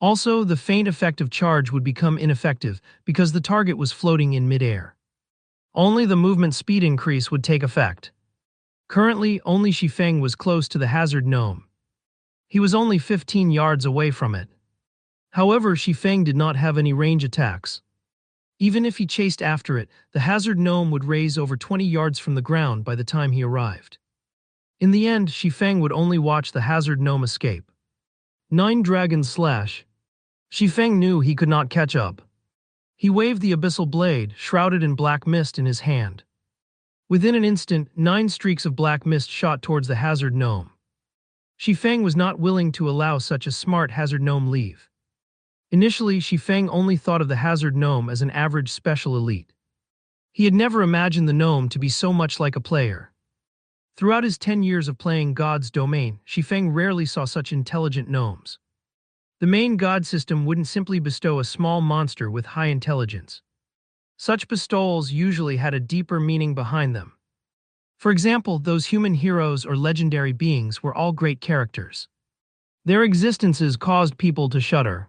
Also, the faint effect of charge would become ineffective because the target was floating in midair. Only the movement speed increase would take effect. Currently, only Shifeng was close to the hazard gnome. He was only 15 yards away from it. However, Shifeng did not have any range attacks. Even if he chased after it, the hazard gnome would raise over 20 yards from the ground by the time he arrived. In the end, Shifeng would only watch the hazard gnome escape. 9 Dragons Slash. Shifeng knew he could not catch up. He waved the abyssal blade, shrouded in black mist, in his hand. Within an instant, 9 streaks of black mist shot towards the hazard gnome. Shifeng was not willing to allow such a smart hazard gnome leave. Initially, Shifeng only thought of the hazard gnome as an average special elite. He had never imagined the gnome to be so much like a player. Throughout his 10 years of playing God's Domain, Shifeng rarely saw such intelligent gnomes. The main god system wouldn't simply bestow a small monster with high intelligence. Such bestowals usually had a deeper meaning behind them. For example, those human heroes or legendary beings were all great characters. Their existences caused people to shudder.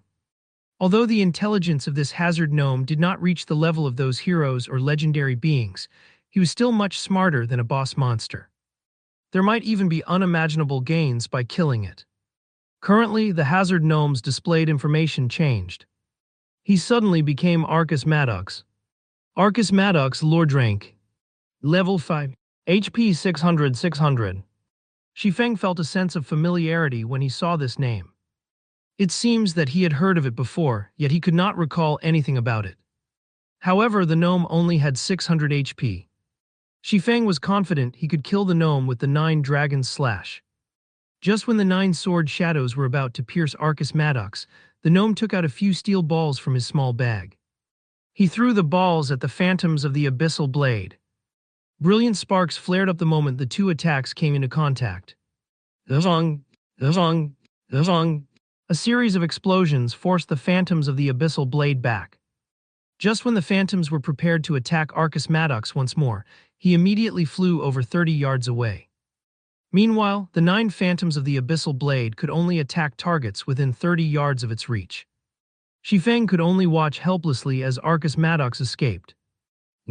Although the intelligence of this hazard gnome did not reach the level of those heroes or legendary beings, he was still much smarter than a boss monster. There might even be unimaginable gains by killing it. Currently, the hazard gnome's displayed information changed. He suddenly became Arcus Maddox. Arcus Maddox Lord rank. Level 5. HP 600. Shifeng felt a sense of familiarity when he saw this name. It seems that he had heard of it before, yet he could not recall anything about it. However, the gnome only had 600 HP. Shifeng was confident he could kill the gnome with the 9 Dragons Slash. Just when the 9 sword shadows were about to pierce Arcus Maddox, the gnome took out a few steel balls from his small bag. He threw the balls at the phantoms of the abyssal blade. Brilliant sparks flared up the moment the two attacks came into contact. Zong, zong, zong. A series of explosions forced the phantoms of the abyssal blade back. Just when the phantoms were prepared to attack Arcus Maddox once more, he immediately flew over 30 yards away. Meanwhile, the 9 phantoms of the abyssal blade could only attack targets within 30 yards of its reach. Shifeng could only watch helplessly as Arcus Maddox escaped.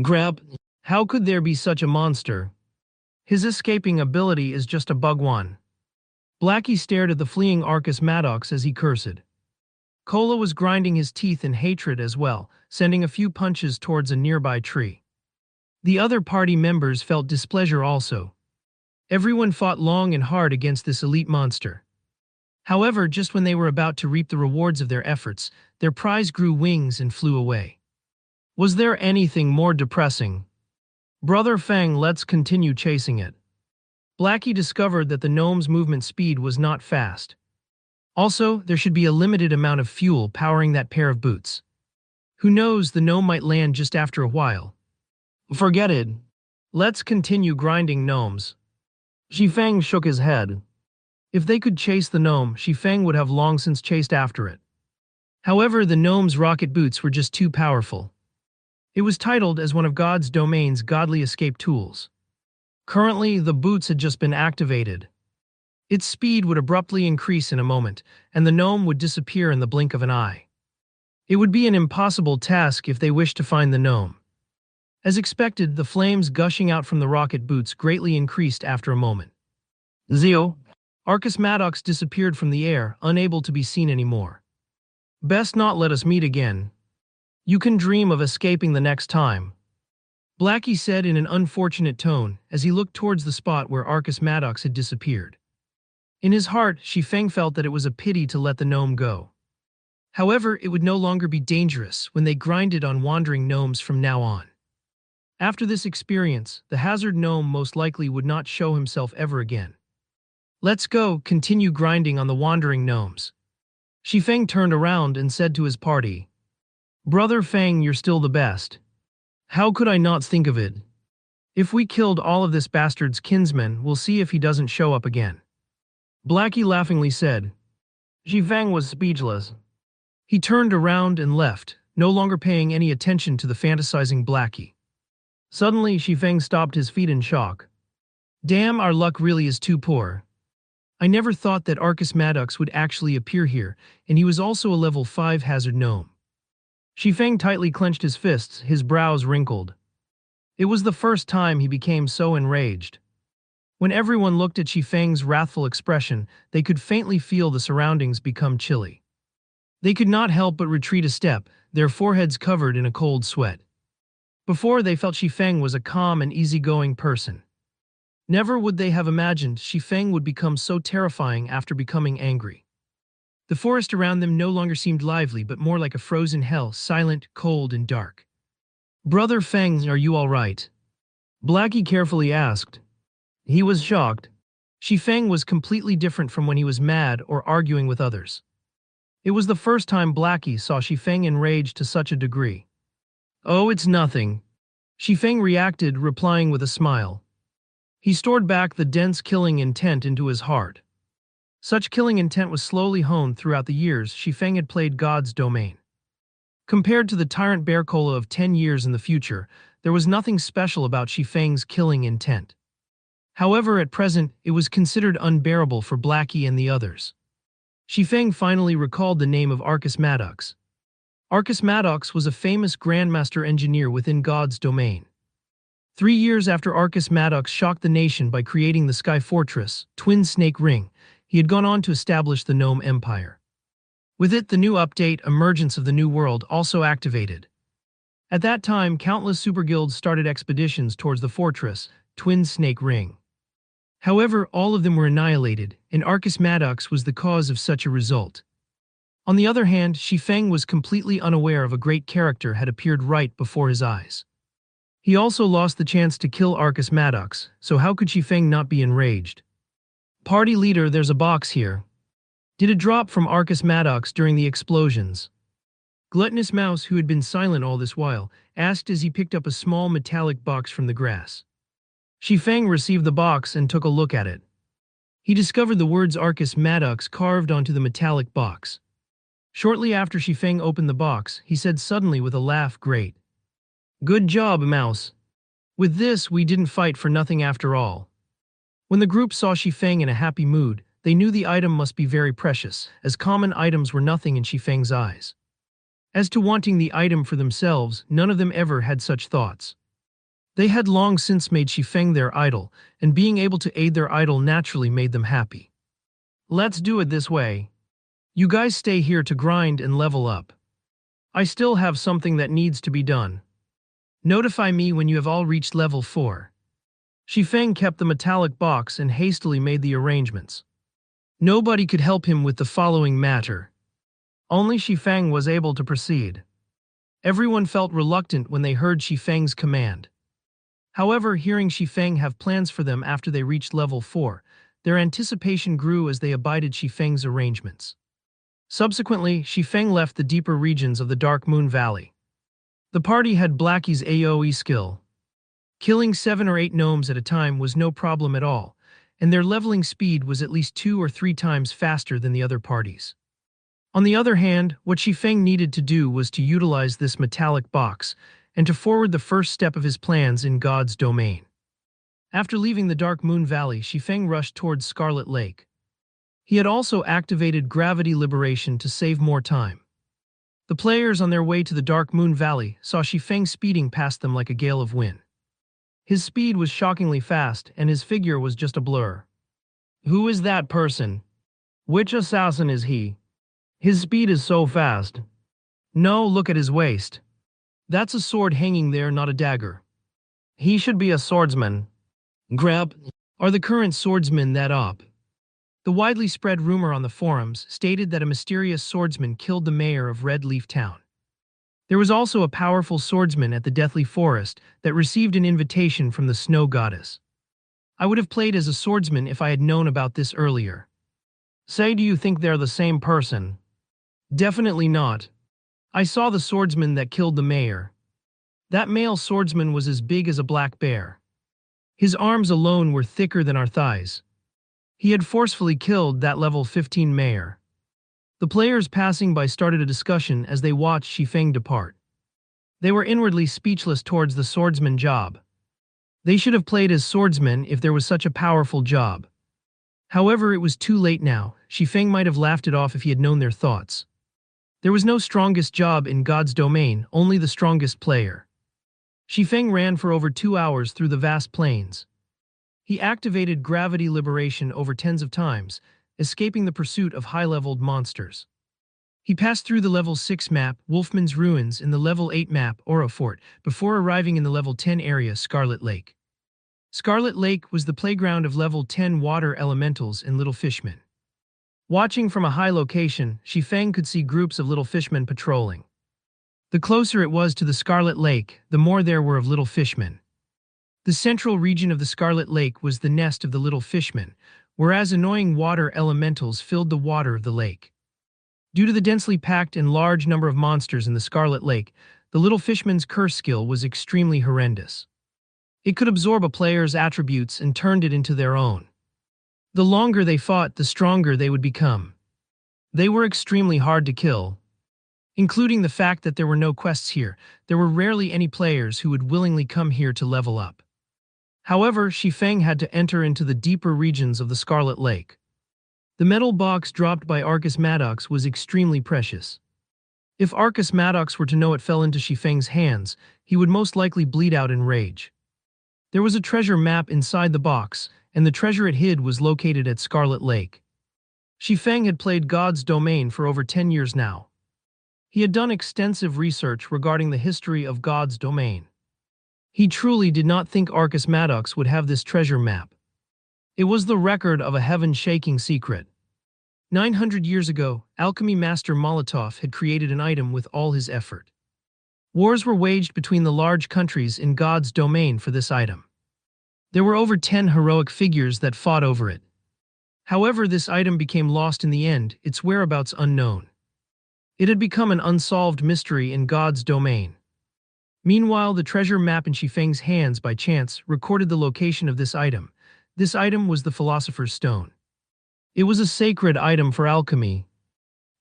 Grab! How could there be such a monster? His escaping ability is just a bug one. Blackie stared at the fleeing Arcus Maddox as he cursed. Cola was grinding his teeth in hatred as well, sending a few punches towards a nearby tree. The other party members felt displeasure also. Everyone fought long and hard against this elite monster. However, just when they were about to reap the rewards of their efforts, their prize grew wings and flew away. Was there anything more depressing? Brother Fang, let's continue chasing it. Blackie discovered that the gnome's movement speed was not fast. Also, there should be a limited amount of fuel powering that pair of boots. Who knows, the gnome might land just after a while. Forget it. Let's continue grinding gnomes. Shifeng shook his head. If they could chase the gnome, Shifeng would have long since chased after it. However, the gnome's rocket boots were just too powerful. It was titled as one of God's Domain's godly escape tools. Currently, the boots had just been activated. Its speed would abruptly increase in a moment, and the gnome would disappear in the blink of an eye. It would be an impossible task if they wished to find the gnome. As expected, the flames gushing out from the rocket boots greatly increased after a moment. Zio! Arcus Maddox disappeared from the air, unable to be seen anymore. Best not let us meet again. You can dream of escaping the next time. Blackie said in an unfortunate tone as he looked towards the spot where Arcus Maddox had disappeared. In his heart, Shifeng felt that it was a pity to let the gnome go. However, it would no longer be dangerous when they grinded on wandering gnomes from now on. After this experience, the hazard gnome most likely would not show himself ever again. Let's go, continue grinding on the wandering gnomes. Shifeng turned around and said to his party, Brother Fang, you're still the best. How could I not think of it? If we killed all of this bastard's kinsmen, we'll see if he doesn't show up again. Blackie laughingly said. Shifeng was speechless. He turned around and left, no longer paying any attention to the fantasizing Blackie. Suddenly, Shifeng stopped his feet in shock. Damn, our luck really is too poor. I never thought that Arcus Maddox would actually appear here, and he was also a level 5 hazard gnome. Shifeng tightly clenched his fists, his brows wrinkled. It was the first time he became so enraged. When everyone looked at Shifeng's wrathful expression, they could faintly feel the surroundings become chilly. They could not help but retreat a step, their foreheads covered in a cold sweat. Before, they felt Shifeng was a calm and easygoing person. Never would they have imagined Shifeng would become so terrifying after becoming angry. The forest around them no longer seemed lively but more like a frozen hell, silent, cold, and dark. "Brother Feng, are you all right?" Blackie carefully asked. He was shocked. Shifeng was completely different from when he was mad or arguing with others. It was the first time Blackie saw Shifeng enraged to such a degree. "Oh, it's nothing." Shifeng reacted, replying with a smile. He stored back the dense killing intent into his heart. Such killing intent was slowly honed throughout the years Shifeng had played God's domain. Compared to the tyrant Bear Cola of 10 years in the future, there was nothing special about Shifeng's killing intent. However, at present, it was considered unbearable for Blackie and the others. Shifeng finally recalled the name of Arcus Maddox. Arcus Maddox was a famous Grandmaster engineer within God's domain. 3 years after Arcus Maddox shocked the nation by creating the Sky Fortress, Twin Snake Ring, he had gone on to establish the Gnome Empire. With it, the new update, Emergence of the New World, also activated. At that time, countless superguilds started expeditions towards the fortress, Twin Snake Ring. However, all of them were annihilated, and Arcus Maddox was the cause of such a result. On the other hand, Shifeng was completely unaware of a great character had appeared right before his eyes. He also lost the chance to kill Arcus Maddox, so how could Shifeng not be enraged? "Party leader, there's a box here." Did it drop from Arcus Maddox during the explosions? Gluttonous Mouse, who had been silent all this while, asked as he picked up a small metallic box from the grass. Shifeng received the box and took a look at it. He discovered the words Arcus Maddox carved onto the metallic box. Shortly after Shifeng opened the box, he said suddenly with a laugh, "Great. Good job, Mouse. With this, we didn't fight for nothing after all." When the group saw Shifeng in a happy mood, they knew the item must be very precious, as common items were nothing in Shifeng's eyes. As to wanting the item for themselves, none of them ever had such thoughts. They had long since made Shifeng their idol, and being able to aid their idol naturally made them happy. "Let's do it this way. You guys stay here to grind and level up. I still have something that needs to be done. Notify me when you have all reached level 4. Shifeng kept the metallic box and hastily made the arrangements. Nobody could help him with the following matter. Only Shifeng was able to proceed. Everyone felt reluctant when they heard Shifeng's command. However, hearing Shifeng have plans for them after they reached level 4, their anticipation grew as they abided Shifeng's arrangements. Subsequently, Shifeng left the deeper regions of the Dark Moon Valley. The party had Blackie's AoE skill. Killing 7 or 8 gnomes at a time was no problem at all, and their leveling speed was at least 2 or 3 times faster than the other parties. On the other hand, what Shifeng needed to do was to utilize this metallic box and to forward the first step of his plans in God's domain. After leaving the Dark Moon Valley, Shifeng rushed towards Scarlet Lake. He had also activated gravity liberation to save more time. The players on their way to the Dark Moon Valley saw Shifeng speeding past them like a gale of wind. His speed was shockingly fast, and his figure was just a blur. "Who is that person? Which assassin is he? His speed is so fast. No, look at his waist. That's a sword hanging there, not a dagger. He should be a swordsman. Grab. Are the current swordsmen that op?" The widely spread rumor on the forums stated that a mysterious swordsman killed the mayor of Red Leaf Town. There was also a powerful swordsman at the Deathly Forest that received an invitation from the Snow Goddess. I would have played as a swordsman if I had known about this earlier. Say, do you think they're the same person? Definitely not. I saw the swordsman that killed the mayor. That male swordsman was as big as a black bear. His arms alone were thicker than our thighs. He had forcefully killed that level 15 mayor. The players passing by started a discussion as they watched Shifeng depart. They were inwardly speechless towards the swordsman job. They should have played as swordsmen if there was such a powerful job. However, it was too late now. Xifeng might have laughed it off if he had known their thoughts. There was no strongest job in God's domain, only the strongest player. Xifeng ran for over 2 hours through the vast plains. He activated gravity liberation over tens of times, escaping the pursuit of high-leveled monsters. He passed through the level 6 map, Wolfman's Ruins, in the level 8 map, Aura Fort, before arriving in the level 10 area, Scarlet Lake. Scarlet Lake was the playground of level 10 water elementals and little fishmen. Watching from a high location, Xifeng could see groups of little fishmen patrolling. The closer it was to the Scarlet Lake, the more there were of little fishmen. The central region of the Scarlet Lake was the nest of the little fishmen, whereas annoying water elementals filled the water of the lake. Due to the densely packed and large number of monsters in the Scarlet Lake, the little fishman's curse skill was extremely horrendous. It could absorb a player's attributes and turned it into their own. The longer they fought, the stronger they would become. They were extremely hard to kill. Including the fact that there were no quests here, there were rarely any players who would willingly come here to level up. However, Xifeng had to enter into the deeper regions of the Scarlet Lake. The metal box dropped by Arcus Maddox was extremely precious. If Arcus Maddox were to know it fell into Xifeng's hands, he would most likely bleed out in rage. There was a treasure map inside the box, and the treasure it hid was located at Scarlet Lake. Xifeng had played God's Domain for over 10 years now. He had done extensive research regarding the history of God's Domain. He truly did not think Arcus Maddox would have this treasure map. It was the record of a heaven-shaking secret. 900 years ago, alchemy master Molotov had created an item with all his effort. Wars were waged between the large countries in God's domain for this item. There were over 10 heroic figures that fought over it. However, this item became lost in the end, its whereabouts unknown. It had become an unsolved mystery in God's domain. Meanwhile, the treasure map in Xifeng's hands by chance recorded the location of this item. This item was the Philosopher's Stone. It was a sacred item for alchemy.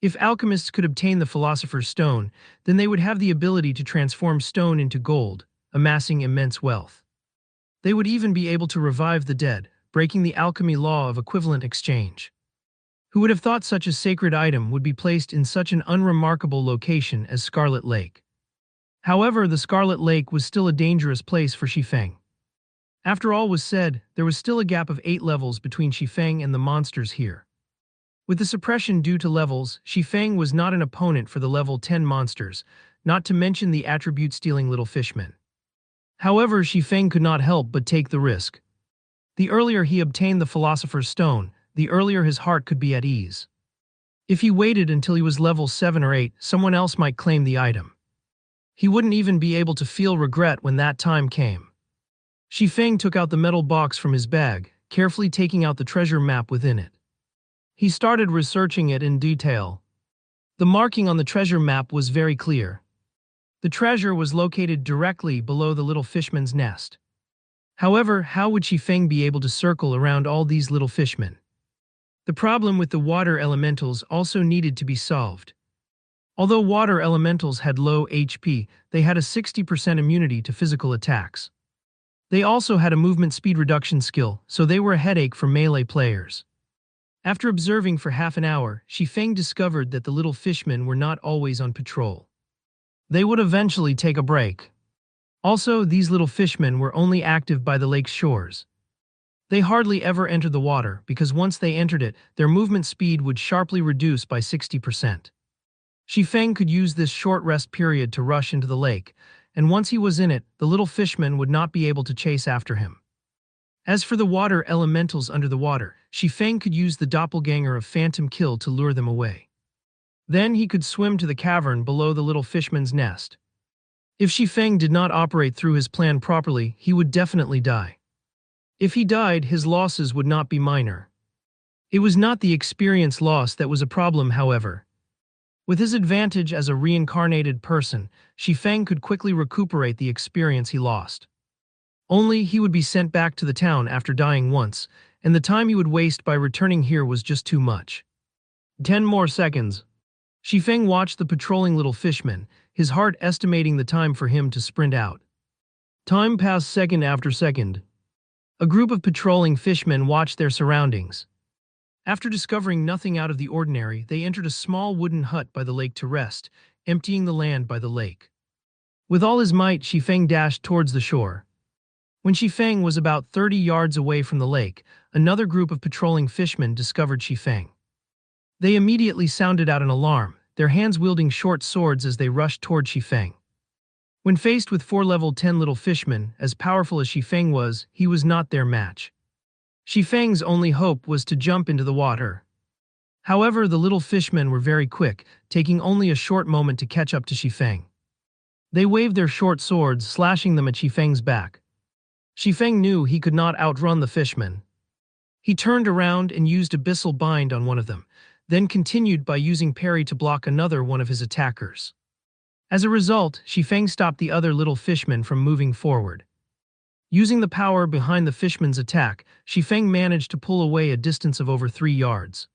If alchemists could obtain the Philosopher's Stone, then they would have the ability to transform stone into gold, amassing immense wealth. They would even be able to revive the dead, breaking the alchemy law of equivalent exchange. Who would have thought such a sacred item would be placed in such an unremarkable location as Scarlet Lake? However, the Scarlet Lake was still a dangerous place for Xifeng. After all was said, there was still a gap of 8 levels between Xifeng and the monsters here. With the suppression due to levels, Xifeng was not an opponent for the level 10 monsters, not to mention the attribute-stealing little fishmen. However, Xifeng could not help but take the risk. The earlier he obtained the Philosopher's Stone, the earlier his heart could be at ease. If he waited until he was level 7 or 8, someone else might claim the item. He wouldn't even be able to feel regret when that time came. Xifeng took out the metal box from his bag, carefully taking out the treasure map within it. He started researching it in detail. The marking on the treasure map was very clear. The treasure was located directly below the little fishman's nest. However, how would Xifeng be able to circle around all these little fishmen? The problem with the water elementals also needed to be solved. Although water elementals had low HP, they had a 60% immunity to physical attacks. They also had a movement speed reduction skill, so they were a headache for melee players. After observing for half an hour, Xifeng discovered that the little fishmen were not always on patrol. They would eventually take a break. Also, these little fishmen were only active by the lake's shores. They hardly ever entered the water because once they entered it, their movement speed would sharply reduce by 60%. Xifeng could use this short rest period to rush into the lake, and once he was in it, the little fishmen would not be able to chase after him. As for the water elementals under the water, Xifeng could use the doppelganger of Phantom Kill to lure them away. Then he could swim to the cavern below the little fishman's nest. If Xifeng did not operate through his plan properly, he would definitely die. If he died, his losses would not be minor. It was not the experience loss that was a problem, however. With his advantage as a reincarnated person, Xifeng could quickly recuperate the experience he lost. Only he would be sent back to the town after dying once, and the time he would waste by returning here was just too much. 10 more seconds. Xifeng watched the patrolling little fishman, his heart estimating the time for him to sprint out. Time passed second after second. A group of patrolling fishmen watched their surroundings. After discovering nothing out of the ordinary, they entered a small wooden hut by the lake to rest, emptying the land by the lake. With all his might, Xifeng dashed towards the shore. When Xifeng was about 30 yards away from the lake, another group of patrolling fishermen discovered Xifeng. They immediately sounded out an alarm, their hands wielding short swords as they rushed toward Xifeng. When faced with 4 level 10 little fishmen, as powerful as Xifeng was, he was not their match. Xifeng's only hope was to jump into the water. However, the little fishmen were very quick, taking only a short moment to catch up to Xifeng. They waved their short swords, slashing them at Xifeng's back. Xifeng knew he could not outrun the fishmen. He turned around and used Abyssal Bind on one of them, then continued by using parry to block another one of his attackers. As a result, Xifeng stopped the other little fishmen from moving forward. Using the power behind the fishman's attack, Xifeng managed to pull away a distance of over 3 yards.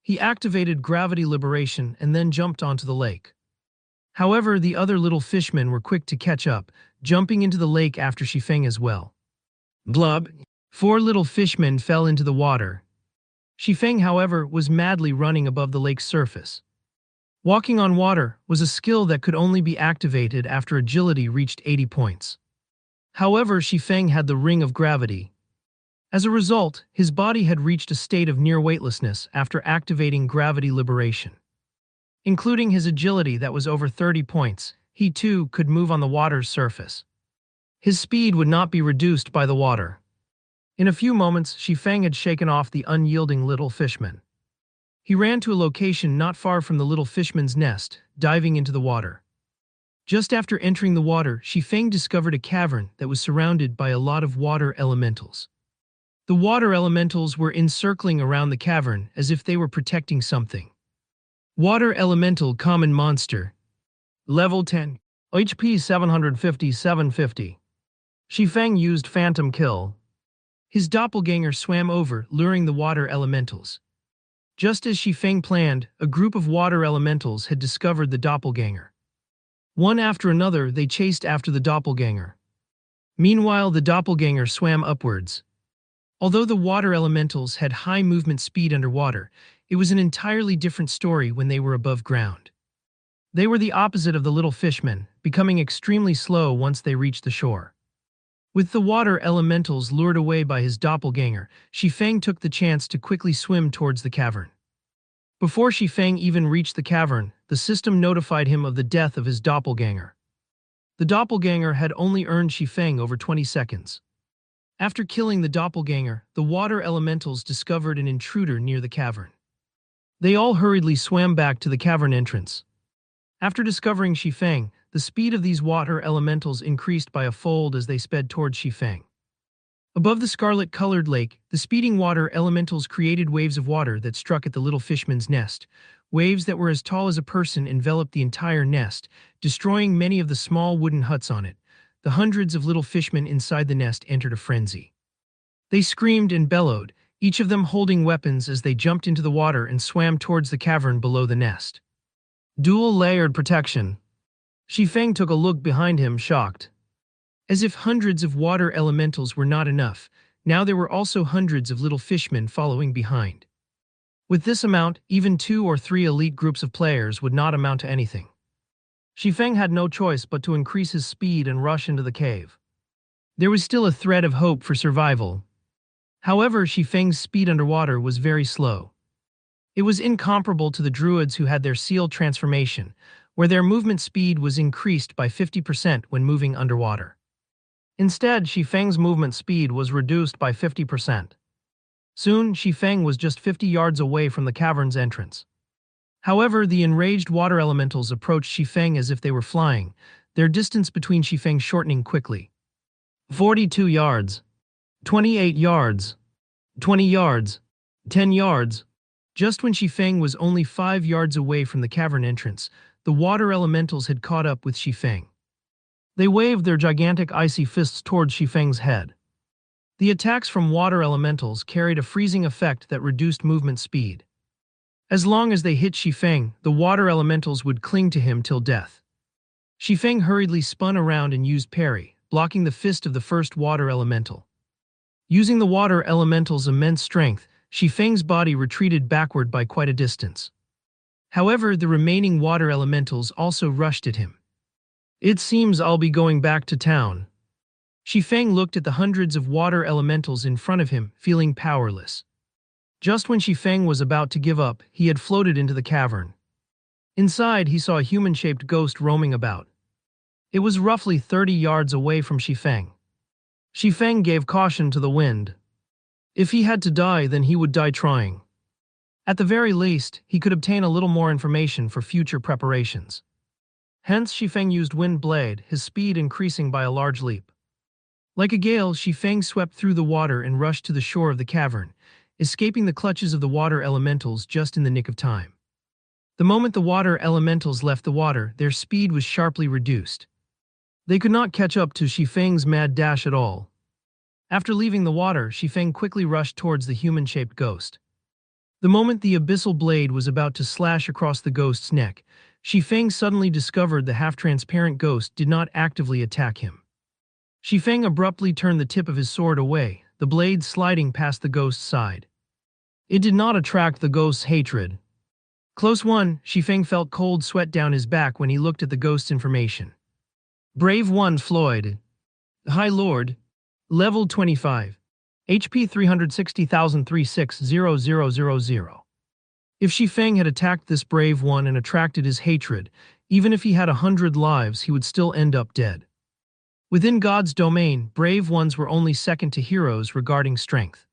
He activated gravity liberation and then jumped onto the lake. However, the other little fishmen were quick to catch up, jumping into the lake after Xifeng as well. Blub! 4 little fishmen fell into the water. Xifeng, however, was madly running above the lake's surface. Walking on water was a skill that could only be activated after agility reached 80 points. However, Xifeng had the ring of gravity. As a result, his body had reached a state of near weightlessness after activating gravity liberation. Including his agility that was over 30 points, he too could move on the water's surface. His speed would not be reduced by the water. In a few moments, Xifeng had shaken off the unyielding little fishman. He ran to a location not far from the little fishman's nest, diving into the water. Just after entering the water, Xifeng discovered a cavern that was surrounded by a lot of water elementals. The water elementals were encircling around the cavern as if they were protecting something. Water Elemental Common Monster. Level 10. HP 750-750. Xifeng used Phantom Kill. His doppelganger swam over, luring the water elementals. Just as Xifeng planned, a group of water elementals had discovered the doppelganger. One after another, they chased after the doppelganger. Meanwhile, the doppelganger swam upwards. Although the water elementals had high movement speed underwater, it was an entirely different story when they were above ground. They were the opposite of the little fishmen, becoming extremely slow once they reached the shore. With the water elementals lured away by his doppelganger, Xifeng took the chance to quickly swim towards the cavern. Before Xifeng even reached the cavern, the system notified him of the death of his doppelganger. The doppelganger had only earned Xifeng over 20 seconds. After killing the doppelganger, the water elementals discovered an intruder near the cavern. They all hurriedly swam back to the cavern entrance. After discovering Xifeng, the speed of these water elementals increased by a fold as they sped towards Xifeng. Above the scarlet-colored lake, the speeding water elementals created waves of water that struck at the little fishman's nest. Waves that were as tall as a person enveloped the entire nest, destroying many of the small wooden huts on it. The hundreds of little fishmen inside the nest entered a frenzy. They screamed and bellowed, each of them holding weapons as they jumped into the water and swam towards the cavern below the nest. Dual-layered protection. Xifeng took a look behind him, shocked. As if hundreds of water elementals were not enough, now there were also hundreds of little fishmen following behind. With this amount, even 2 or 3 elite groups of players would not amount to anything. Xifeng had no choice but to increase his speed and rush into the cave. There was still a thread of hope for survival. However, Xifeng's speed underwater was very slow. It was incomparable to the druids who had their seal transformation, where their movement speed was increased by 50% when moving underwater. Instead, Xifeng's movement speed was reduced by 50%. Soon, Xifeng was just 50 yards away from the cavern's entrance. However, the enraged water elementals approached Xifeng as if they were flying, their distance between Xifeng shortening quickly. 42 yards. 28 yards. 20 yards. 10 yards. Just when Xifeng was only 5 yards away from the cavern entrance, the water elementals had caught up with Xifeng. They waved their gigantic icy fists towards Xifeng's head. The attacks from water elementals carried a freezing effect that reduced movement speed. As long as they hit Xifeng, the water elementals would cling to him till death. Xifeng hurriedly spun around and used parry, blocking the fist of the first water elemental. Using the water elemental's immense strength, Feng's body retreated backward by quite a distance. However, the remaining water elementals also rushed at him. It seems I'll be going back to town. Feng looked at the hundreds of water elementals in front of him, feeling powerless. Just when Feng was about to give up, he had floated into the cavern. Inside, he saw a human-shaped ghost roaming about. It was roughly 30 yards away from Feng. Feng gave caution to the wind. If he had to die, then he would die trying. At the very least, he could obtain a little more information for future preparations. Hence, Feng used Wind Blade, his speed increasing by a large leap. Like a gale, Feng swept through the water and rushed to the shore of the cavern, escaping the clutches of the water elementals just in the nick of time. The moment the water elementals left the water, their speed was sharply reduced. They could not catch up to Feng's mad dash at all. After leaving the water, Feng quickly rushed towards the human-shaped ghost. The moment the abyssal blade was about to slash across the ghost's neck, Feng suddenly discovered the half-transparent ghost did not actively attack him. Feng abruptly turned the tip of his sword away, the blade sliding past the ghost's side. It did not attract the ghost's hatred. Close one, Feng felt cold sweat down his back when he looked at the ghost's information. Brave 1 Floyd. High Lord. Level 25. HP 360,036,0000. If Feng had attacked this brave one and attracted his hatred, even if he had 100 lives, he would still end up dead. Within God's domain, brave ones were only second to heroes regarding strength.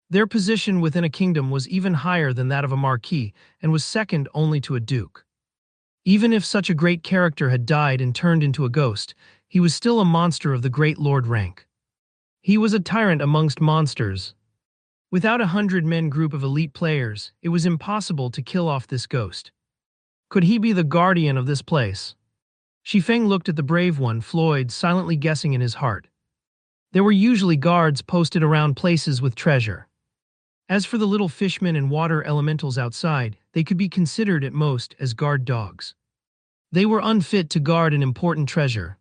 Their position within a kingdom was even higher than that of a marquis and was second only to a duke. Even if such a great character had died and turned into a ghost, he was still a monster of the great lord rank. He was a tyrant amongst monsters. Without 100-man group of elite players, it was impossible to kill off this ghost. Could he be the guardian of this place? Feng looked at the brave one, Floyd, silently guessing in his heart. There were usually guards posted around places with treasure. As for the little fishmen and water elementals outside, they could be considered at most as guard dogs. They were unfit to guard an important treasure.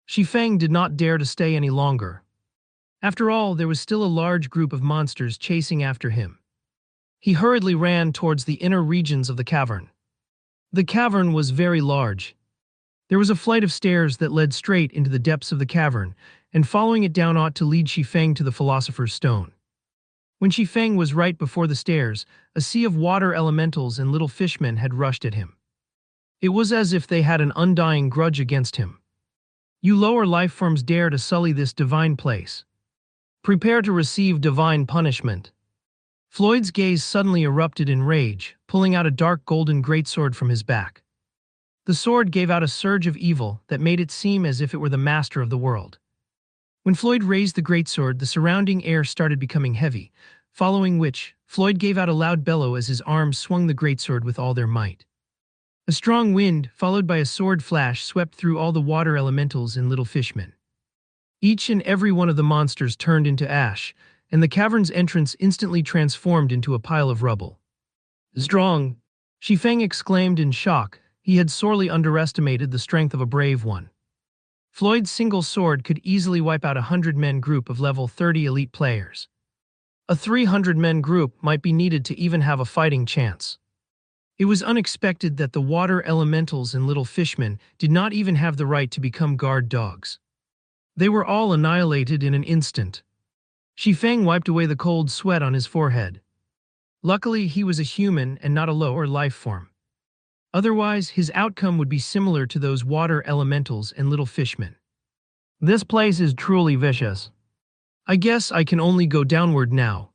Feng did not dare to stay any longer. After all, there was still a large group of monsters chasing after him. He hurriedly ran towards the inner regions of the cavern. The cavern was very large. There was a flight of stairs that led straight into the depths of the cavern, and following it down ought to lead Feng to the Philosopher's Stone. When Feng was right before the stairs, a sea of water elementals and little fishmen had rushed at him. It was as if they had an undying grudge against him. You lower life forms dare to sully this divine place. Prepare to receive divine punishment. Floyd's gaze suddenly erupted in rage, pulling out a dark golden greatsword from his back. The sword gave out a surge of evil that made it seem as if it were the master of the world. When Floyd raised the greatsword, the surrounding air started becoming heavy, following which, Floyd gave out a loud bellow as his arms swung the greatsword with all their might. A strong wind, followed by a sword flash, swept through all the water elementals and little fishmen. Each and every one of the monsters turned into ash, and the cavern's entrance instantly transformed into a pile of rubble. Strong! Feng exclaimed in shock. He had sorely underestimated the strength of a brave one. Floyd's single sword could easily wipe out a 100-man group of level 30 elite players. A 300-man group might be needed to even have a fighting chance. It was unexpected that the water elementals and little fishmen did not even have the right to become guard dogs. They were all annihilated in an instant. Feng wiped away the cold sweat on his forehead. Luckily, he was a human and not a lower life form. Otherwise, his outcome would be similar to those water elementals and little fishmen. This place is truly vicious. I guess I can only go downward now.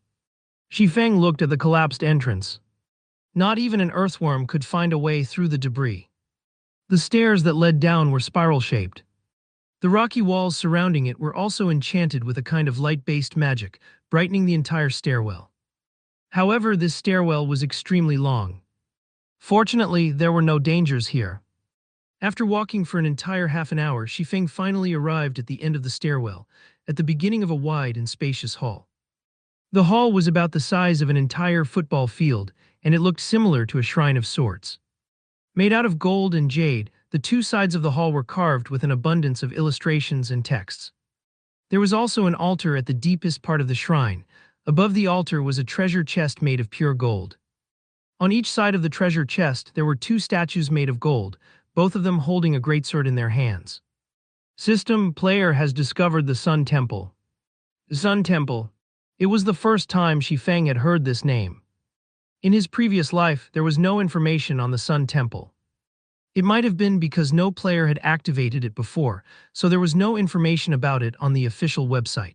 Feng looked at the collapsed entrance. Not even an earthworm could find a way through the debris. The stairs that led down were spiral-shaped. The rocky walls surrounding it were also enchanted with a kind of light-based magic, brightening the entire stairwell. However, this stairwell was extremely long. Fortunately, there were no dangers here. After walking for an entire half an hour, Feng finally arrived at the end of the stairwell, at the beginning of a wide and spacious hall. The hall was about the size of an entire football field, and it looked similar to a shrine of sorts. Made out of gold and jade, the two sides of the hall were carved with an abundance of illustrations and texts. There was also an altar at the deepest part of the shrine, Above the altar was a treasure chest made of pure gold. On each side of the treasure chest there were two statues made of gold, both of them holding a greatsword in their hands. System player has discovered the Sun Temple. The Sun Temple. It was the first time Shifeng had heard this name. In his previous life, there was no information on the Sun Temple. It might have been because no player had activated it before, so there was no information about it on the official website.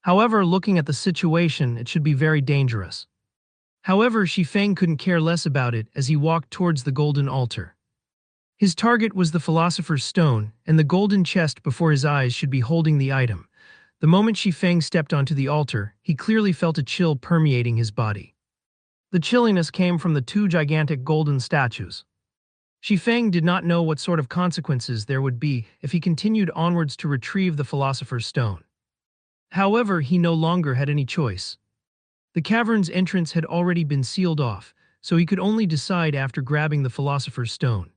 However, looking at the situation, it should be very dangerous. However, Shifeng couldn't care less about it as he walked towards the golden altar. His target was the Philosopher's Stone, and the golden chest before his eyes should be holding the item. The moment Shifeng stepped onto the altar, he clearly felt a chill permeating his body. The chilliness came from the two gigantic golden statues. Shifeng did not know what sort of consequences there would be if he continued onwards to retrieve the Philosopher's Stone. However, he no longer had any choice. The cavern's entrance had already been sealed off, so he could only decide after grabbing the Philosopher's Stone.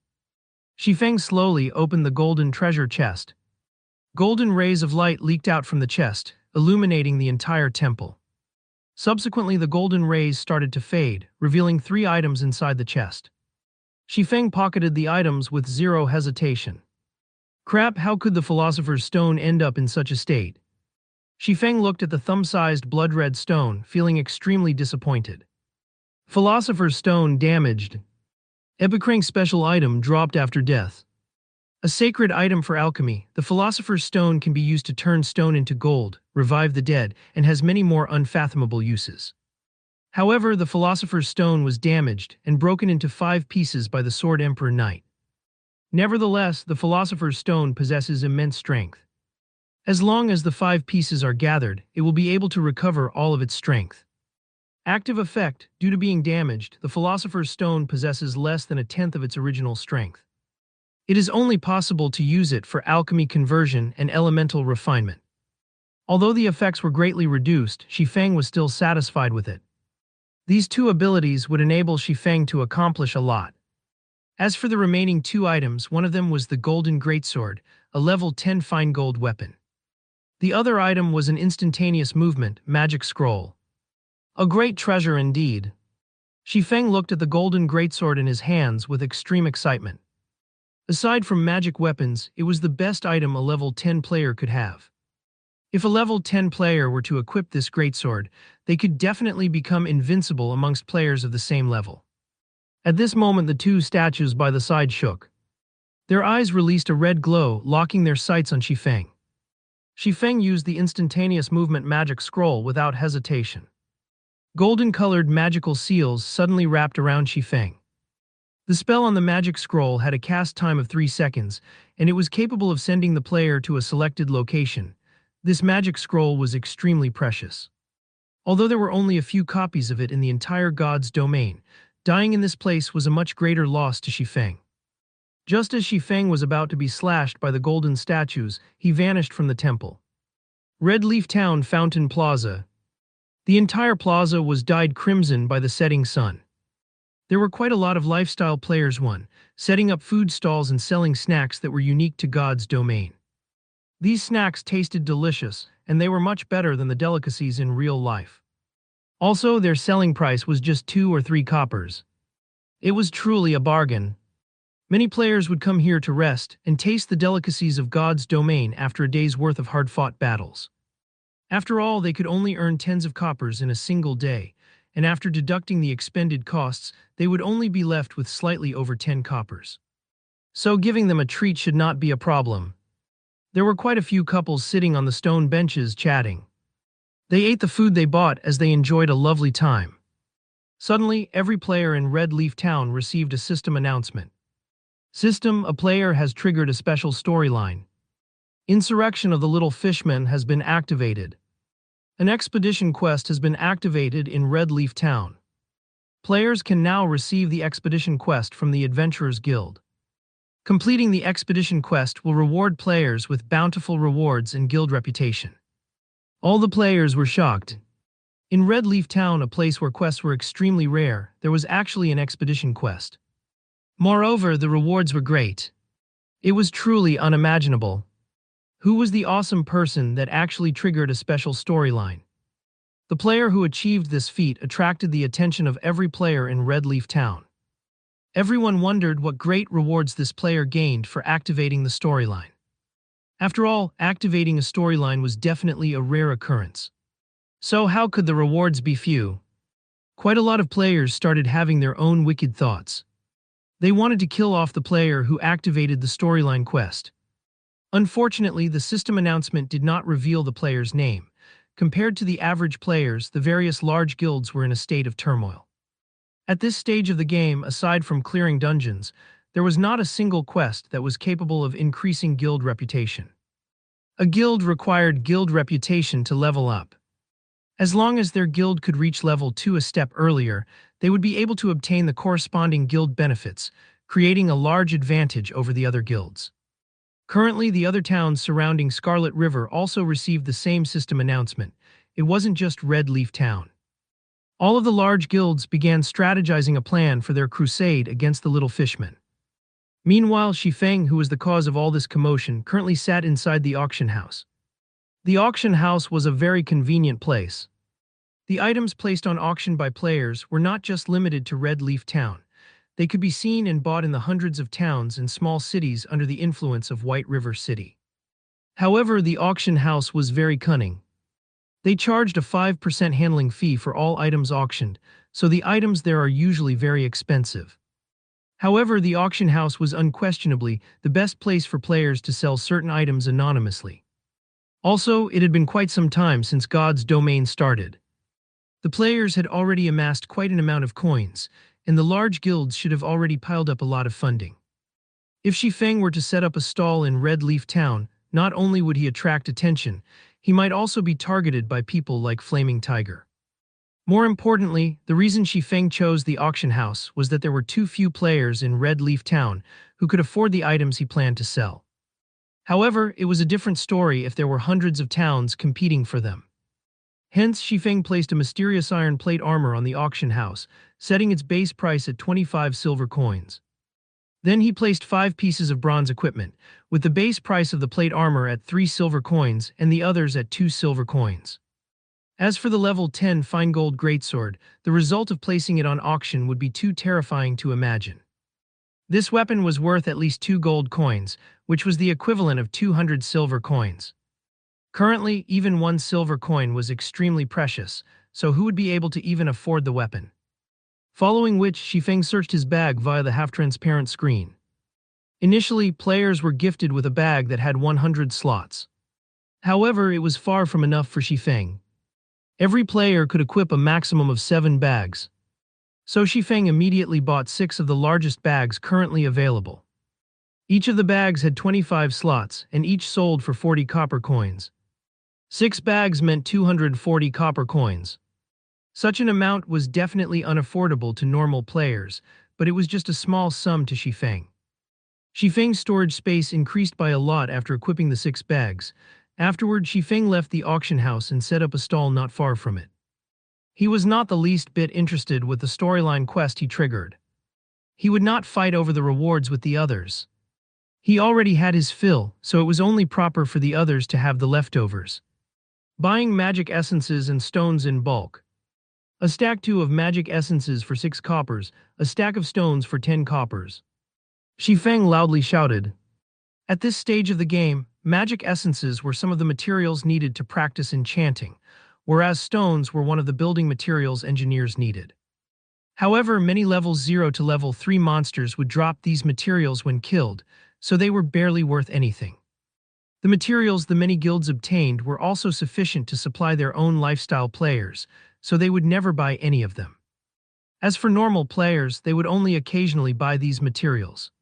Shifeng slowly opened the golden treasure chest. Golden rays of light leaked out from the chest, illuminating the entire temple. Subsequently, the golden rays started to fade, revealing 3 items inside the chest. Shifeng pocketed the items with zero hesitation. Crap, how could the Philosopher's Stone end up in such a state? Shifeng looked at the thumb-sized blood-red stone, feeling extremely disappointed. Philosopher's Stone damaged. Epicrank special item dropped after death. A sacred item for alchemy, the Philosopher's Stone can be used to turn stone into gold, revive the dead, and has many more unfathomable uses. However, the Philosopher's Stone was damaged and broken into 5 pieces by the Sword Emperor Knight. Nevertheless, the Philosopher's Stone possesses immense strength. As long as the 5 pieces are gathered, it will be able to recover all of its strength. Active effect: due to being damaged, the Philosopher's Stone possesses less than a tenth of its original strength. It is only possible to use it for alchemy conversion and elemental refinement. Although the effects were greatly reduced, Shifeng was still satisfied with it. These 2 abilities would enable Shifeng to accomplish a lot. As for the remaining 2 items, one of them was the Golden Greatsword, a level 10 fine gold weapon. The other item was an instantaneous movement, magic scroll. A great treasure indeed. Shifeng looked at the golden greatsword in his hands with extreme excitement. Aside from magic weapons, it was the best item a level 10 player could have. If a level 10 player were to equip this greatsword, they could definitely become invincible amongst players of the same level. At this moment, the 2 statues by the side shook. Their eyes released a red glow, locking their sights on Shifeng. Shifeng used the instantaneous movement magic scroll without hesitation. Golden-colored magical seals suddenly wrapped around Shifeng. The spell on the magic scroll had a cast time of 3 seconds, and it was capable of sending the player to a selected location. This magic scroll was extremely precious. Although there were only a few copies of it in the entire God's domain, dying in this place was a much greater loss to Shifeng. Just as Shifeng was about to be slashed by the golden statues, he vanished from the temple. Red Leaf Town Fountain Plaza. The entire plaza was dyed crimson by the setting sun. There were quite a lot of lifestyle players setting up food stalls and selling snacks that were unique to God's domain. These snacks tasted delicious, and they were much better than the delicacies in real life. Also, their selling price was just 2 or 3 coppers. It was truly a bargain. Many players would come here to rest and taste the delicacies of God's domain after a day's worth of hard-fought battles. After all, they could only earn tens of coppers in a single day, and after deducting the expended costs, they would only be left with slightly over 10 coppers. So giving them a treat should not be a problem. There were quite a few couples sitting on the stone benches chatting. They ate the food they bought as they enjoyed a lovely time. Suddenly, every player in Red Leaf Town received a system announcement. System: a player has triggered a special storyline. Insurrection of the Little Fishmen has been activated. An expedition quest has been activated in Red Leaf Town. Players can now receive the expedition quest from the Adventurers Guild. Completing the expedition quest will reward players with bountiful rewards and guild reputation. All the players were shocked. In Red Leaf Town, a place where quests were extremely rare, there was actually an expedition quest. Moreover, the rewards were great. It was truly unimaginable. Who was the awesome person that actually triggered a special storyline? The player who achieved this feat attracted the attention of every player in Red Leaf Town. Everyone wondered what great rewards this player gained for activating the storyline. After all, activating a storyline was definitely a rare occurrence. So how could the rewards be few? Quite a lot of players started having their own wicked thoughts. They wanted to kill off the player who activated the storyline quest. Unfortunately, the system announcement did not reveal the player's name. Compared to the average players, the various large guilds were in a state of turmoil. At this stage of the game, aside from clearing dungeons, there was not a single quest that was capable of increasing guild reputation. A guild required guild reputation to level up. As long as their guild could reach level 2 a step earlier, they would be able to obtain the corresponding guild benefits, creating a large advantage over the other guilds. Currently, the other towns surrounding Scarlet River also received the same system announcement. It wasn't just Red Leaf Town. All of the large guilds began strategizing a plan for their crusade against the Little Fishmen. Meanwhile, Shifeng, who was the cause of all this commotion, currently sat inside the auction house. The auction house was a very convenient place. The items placed on auction by players were not just limited to Red Leaf Town. They could be seen and bought in the hundreds of towns and small cities under the influence of White River City. However, the auction house was very cunning. They charged a 5% handling fee for all items auctioned, so the items there are usually very expensive. However, the auction house was unquestionably the best place for players to sell certain items anonymously. Also, it had been quite some time since God's domain started. The players had already amassed quite an amount of coins, and the large guilds should have already piled up a lot of funding. If Shifeng were to set up a stall in Red Leaf Town, not only would he attract attention, he might also be targeted by people like Flaming Tiger. More importantly, the reason Shifeng chose the auction house was that there were too few players in Red Leaf Town who could afford the items he planned to sell. However, it was a different story if there were hundreds of towns competing for them. Hence, Shifeng placed a mysterious iron plate armor on the auction house, setting its base price at 25 silver coins. Then he placed 5 pieces of bronze equipment, with the base price of the plate armor at 3 silver coins and the others at 2 silver coins. As for the level 10 fine gold greatsword, the result of placing it on auction would be too terrifying to imagine. This weapon was worth at least 2 gold coins, which was the equivalent of 200 silver coins. Currently, even 1 silver coin was extremely precious, so who would be able to even afford the weapon? Following which, Shifeng searched his bag via the half-transparent screen. Initially, players were gifted with a bag that had 100 slots. However, it was far from enough for Shifeng. Every player could equip a maximum of 7 bags. So Shifeng immediately bought 6 of the largest bags currently available. Each of the bags had 25 slots, and each sold for 40 copper coins. 6 bags meant 240 copper coins. Such an amount was definitely unaffordable to normal players, but it was just a small sum to Shifeng. Shifeng's storage space increased by a lot after equipping the 6 bags. Afterward, Shifeng left the auction house and set up a stall not far from it. He was not the least bit interested with the storyline quest he triggered. He would not fight over the rewards with the others. He already had his fill, so it was only proper for the others to have the leftovers. Buying magic essences and stones in bulk. A stack 2 of magic essences for 6 coppers, a stack of stones for 10 coppers. Shifeng loudly shouted. At this stage of the game, magic essences were some of the materials needed to practice enchanting, whereas stones were one of the building materials engineers needed. However, many level 0 to level 3 monsters would drop these materials when killed, so they were barely worth anything. The materials the many guilds obtained were also sufficient to supply their own lifestyle players, so they would never buy any of them. As for normal players, they would only occasionally buy these materials.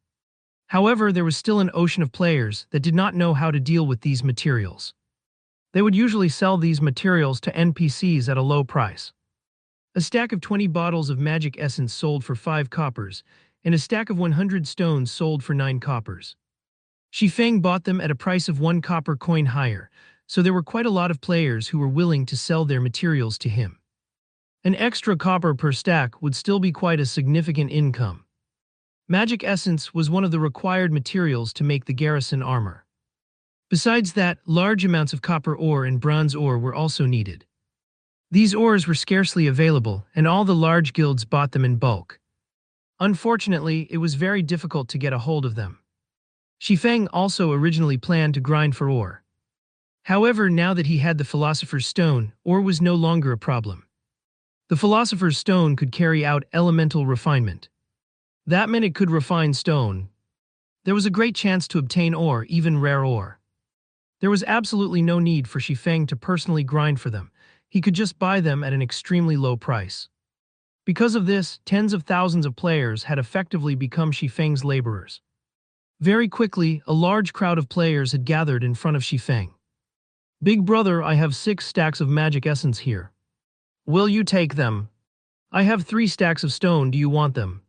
However, there was still an ocean of players that did not know how to deal with these materials. They would usually sell these materials to NPCs at a low price. A stack of 20 bottles of magic essence sold for 5 coppers, and a stack of 100 stones sold for 9 coppers. Shifeng bought them at a price of 1 copper coin higher, so there were quite a lot of players who were willing to sell their materials to him. An extra copper per stack would still be quite a significant income. Magic essence was one of the required materials to make the garrison armor. Besides that, large amounts of copper ore and bronze ore were also needed. These ores were scarcely available, and all the large guilds bought them in bulk. Unfortunately, it was very difficult to get a hold of them. Shifeng also originally planned to grind for ore. However, now that he had the Philosopher's Stone, ore was no longer a problem. The Philosopher's Stone could carry out elemental refinement. That meant it could refine stone. There was a great chance to obtain ore, even rare ore. There was absolutely no need for Shifeng to personally grind for them. He could just buy them at an extremely low price. Because of this, tens of thousands of players had effectively become Shifeng's laborers. Very quickly, a large crowd of players had gathered in front of Shifeng. "Big brother, I have 6 stacks of magic essence here. Will you take them? I have 3 stacks of stone, do you want them?"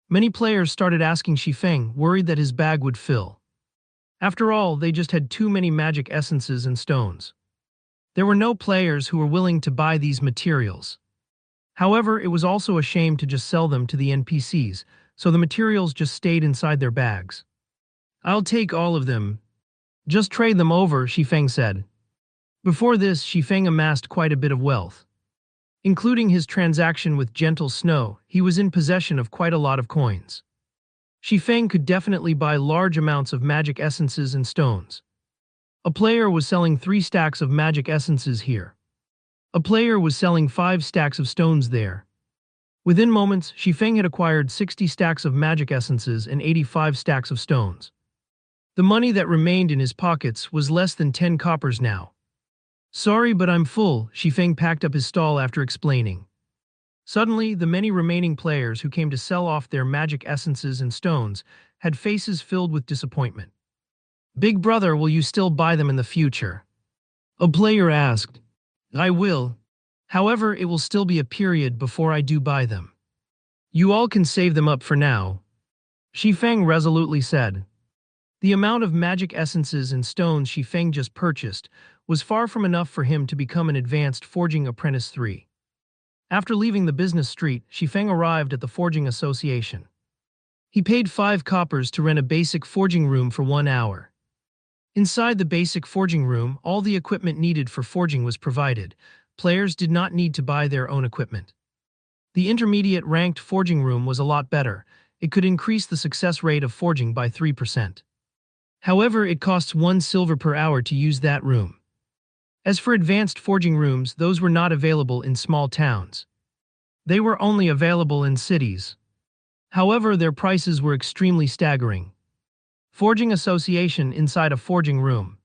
Many players started asking Shifeng, worried that his bag would fill. After all, they just had too many magic essences and stones. There were no players who were willing to buy these materials. However, it was also a shame to just sell them to the NPCs, so the materials just stayed inside their bags. "I'll take all of them. Just trade them over," Shifeng said. Before this, Shifeng amassed quite a bit of wealth. Including his transaction with Gentle Snow, he was in possession of quite a lot of coins. Shifeng could definitely buy large amounts of magic essences and stones. A player was selling 3 stacks of magic essences here. A player was selling 5 stacks of stones there. Within moments, Shifeng had acquired 60 stacks of magic essences and 85 stacks of stones. The money that remained in his pockets was less than 10 coppers now. "Sorry, but I'm full," Shifeng packed up his stall after explaining. Suddenly, the many remaining players who came to sell off their magic essences and stones had faces filled with disappointment. "Big brother, will you still buy them in the future?" a player asked. "I will. However, it will still be a period before I do buy them. You all can save them up for now," Shifeng resolutely said. The amount of magic essences and stones Shifeng just purchased was far from enough for him to become an advanced forging apprentice 3. After leaving the business street, Shifeng arrived at the Forging Association. He paid 5 coppers to rent a basic forging room for 1 hour. Inside the basic forging room, all the equipment needed for forging was provided. Players did not need to buy their own equipment. The intermediate ranked forging room was a lot better. It could increase the success rate of forging by 3%. However, it costs 1 silver per hour to use that room. As for advanced forging rooms, those were not available in small towns. They were only available in cities. However, their prices were extremely staggering. Forging Association inside a forging room.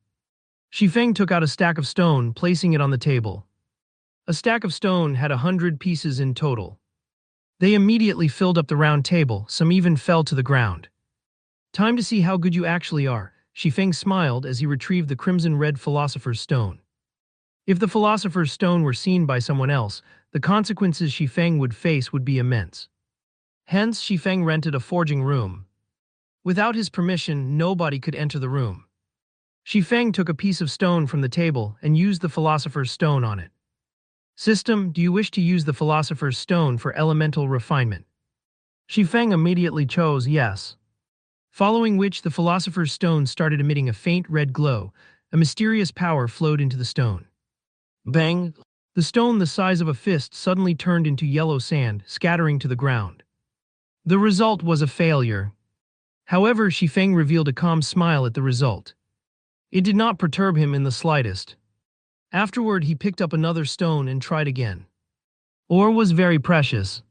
Shifeng took out a stack of stone, placing it on the table. A stack of stone had 100 pieces in total. They immediately filled up the round table, some even fell to the ground. "Time to see how good you actually are," Shifeng smiled as he retrieved the crimson-red Philosopher's Stone. If the Philosopher's Stone were seen by someone else, the consequences Shifeng would face would be immense. Hence, Shifeng rented a forging room. Without his permission, nobody could enter the room. Shifeng took a piece of stone from the table and used the Philosopher's Stone on it. "System, do you wish to use the Philosopher's Stone for elemental refinement?" Shifeng immediately chose yes. Following which, the Philosopher's Stone started emitting a faint red glow. A mysterious power flowed into the stone. Bang! The stone the size of a fist suddenly turned into yellow sand, scattering to the ground. The result was a failure. However, Shifeng revealed a calm smile at the result. It did not perturb him in the slightest. Afterward, he picked up another stone and tried again. Ore was very precious.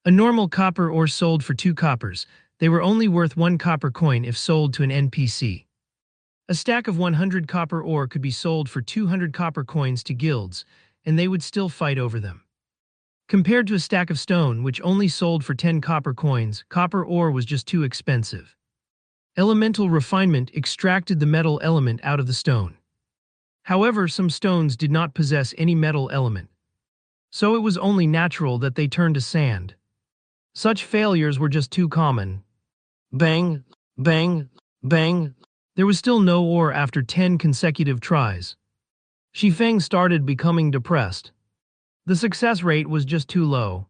A normal copper ore sold for 2 coppers. They were only worth 1 copper coin if sold to an NPC. A stack of 100 copper ore could be sold for 200 copper coins to guilds, and they would still fight over them. Compared to a stack of stone, which only sold for 10 copper coins, copper ore was just too expensive. Elemental refinement extracted the metal element out of the stone. However, some stones did not possess any metal element. So it was only natural that they turned to sand. Such failures were just too common. Bang, bang, bang. There was still no ore after 10 consecutive tries. Shifeng started becoming depressed. The success rate was just too low.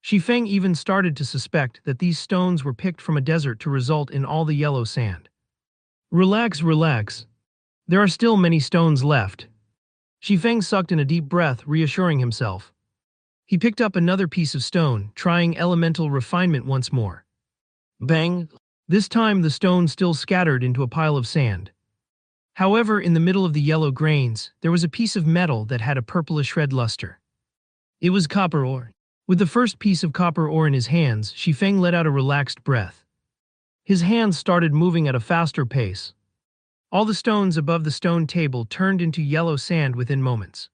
Shifeng even started to suspect that these stones were picked from a desert to result in all the yellow sand. Relax, relax. There are still many stones left. Xifeng sucked in a deep breath, reassuring himself. He picked up another piece of stone, trying elemental refinement once more. Bang! This time the stone still scattered into a pile of sand. However, in the middle of the yellow grains, there was a piece of metal that had a purplish red luster. It was copper ore. With the first piece of copper ore in his hands, Xifeng let out a relaxed breath. His hands started moving at a faster pace. All the stones above the stone table turned into yellow sand within moments.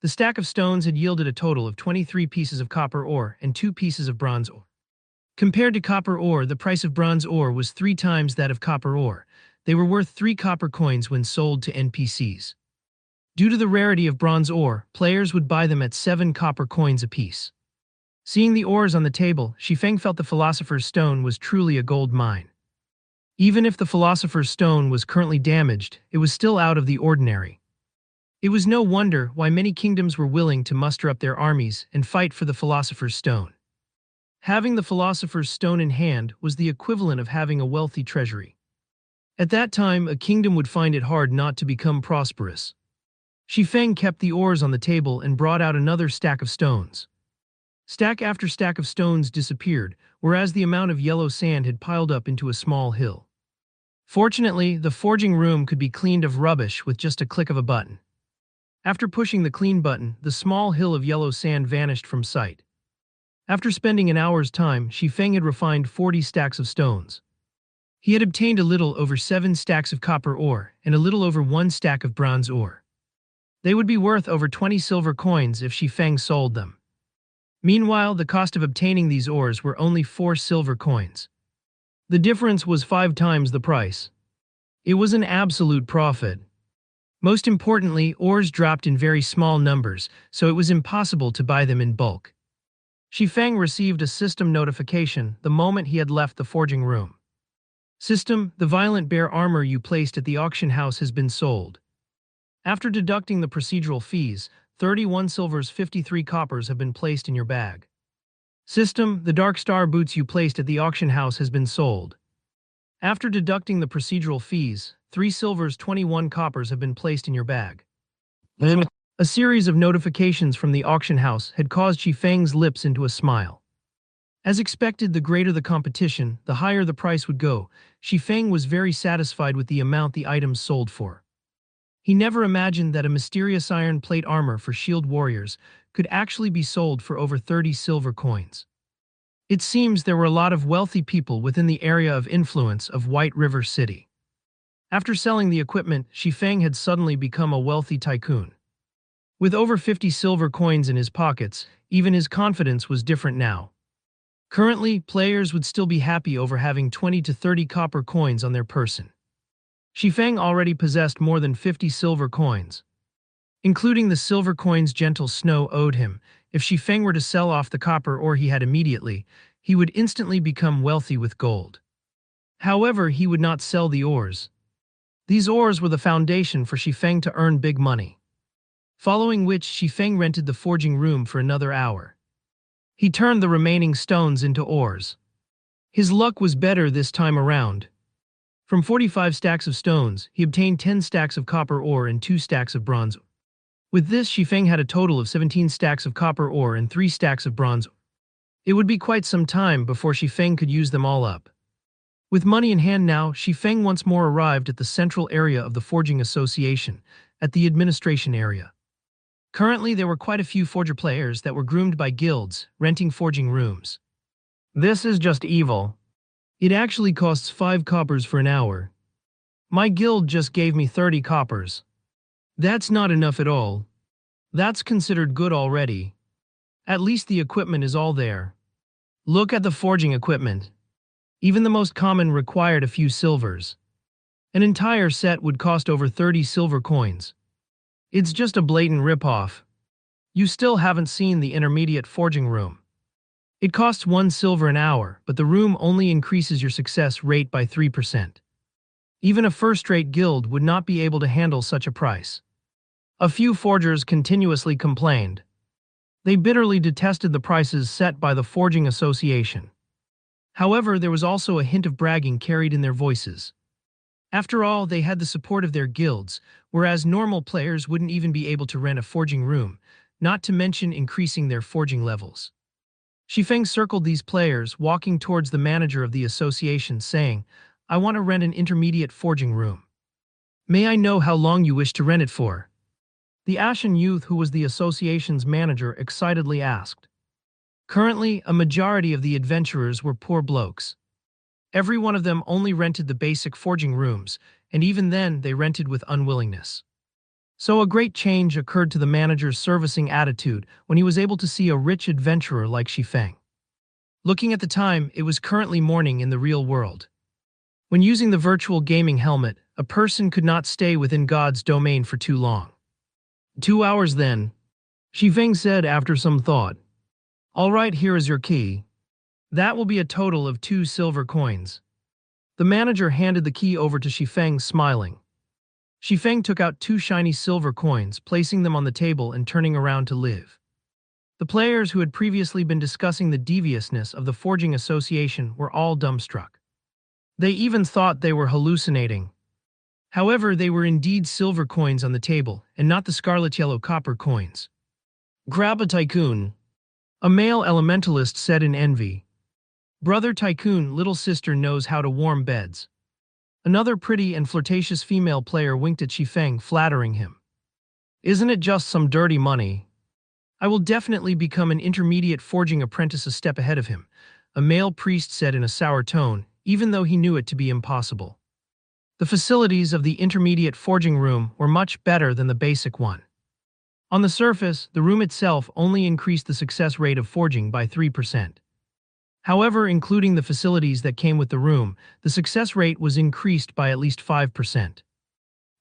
The stack of stones had yielded a total of 23 pieces of copper ore and 2 pieces of bronze ore. Compared to copper ore, the price of bronze ore was 3 times that of copper ore. They were worth 3 copper coins when sold to NPCs. Due to the rarity of bronze ore, players would buy them at 7 copper coins apiece. Seeing the ores on the table, Xifeng felt the Philosopher's Stone was truly a gold mine. Even if the Philosopher's Stone was currently damaged, it was still out of the ordinary. It was no wonder why many kingdoms were willing to muster up their armies and fight for the Philosopher's Stone. Having the Philosopher's Stone in hand was the equivalent of having a wealthy treasury. At that time, a kingdom would find it hard not to become prosperous. Xifeng kept the ores on the table and brought out another stack of stones. Stack after stack of stones disappeared, whereas the amount of yellow sand had piled up into a small hill. Fortunately, the forging room could be cleaned of rubbish with just a click of a button. After pushing the clean button, the small hill of yellow sand vanished from sight. After spending an hour's time, Xifeng had refined 40 stacks of stones. He had obtained a little over 7 stacks of copper ore and a little over 1 stack of bronze ore. They would be worth over 20 silver coins if Xifeng sold them. Meanwhile, the cost of obtaining these ores were only 4 silver coins. The difference was 5 times the price. It was an absolute profit. Most importantly, ores dropped in very small numbers, so it was impossible to buy them in bulk. Xifeng received a system notification the moment he had left the forging room. System, the violent bear armor you placed at the auction house has been sold. After deducting the procedural fees, 31 silvers 53 coppers have been placed in your bag. System, the dark star boots you placed at the auction house has been sold. After deducting the procedural fees, 3 silvers 21 coppers have been placed in your bag. A series of notifications from the auction house had caused Xifeng's lips into a smile. As expected, the greater the competition, the higher the price would go. Xifeng was very satisfied with the amount the items sold for. He never imagined that a mysterious iron plate armor for shield warriors could actually be sold for over 30 silver coins. It seems there were a lot of wealthy people within the area of influence of White River City. After selling the equipment, Xifeng had suddenly become a wealthy tycoon. With over 50 silver coins in his pockets, even his confidence was different now. Currently, players would still be happy over having 20 to 30 copper coins on their person. Xifeng already possessed more than 50 silver coins. Including the silver coins Gentle Snow owed him, if Xifeng were to sell off the copper ore he had immediately, he would instantly become wealthy with gold. However, he would not sell the ores. These ores were the foundation for Xifeng to earn big money. Following which, Xifeng rented the forging room for another hour. He turned the remaining stones into ores. His luck was better this time around. From 45 stacks of stones, he obtained 10 stacks of copper ore and 2 stacks of bronze. With this, Xifeng had a total of 17 stacks of copper ore and 3 stacks of bronze. It would be quite some time before Xifeng could use them all up. With money in hand now, Xifeng once more arrived at the central area of the Forging Association, at the administration area. Currently, there were quite a few forger players that were groomed by guilds, renting forging rooms. This is just evil. It actually costs 5 coppers for an hour. My guild just gave me 30 coppers. That's not enough at all. That's considered good already. At least the equipment is all there. Look at the forging equipment. Even the most common required a few silvers. An entire set would cost over 30 silver coins. It's just a blatant rip-off. You still haven't seen the intermediate forging room. It costs 1 silver an hour, but the room only increases your success rate by 3%. Even a first-rate guild would not be able to handle such a price. A few forgers continuously complained. They bitterly detested the prices set by the Forging Association. However, there was also a hint of bragging carried in their voices. After all, they had the support of their guilds, whereas normal players wouldn't even be able to rent a forging room, not to mention increasing their forging levels. Shifeng circled these players, walking towards the manager of the association, saying, "I want to rent an intermediate forging room. May I know how long you wish to rent it for?" The ashen youth, who was the association's manager, excitedly asked. Currently, a majority of the adventurers were poor blokes. Every one of them only rented the basic forging rooms, and even then they rented with unwillingness. So a great change occurred to the manager's servicing attitude when he was able to see a rich adventurer like Shifeng. Looking at the time, it was currently morning in the real world. When using the virtual gaming helmet, a person could not stay within God's domain for too long. 2 hours then, Shifeng said after some thought. "All right, here is your key. That will be a total of 2 silver coins." The manager handed the key over to Shifeng, smiling. Shifeng took out 2 shiny silver coins, placing them on the table and turning around to leave. The players who had previously been discussing the deviousness of the Forging Association were all dumbstruck. They even thought they were hallucinating. However, they were indeed silver coins on the table, and not the scarlet-yellow copper coins. "Grab a Tycoon," a male elementalist said in envy. "Brother Tycoon, little sister knows how to warm beds." Another pretty and flirtatious female player winked at Shifeng, flattering him. "Isn't it just some dirty money? I will definitely become an intermediate forging apprentice a step ahead of him," a male priest said in a sour tone, even though he knew it to be impossible. The facilities of the intermediate forging room were much better than the basic one. On the surface, the room itself only increased the success rate of forging by 3%. However, including the facilities that came with the room, the success rate was increased by at least 5%.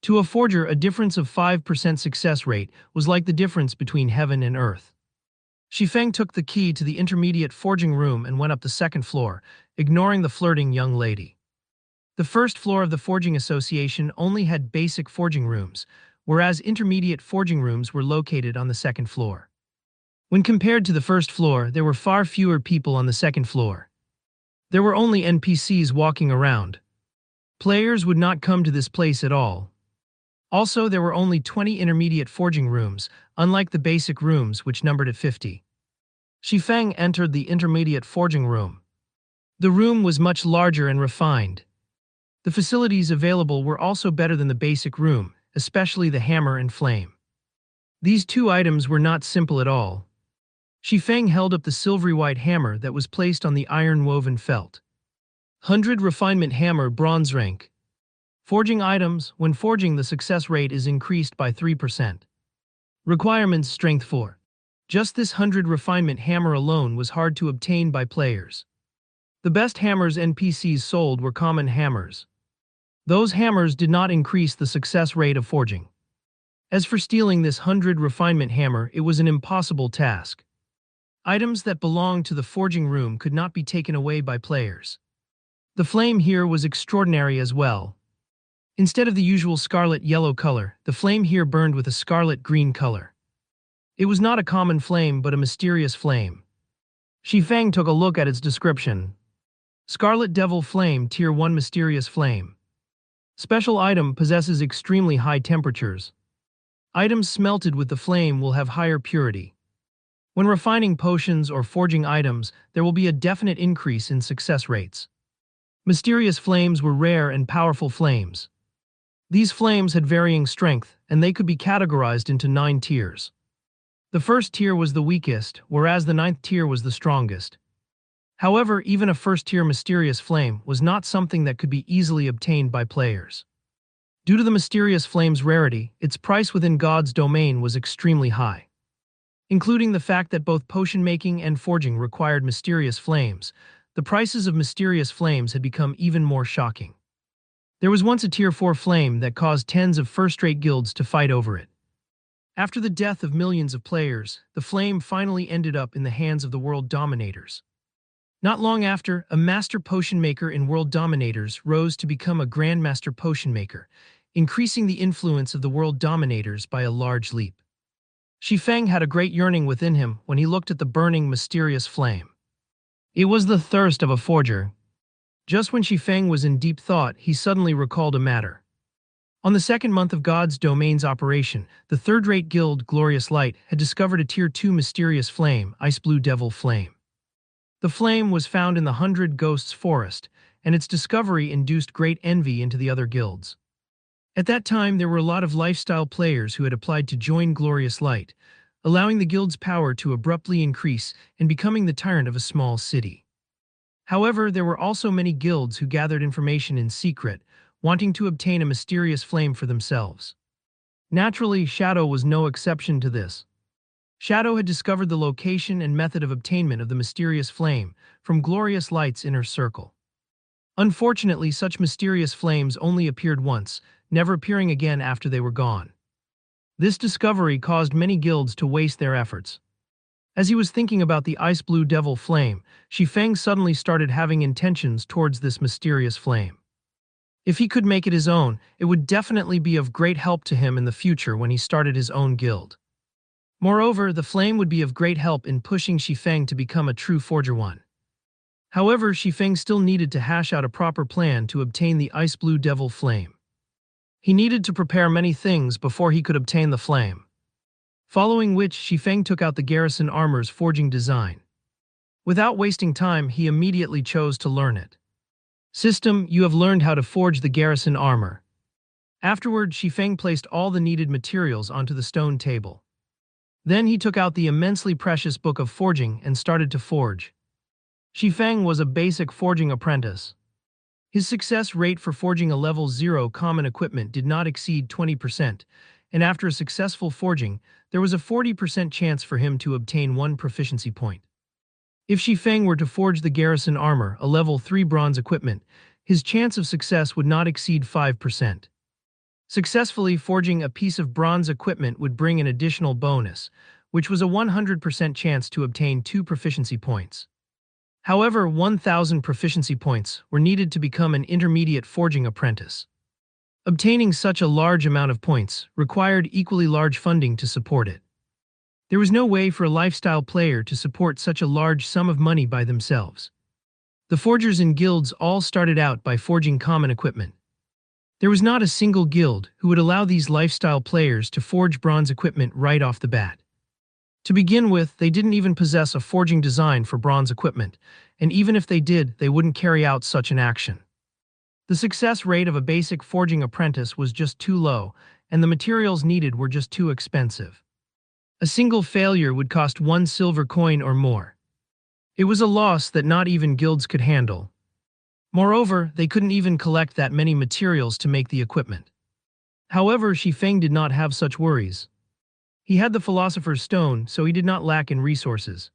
To a forger, a difference of 5% success rate was like the difference between heaven and earth. Shifeng took the key to the intermediate forging room and went up the second floor, ignoring the flirting young lady. The first floor of the Forging Association only had basic forging rooms, whereas intermediate forging rooms were located on the second floor. When compared to the first floor, there were far fewer people on the second floor. There were only NPCs walking around. Players would not come to this place at all. Also, there were only 20 intermediate forging rooms, unlike the basic rooms which numbered at 50. Shifeng entered the intermediate forging room. The room was much larger and refined. The facilities available were also better than the basic room, especially the hammer and flame. These 2 items were not simple at all. Shifeng held up the silvery white hammer that was placed on the iron-woven felt. 100 refinement hammer, bronze rank. Forging items. When forging, the success rate is increased by 3%. Requirements: strength 4. Just this 100 refinement hammer alone was hard to obtain by players. The best hammers NPCs sold were common hammers. Those hammers did not increase the success rate of forging. As for stealing this 100 refinement hammer, it was an impossible task. Items that belonged to the forging room could not be taken away by players. The flame here was extraordinary as well. Instead of the usual scarlet-yellow color, the flame here burned with a scarlet-green color. It was not a common flame but a mysterious flame. Shifeng took a look at its description. Scarlet Devil Flame, Tier 1 Mysterious Flame. Special item, possesses extremely high temperatures. Items smelted with the flame will have higher purity. When refining potions or forging items, there will be a definite increase in success rates. Mysterious flames were rare and powerful flames. These flames had varying strength, and they could be categorized into 9 tiers. The first tier was the weakest, whereas the 9th tier was the strongest. However, even a first-tier mysterious flame was not something that could be easily obtained by players. Due to the mysterious flame's rarity, its price within God's domain was extremely high. Including the fact that both potion making and forging required mysterious flames, the prices of mysterious flames had become even more shocking. There was once a Tier 4 flame that caused tens of first-rate guilds to fight over it. After the death of millions of players, the flame finally ended up in the hands of the world dominators. Not long after, a master potion maker in World Dominators rose to become a Grandmaster Potion Maker, increasing the influence of the World Dominators by a large leap. Shifeng had a great yearning within him when he looked at the burning, mysterious flame. It was the thirst of a forger. Just when Shifeng was in deep thought, he suddenly recalled a matter. On the second month of God's domain's operation, the third-rate guild, Glorious Light, had discovered a Tier 2 mysterious flame, Ice Blue Devil Flame. The flame was found in the Hundred Ghosts Forest, and its discovery induced great envy into the other guilds. At that time, there were a lot of lifestyle players who had applied to join Glorious Light, allowing the guild's power to abruptly increase and becoming the tyrant of a small city. However, there were also many guilds who gathered information in secret, wanting to obtain a mysterious flame for themselves. Naturally, Shadow was no exception to this. Shadow had discovered the location and method of obtainment of the mysterious flame from Glorious Light's inner circle. Unfortunately, such mysterious flames only appeared once, never appearing again after they were gone. This discovery caused many guilds to waste their efforts. As he was thinking about the Ice Blue Devil Flame, Shifeng suddenly started having intentions towards this mysterious flame. If he could make it his own, it would definitely be of great help to him in the future when he started his own guild. Moreover, the flame would be of great help in pushing Shifeng to become a true Forger 1. However, Shifeng still needed to hash out a proper plan to obtain the Ice Blue Devil Flame. He needed to prepare many things before he could obtain the flame. Following which, Shifeng took out the garrison armor's forging design. Without wasting time, he immediately chose to learn it. System, you have learned how to forge the garrison armor. Afterward, Shifeng placed all the needed materials onto the stone table. Then he took out the immensely precious book of forging and started to forge. Shifeng was a basic forging apprentice. His success rate for forging a level 0 common equipment did not exceed 20%, and after a successful forging, there was a 40% chance for him to obtain 1 proficiency point. If Shifeng were to forge the garrison armor, a level 3 bronze equipment, his chance of success would not exceed 5%. Successfully forging a piece of bronze equipment would bring an additional bonus, which was a 100% chance to obtain 2 proficiency points. However, 1,000 proficiency points were needed to become an intermediate forging apprentice. Obtaining such a large amount of points required equally large funding to support it. There was no way for a lifestyle player to support such a large sum of money by themselves. The forgers in guilds all started out by forging common equipment. There was not a single guild who would allow these lifestyle players to forge bronze equipment right off the bat. To begin with, they didn't even possess a forging design for bronze equipment, and even if they did, they wouldn't carry out such an action. The success rate of a basic forging apprentice was just too low, and the materials needed were just too expensive. A single failure would cost 1 silver coin or more. It was a loss that not even guilds could handle. Moreover, they couldn't even collect that many materials to make the equipment. However, Shifeng did not have such worries. He had the Philosopher's Stone, so he did not lack in resources.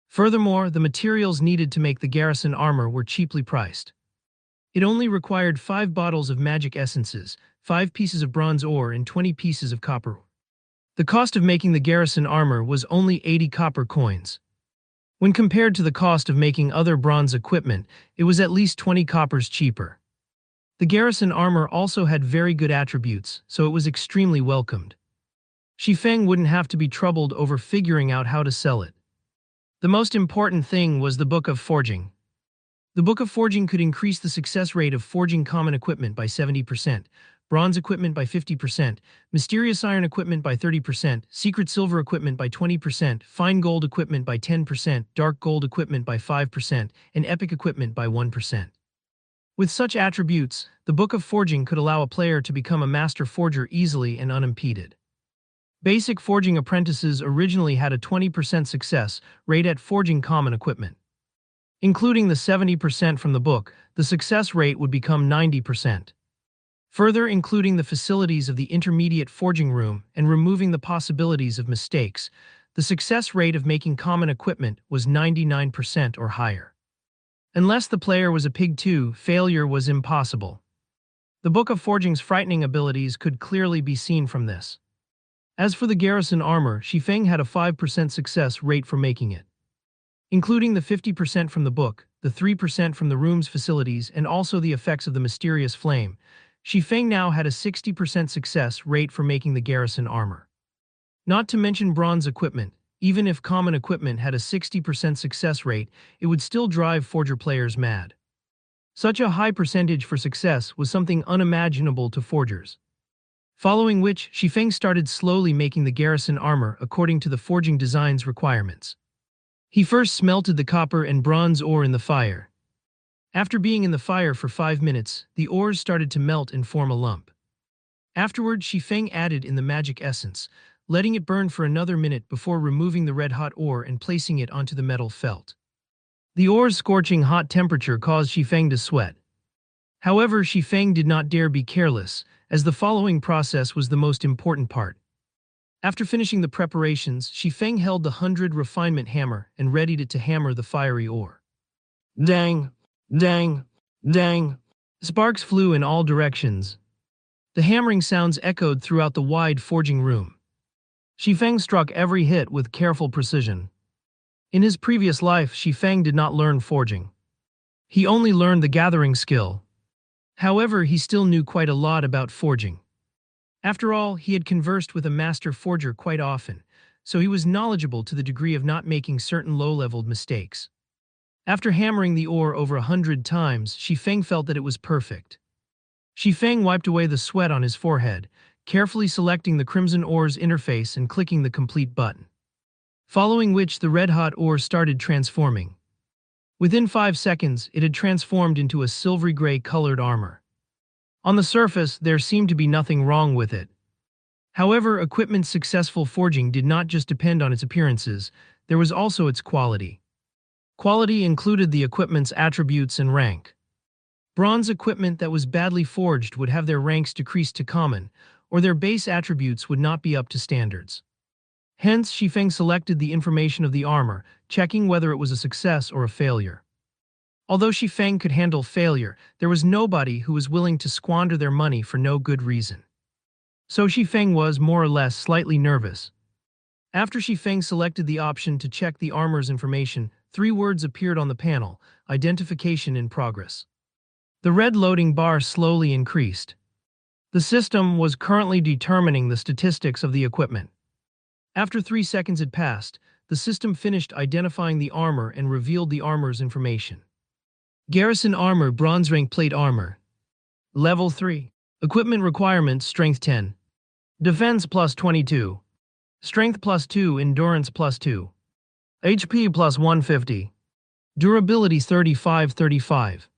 Furthermore, the materials needed to make the garrison armor were cheaply priced. It only required 5 bottles of magic essences, 5 pieces of bronze ore, and 20 pieces of copper. The cost of making the garrison armor was only 80 copper coins. When compared to the cost of making other bronze equipment, it was at least 20 coppers cheaper. The garrison armor also had very good attributes, so it was extremely welcomed. Shifeng wouldn't have to be troubled over figuring out how to sell it. The most important thing was the Book of Forging. The Book of Forging could increase the success rate of forging common equipment by 70%, bronze equipment by 50%, mysterious iron equipment by 30%, secret silver equipment by 20%, fine gold equipment by 10%, dark gold equipment by 5%, and epic equipment by 1%. With such attributes, the Book of Forging could allow a player to become a master forger easily and unimpeded. Basic forging apprentices originally had a 20% success rate at forging common equipment. Including the 70% from the book, the success rate would become 90%. Further including the facilities of the intermediate forging room and removing the possibilities of mistakes, the success rate of making common equipment was 99% or higher. Unless the player was a pig too, failure was impossible. The Book of Forging's frightening abilities could clearly be seen from this. As for the garrison armor, Shifeng had a 5% success rate for making it. Including the 50% from the book, the 3% from the room's facilities, and also the effects of the mysterious flame, Shifeng now had a 60% success rate for making the garrison armor. Not to mention bronze equipment, even if common equipment had a 60% success rate, it would still drive forger players mad. Such a high percentage for success was something unimaginable to forgers. Following which, Shifeng started slowly making the garrison armor according to the forging design's requirements. He first smelted the copper and bronze ore in the fire. After being in the fire for 5 minutes, the ores started to melt and form a lump. Afterward, Shifeng added in the magic essence, letting it burn for another minute before removing the red-hot ore and placing it onto the metal felt. The ore's scorching hot temperature caused Shifeng to sweat. However, Shifeng did not dare be careless, as the following process was the most important part. After finishing the preparations, Shifeng held the 100 refinement hammer and readied it to hammer the fiery ore. Dang! Dang! Dang! Sparks flew in all directions. The hammering sounds echoed throughout the wide forging room. Shifeng struck every hit with careful precision. In his previous life, Shifeng did not learn forging. He only learned the gathering skill. However, he still knew quite a lot about forging. After all, he had conversed with a master forger quite often, so he was knowledgeable to the degree of not making certain low-leveled mistakes. After hammering the ore over 100 times, Shifeng felt that it was perfect. Shifeng wiped away the sweat on his forehead, carefully selecting the crimson ore's interface and clicking the complete button. Following which, the red-hot ore started transforming. Within 5 seconds, it had transformed into a silvery gray colored armor. On the surface, there seemed to be nothing wrong with it. However, equipment's successful forging did not just depend on its appearances, there was also its quality. Quality included the equipment's attributes and rank. Bronze equipment that was badly forged would have their ranks decreased to common, or their base attributes would not be up to standards. Hence, Shifeng selected the information of the armor, checking whether it was a success or a failure. Although Shifeng could handle failure, there was nobody who was willing to squander their money for no good reason. So Shifeng was, more or less, slightly nervous. After Shifeng selected the option to check the armor's information, 3 words appeared on the panel: identification in progress. The red loading bar slowly increased. The system was currently determining the statistics of the equipment. After 3 seconds had passed, the system finished identifying the armor and revealed the armor's information. Garrison armor, bronze rank plate armor. Level 3. Equipment requirements: strength 10. Defense plus 22. Strength plus 2, endurance plus 2. HP plus 150. Durability 35.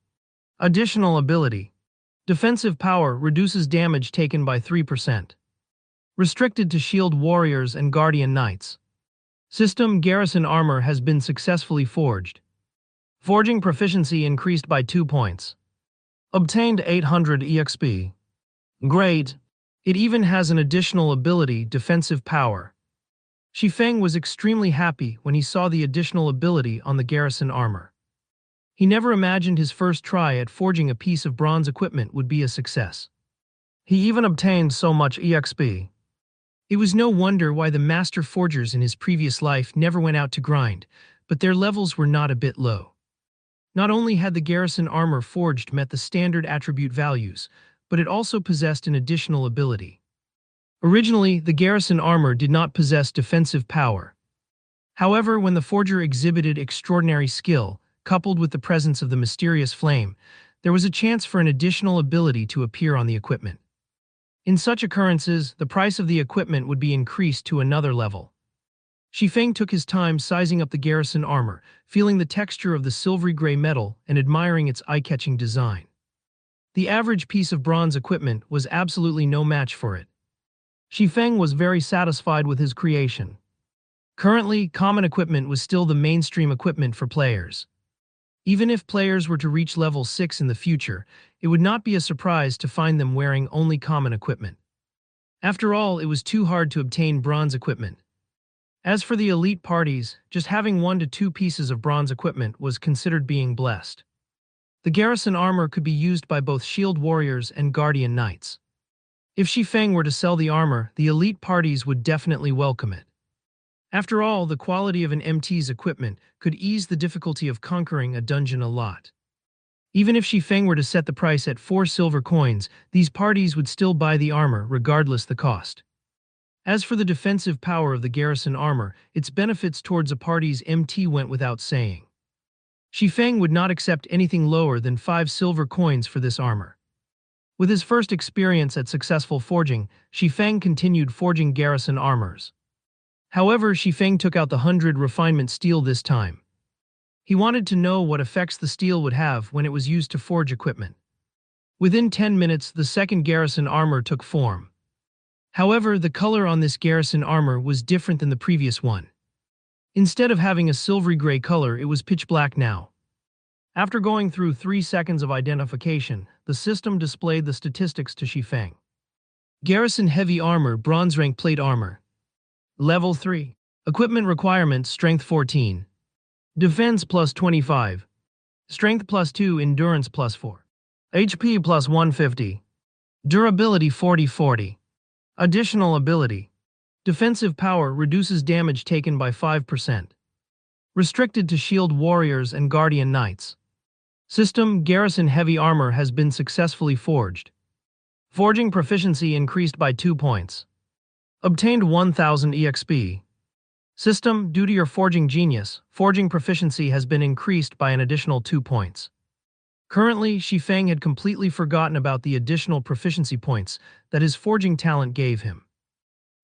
Additional ability. Defensive power reduces damage taken by 3%. Restricted to shield warriors and guardian knights. System: garrison armor has been successfully forged. Forging proficiency increased by 2 points. Obtained 800 EXP. Great! It even has an additional ability, defensive power. Shifeng was extremely happy when he saw the additional ability on the garrison armor. He never imagined his first try at forging a piece of bronze equipment would be a success. He even obtained so much EXP. It was no wonder why the master forgers in his previous life never went out to grind, but their levels were not a bit low. Not only had the garrison armor forged met the standard attribute values, but it also possessed an additional ability. Originally, the garrison armor did not possess defensive power. However, when the forger exhibited extraordinary skill, coupled with the presence of the mysterious flame, there was a chance for an additional ability to appear on the equipment. In such occurrences, the price of the equipment would be increased to another level. Shifeng took his time sizing up the garrison armor, feeling the texture of the silvery gray metal and admiring its eye-catching design. The average piece of bronze equipment was absolutely no match for it. Shifeng was very satisfied with his creation. Currently, common equipment was still the mainstream equipment for players. Even if players were to reach level 6 in the future, it would not be a surprise to find them wearing only common equipment. After all, it was too hard to obtain bronze equipment. As for the elite parties, just having 1 to 2 pieces of bronze equipment was considered being blessed. The garrison armor could be used by both shield warriors and guardian knights. If Shifeng were to sell the armor, the elite parties would definitely welcome it. After all, the quality of an MT's equipment could ease the difficulty of conquering a dungeon a lot. Even if Shifeng were to set the price at 4 silver coins, these parties would still buy the armor regardless the cost. As for the defensive power of the garrison armor, its benefits towards a party's MT went without saying. Shifeng would not accept anything lower than 5 silver coins for this armor. With his first experience at successful forging, Shifeng continued forging garrison armors. However, Shifeng took out the 100 refinement steel this time. He wanted to know what effects the steel would have when it was used to forge equipment. Within 10 minutes, the second garrison armor took form. However, the color on this garrison armor was different than the previous one. Instead of having a silvery gray color, it was pitch black now. After going through 3 seconds of identification, the system displayed the statistics to Shifeng. Garrison heavy armor, bronze rank plate armor. Level 3. Equipment requirements, strength 14. Defense plus 25. Strength plus 2, endurance plus 4. HP plus 150. Durability 40-40. Additional ability. Defensive power reduces damage taken by 5%. Restricted to shield warriors and guardian knights. System, garrison heavy armor has been successfully forged. Forging proficiency increased by 2 points. Obtained 1000 EXP. System, due to your forging genius, forging proficiency has been increased by an additional 2 points. Currently, Shifeng had completely forgotten about the additional proficiency points that his forging talent gave him.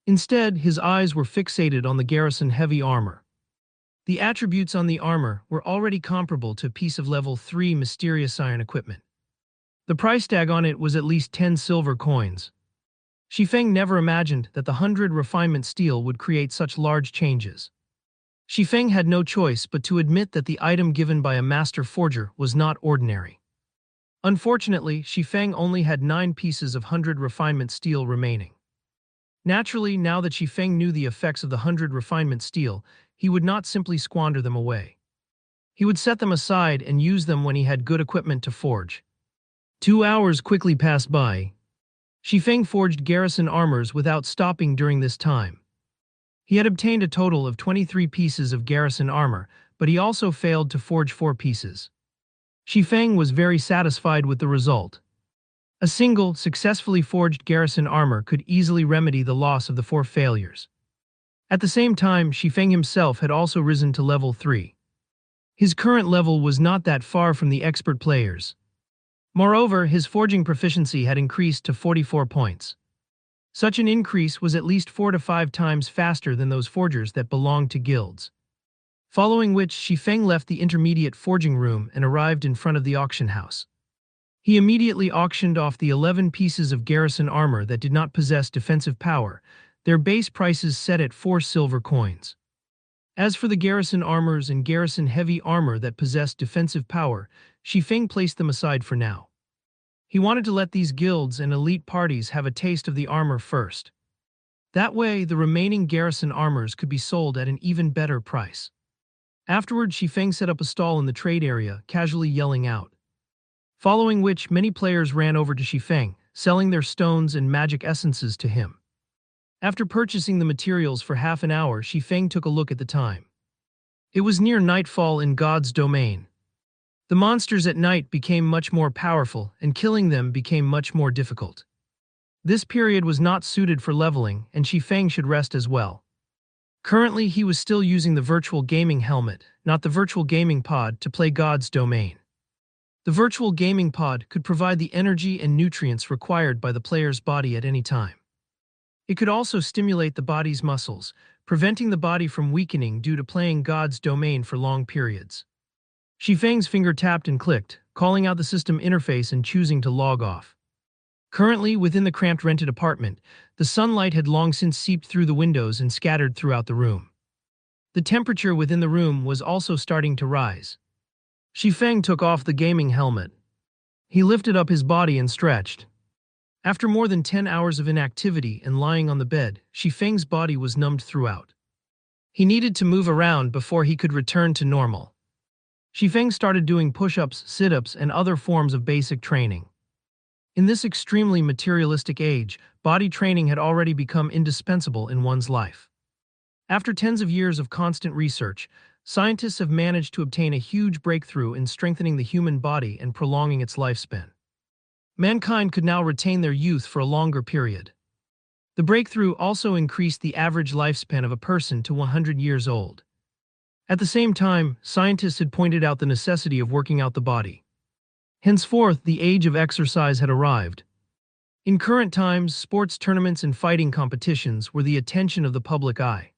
Instead, his eyes were fixated on the garrison heavy armor. The attributes on the armor were already comparable to a piece of level 3 mysterious iron equipment. The price tag on it was at least 10 silver coins. Shifeng never imagined that the 100 refinement steel would create such large changes. Shifeng had no choice but to admit that the item given by a master forger was not ordinary. Unfortunately, Shifeng only had 9 pieces of 100 refinement steel remaining. Naturally, now that Shifeng knew the effects of the 100 refinement steel, he would not simply squander them away. He would set them aside and use them when he had good equipment to forge. 2 hours quickly passed by. Shifeng forged garrison armors without stopping during this time. He had obtained a total of 23 pieces of garrison armor, but he also failed to forge 4 pieces. Shifeng was very satisfied with the result. A single, successfully forged garrison armor could easily remedy the loss of the 4 failures. At the same time, Shifeng himself had also risen to level 3. His current level was not that far from the expert players. Moreover, his forging proficiency had increased to 44 points. Such an increase was at least 4 to 5 times faster than those forgers that belonged to guilds. Following which, Shifeng left the intermediate forging room and arrived in front of the auction house. He immediately auctioned off the 11 pieces of garrison armor that did not possess defensive power, their base prices set at 4 silver coins. As for the garrison armors and garrison heavy armor that possessed defensive power, Shifeng placed them aside for now. He wanted to let these guilds and elite parties have a taste of the armor first. That way, the remaining garrison armors could be sold at an even better price. Afterward, Shifeng set up a stall in the trade area, casually yelling out. Following which, many players ran over to Shifeng, selling their stones and magic essences to him. After purchasing the materials for half an hour, Shifeng took a look at the time. It was near nightfall in God's domain. The monsters at night became much more powerful, and killing them became much more difficult. This period was not suited for leveling, and Shifeng should rest as well. Currently, he was still using the virtual gaming helmet, not the virtual gaming pod, to play God's domain. The virtual gaming pod could provide the energy and nutrients required by the player's body at any time. It could also stimulate the body's muscles, preventing the body from weakening due to playing God's domain for long periods. Shifeng's finger tapped and clicked, calling out the system interface and choosing to log off. Currently, within the cramped rented apartment, the sunlight had long since seeped through the windows and scattered throughout the room. The temperature within the room was also starting to rise. Shifeng took off the gaming helmet. He lifted up his body and stretched. After more than 10 hours of inactivity and lying on the bed, Shifeng's body was numbed throughout. He needed to move around before he could return to normal. Shifeng started doing push-ups, sit-ups, and other forms of basic training. In this extremely materialistic age, body training had already become indispensable in one's life. After tens of years of constant research, scientists have managed to obtain a huge breakthrough in strengthening the human body and prolonging its lifespan. Mankind could now retain their youth for a longer period. The breakthrough also increased the average lifespan of a person to 100 years old. At the same time, scientists had pointed out the necessity of working out the body. Henceforth, the age of exercise had arrived. In current times, sports tournaments and fighting competitions were the attention of the public eye.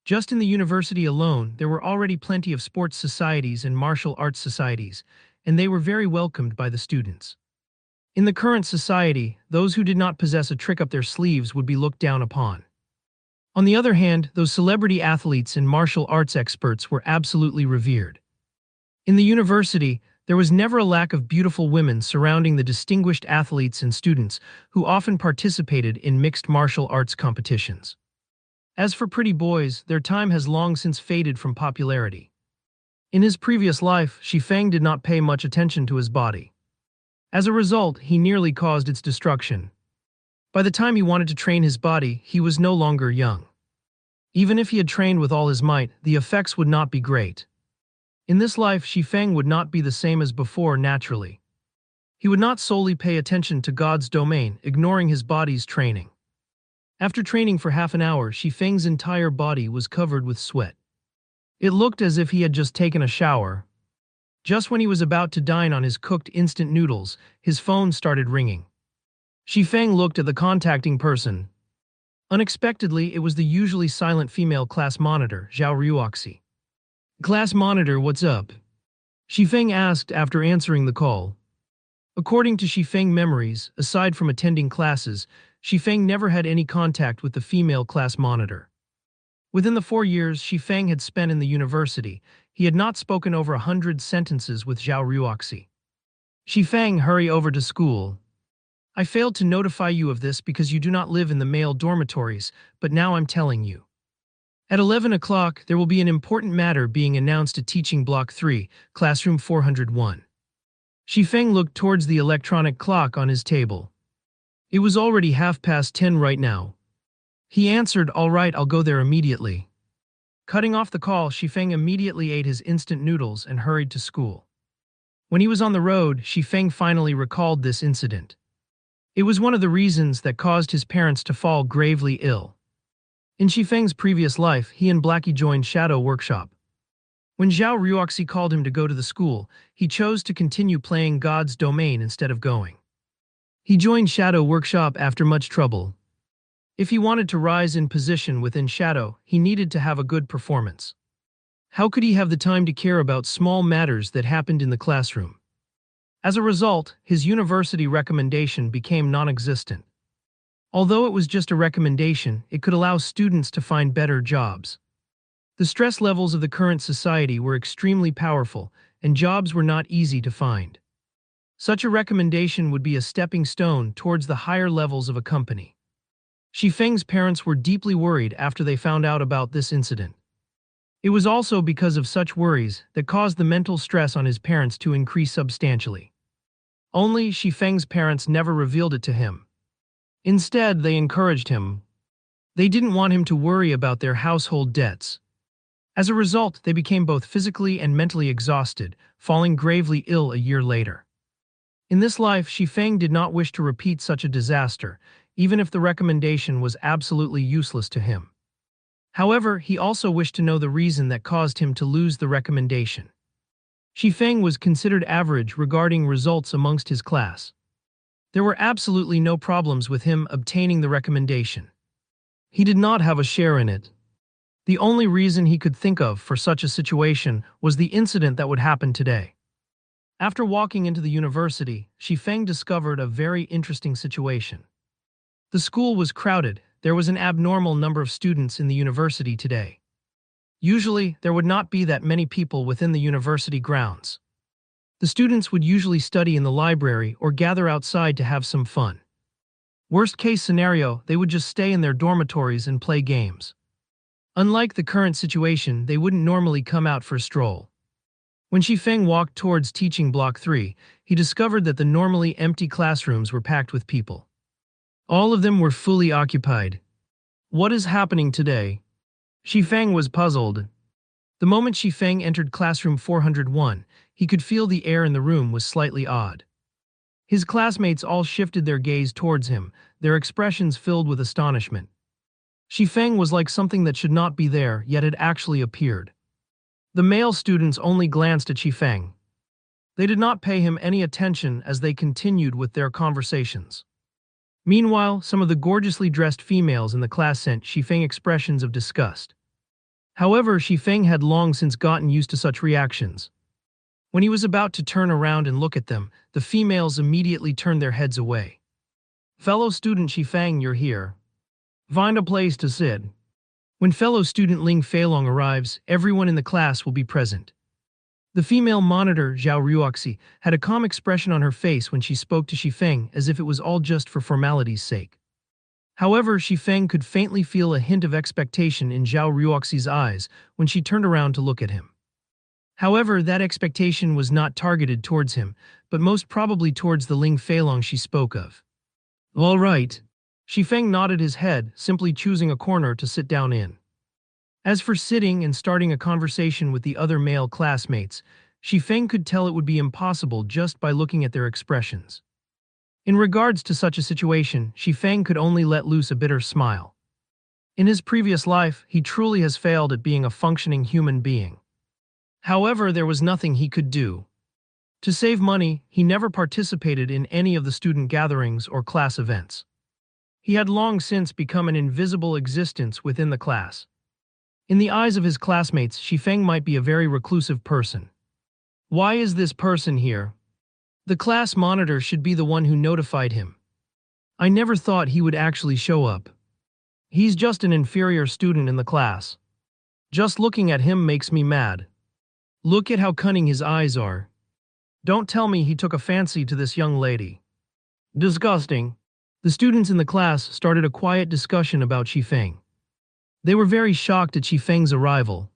Just in the university alone, there were already plenty of sports societies and martial arts societies, and they were very welcomed by the students. In the current society, those who did not possess a trick up their sleeves would be looked down upon. On the other hand, those celebrity athletes and martial arts experts were absolutely revered. In the university, there was never a lack of beautiful women surrounding the distinguished athletes and students who often participated in mixed martial arts competitions. As for pretty boys, their time has long since faded from popularity. In his previous life, Shifeng did not pay much attention to his body. As a result, he nearly caused its destruction. By the time he wanted to train his body, he was no longer young. Even if he had trained with all his might, the effects would not be great. In this life, Shifeng would not be the same as before naturally. He would not solely pay attention to God's domain, ignoring his body's training. After training for half an hour, Shifeng's entire body was covered with sweat. It looked as if he had just taken a shower. Just when he was about to dine on his cooked instant noodles, his phone started ringing. Shifeng looked at the contacting person. Unexpectedly, it was the usually silent female class monitor, Zhao Ruoxi. "Class monitor, what's up?" Shifeng asked after answering the call. According to Shifeng memories, aside from attending classes, Shifeng never had any contact with the female class monitor. Within the 4 years Shifeng had spent in the university, he had not spoken over 100 sentences with Zhao Ruoxi. "Shifeng, hurry over to school. I failed to notify you of this because you do not live in the male dormitories, but now I'm telling you. At 11 o'clock, there will be an important matter being announced at Teaching Block 3, Classroom 401. Shifeng looked towards the electronic clock on his table. It was already 10:30 right now. He answered, "All right, I'll go there immediately." Cutting off the call, Shifeng immediately ate his instant noodles and hurried to school. When he was on the road, Shifeng finally recalled this incident. It was one of the reasons that caused his parents to fall gravely ill. In Shifeng's previous life, he and Blackie joined Shadow Workshop. When Zhao Ruoxi called him to go to the school, he chose to continue playing God's domain instead of going. He joined Shadow Workshop after much trouble. If he wanted to rise in position within Shadow, he needed to have a good performance. How could he have the time to care about small matters that happened in the classroom? As a result, his university recommendation became non-existent. Although it was just a recommendation, it could allow students to find better jobs. The stress levels of the current society were extremely powerful, and jobs were not easy to find. Such a recommendation would be a stepping stone towards the higher levels of a company. Shifeng's parents were deeply worried after they found out about this incident. It was also because of such worries that caused the mental stress on his parents to increase substantially. Only Shifeng's parents never revealed it to him. Instead, they encouraged him. They didn't want him to worry about their household debts. As a result, they became both physically and mentally exhausted, falling gravely ill a year later. In this life, Shifeng did not wish to repeat such a disaster, even if the recommendation was absolutely useless to him. However, he also wished to know the reason that caused him to lose the recommendation. Shifeng was considered average regarding results amongst his class. There were absolutely no problems with him obtaining the recommendation. He did not have a share in it. The only reason he could think of for such a situation was the incident that would happen today. After walking into the university, Shifeng discovered a very interesting situation. The school was crowded. There was an abnormal number of students in the university today. Usually, there would not be that many people within the university grounds. The students would usually study in the library or gather outside to have some fun. Worst case scenario, they would just stay in their dormitories and play games. Unlike the current situation, they wouldn't normally come out for a stroll. When Shifeng walked towards Teaching Block 3, he discovered that the normally empty classrooms were packed with people. All of them were fully occupied. What is happening today? Shifeng was puzzled. The moment Shifeng entered classroom 401, he could feel the air in the room was slightly odd. His classmates all shifted their gaze towards him, their expressions filled with astonishment. Shifeng was like something that should not be there, yet had actually appeared. The male students only glanced at Shifeng. They did not pay him any attention as they continued with their conversations. Meanwhile, some of the gorgeously dressed females in the class sent Shifeng expressions of disgust. However, Shifeng had long since gotten used to such reactions. When he was about to turn around and look at them, the females immediately turned their heads away. "Fellow student Shifeng, you're here. Find a place to sit." When fellow student Ling Feilong arrives, everyone in the class will be present. The female monitor, Zhao Ruoxi, had a calm expression on her face when she spoke to Shifeng as if it was all just for formality's sake. However, Shifeng could faintly feel a hint of expectation in Zhao Ruoxi's eyes when she turned around to look at him. However, that expectation was not targeted towards him, but most probably towards the Ling Feilong she spoke of. "All right." Shifeng nodded his head, simply choosing a corner to sit down in. As for sitting and starting a conversation with the other male classmates, Shifeng could tell it would be impossible just by looking at their expressions. In regards to such a situation, Shifeng could only let loose a bitter smile. In his previous life, he truly has failed at being a functioning human being. However, there was nothing he could do. To save money, he never participated in any of the student gatherings or class events. He had long since become an invisible existence within the class. In the eyes of his classmates, Shifeng might be a very reclusive person. Why is this person here? The class monitor should be the one who notified him. I never thought he would actually show up. He's just an inferior student in the class. Just looking at him makes me mad. Look at how cunning his eyes are. Don't tell me he took a fancy to this young lady. Disgusting. The students in the class started a quiet discussion about Shifeng. They were very shocked at Shifeng's arrival.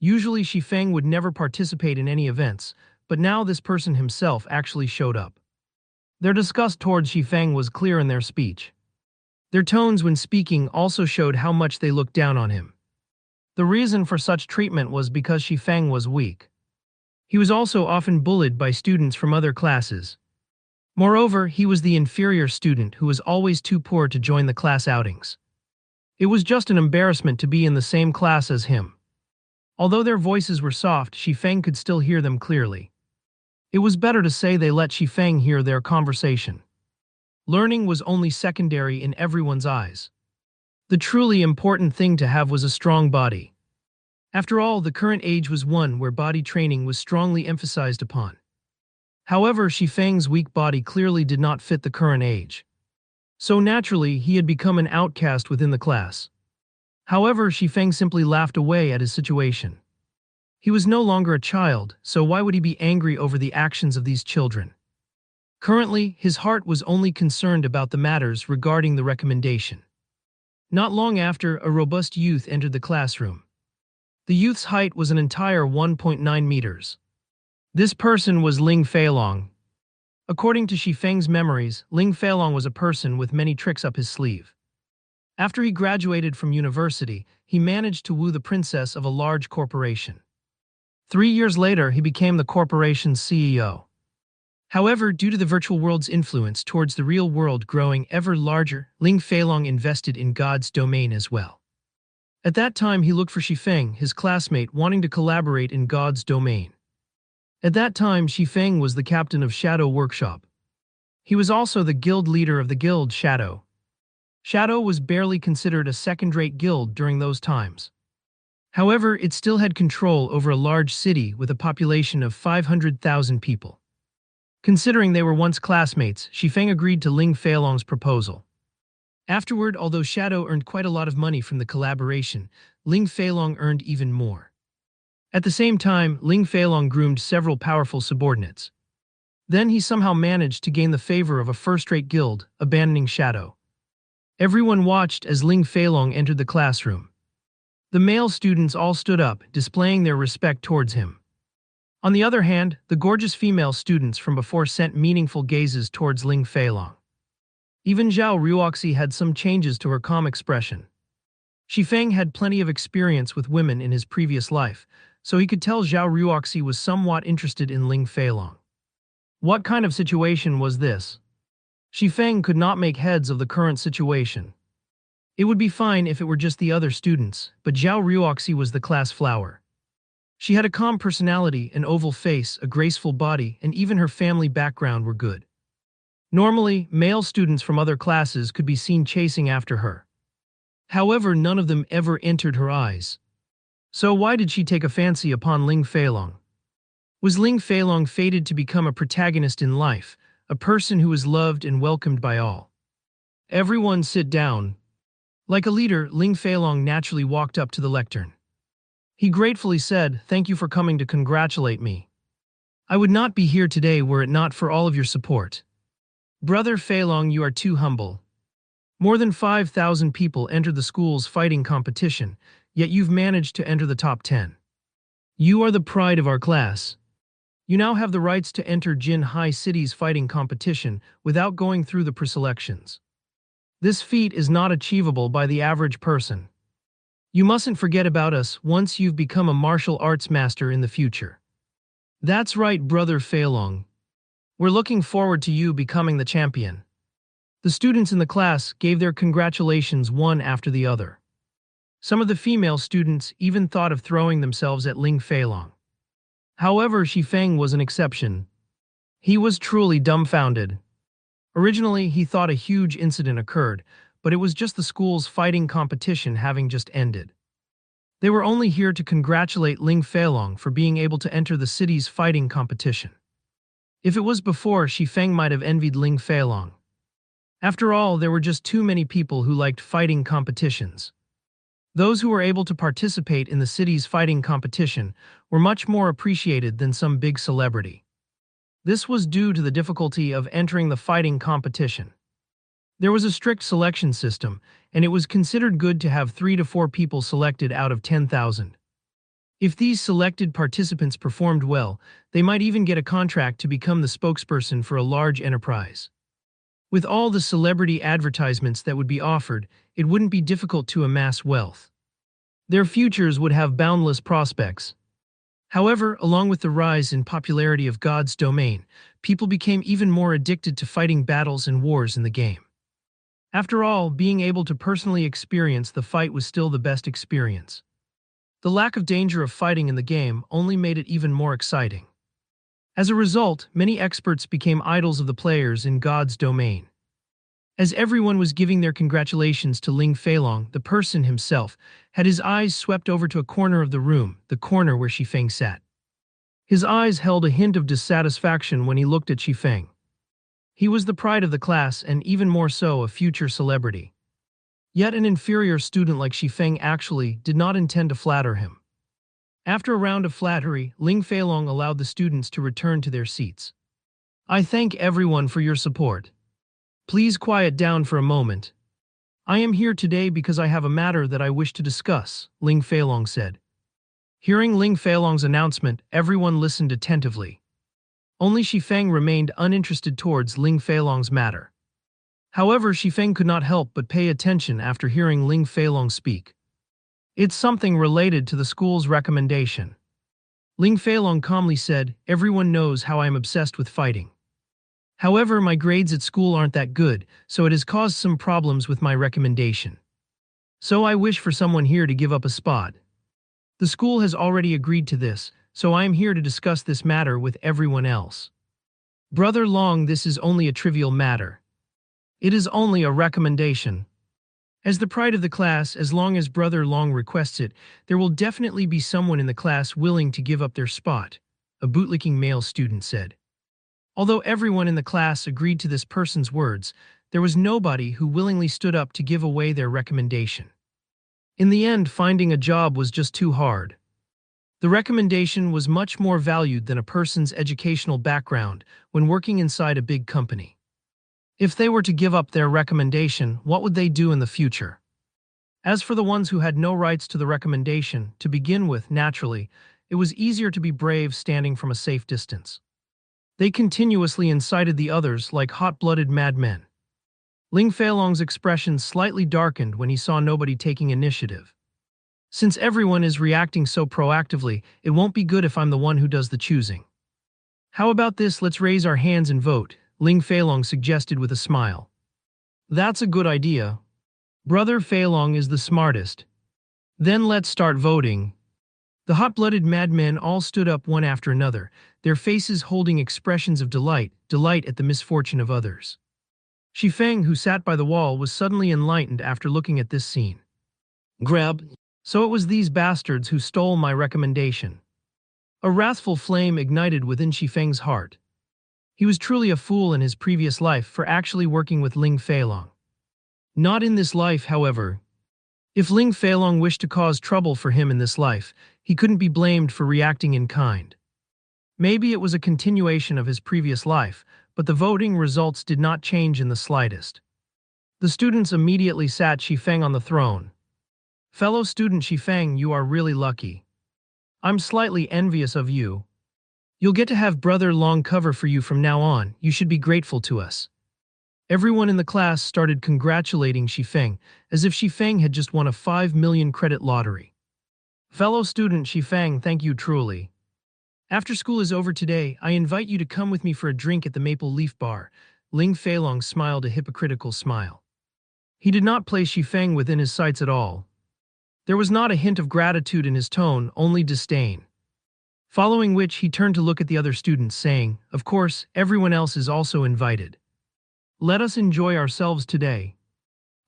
Usually Shifeng would never participate in any events, but now this person himself actually showed up. Their disgust towards Shifeng was clear in their speech. Their tones when speaking also showed how much they looked down on him. The reason for such treatment was because Shifeng was weak. He was also often bullied by students from other classes. Moreover, he was the inferior student who was always too poor to join the class outings. It was just an embarrassment to be in the same class as him. Although their voices were soft, Shifeng could still hear them clearly. It was better to say they let Shifeng hear their conversation. Learning was only secondary in everyone's eyes. The truly important thing to have was a strong body. After all, the current age was one where body training was strongly emphasized upon. However, Shifeng's weak body clearly did not fit the current age. So naturally, he had become an outcast within the class. However, Shifeng simply laughed away at his situation. He was no longer a child, so why would he be angry over the actions of these children? Currently, his heart was only concerned about the matters regarding the recommendation. Not long after, a robust youth entered the classroom. The youth's height was an entire 1.9 meters. This person was Ling Feilong. According to Shifeng's memories, Ling Feilong was a person with many tricks up his sleeve. After he graduated from university, he managed to woo the princess of a large corporation. 3 years later, he became the corporation's CEO. However, due to the virtual world's influence towards the real world growing ever larger, Ling Feilong invested in God's domain as well. At that time, he looked for Shifeng, his classmate, wanting to collaborate in God's domain. At that time, Shifeng was the captain of Shadow Workshop. He was also the guild leader of the guild Shadow. Shadow was barely considered a second-rate guild during those times. However, it still had control over a large city with a population of 500,000 people. Considering they were once classmates, Shifeng agreed to Ling Feilong's proposal. Afterward, although Shadow earned quite a lot of money from the collaboration, Ling Feilong earned even more. At the same time, Ling Feilong groomed several powerful subordinates. Then he somehow managed to gain the favor of a first-rate guild, abandoning Shadow. Everyone watched as Ling Feilong entered the classroom. The male students all stood up, displaying their respect towards him. On the other hand, the gorgeous female students from before sent meaningful gazes towards Ling Feilong. Even Zhao Ruoxi had some changes to her calm expression. Shifeng had plenty of experience with women in his previous life, so he could tell Zhao Ruoxi was somewhat interested in Ling Feilong. What kind of situation was this? Shifeng could not make heads of the current situation. It would be fine if it were just the other students, but Zhao Ruoxi was the class flower. She had a calm personality, an oval face, a graceful body, and even her family background were good. Normally, male students from other classes could be seen chasing after her. However, none of them ever entered her eyes. So why did she take a fancy upon Ling Feilong? Was Ling Feilong fated to become a protagonist in life, a person who was loved and welcomed by all? Everyone sit down. Like a leader, Ling Feilong naturally walked up to the lectern. He gratefully said, "Thank you for coming to congratulate me. I would not be here today were it not for all of your support. Brother Feilong, you are too humble. More than 5,000 people entered the school's fighting competition, yet you've managed to enter the top 10. You are the pride of our class. You now have the rights to enter Jin High City's fighting competition without going through the preselections. This feat is not achievable by the average person. You mustn't forget about us once you've become a martial arts master in the future." "That's right, Brother Feilong. We're looking forward to you becoming the champion." The students in the class gave their congratulations one after the other. Some of the female students even thought of throwing themselves at Ling Feilong. However, Shifeng was an exception. He was truly dumbfounded. Originally, he thought a huge incident occurred, but it was just the school's fighting competition having just ended. They were only here to congratulate Ling Feilong for being able to enter the city's fighting competition. If it was before, Shifeng might have envied Ling Feilong. After all, there were just too many people who liked fighting competitions. Those who were able to participate in the city's fighting competition were much more appreciated than some big celebrity. This was due to the difficulty of entering the fighting competition. There was a strict selection system, and it was considered good to have 3 to 4 people selected out of 10,000. If these selected participants performed well, they might even get a contract to become the spokesperson for a large enterprise. With all the celebrity advertisements that would be offered, it wouldn't be difficult to amass wealth. Their futures would have boundless prospects. However, along with the rise in popularity of God's domain, people became even more addicted to fighting battles and wars in the game. After all, being able to personally experience the fight was still the best experience. The lack of danger of fighting in the game only made it even more exciting. As a result, many experts became idols of the players in God's domain. As everyone was giving their congratulations to Ling Feilong, the person himself had his eyes swept over to a corner of the room, the corner where Shifeng sat. His eyes held a hint of dissatisfaction when he looked at Shifeng. He was the pride of the class and even more so a future celebrity. Yet an inferior student like Shifeng actually did not intend to flatter him. After a round of flattery, Ling Feilong allowed the students to return to their seats. "I thank everyone for your support. Please quiet down for a moment. I am here today because I have a matter that I wish to discuss," Ling Feilong said. Hearing Ling Feilong's announcement, everyone listened attentively. Only Shifeng remained uninterested towards Ling Feilong's matter. However, Shifeng could not help but pay attention after hearing Ling Feilong speak. "It's something related to the school's recommendation." Ling Feilong calmly said, "Everyone knows how I am obsessed with fighting. However, my grades at school aren't that good, so it has caused some problems with my recommendation. So I wish for someone here to give up a spot. The school has already agreed to this, so I am here to discuss this matter with everyone else. Brother Long, this is only a trivial matter. It is only a recommendation. As the pride of the class, as long as Brother Long requests it, there will definitely be someone in the class willing to give up their spot," a bootlicking male student said. Although everyone in the class agreed to this person's words, there was nobody who willingly stood up to give away their recommendation. In the end, finding a job was just too hard. The recommendation was much more valued than a person's educational background when working inside a big company. If they were to give up their recommendation, what would they do in the future? As for the ones who had no rights to the recommendation, to begin with, naturally, it was easier to be brave standing from a safe distance. They continuously incited the others like hot-blooded madmen. Ling Feilong's expression slightly darkened when he saw nobody taking initiative. Since everyone is reacting so proactively, it won't be good if I'm the one who does the choosing. How about this, let's raise our hands and vote, Ling Feilong suggested with a smile. That's a good idea. Brother Feilong is the smartest. Then let's start voting. The hot-blooded madmen all stood up one after another, their faces holding expressions of delight at the misfortune of others. Feng, who sat by the wall, was suddenly enlightened after looking at this scene. Grab. So it was these bastards who stole my recommendation. A wrathful flame ignited within Feng's heart. He was truly a fool in his previous life for actually working with Ling Feilong. Not in this life, however. If Ling Feilong wished to cause trouble for him in this life, he couldn't be blamed for reacting in kind. Maybe it was a continuation of his previous life, but the voting results did not change in the slightest. The students immediately sat Feng on the throne. Fellow student Feng, you are really lucky. I'm slightly envious of you. You'll get to have Brother Long cover for you from now on. You should be grateful to us. Everyone in the class started congratulating Feng, as if Feng had just won a 5 million credit lottery. Fellow student Feng, thank you truly. After school is over today, I invite you to come with me for a drink at the Maple Leaf Bar. Ling Feilong smiled a hypocritical smile. He did not place Feng within his sights at all. There was not a hint of gratitude in his tone, only disdain. Following which he turned to look at the other students, saying, "Of course, everyone else is also invited. Let us enjoy ourselves today."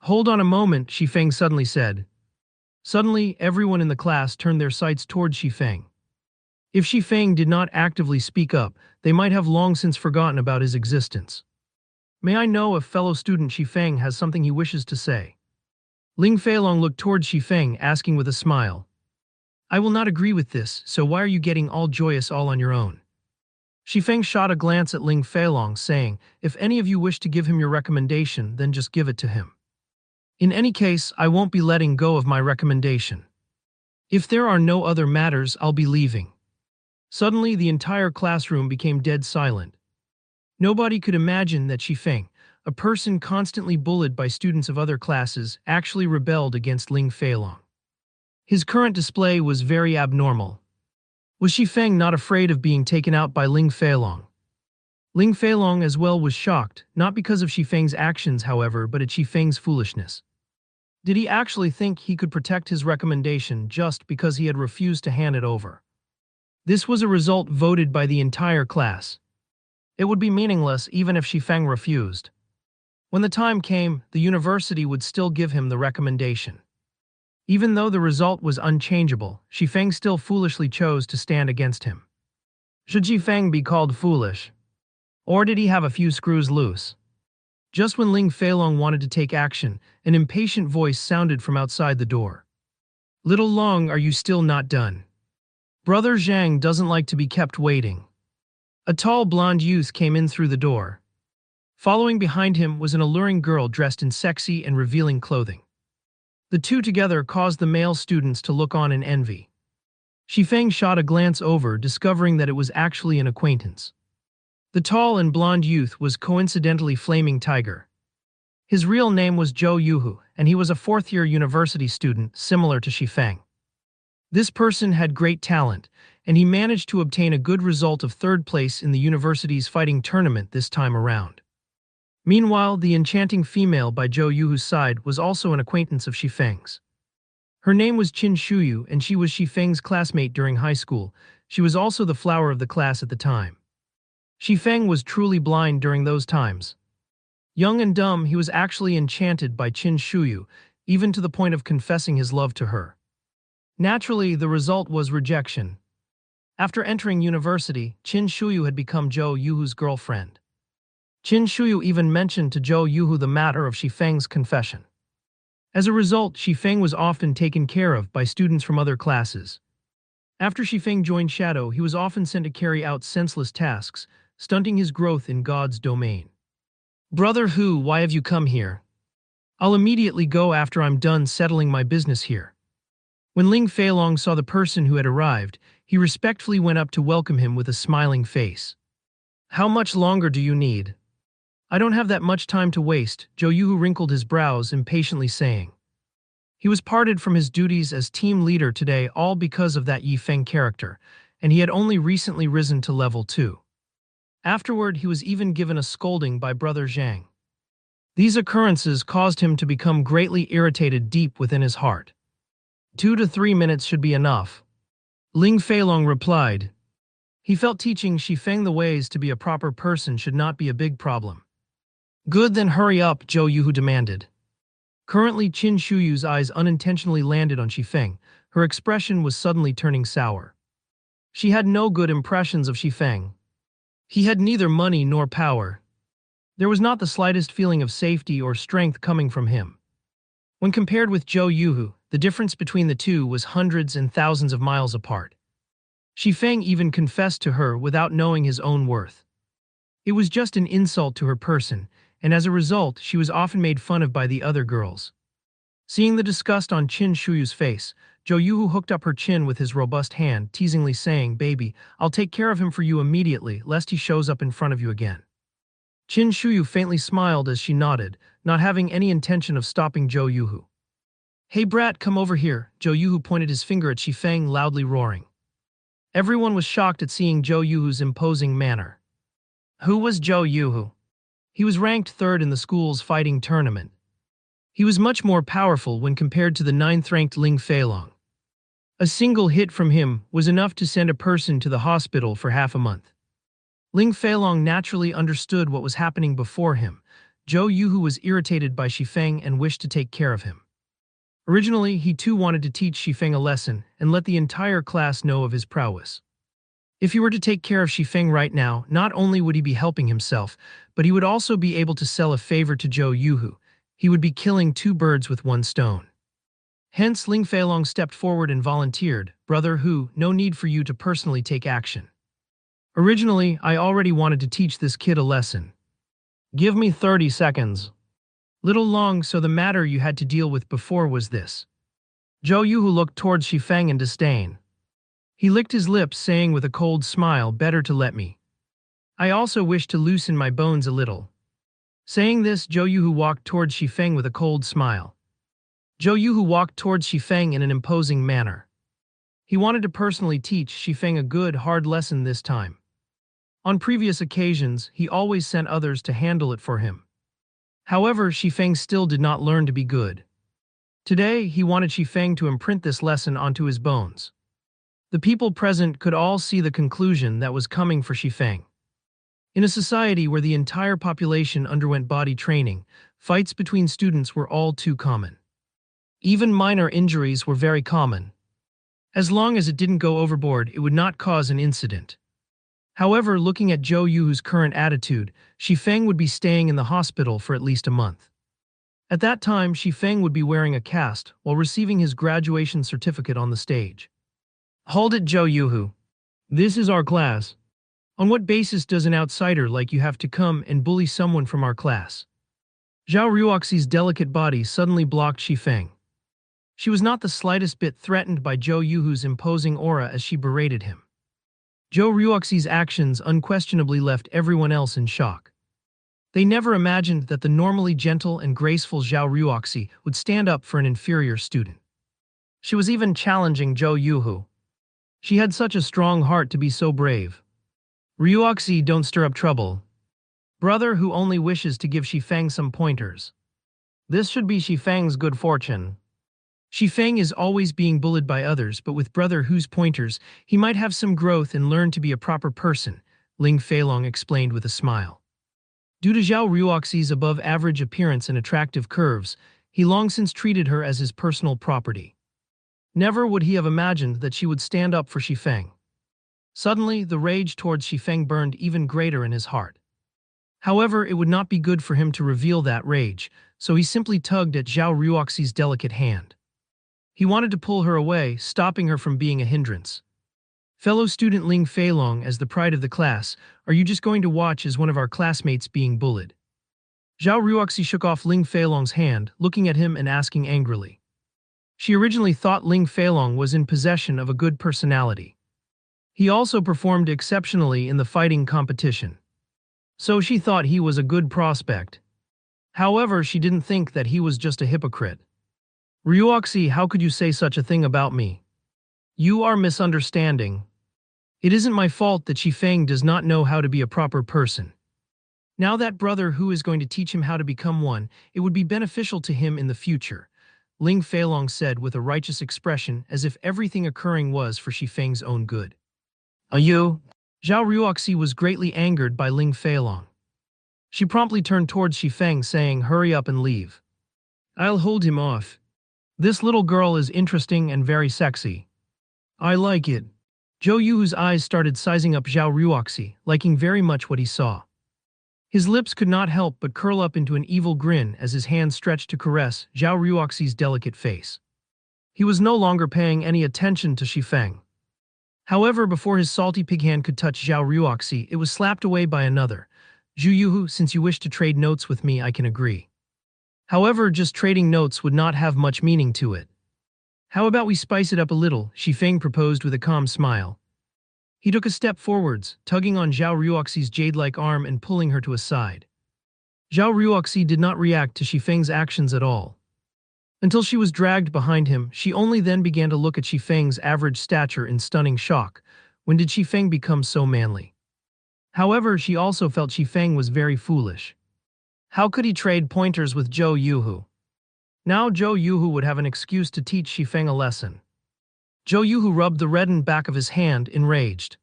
"Hold on a moment," Feng suddenly said. Suddenly, everyone in the class turned their sights towards Feng. If Feng did not actively speak up, they might have long since forgotten about his existence. "May I know if fellow student Feng has something he wishes to say?" Ling Feilong looked towards Feng, asking with a smile. "I will not agree with this, so why are you getting all joyous all on your own?" Feng shot a glance at Ling Feilong, saying, "If any of you wish to give him your recommendation, then just give it to him. In any case, I won't be letting go of my recommendation. If there are no other matters, I'll be leaving." Suddenly, the entire classroom became dead silent. Nobody could imagine that Feng, a person constantly bullied by students of other classes, actually rebelled against Ling Feilong. His current display was very abnormal. Was Feng not afraid of being taken out by Ling Feilong? Ling Feilong as well was shocked, not because of Feng's actions, however, but at Feng's foolishness. Did he actually think he could protect his recommendation just because he had refused to hand it over? This was a result voted by the entire class. It would be meaningless even if Feng refused. When the time came, the university would still give him the recommendation. Even though the result was unchangeable, Feng still foolishly chose to stand against him. Should Feng be called foolish? Or did he have a few screws loose? Just when Ling Feilong wanted to take action, an impatient voice sounded from outside the door. "Little Long, are you still not done? Brother Zhang doesn't like to be kept waiting." A tall blonde youth came in through the door. Following behind him was an alluring girl dressed in sexy and revealing clothing. The two together caused the male students to look on in envy. Feng shot a glance over, discovering that it was actually an acquaintance. The tall and blonde youth was coincidentally Flaming Tiger. His real name was Zhou Yuhu, and he was a fourth-year university student, similar to Feng. This person had great talent, and he managed to obtain a good result of third place in the university's fighting tournament this time around. Meanwhile, the enchanting female by Zhou Yuhu's side was also an acquaintance of Feng's. Her name was Qin Shuyu, and she was Feng's classmate during high school. She was also the flower of the class at the time. Feng was truly blind during those times. Young and dumb, he was actually enchanted by Qin Shuyu, even to the point of confessing his love to her. Naturally, the result was rejection. After entering university, Qin Shuyu had become Zhou Yuhu's girlfriend. Qin Shuyu even mentioned to Zhou Yuhu the matter of Feng's confession. As a result, Feng was often taken care of by students from other classes. After Feng joined Shadow, he was often sent to carry out senseless tasks, stunting his growth in God's domain. "Brother Hu, why have you come here?" "I'll immediately go after I'm done settling my business here." When Ling Feilong saw the person who had arrived, he respectfully went up to welcome him with a smiling face. "How much longer do you need?" "I don't have that much time to waste," Zhou Yuhu wrinkled his brows, impatiently saying. He was parted from his duties as team leader today all because of that Feng character, and he had only recently risen to level 2. Afterward, he was even given a scolding by Brother Zhang. These occurrences caused him to become greatly irritated deep within his heart. 2 to 3 minutes should be enough. Ling Feilong replied. He felt teaching Feng the ways to be a proper person should not be a big problem. Good, then hurry up, Zhou Yuhu demanded. Currently, Qin Shuyu's eyes unintentionally landed on Shifeng. Her expression was suddenly turning sour. She had no good impressions of Shifeng. He had neither money nor power. There was not the slightest feeling of safety or strength coming from him. When compared with Zhou Yuhu, the difference between the two was hundreds and thousands of miles apart. Shifeng even confessed to her without knowing his own worth. It was just an insult to her person, and as a result, she was often made fun of by the other girls. Seeing the disgust on Qin Shuyu's face, Zhou Yuhu hooked up her chin with his robust hand, teasingly saying, "Baby, I'll take care of him for you immediately, lest he shows up in front of you again." Qin Shuyu faintly smiled as she nodded, not having any intention of stopping Zhou Yuhu. "Hey brat, come over here," Zhou Yuhu pointed his finger at Shifeng, loudly roaring. Everyone was shocked at seeing Zhou Yuhu's imposing manner. Who was Zhou Yuhu? He was ranked third in the school's fighting tournament. He was much more powerful when compared to the ninth-ranked Ling Feilong. A single hit from him was enough to send a person to the hospital for half a month. Ling Feilong naturally understood what was happening before him. Zhou Yuhu was irritated by Shifeng and wished to take care of him. Originally, he too wanted to teach Shifeng a lesson and let the entire class know of his prowess. If he were to take care of Shifeng right now, not only would he be helping himself, but he would also be able to sell a favor to Zhou Yuhu. He would be killing two birds with one stone. Hence, Ling Feilong stepped forward and volunteered, "Brother Hu, no need for you to personally take action. Originally, I already wanted to teach this kid a lesson. Give me 30 seconds. Little long, so the matter you had to deal with before was this." Zhou Yuhu looked towards Shifeng in disdain. He licked his lips, saying with a cold smile, "Better to let me. I also wish to loosen my bones a little." Saying this, Zhou Yuhu walked towards Shifeng with a cold smile. Zhou Yuhu walked towards Shifeng in an imposing manner. He wanted to personally teach Shifeng a good, hard lesson this time. On previous occasions, he always sent others to handle it for him. However, Shifeng still did not learn to be good. Today, he wanted Shifeng to imprint this lesson onto his bones. The people present could all see the conclusion that was coming for Shifeng. In a society where the entire population underwent body training, fights between students were all too common. Even minor injuries were very common. As long as it didn't go overboard, it would not cause an incident. However, looking at Zhou Yuhu's current attitude, Shifeng would be staying in the hospital for at least a month. At that time, Shifeng would be wearing a cast while receiving his graduation certificate on the stage. "Hold it, Zhou Yuhu. This is our class. On what basis does an outsider like you have to come and bully someone from our class?" Zhao Ruoxi's delicate body suddenly blocked Shifeng. She was not the slightest bit threatened by Zhou Yuhu's imposing aura as she berated him. Zhou Ruoxi's actions unquestionably left everyone else in shock. They never imagined that the normally gentle and graceful Zhao Ruoxi would stand up for an inferior student. She was even challenging Zhou Yuhu. She had such a strong heart to be so brave. "Ruoxi, don't stir up trouble. Brother who only wishes to give Shifeng some pointers. This should be Shifeng's good fortune. Shifeng is always being bullied by others, but with Brother Hu's pointers, he might have some growth and learn to be a proper person," Ling Feilong explained with a smile. Due to Zhao Ruoxi's above-average appearance and attractive curves, he long since treated her as his personal property. Never would he have imagined that she would stand up for Shifeng. Suddenly, the rage towards Shifeng burned even greater in his heart. However, it would not be good for him to reveal that rage, so he simply tugged at Zhao Ruoxi's delicate hand. He wanted to pull her away, stopping her from being a hindrance. "Fellow student Ling Feilong, as the pride of the class, are you just going to watch as one of our classmates being bullied?" Zhao Ruoxi shook off Ling Feilong's hand, looking at him and asking angrily. She originally thought Ling Feilong was in possession of a good personality. He also performed exceptionally in the fighting competition. So she thought he was a good prospect. However, she didn't think that he was just a hypocrite. "Ruoxi, how could you say such a thing about me? You are misunderstanding. It isn't my fault that Shifeng does not know how to be a proper person. Now that Brother Hu is going to teach him how to become one, it would be beneficial to him in the future," Ling Feilong said with a righteous expression, as if everything occurring was for Shifeng's own good. "Are you?" Zhao Ruoxi was greatly angered by Ling Feilong. She promptly turned towards Shifeng, saying, "Hurry up and leave. I'll hold him off. This little girl is interesting and very sexy. I like it." Zhou Yuhu's eyes started sizing up Zhao Ruoxi, liking very much what he saw. His lips could not help but curl up into an evil grin as his hand stretched to caress Zhao Ruoxi's delicate face. He was no longer paying any attention to Shifeng. However, before his salty pig hand could touch Zhao Ruoxi, it was slapped away by another. "Zhu Yuhu, since you wish to trade notes with me, I can agree. However, just trading notes would not have much meaning to it. How about we spice it up a little?" Shifeng proposed with a calm smile. He took a step forwards, tugging on Zhao Ruoxi's jade-like arm and pulling her to his side. Zhao Ruoxi did not react to Shifeng's actions at all. Until she was dragged behind him, she only then began to look at Shifeng's average stature in stunning shock. When did Shifeng become so manly? However, she also felt Shifeng was very foolish. How could he trade pointers with Zhou Yuhu? Now Zhou Yuhu would have an excuse to teach Shifeng a lesson. Zhou Yuhu rubbed the reddened back of his hand, enraged.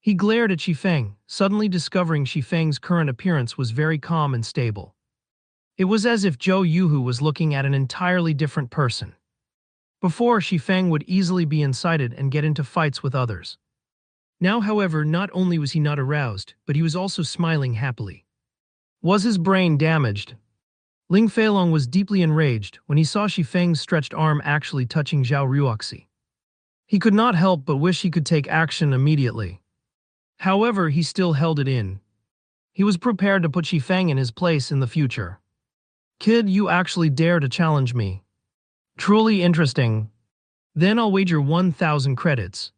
He glared at Shifeng, suddenly discovering Shifeng's current appearance was very calm and stable. It was as if Zhou Yuhu was looking at an entirely different person. Before, Shifeng would easily be incited and get into fights with others. Now, however, not only was he not aroused, but he was also smiling happily. Was his brain damaged? Ling Feilong was deeply enraged when he saw Shifeng's stretched arm actually touching Zhao Ruoxi. He could not help but wish he could take action immediately. However, he still held it in. He was prepared to put Shifeng in his place in the future. "Kid, you actually dare to challenge me. Truly interesting. Then I'll wager 1,000 credits.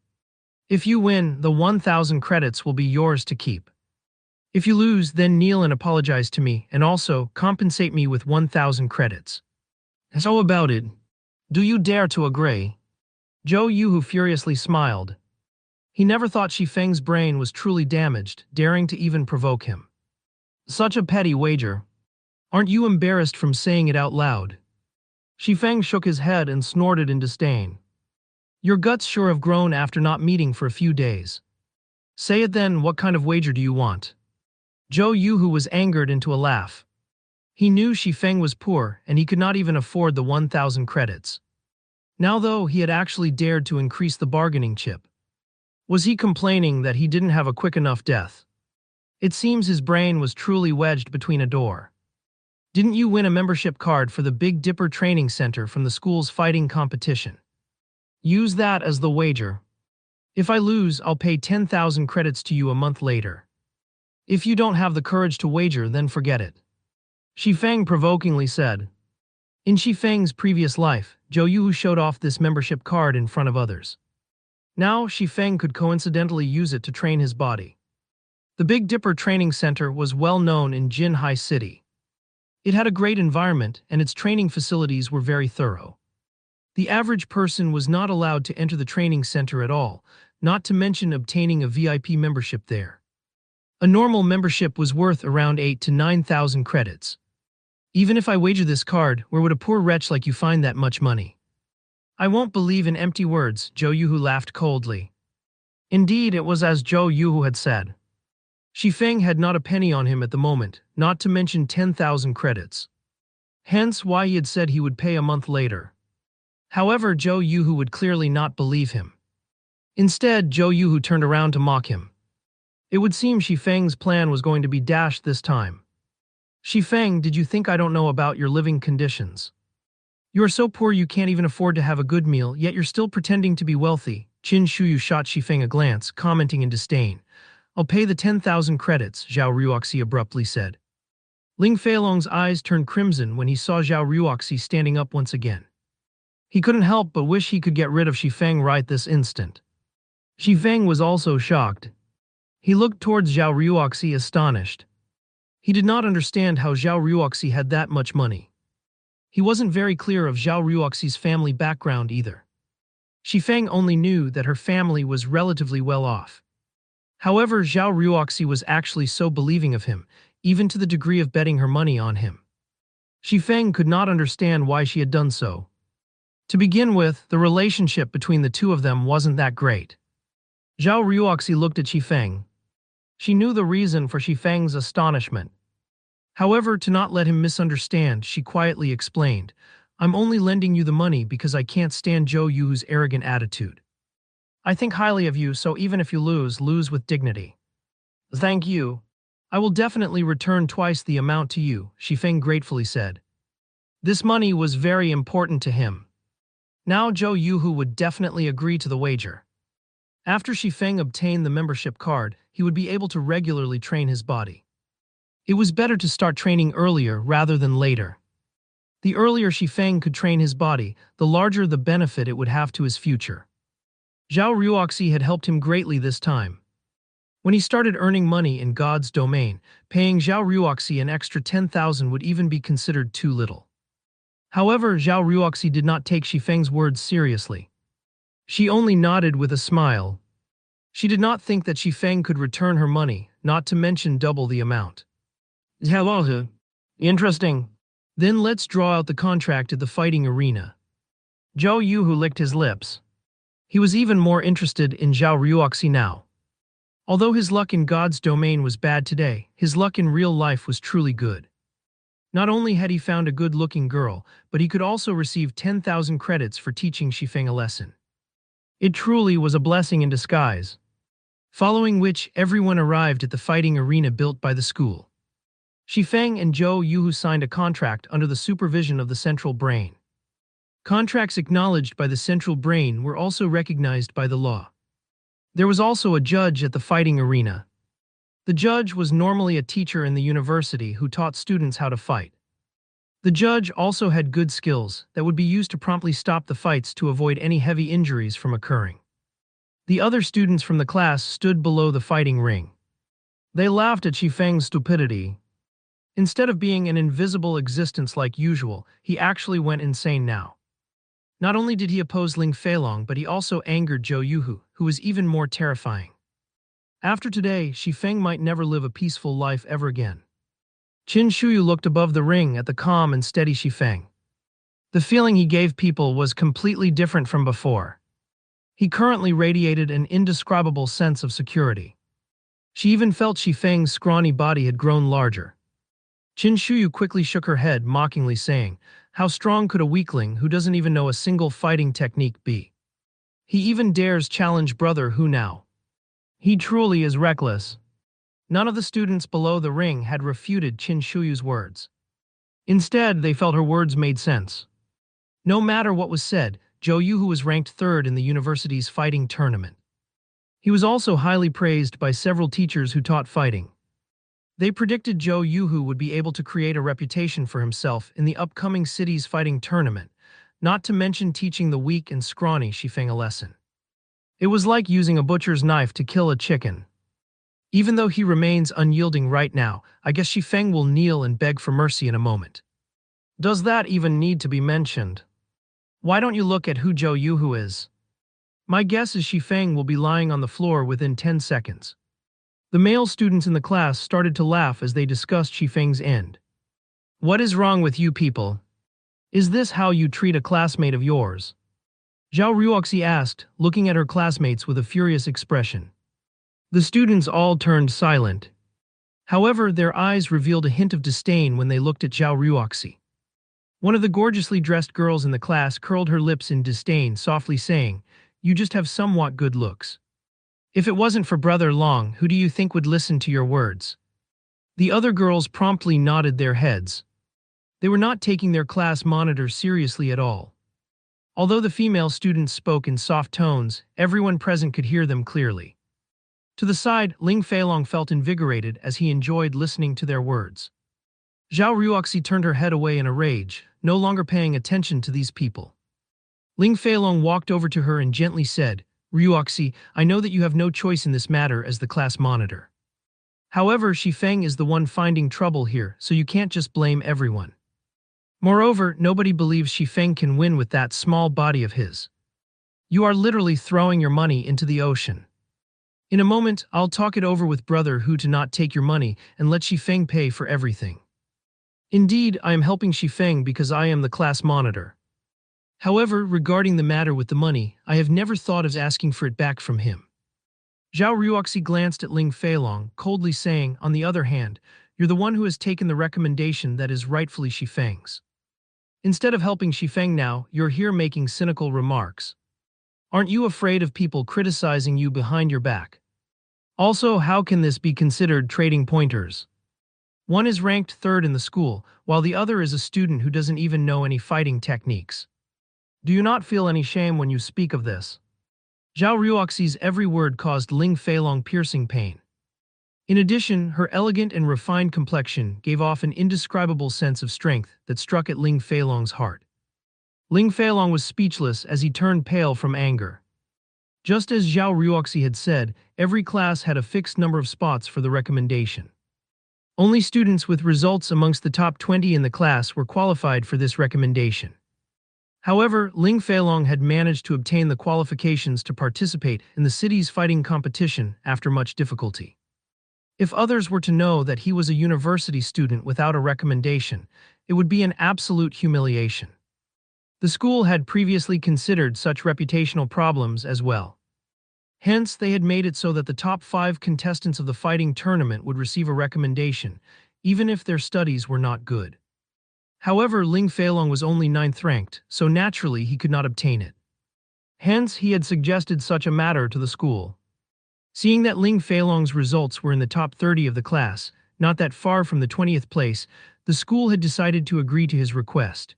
If you win, the 1,000 credits will be yours to keep. If you lose, then kneel and apologize to me, and also compensate me with 1,000 credits. So about it. Do you dare to agree?" Zhou Yuhu furiously smiled. He never thought Shifeng's brain was truly damaged, daring to even provoke him. Such a petty wager. Aren't you embarrassed from saying it out loud? Shifeng shook his head and snorted in disdain. Your guts sure have grown after not meeting for a few days. Say it then, what kind of wager do you want? Zhou Yuhu was angered into a laugh. He knew Shifeng was poor and he could not even afford the 1,000 credits. Now though, he had actually dared to increase the bargaining chip. Was he complaining that he didn't have a quick enough death? It seems his brain was truly wedged between a door. Didn't you win a membership card for the Big Dipper Training Center from the school's fighting competition? Use that as the wager. If I lose, I'll pay 10,000 credits to you a month later. If you don't have the courage to wager, then forget it. Shifeng provokingly said. In Shifeng's previous life, Zhou Yuhu showed off this membership card in front of others. Now, Shifeng could coincidentally use it to train his body. The Big Dipper Training Center was well known in Jinhai City. It had a great environment and its training facilities were very thorough. The average person was not allowed to enter the training center at all, not to mention obtaining a VIP membership there. A normal membership was worth around 8,000 to 9,000 credits. Even if I wager this card, where would a poor wretch like you find that much money? I won't believe in empty words, Zhou Yuhu laughed coldly. Indeed, it was as Zhou Yuhu had said. Shifeng had not a penny on him at the moment, not to mention 10,000 credits. Hence why he had said he would pay a month later. However, Zhou Yuhu would clearly not believe him. Instead, Zhou Yuhu turned around to mock him. It would seem Shifeng's plan was going to be dashed this time. Shifeng, did you think I don't know about your living conditions? You are so poor you can't even afford to have a good meal, yet you're still pretending to be wealthy. Qin Shuyu shot Shifeng a glance, commenting in disdain. I'll pay the 10,000 credits, Zhao Ruoxi abruptly said. Ling Feilong's eyes turned crimson when he saw Zhao Ruoxi standing up once again. He couldn't help but wish he could get rid of Shifeng right this instant. Shifeng was also shocked. He looked towards Zhao Ruoxi astonished. He did not understand how Zhao Ruoxi had that much money. He wasn't very clear of Zhao Ruoxi's family background either. Shifeng only knew that her family was relatively well off. However, Zhao Ruoxi was actually so believing of him, even to the degree of betting her money on him. Shifeng could not understand why she had done so. To begin with, the relationship between the two of them wasn't that great. Zhao Ruoxi looked at Shifeng. She knew the reason for Shifeng's astonishment. However, to not let him misunderstand, she quietly explained, I'm only lending you the money because I can't stand Zhou Yu's arrogant attitude. I think highly of you, so even if you lose, lose with dignity. Thank you. I will definitely return twice the amount to you, Shifeng gratefully said. This money was very important to him. Now Zhou Yuhu would definitely agree to the wager. After Shifeng obtained the membership card, he would be able to regularly train his body. It was better to start training earlier rather than later. The earlier Shifeng could train his body, the larger the benefit it would have to his future. Zhao Ruoxi had helped him greatly this time. When he started earning money in God's domain, paying Zhao Ruoxi an extra 10,000 would even be considered too little. However, Zhao Ruoxi did not take Shifeng's words seriously. She only nodded with a smile. She did not think that Shifeng could return her money, not to mention double the amount. Hello. Interesting. Then let's draw out the contract at the fighting arena. Zhou Yuhu licked his lips. He was even more interested in Zhao Ruoxi now. Although his luck in God's domain was bad today, his luck in real life was truly good. Not only had he found a good-looking girl, but he could also receive 10,000 credits for teaching Shifeng a lesson. It truly was a blessing in disguise. Following which, everyone arrived at the fighting arena built by the school. Shifeng and Zhou Yuhu signed a contract under the supervision of the central brain. Contracts acknowledged by the central brain were also recognized by the law. There was also a judge at the fighting arena. The judge was normally a teacher in the university who taught students how to fight. The judge also had good skills that would be used to promptly stop the fights to avoid any heavy injuries from occurring. The other students from the class stood below the fighting ring. They laughed at Shifeng's stupidity. Instead of being an invisible existence like usual, he actually went insane now. Not only did he oppose Ling Feilong, but he also angered Zhou Yuhu, who was even more terrifying. After today, Shifeng might never live a peaceful life ever again. Qin Shuyu looked above the ring at the calm and steady Shifeng. The feeling he gave people was completely different from before. He currently radiated an indescribable sense of security. She even felt Shifeng's scrawny body had grown larger. Qin Shuyu quickly shook her head, mockingly saying, how strong could a weakling who doesn't even know a single fighting technique be? He even dares challenge Brother Hu now. He truly is reckless. None of the students below the ring had refuted Qin Shuyu's words. Instead, they felt her words made sense. No matter what was said, Zhou Yuhu was ranked third in the university's fighting tournament. He was also highly praised by several teachers who taught fighting. They predicted Zhou Yuhu would be able to create a reputation for himself in the upcoming city's fighting tournament, not to mention teaching the weak and scrawny Shifeng a lesson. It was like using a butcher's knife to kill a chicken. Even though he remains unyielding right now, I guess Shifeng will kneel and beg for mercy in a moment. Does that even need to be mentioned? Why don't you look at who Zhou Yuhu is? My guess is Shifeng will be lying on the floor within 10 seconds. The male students in the class started to laugh as they discussed Shifeng's end. What is wrong with you people? Is this how you treat a classmate of yours? Zhao Ruoxi asked, looking at her classmates with a furious expression. The students all turned silent. However, their eyes revealed a hint of disdain when they looked at Zhao Ruoxi. One of the gorgeously dressed girls in the class curled her lips in disdain, softly saying, "You just have somewhat good looks. If it wasn't for Brother Long, who do you think would listen to your words?" The other girls promptly nodded their heads. They were not taking their class monitor seriously at all. Although the female students spoke in soft tones, everyone present could hear them clearly. To the side, Ling Feilong felt invigorated as he enjoyed listening to their words. Zhao Ruoxi turned her head away in a rage, no longer paying attention to these people. Ling Feilong walked over to her and gently said, "Ruoxi, I know that you have no choice in this matter as the class monitor. However, Shifeng is the one finding trouble here, so you can't just blame everyone. Moreover, nobody believes Shifeng can win with that small body of his. You are literally throwing your money into the ocean. In a moment, I'll talk it over with Brother Hu to not take your money and let Shifeng pay for everything. Indeed, I am helping Shifeng because I am the class monitor. However, regarding the matter with the money, I have never thought of asking for it back from him." Zhao Ruoxi glanced at Ling Feilong, coldly saying, "On the other hand, You're the one who has taken the recommendation that is rightfully Shifeng's. Instead of helping Shifeng now, you're here making cynical remarks. Aren't you afraid of people criticizing you behind your back? Also, how can this be considered trading pointers? One is ranked third in the school, while the other is a student who doesn't even know any fighting techniques. Do you not feel any shame when you speak of this? Zhao Ruoxi's every word caused Ling Feilong piercing pain. In addition, her elegant and refined complexion gave off an indescribable sense of strength that struck at Ling Feilong's heart. Ling Feilong was speechless as he turned pale from anger. Just as Zhao Ruoxi had said, every class had a fixed number of spots for the recommendation. Only students with results amongst the top 20 in the class were qualified for this recommendation. However, Ling Feilong had managed to obtain the qualifications to participate in the city's fighting competition after much difficulty. If others were to know that he was a university student without a recommendation, it would be an absolute humiliation. The school had previously considered such reputational problems as well. Hence, they had made it so that the top 5 contestants of the fighting tournament would receive a recommendation, even if their studies were not good. However, Ling Feilong was only 9th ranked, so naturally he could not obtain it. Hence, he had suggested such a matter to the school. Seeing that Ling Feilong's results were in the top 30 of the class, not that far from the 20th place, the school had decided to agree to his request.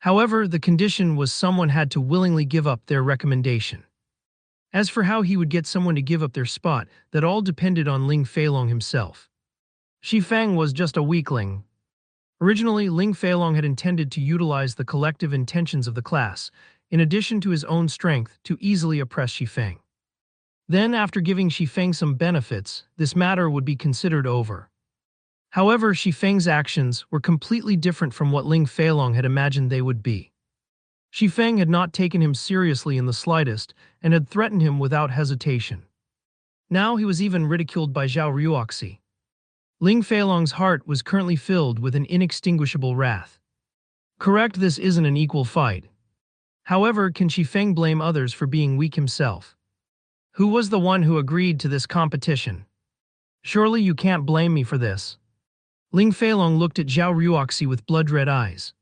However, the condition was someone had to willingly give up their recommendation. As for how he would get someone to give up their spot, that all depended on Ling Feilong himself. Shifeng was just a weakling. Originally, Ling Feilong had intended to utilize the collective intentions of the class, in addition to his own strength, to easily oppress Shifeng. Then, after giving Shifeng some benefits, this matter would be considered over. However, Shifeng's actions were completely different from what Ling Feilong had imagined they would be. Shifeng had not taken him seriously in the slightest and had threatened him without hesitation. Now he was even ridiculed by Zhao Ruoxi. Ling Feilong's heart was currently filled with an inextinguishable wrath. Correct, this isn't an equal fight. However, can Shifeng blame others for being weak himself? Who was the one who agreed to this competition? Surely you can't blame me for this. Ling Feilong looked at Zhao Ruoxi with blood-red eyes.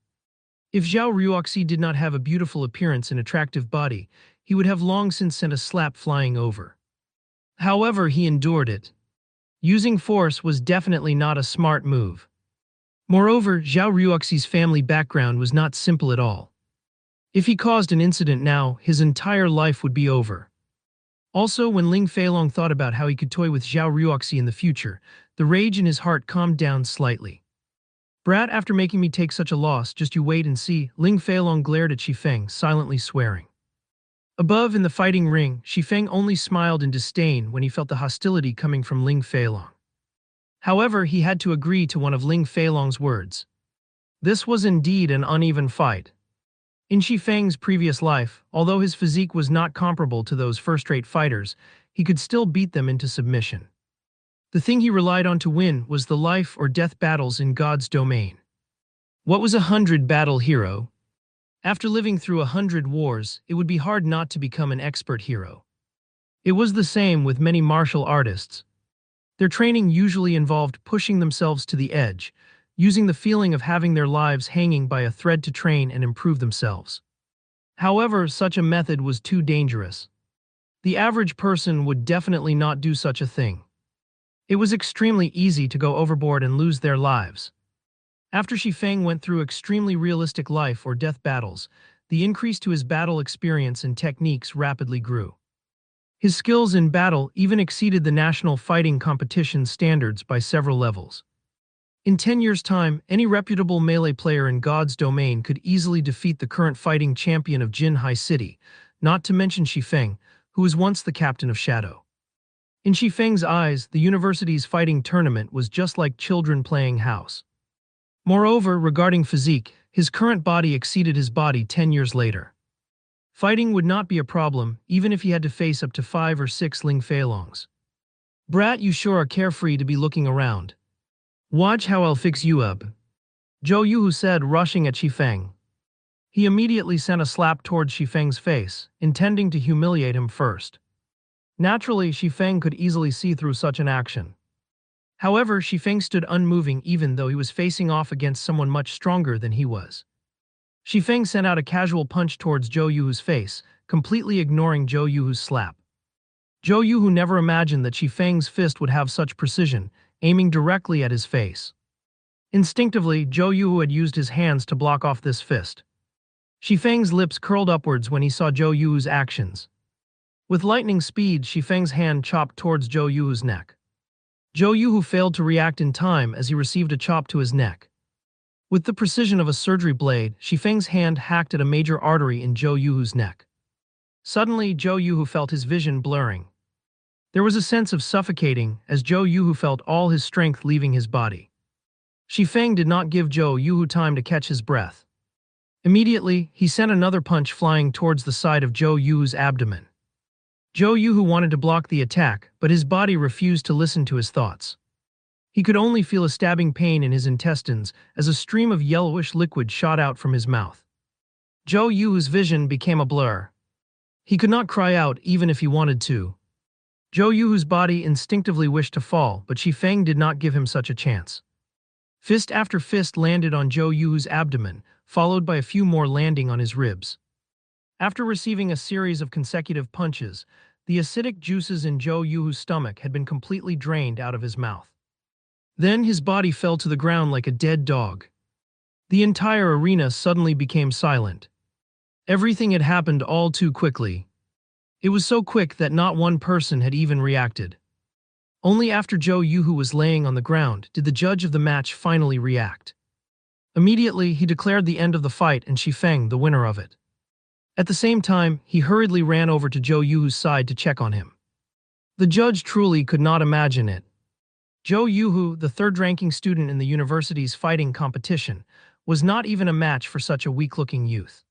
If Zhao Ruoxi did not have a beautiful appearance and attractive body, he would have long since sent a slap flying over. However, he endured it. Using force was definitely not a smart move. Moreover, Zhao Ruoxi's family background was not simple at all. If he caused an incident now, his entire life would be over. Also, when Ling Feilong thought about how he could toy with Zhao Ruoxi in the future, the rage in his heart calmed down slightly. Brat, after making me take such a loss, just you wait and see, Ling Feilong glared at Shifeng, silently swearing. Above, in the fighting ring, Shifeng only smiled in disdain when he felt the hostility coming from Ling Feilong. However, he had to agree to one of Ling Feilong's words. This was indeed an uneven fight. In Shifeng's previous life, although his physique was not comparable to those first-rate fighters, he could still beat them into submission. The thing he relied on to win was the life-or-death battles in God's domain. What was a 100-battle hero? After living through 100 wars, it would be hard not to become an expert hero. It was the same with many martial artists. Their training usually involved pushing themselves to the edge, using the feeling of having their lives hanging by a thread to train and improve themselves. However, such a method was too dangerous. The average person would definitely not do such a thing. It was extremely easy to go overboard and lose their lives. After Shifeng went through extremely realistic life-or-death battles, the increase to his battle experience and techniques rapidly grew. His skills in battle even exceeded the national fighting competition standards by several levels. In 10 years' time, any reputable melee player in God's domain could easily defeat the current fighting champion of Jinhai City, not to mention Shifeng, who was once the captain of Shadow. In Shifeng's eyes, the university's fighting tournament was just like children playing house. Moreover, regarding physique, his current body exceeded his body 10 years later. Fighting would not be a problem, even if he had to face up to 5 or 6 Ling Feilongs. Brat, you sure are carefree to be looking around. Watch how I'll fix you up. Zhou Yuhu said, rushing at Shifeng. He immediately sent a slap towards Shifeng's face, intending to humiliate him first. Naturally, Shifeng could easily see through such an action. However, Shifeng stood unmoving even though he was facing off against someone much stronger than he was. Shifeng sent out a casual punch towards Zhou Yuhu's face, completely ignoring Zhou Yuhu's slap. Zhou Yuhu never imagined that Shifeng's fist would have such precision, aiming directly at his face. Instinctively, Zhou Yuhu had used his hands to block off this fist. Shifeng's lips curled upwards when he saw Zhou Yuhu's actions. With lightning speed, Shifeng's hand chopped towards Zhou Yuhu's neck. Zhou Yuhu failed to react in time as he received a chop to his neck. With the precision of a surgery blade, Shifeng's hand hacked at a major artery in Zhou Yuhu's neck. Suddenly, Zhou Yuhu felt his vision blurring. There was a sense of suffocating as Zhou Yuhu felt all his strength leaving his body. Shifeng did not give Zhou Yuhu time to catch his breath. Immediately, he sent another punch flying towards the side of Zhou Yuhu's abdomen. Zhou Yuhu wanted to block the attack, but his body refused to listen to his thoughts. He could only feel a stabbing pain in his intestines as a stream of yellowish liquid shot out from his mouth. Zhou Yuhu's vision became a blur. He could not cry out even if he wanted to. Zhou Yuhu's body instinctively wished to fall, but Shifeng did not give him such a chance. Fist after fist landed on Zhou Yuhu's abdomen, followed by a few more landing on his ribs. After receiving a series of consecutive punches, the acidic juices in Zhou Yuhu's stomach had been completely drained out of his mouth. Then his body fell to the ground like a dead dog. The entire arena suddenly became silent. Everything had happened all too quickly. It was so quick that not one person had even reacted. Only after Zhou Yuhu was laying on the ground did the judge of the match finally react. Immediately, he declared the end of the fight and Shifeng the winner of it. At the same time, he hurriedly ran over to Zhou Yuhu's side to check on him. The judge truly could not imagine it. Zhou Yuhu, the third-ranking student in the university's fighting competition, was not even a match for such a weak-looking youth.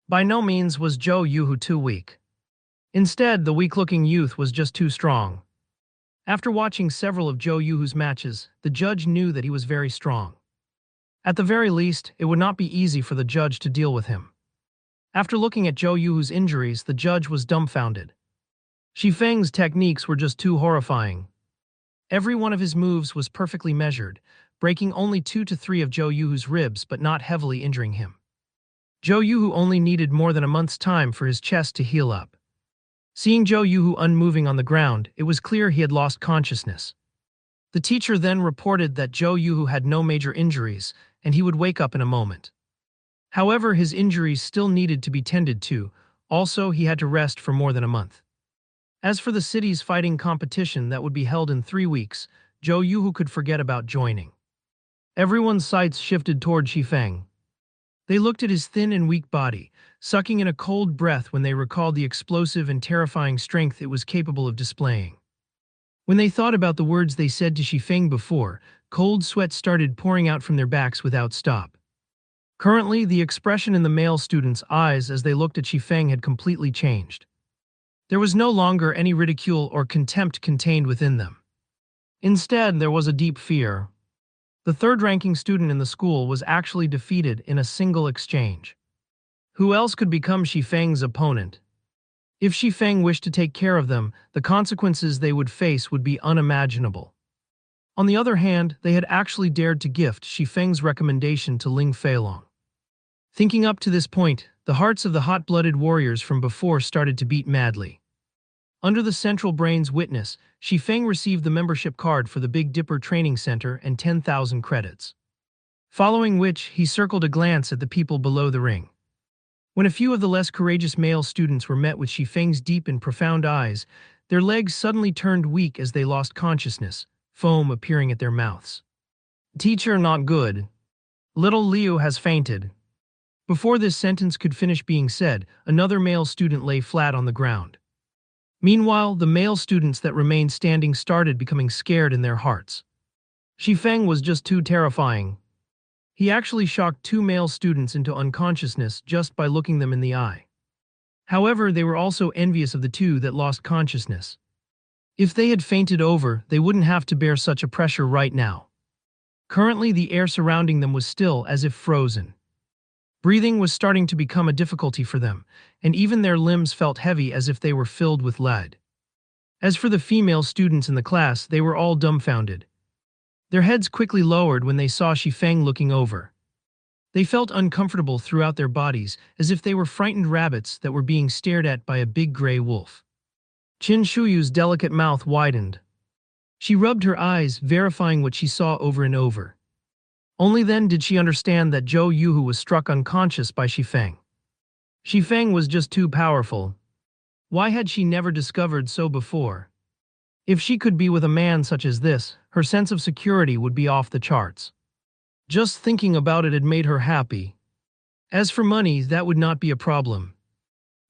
By no means was Zhou Yuhu too weak. Instead, the weak-looking youth was just too strong. After watching several of Zhou Yuhu's matches, the judge knew that he was very strong. At the very least, it would not be easy for the judge to deal with him. After looking at Zhou Yuhu's injuries, the judge was dumbfounded. Shifeng's techniques were just too horrifying. Every one of his moves was perfectly measured, breaking only 2 to 3 of Zhou Yuhu's ribs but not heavily injuring him. Zhou Yuhu only needed more than a month's time for his chest to heal up. Seeing Zhou Yuhu unmoving on the ground, it was clear he had lost consciousness. The teacher then reported that Zhou Yuhu had no major injuries, and he would wake up in a moment. However, his injuries still needed to be tended to. Also, he had to rest for more than a month. As for the city's fighting competition that would be held in 3 weeks, Zhou Yuhu could forget about joining. Everyone's sights shifted toward Shifeng. They looked at his thin and weak body, sucking in a cold breath when they recalled the explosive and terrifying strength it was capable of displaying. When they thought about the words they said to Shifeng before, cold sweat started pouring out from their backs without stop. Currently, the expression in the male students' eyes as they looked at Shifeng had completely changed. There was no longer any ridicule or contempt contained within them. Instead, there was a deep fear. The third-ranking student in the school was actually defeated in a single exchange. Who else could become Shifeng's opponent? If Shifeng wished to take care of them, the consequences they would face would be unimaginable. On the other hand, they had actually dared to gift Shifeng's recommendation to Ling Feilong. Thinking up to this point, the hearts of the hot-blooded warriors from before started to beat madly. Under the Central Brain's witness, Shifeng received the membership card for the Big Dipper Training Center and 10,000 credits. Following which, he circled a glance at the people below the ring. When a few of the less courageous male students were met with Shifeng's deep and profound eyes, their legs suddenly turned weak as they lost consciousness, foam appearing at their mouths. "Teacher not good. Little Liu has fainted." Before this sentence could finish being said, another male student lay flat on the ground. Meanwhile, the male students that remained standing started becoming scared in their hearts. Shifeng was just too terrifying. He actually shocked 2 male students into unconsciousness just by looking them in the eye. However, they were also envious of the 2 that lost consciousness. If they had fainted over, they wouldn't have to bear such a pressure right now. Currently, the air surrounding them was still as if frozen. Breathing was starting to become a difficulty for them, and even their limbs felt heavy as if they were filled with lead. As for the female students in the class, they were all dumbfounded. Their heads quickly lowered when they saw Shifeng looking over. They felt uncomfortable throughout their bodies, as if they were frightened rabbits that were being stared at by a big gray wolf. Qin Shuyu's delicate mouth widened. She rubbed her eyes, verifying what she saw over and over. Only then did she understand that Zhou Yuhu was struck unconscious by Shifeng. Shifeng was just too powerful. Why had she never discovered so before? If she could be with a man such as this, her sense of security would be off the charts. Just thinking about it had made her happy. As for money, that would not be a problem.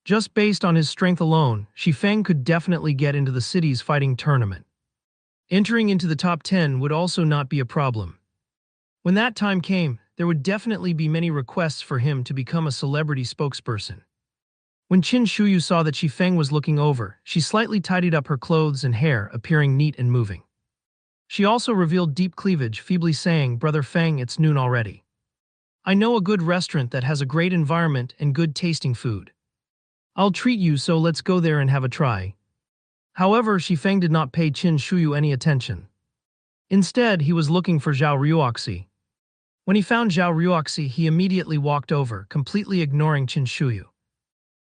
Just based on his strength alone, Shifeng could definitely get into the city's fighting tournament. Entering into the top 10 would also not be a problem. When that time came, there would definitely be many requests for him to become a celebrity spokesperson. When Qin Shuyu saw that Shifeng was looking over, she slightly tidied up her clothes and hair, appearing neat and moving. She also revealed deep cleavage, feebly saying, "Brother Feng, it's noon already. I know a good restaurant that has a great environment and good tasting food. I'll treat you, so let's go there and have a try." However, Shifeng did not pay Qin Shuyu any attention. Instead, he was looking for Zhao Ruoxi. When he found Zhao Ruoxi, he immediately walked over, completely ignoring Qin Shuyu.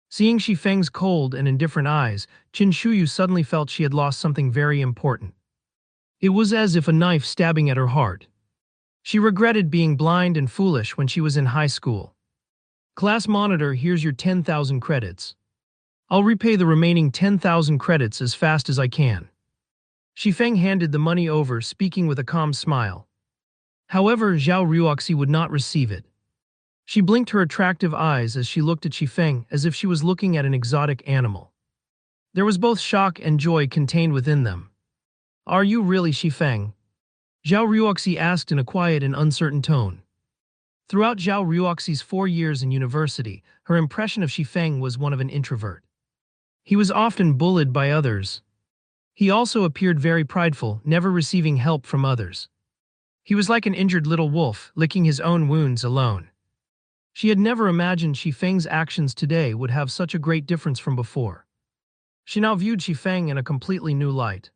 Seeing Shifeng's cold and indifferent eyes, Qin Shuyu suddenly felt she had lost something very important. It was as if a knife stabbing at her heart. She regretted being blind and foolish when she was in high school. "Class monitor, here's your 10,000 credits. I'll repay the remaining 10,000 credits as fast as I can." Shifeng handed the money over, speaking with a calm smile. However, Zhao Ruoxi would not receive it. She blinked her attractive eyes as she looked at Shifeng as if she was looking at an exotic animal. There was both shock and joy contained within them. "Are you really Shifeng?" Zhao Ruoxi asked in a quiet and uncertain tone. Throughout Zhao Ruoxi's 4 years in university, her impression of Shifeng was one of an introvert. He was often bullied by others. He also appeared very prideful, never receiving help from others. He was like an injured little wolf, licking his own wounds alone. She had never imagined Shifeng's actions today would have such a great difference from before. She now viewed Shifeng in a completely new light.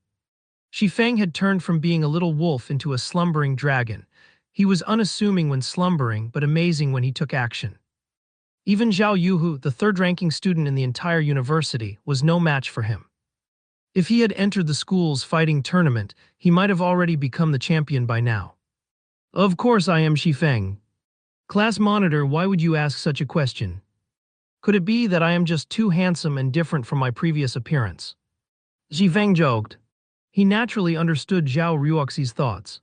Shifeng had turned from being a little wolf into a slumbering dragon. He was unassuming when slumbering, but amazing when he took action. Even Zhao Yuhu, the third-ranking student in the entire university, was no match for him. If he had entered the school's fighting tournament, he might have already become the champion by now. "Of course I am Shifeng. Class monitor, why would you ask such a question? Could it be that I am just too handsome and different from my previous appearance?" Shifeng joked. He naturally understood Zhao Ruoxi's thoughts.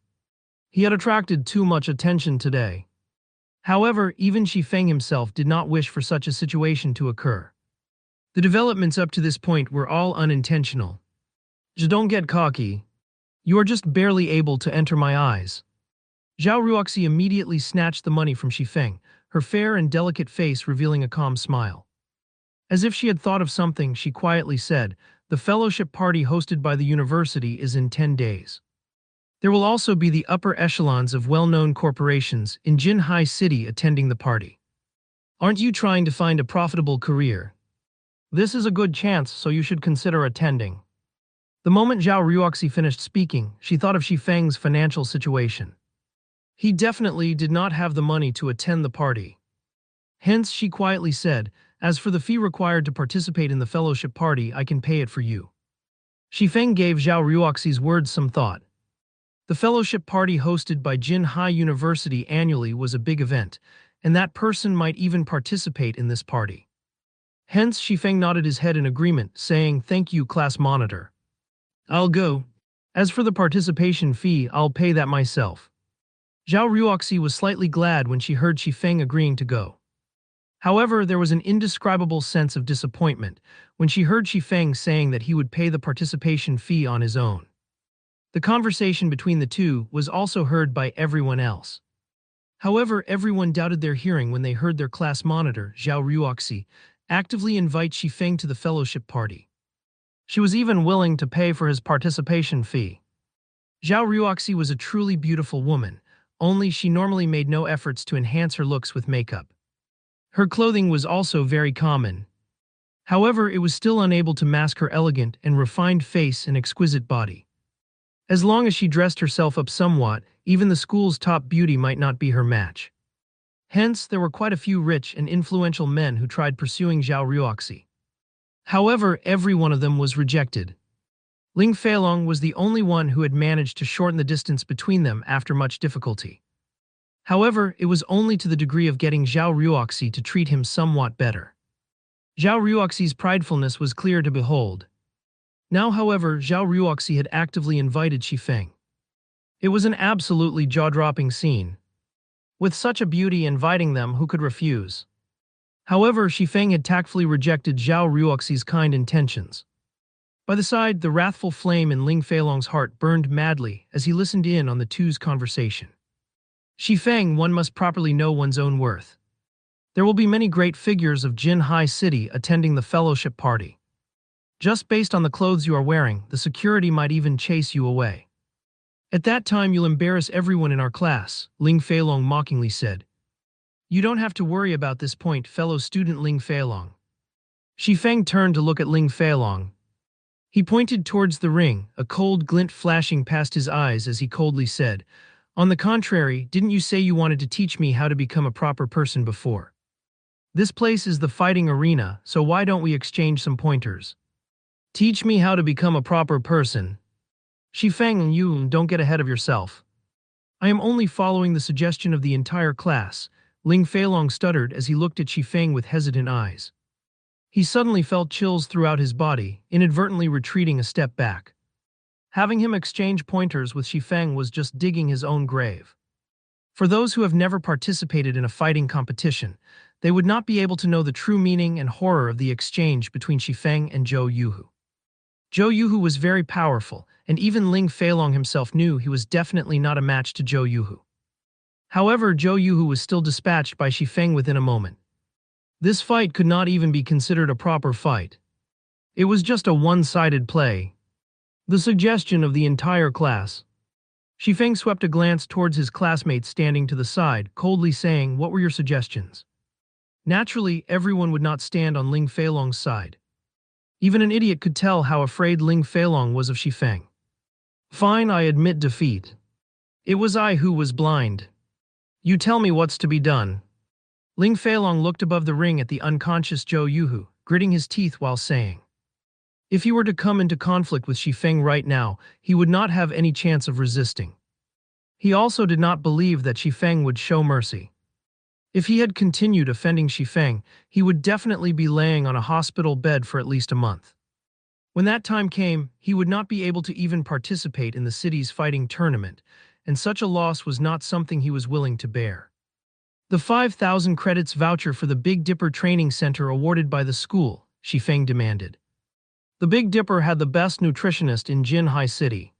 He had attracted too much attention today. However, even Shifeng himself did not wish for such a situation to occur. The developments up to this point were all unintentional. "Just don't get cocky. You are just barely able to enter my eyes." Zhao Ruoxi immediately snatched the money from Shifeng, her fair and delicate face revealing a calm smile. As if she had thought of something, she quietly said, "The fellowship party hosted by the university is in 10 days. There will also be the upper echelons of well-known corporations in Jinhai City attending the party. Aren't you trying to find a profitable career? This is a good chance, so you should consider attending." The moment Zhao Ruoxi finished speaking, she thought of Shifeng's financial situation. He definitely did not have the money to attend the party. Hence, she quietly said, "As for the fee required to participate in the fellowship party, I can pay it for you." Shifeng gave Zhao Ruoxi's words some thought. The fellowship party hosted by Jinhai University annually was a big event, and that person might even participate in this party. Hence, Shifeng nodded his head in agreement, saying, "Thank you, class monitor. I'll go. As for the participation fee, I'll pay that myself." Zhao Ruoxi was slightly glad when she heard Shifeng agreeing to go. However, there was an indescribable sense of disappointment when she heard Shifeng saying that he would pay the participation fee on his own. The conversation between the two was also heard by everyone else. However, everyone doubted their hearing when they heard their class monitor, Zhao Ruoxi, actively invite Shifeng to the fellowship party. She was even willing to pay for his participation fee. Zhao Ruoxi was a truly beautiful woman, only she normally made no efforts to enhance her looks with makeup. Her clothing was also very common. However, it was still unable to mask her elegant and refined face and exquisite body. As long as she dressed herself up somewhat, even the school's top beauty might not be her match. Hence, there were quite a few rich and influential men who tried pursuing Zhao Ruoxi. However, every one of them was rejected. Ling Feilong was the only one who had managed to shorten the distance between them after much difficulty. However, it was only to the degree of getting Zhao Ruoxi to treat him somewhat better. Zhao Ruoxi's pridefulness was clear to behold. Now, however, Zhao Ruoxi had actively invited Xifeng. It was an absolutely jaw-dropping scene. With such a beauty inviting them, who could refuse? However, Xifeng had tactfully rejected Zhao Ruoxi's kind intentions. By the side, the wrathful flame in Ling Feilong's heart burned madly as he listened in on the two's conversation. Xifeng, one must properly know one's own worth. There will be many great figures of Jinhai City attending the fellowship party. Just based on the clothes you are wearing, the security might even chase you away. At that time you'll embarrass everyone in our class, Ling Feilong mockingly said. You don't have to worry about this point, fellow student Ling Feilong. Xifeng turned to look at Ling Feilong. He pointed towards the ring, a cold glint flashing past his eyes as he coldly said, On the contrary, didn't you say you wanted to teach me how to become a proper person before? This place is the fighting arena, so why don't we exchange some pointers? Teach me how to become a proper person. Xifeng, you don't get ahead of yourself. I am only following the suggestion of the entire class, Ling Feilong stuttered as he looked at Xifeng with hesitant eyes. He suddenly felt chills throughout his body, inadvertently retreating a step back. Having him exchange pointers with Xifeng was just digging his own grave. For those who have never participated in a fighting competition, they would not be able to know the true meaning and horror of the exchange between Xifeng and Zhou Yuhu. Zhou Yuhu was very powerful, and even Ling Feilong himself knew he was definitely not a match to Zhou Yuhu. However, Zhou Yuhu was still dispatched by Xifeng within a moment. This fight could not even be considered a proper fight. It was just a one-sided play. The suggestion of the entire class. Xifeng swept a glance towards his classmates standing to the side, coldly saying, What were your suggestions? Naturally, everyone would not stand on Ling Feilong's side. Even an idiot could tell how afraid Ling Feilong was of Xifeng. Fine, I admit defeat. It was I who was blind. You tell me what's to be done. Ling Feilong looked above the ring at the unconscious Zhou Yuhu, gritting his teeth while saying, If he were to come into conflict with Xifeng right now, he would not have any chance of resisting. He also did not believe that Xifeng would show mercy. If he had continued offending Xifeng, he would definitely be laying on a hospital bed for at least a month. When that time came, he would not be able to even participate in the city's fighting tournament, and such a loss was not something he was willing to bear. The 5,000 credits voucher for the Big Dipper Training Center awarded by the school, Xifeng demanded. The Big Dipper had the best nutritionist in Jinhai City.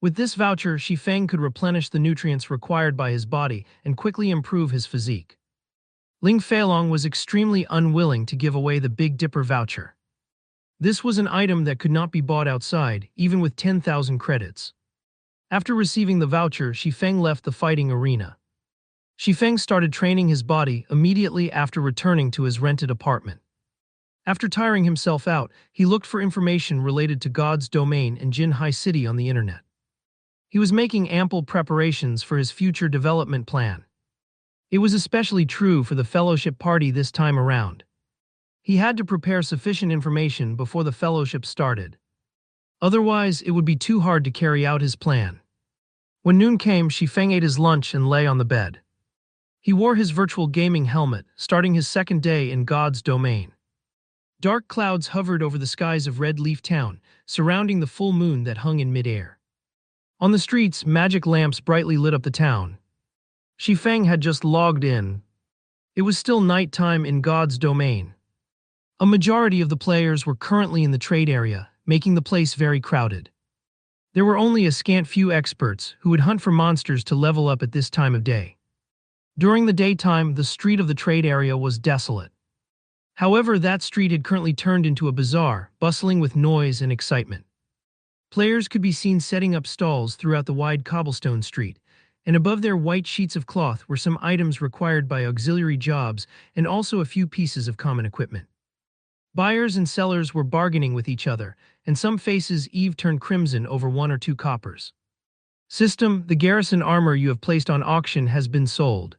With this voucher, Xifeng could replenish the nutrients required by his body and quickly improve his physique. Ling Feilong was extremely unwilling to give away the Big Dipper voucher. This was an item that could not be bought outside, even with 10,000 credits. After receiving the voucher, Xifeng left the fighting arena. Xifeng started training his body immediately after returning to his rented apartment. After tiring himself out, he looked for information related to God's domain and Jinhai City on the internet. He was making ample preparations for his future development plan. It was especially true for the fellowship party this time around. He had to prepare sufficient information before the fellowship started. Otherwise, it would be too hard to carry out his plan. When noon came, Xifeng ate his lunch and lay on the bed. He wore his virtual gaming helmet, starting his second day in God's domain. Dark clouds hovered over the skies of Red Leaf Town, surrounding the full moon that hung in midair. On the streets, magic lamps brightly lit up the town. Xifeng had just logged in. It was still nighttime in God's domain. A majority of the players were currently in the trade area, making the place very crowded. There were only a scant few experts who would hunt for monsters to level up at this time of day. During the daytime, the street of the trade area was desolate. However, that street had currently turned into a bazaar, bustling with noise and excitement. Players could be seen setting up stalls throughout the wide cobblestone street, and above their white sheets of cloth were some items required by auxiliary jobs and also a few pieces of common equipment. Buyers and sellers were bargaining with each other, and some faces Eve turned crimson over 1 or 2 coppers. System, the garrison armor you have placed on auction has been sold.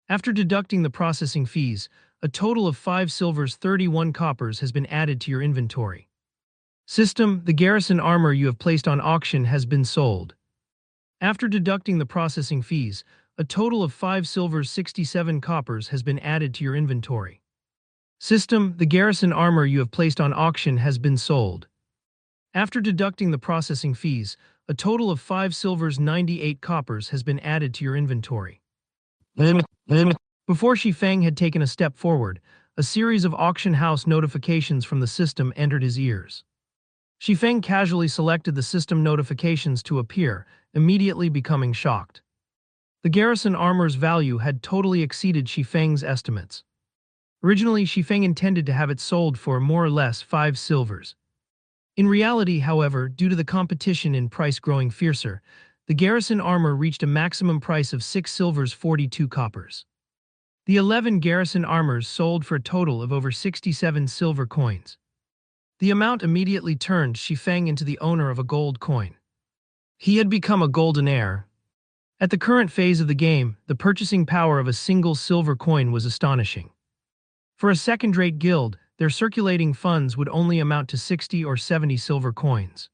After deducting the processing fees, a total of 5 silvers 31 coppers has been added to your inventory. System, the garrison armor you have placed on auction has been sold. After deducting the processing fees, a total of 5 silvers 67 coppers has been added to your inventory. System, the garrison armor you have placed on auction has been sold. After deducting the processing fees, a total of 5 silvers 98 coppers has been added to your inventory. Before Shifeng had taken a step forward, a series of auction house notifications from the system entered his ears. Shifeng casually selected the system notifications to appear, immediately becoming shocked. The garrison armor's value had totally exceeded Shifeng's estimates. Originally, Shifeng intended to have it sold for more or less 5 silvers. In reality, however, due to the competition in price growing fiercer, the garrison armor reached a maximum price of 6 silvers 42 coppers. The 11 garrison armors sold for a total of over 67 silver coins. The amount immediately turned Shifeng into the owner of a gold coin. He had become a golden heir. At the current phase of the game, the purchasing power of a single silver coin was astonishing. For a second-rate guild, their circulating funds would only amount to 60 or 70 silver coins.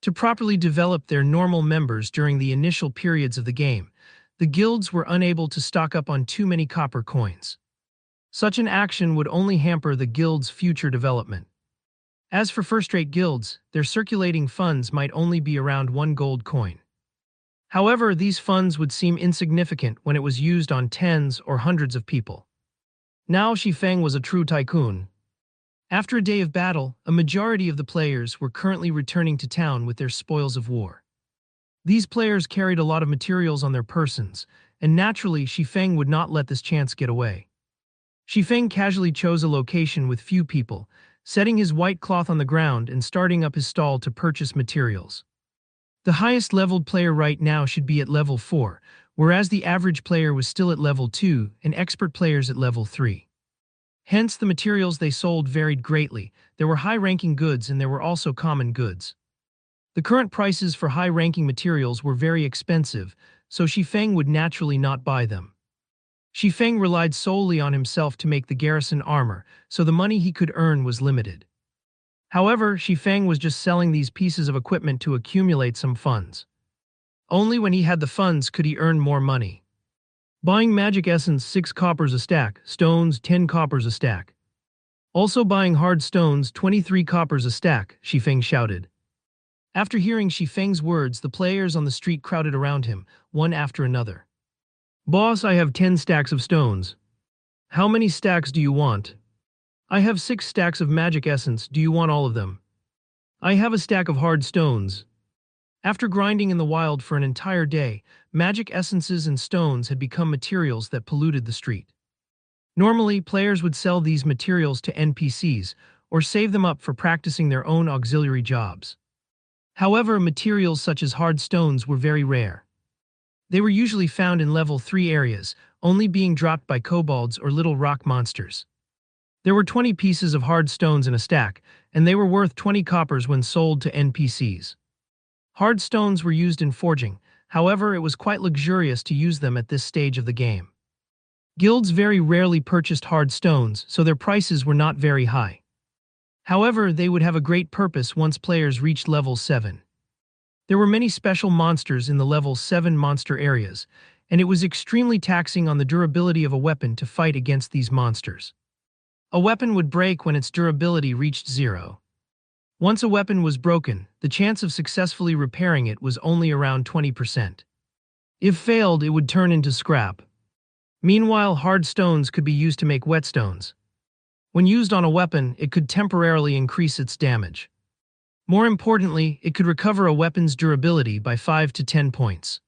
To properly develop their normal members during the initial periods of the game, the guilds were unable to stock up on too many copper coins. Such an action would only hamper the guild's future development. As for first-rate guilds, their circulating funds might only be around 1 gold coin. However, these funds would seem insignificant when it was used on tens or hundreds of people. Now Shifeng was a true tycoon. After a day of battle, a majority of the players were currently returning to town with their spoils of war. These players carried a lot of materials on their persons, and naturally Shifeng would not let this chance get away. Shifeng casually chose a location with few people, setting his white cloth on the ground and starting up his stall to purchase materials. The highest leveled player right now should be at level 4, whereas the average player was still at level 2 and expert players at level 3. Hence, the materials they sold varied greatly. There were high-ranking goods and there were also common goods. The current prices for high-ranking materials were very expensive, so Shifeng would naturally not buy them. Shifeng relied solely on himself to make the garrison armor, so the money he could earn was limited. However, Shifeng was just selling these pieces of equipment to accumulate some funds. Only when he had the funds could he earn more money. Buying magic essence 6 coppers a stack, stones 10 coppers a stack. Also buying hard stones 23 coppers a stack, Shifeng shouted. After hearing Shifeng's words, the players on the street crowded around him, one after another. Boss, I have 10 stacks of stones. How many stacks do you want? I have 6 stacks of magic essence, do you want all of them? I have a stack of hard stones. After grinding in the wild for an entire day, magic essences and stones had become materials that polluted the street. Normally, players would sell these materials to NPCs or save them up for practicing their own auxiliary jobs. However, materials such as hard stones were very rare. They were usually found in level 3 areas, only being dropped by kobolds or little rock monsters. There were 20 pieces of hard stones in a stack, and they were worth 20 coppers when sold to NPCs. Hard stones were used in forging, however it was quite luxurious to use them at this stage of the game. Guilds very rarely purchased hard stones, so their prices were not very high. However, they would have a great purpose once players reached level 7. There were many special monsters in the level 7 monster areas, and it was extremely taxing on the durability of a weapon to fight against these monsters. A weapon would break when its durability reached 0. Once a weapon was broken, the chance of successfully repairing it was only around 20%. If failed, it would turn into scrap. Meanwhile, hard stones could be used to make whetstones. When used on a weapon, it could temporarily increase its damage. More importantly, it could recover a weapon's durability by 5 to 10 points.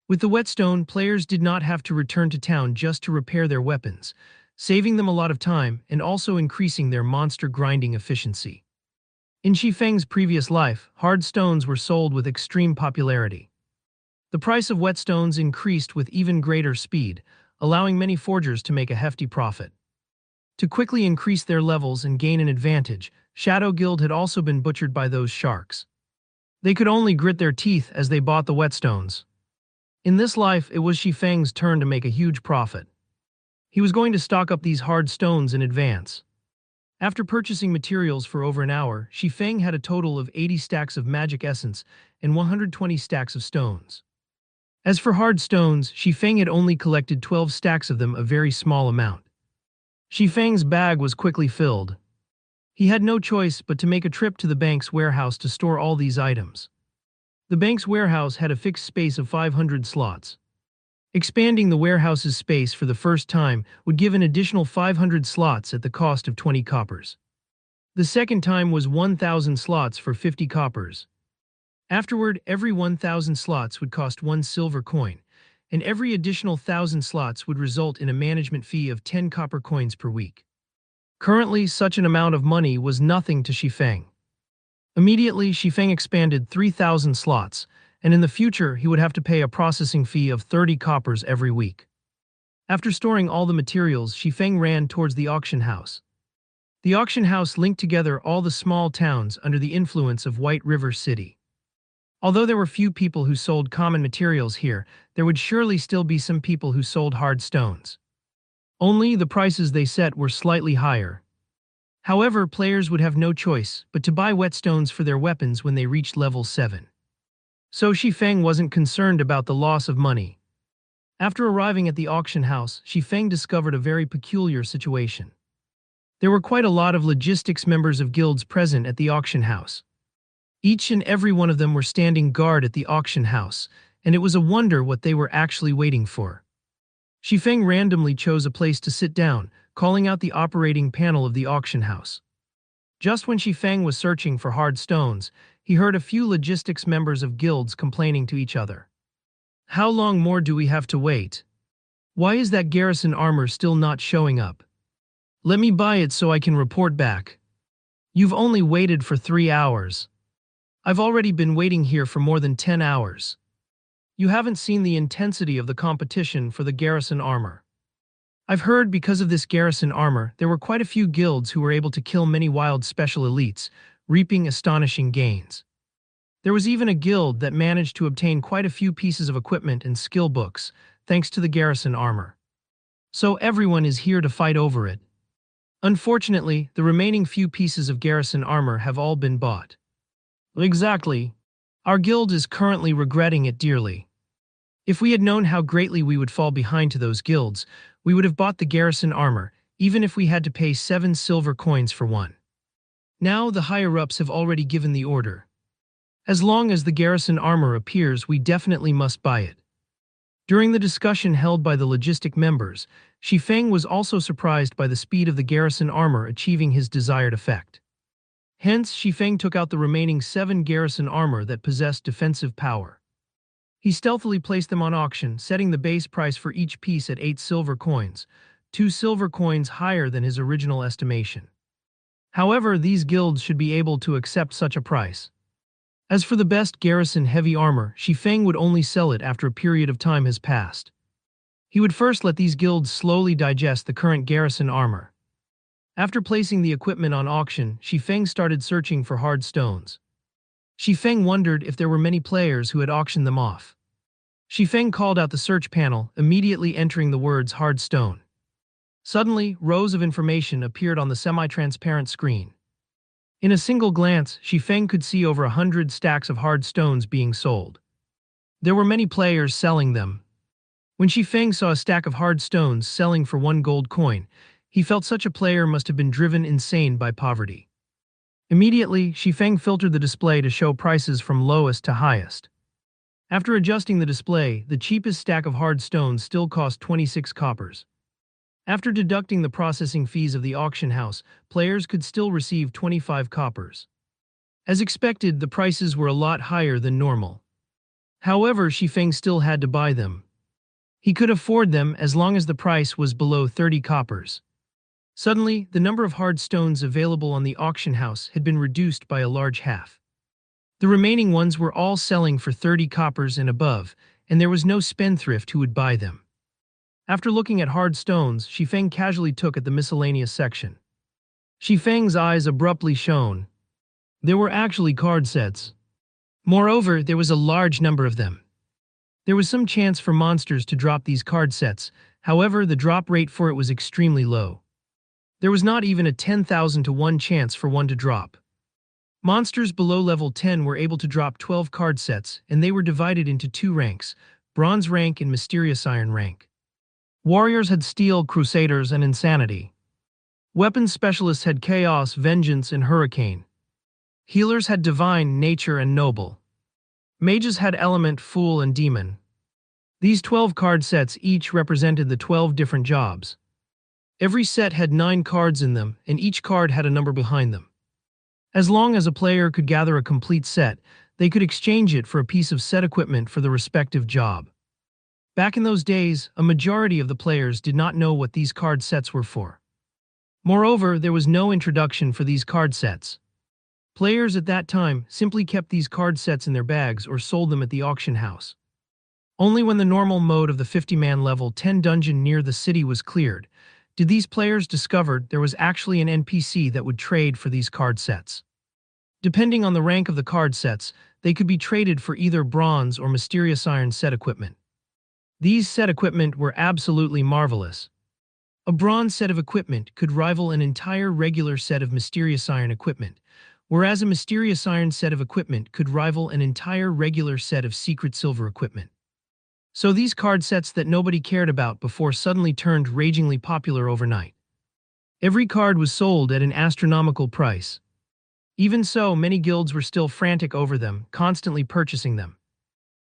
With the whetstone, players did not have to return to town just to repair their weapons, saving them a lot of time and also increasing their monster grinding efficiency. In Shifeng's previous life, hard stones were sold with extreme popularity. The price of whetstones increased with even greater speed, allowing many forgers to make a hefty profit. To quickly increase their levels and gain an advantage, Shadow Guild had also been butchered by those sharks. They could only grit their teeth as they bought the whetstones. In this life, it was Shifeng's turn to make a huge profit. He was going to stock up these hard stones in advance. After purchasing materials for over an hour, Shifeng had a total of 80 stacks of magic essence and 120 stacks of stones. As for hard stones, Shifeng had only collected 12 stacks of them, a very small amount. Shifeng's bag was quickly filled. He had no choice but to make a trip to the bank's warehouse to store all these items. The bank's warehouse had a fixed space of 500 slots. Expanding the warehouse's space for the first time would give an additional 500 slots at the cost of 20 coppers. The second time was 1,000 slots for 50 coppers. Afterward, every 1,000 slots would cost 1 silver coin, and every additional 1,000 slots would result in a management fee of 10 copper coins per week. Currently, such an amount of money was nothing to Shifeng. Immediately, Shifeng expanded 3,000 slots, and in the future he would have to pay a processing fee of 30 coppers every week. After storing all the materials, Shifeng ran towards the auction house. The auction house linked together all the small towns under the influence of White River City. Although there were few people who sold common materials here, there would surely still be some people who sold hard stones. Only the prices they set were slightly higher. However, players would have no choice but to buy whetstones for their weapons when they reached level 7. So Shifeng wasn't concerned about the loss of money. After arriving at the auction house, Shifeng discovered a very peculiar situation. There were quite a lot of logistics members of guilds present at the auction house. Each and every one of them were standing guard at the auction house, and it was a wonder what they were actually waiting for. Shifeng randomly chose a place to sit down, calling out the operating panel of the auction house. Just when Shifeng was searching for hard stones, he heard a few logistics members of guilds complaining to each other. How long more do we have to wait? Why is that garrison armor still not showing up? Let me buy it so I can report back. You've only waited for 3 hours. I've already been waiting here for more than 10 hours. You haven't seen the intensity of the competition for the garrison armor. I've heard because of this garrison armor, there were quite a few guilds who were able to kill many wild special elites, reaping astonishing gains. There was even a guild that managed to obtain quite a few pieces of equipment and skill books, thanks to the garrison armor. So everyone is here to fight over it. Unfortunately, the remaining few pieces of garrison armor have all been bought. Exactly. Our guild is currently regretting it dearly. If we had known how greatly we would fall behind to those guilds, we would have bought the garrison armor, even if we had to pay 7 silver coins for one. Now the higher-ups have already given the order. As long as the garrison armor appears, we definitely must buy it. During the discussion held by the logistic members, Shifeng was also surprised by the speed of the garrison armor achieving his desired effect. Hence, Shifeng took out the remaining 7 garrison armor that possessed defensive power. He stealthily placed them on auction, setting the base price for each piece at 8 silver coins, 2 silver coins higher than his original estimation. However, these guilds should be able to accept such a price. As for the best garrison heavy armor, Shifeng would only sell it after a period of time has passed. He would first let these guilds slowly digest the current garrison armor. After placing the equipment on auction, Shifeng started searching for hard stones. Shifeng wondered if there were many players who had auctioned them off. Shifeng called out the search panel, immediately entering the words hard stone. Suddenly, rows of information appeared on the semi-transparent screen. In a single glance, Shifeng could see over 100 stacks of hard stones being sold. There were many players selling them. When Shifeng saw a stack of hard stones selling for 1 gold coin, he felt such a player must have been driven insane by poverty. Immediately, Shifeng filtered the display to show prices from lowest to highest. After adjusting the display, the cheapest stack of hard stones still cost 26 coppers. After deducting the processing fees of the auction house, players could still receive 25 coppers. As expected, the prices were a lot higher than normal. However, Shifeng still had to buy them. He could afford them as long as the price was below 30 coppers. Suddenly, the number of hard stones available on the auction house had been reduced by a large half. The remaining ones were all selling for 30 coppers and above, and there was no spendthrift who would buy them. After looking at hard stones, Shifeng casually took at the miscellaneous section. Shifeng's eyes abruptly shone. There were actually card sets. Moreover, there was a large number of them. There was some chance for monsters to drop these card sets, however, the drop rate for it was extremely low. There was not even a 10,000 to 1 chance for one to drop. Monsters below level 10 were able to drop 12 card sets, and they were divided into two ranks, Bronze rank and Mysterious Iron rank. Warriors had Steel, Crusaders, and Insanity. Weapons specialists had Chaos, Vengeance, and Hurricane. Healers had Divine, Nature, and Noble. Mages had Element, Fool, and Demon. These 12 card sets each represented the 12 different jobs. Every set had 9 cards in them, and each card had a number behind them. As long as a player could gather a complete set, they could exchange it for a piece of set equipment for the respective job. Back in those days, a majority of the players did not know what these card sets were for. Moreover, there was no introduction for these card sets. Players at that time simply kept these card sets in their bags or sold them at the auction house. Only when the normal mode of the 50-man level 10 dungeon near the city was cleared, did these players discover there was actually an NPC that would trade for these card sets. Depending on the rank of the card sets, they could be traded for either Bronze or Mysterious Iron set equipment. These set equipment were absolutely marvelous. A Bronze set of equipment could rival an entire regular set of Mysterious Iron equipment, whereas a Mysterious Iron set of equipment could rival an entire regular set of Secret Silver equipment. So these card sets that nobody cared about before suddenly turned ragingly popular overnight. Every card was sold at an astronomical price. Even so, many guilds were still frantic over them, constantly purchasing them.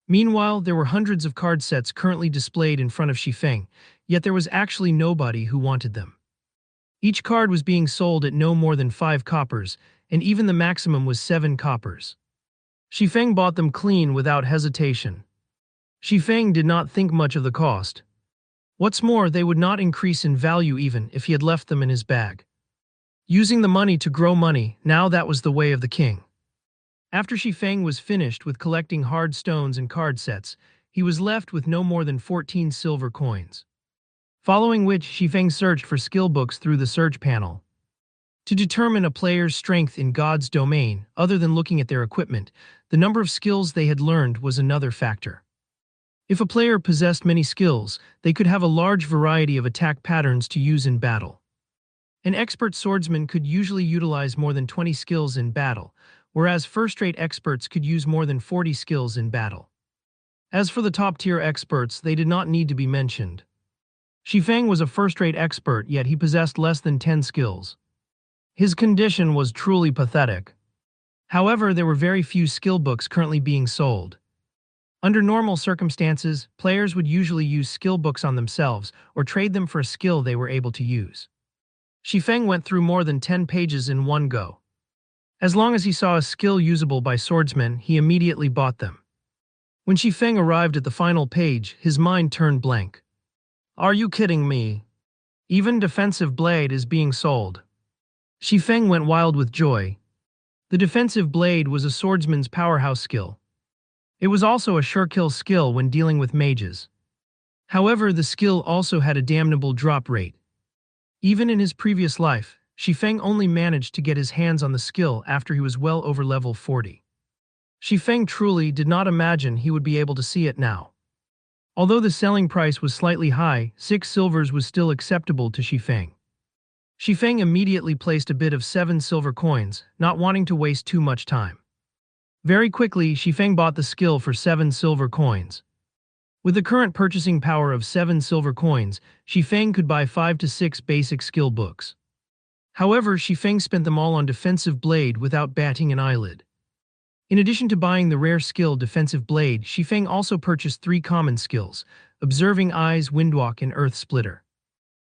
Meanwhile, there were hundreds of card sets currently displayed in front of Shifeng, yet there was actually nobody who wanted them. Each card was being sold at no more than 5 coppers, and even the maximum was 7 coppers. Shifeng bought them clean without hesitation. Shifeng did not think much of the cost. What's more, they would not increase in value even if he had left them in his bag. Using the money to grow money, now that was the way of the king. After Shifeng was finished with collecting hard stones and card sets, he was left with no more than 14 silver coins. Following which, Shifeng searched for skill books through the search panel. To determine a player's strength in God's domain, other than looking at their equipment, the number of skills they had learned was another factor. If a player possessed many skills, they could have a large variety of attack patterns to use in battle. An expert swordsman could usually utilize more than 20 skills in battle, whereas first-rate experts could use more than 40 skills in battle. As for the top-tier experts, they did not need to be mentioned. Shifeng was a first-rate expert, yet he possessed less than 10 skills. His condition was truly pathetic. However, there were very few skill books currently being sold. Under normal circumstances, players would usually use skill books on themselves or trade them for a skill they were able to use. Shifeng went through more than 10 pages in one go. As long as he saw a skill usable by swordsmen, he immediately bought them. When Shifeng arrived at the final page, his mind turned blank. Are you kidding me? Even Defensive Blade is being sold. Shifeng went wild with joy. The Defensive Blade was a swordsman's powerhouse skill. It was also a sure-kill skill when dealing with mages. However, the skill also had a damnable drop rate. Even in his previous life, Shifeng only managed to get his hands on the skill after he was well over level 40. Shifeng truly did not imagine he would be able to see it now. Although the selling price was slightly high, 6 silvers was still acceptable to Shifeng. Shifeng immediately placed a bid of 7 silver coins, not wanting to waste too much time. Very quickly, Shifeng bought the skill for 7 silver coins. With the current purchasing power of 7 silver coins, Shifeng could buy 5 to 6 basic skill books. However, Shifeng spent them all on Defensive Blade without batting an eyelid. In addition to buying the rare skill Defensive Blade, Shifeng also purchased 3 common skills, Observing Eyes, Windwalk, and Earth Splitter.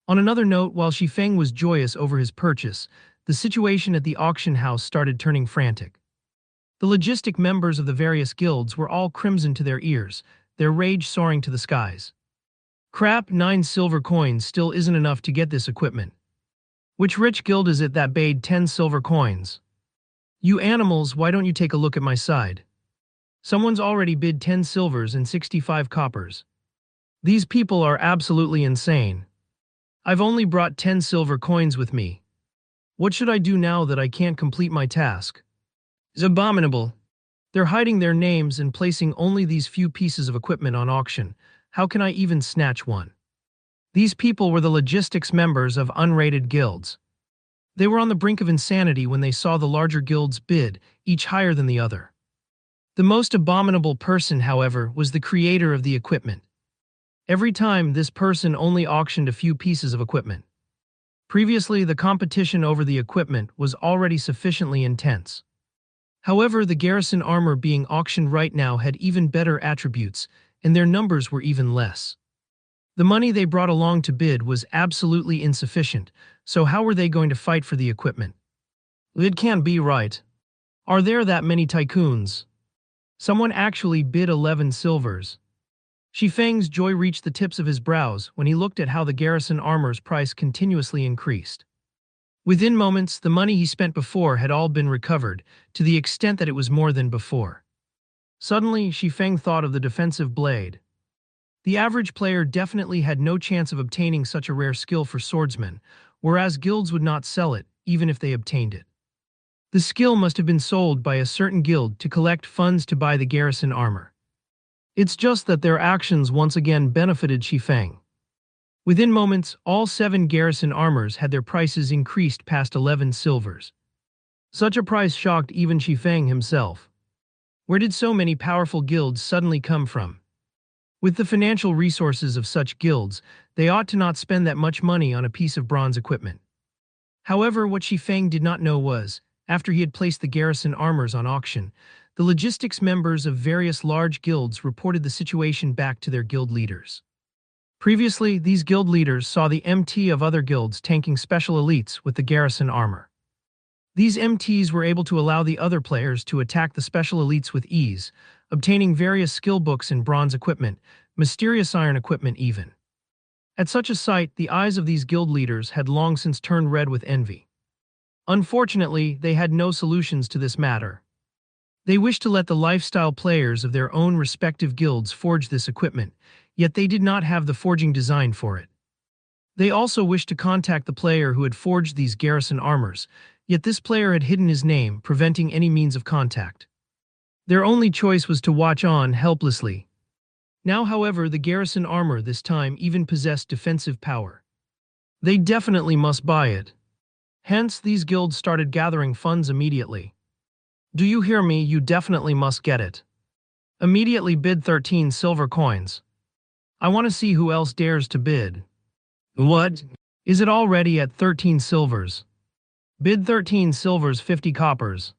On another note, while Shifeng was joyous over his purchase, the situation at the auction house started turning frantic. The logistic members of the various guilds were all crimson to their ears, their rage soaring to the skies. Crap, 9 silver coins still isn't enough to get this equipment. Which rich guild is it that bade 10 silver coins? You animals, why don't you take a look at my side? Someone's already bid 10 silvers and 65 coppers. These people are absolutely insane. I've only brought 10 silver coins with me. What should I do now that I can't complete my task? It's abominable. They're hiding their names and placing only these few pieces of equipment on auction. How can I even snatch one? These people were the logistics members of unrated guilds. They were on the brink of insanity when they saw the larger guilds bid, each higher than the other. The most abominable person, however, was the creator of the equipment. Every time, this person only auctioned a few pieces of equipment. Previously, the competition over the equipment was already sufficiently intense. However, the garrison armor being auctioned right now had even better attributes, and their numbers were even less. The money they brought along to bid was absolutely insufficient, so how were they going to fight for the equipment? It can't be right. Are there that many tycoons? Someone actually bid 11 silvers. Shifeng's joy reached the tips of his brows when he looked at how the garrison armor's price continuously increased. Within moments, the money he spent before had all been recovered, to the extent that it was more than before. Suddenly, Shifeng thought of the defensive blade. The average player definitely had no chance of obtaining such a rare skill for swordsmen, whereas guilds would not sell it, even if they obtained it. The skill must have been sold by a certain guild to collect funds to buy the garrison armor. It's just that their actions once again benefited Shifeng. Within moments, all 7 garrison armors had their prices increased past 11 silvers. Such a price shocked even Shifeng himself. Where did so many powerful guilds suddenly come from? With the financial resources of such guilds, they ought to not spend that much money on a piece of bronze equipment. However, what Shifeng did not know was, after he had placed the garrison armors on auction, the logistics members of various large guilds reported the situation back to their guild leaders. Previously, these guild leaders saw the MT of other guilds tanking special elites with the garrison armor. These MTs were able to allow the other players to attack the special elites with ease, obtaining various skill books in bronze equipment, mysterious iron equipment even. At such a sight, the eyes of these guild leaders had long since turned red with envy. Unfortunately, they had no solutions to this matter. They wished to let the lifestyle players of their own respective guilds forge this equipment, yet they did not have the forging design for it. They also wished to contact the player who had forged these garrison armors, yet this player had hidden his name, preventing any means of contact. Their only choice was to watch on helplessly. Now, however, the garrison armor this time even possessed defensive power. They definitely must buy it. Hence, these guilds started gathering funds immediately. Do you hear me? You definitely must get it. Immediately bid 13 silver coins. I want to see who else dares to bid. What? Is it already at 13 silvers? Bid 13 silvers 50 coppers.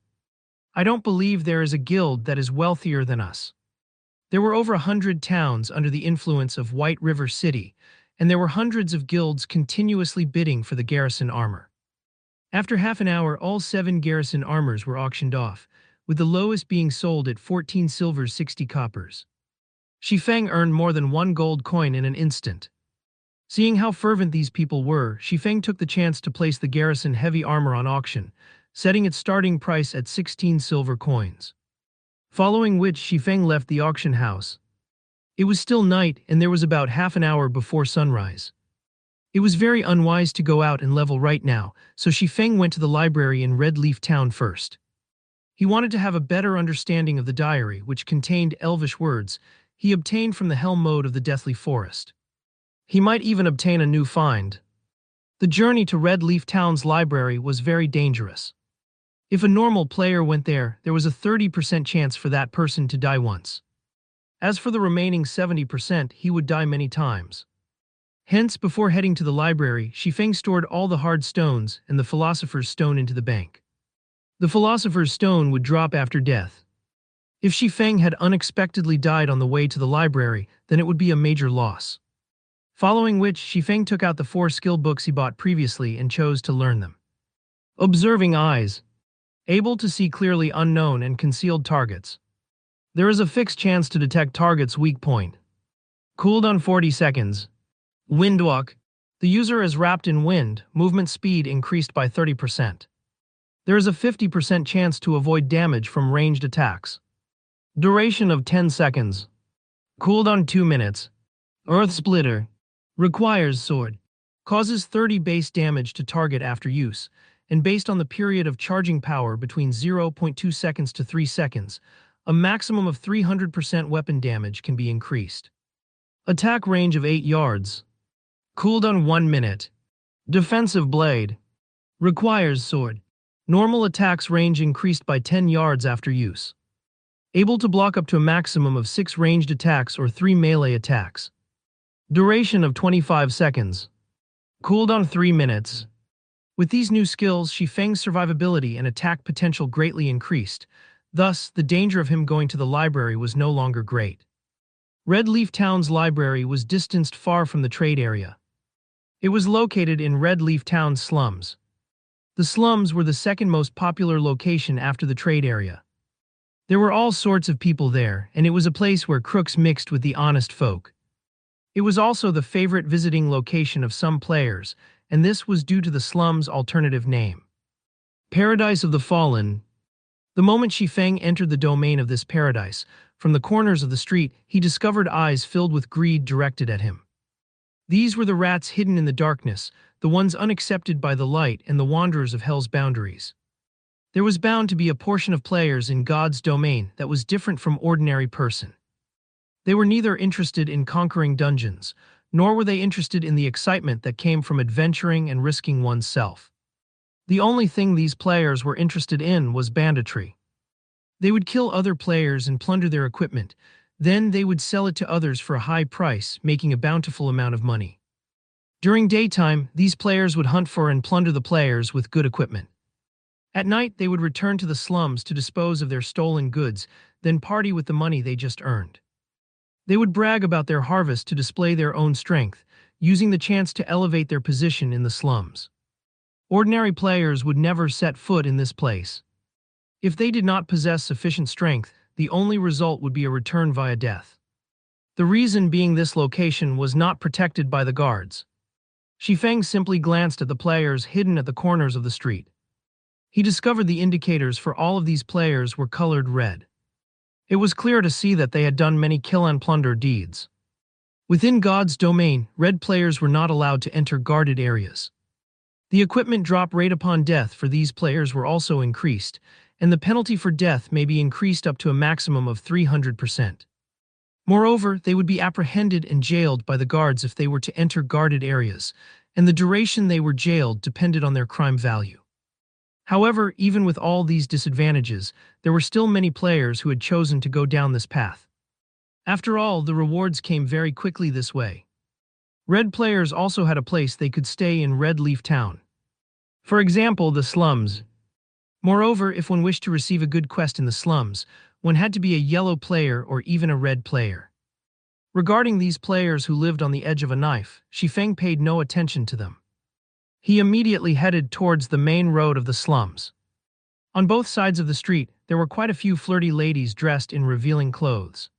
I don't believe there is a guild that is wealthier than us. There were over 100 towns under the influence of White River City, and there were hundreds of guilds continuously bidding for the garrison armor. After half an hour, all 7 garrison armors were auctioned off, with the lowest being sold at 14 silvers 60 coppers. Shifeng earned more than 1 gold coin in an instant. Seeing how fervent these people were, Shifeng took the chance to place the garrison heavy armor on auction, setting its starting price at 16 silver coins. Following which, Shifeng left the auction house. It was still night, and there was about half an hour before sunrise. It was very unwise to go out and level right now, so Shifeng went to the library in Red Leaf Town first. He wanted to have a better understanding of the diary, which contained elvish words he obtained from the Helm mode of the Deathly Forest. He might even obtain a new find. The journey to Red Leaf Town's library was very dangerous. If a normal player went there, there was a 30% chance for that person to die once. As for the remaining 70%, he would die many times. Hence, before heading to the library, Shifeng stored all the hard stones and the Philosopher's Stone into the bank. The Philosopher's Stone would drop after death. If Shifeng had unexpectedly died on the way to the library, then it would be a major loss. Following which, Shifeng took out the 4 skill books he bought previously and chose to learn them. Observing eyes. Able to see clearly unknown and concealed targets. There is a fixed chance to detect target's weak point. Cooldown 40 seconds. Windwalk. The user is wrapped in wind, movement speed increased by 30%. There is a 50% chance to avoid damage from ranged attacks. Duration of 10 seconds. Cooldown 2 minutes. Earth Splitter. Requires sword. Causes 30 base damage to target after use, and based on the period of charging power between 0.2 seconds to 3 seconds, a maximum of 300% weapon damage can be increased. Attack range of 8 yards. Cooldown 1 minute. Defensive Blade. Requires sword. Normal attacks range increased by 10 yards after use. Able to block up to a maximum of 6 ranged attacks or 3 melee attacks. Duration of 25 seconds. Cooldown 3 minutes. With these new skills, Shifeng's survivability and attack potential greatly increased. Thus, the danger of him going to the library was no longer great. Red Leaf Town's library was distanced far from the trade area. It was located in Red Leaf Town's slums. The slums were the second most popular location after the trade area. There were all sorts of people there, and it was a place where crooks mixed with the honest folk. It was also the favorite visiting location of some players, and this was due to the slum's alternative name. Paradise of the Fallen. The moment Shifeng entered the domain of this paradise, from the corners of the street, he discovered eyes filled with greed directed at him. These were the rats hidden in the darkness, the ones unaccepted by the light and the wanderers of hell's boundaries. There was bound to be a portion of players in God's domain that was different from ordinary person. They were neither interested in conquering dungeons, nor were they interested in the excitement that came from adventuring and risking one's self. The only thing these players were interested in was banditry. They would kill other players and plunder their equipment, then they would sell it to others for a high price, making a bountiful amount of money. During daytime, these players would hunt for and plunder the players with good equipment. At night, they would return to the slums to dispose of their stolen goods, then party with the money they just earned. They would brag about their harvest to display their own strength, using the chance to elevate their position in the slums. Ordinary players would never set foot in this place. If they did not possess sufficient strength, the only result would be a return via death. The reason being this location was not protected by the guards. Shifeng simply glanced at the players hidden at the corners of the street. He discovered the indicators for all of these players were colored red. It was clear to see that they had done many kill and plunder deeds. Within God's domain, red players were not allowed to enter guarded areas. The equipment drop rate upon death for these players were also increased, and the penalty for death may be increased up to a maximum of 300%. Moreover, they would be apprehended and jailed by the guards if they were to enter guarded areas, and the duration they were jailed depended on their crime value. However, even with all these disadvantages, there were still many players who had chosen to go down this path. After all, the rewards came very quickly this way. Red players also had a place they could stay in Red Leaf Town. For example, the slums. Moreover, if one wished to receive a good quest in the slums, one had to be a yellow player or even a red player. Regarding these players who lived on the edge of a knife, Shifeng paid no attention to them. He immediately headed towards the main road of the slums. On both sides of the street, there were quite a few flirty ladies dressed in revealing clothes.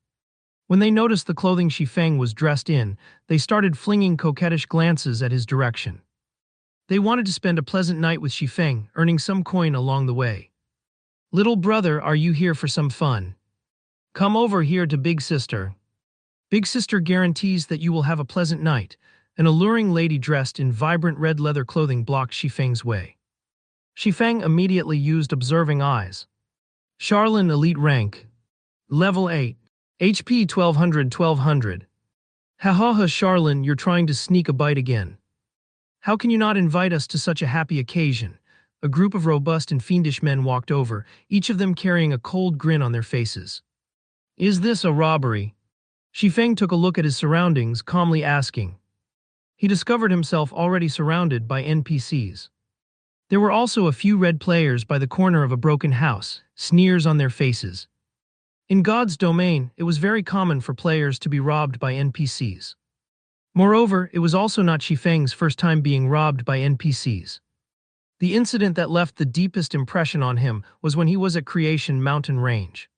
When they noticed the clothing Shifeng was dressed in, they started flinging coquettish glances at his direction. They wanted to spend a pleasant night with Shifeng, earning some coin along the way. "Little brother, are you here for some fun? Come over here to Big Sister. Big Sister guarantees that you will have a pleasant night." An alluring lady dressed in vibrant red leather clothing blocked Shifeng's way. Shifeng immediately used observing eyes. Charlene Elite Rank. Level 8. HP 1200. Ha ha ha, Charlene, you're trying to sneak a bite again. How can you not invite us to such a happy occasion? A group of robust and fiendish men walked over, each of them carrying a cold grin on their faces. Is this a robbery? Shifeng took a look at his surroundings, calmly asking. He discovered himself already surrounded by NPCs. There were also a few red players by the corner of a broken house, sneers on their faces. In God's domain, it was very common for players to be robbed by NPCs. Moreover, it was also not Shifeng's first time being robbed by NPCs. The incident that left the deepest impression on him was when he was at Creation Mountain Range.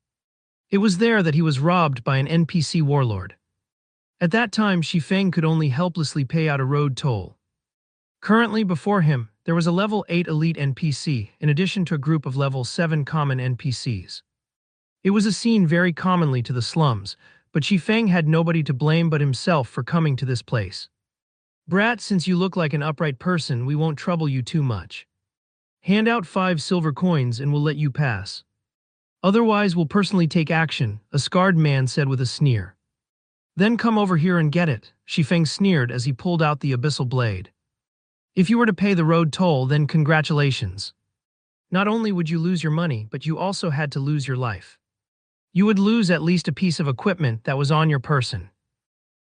It was there that he was robbed by an NPC warlord. At that time, Shifeng could only helplessly pay out a road toll. Currently before him, there was a level 8 elite NPC, in addition to a group of level 7 common NPCs. It was a scene very commonly to the slums, but Feng had nobody to blame but himself for coming to this place. Brat, since you look like an upright person, we won't trouble you too much. Hand out 5 silver coins and we'll let you pass. Otherwise, we'll personally take action, a scarred man said with a sneer. Then come over here and get it, Feng sneered as he pulled out the abyssal blade. If you were to pay the road toll, then congratulations. Not only would you lose your money, but you also had to lose your life. You would lose at least a piece of equipment that was on your person.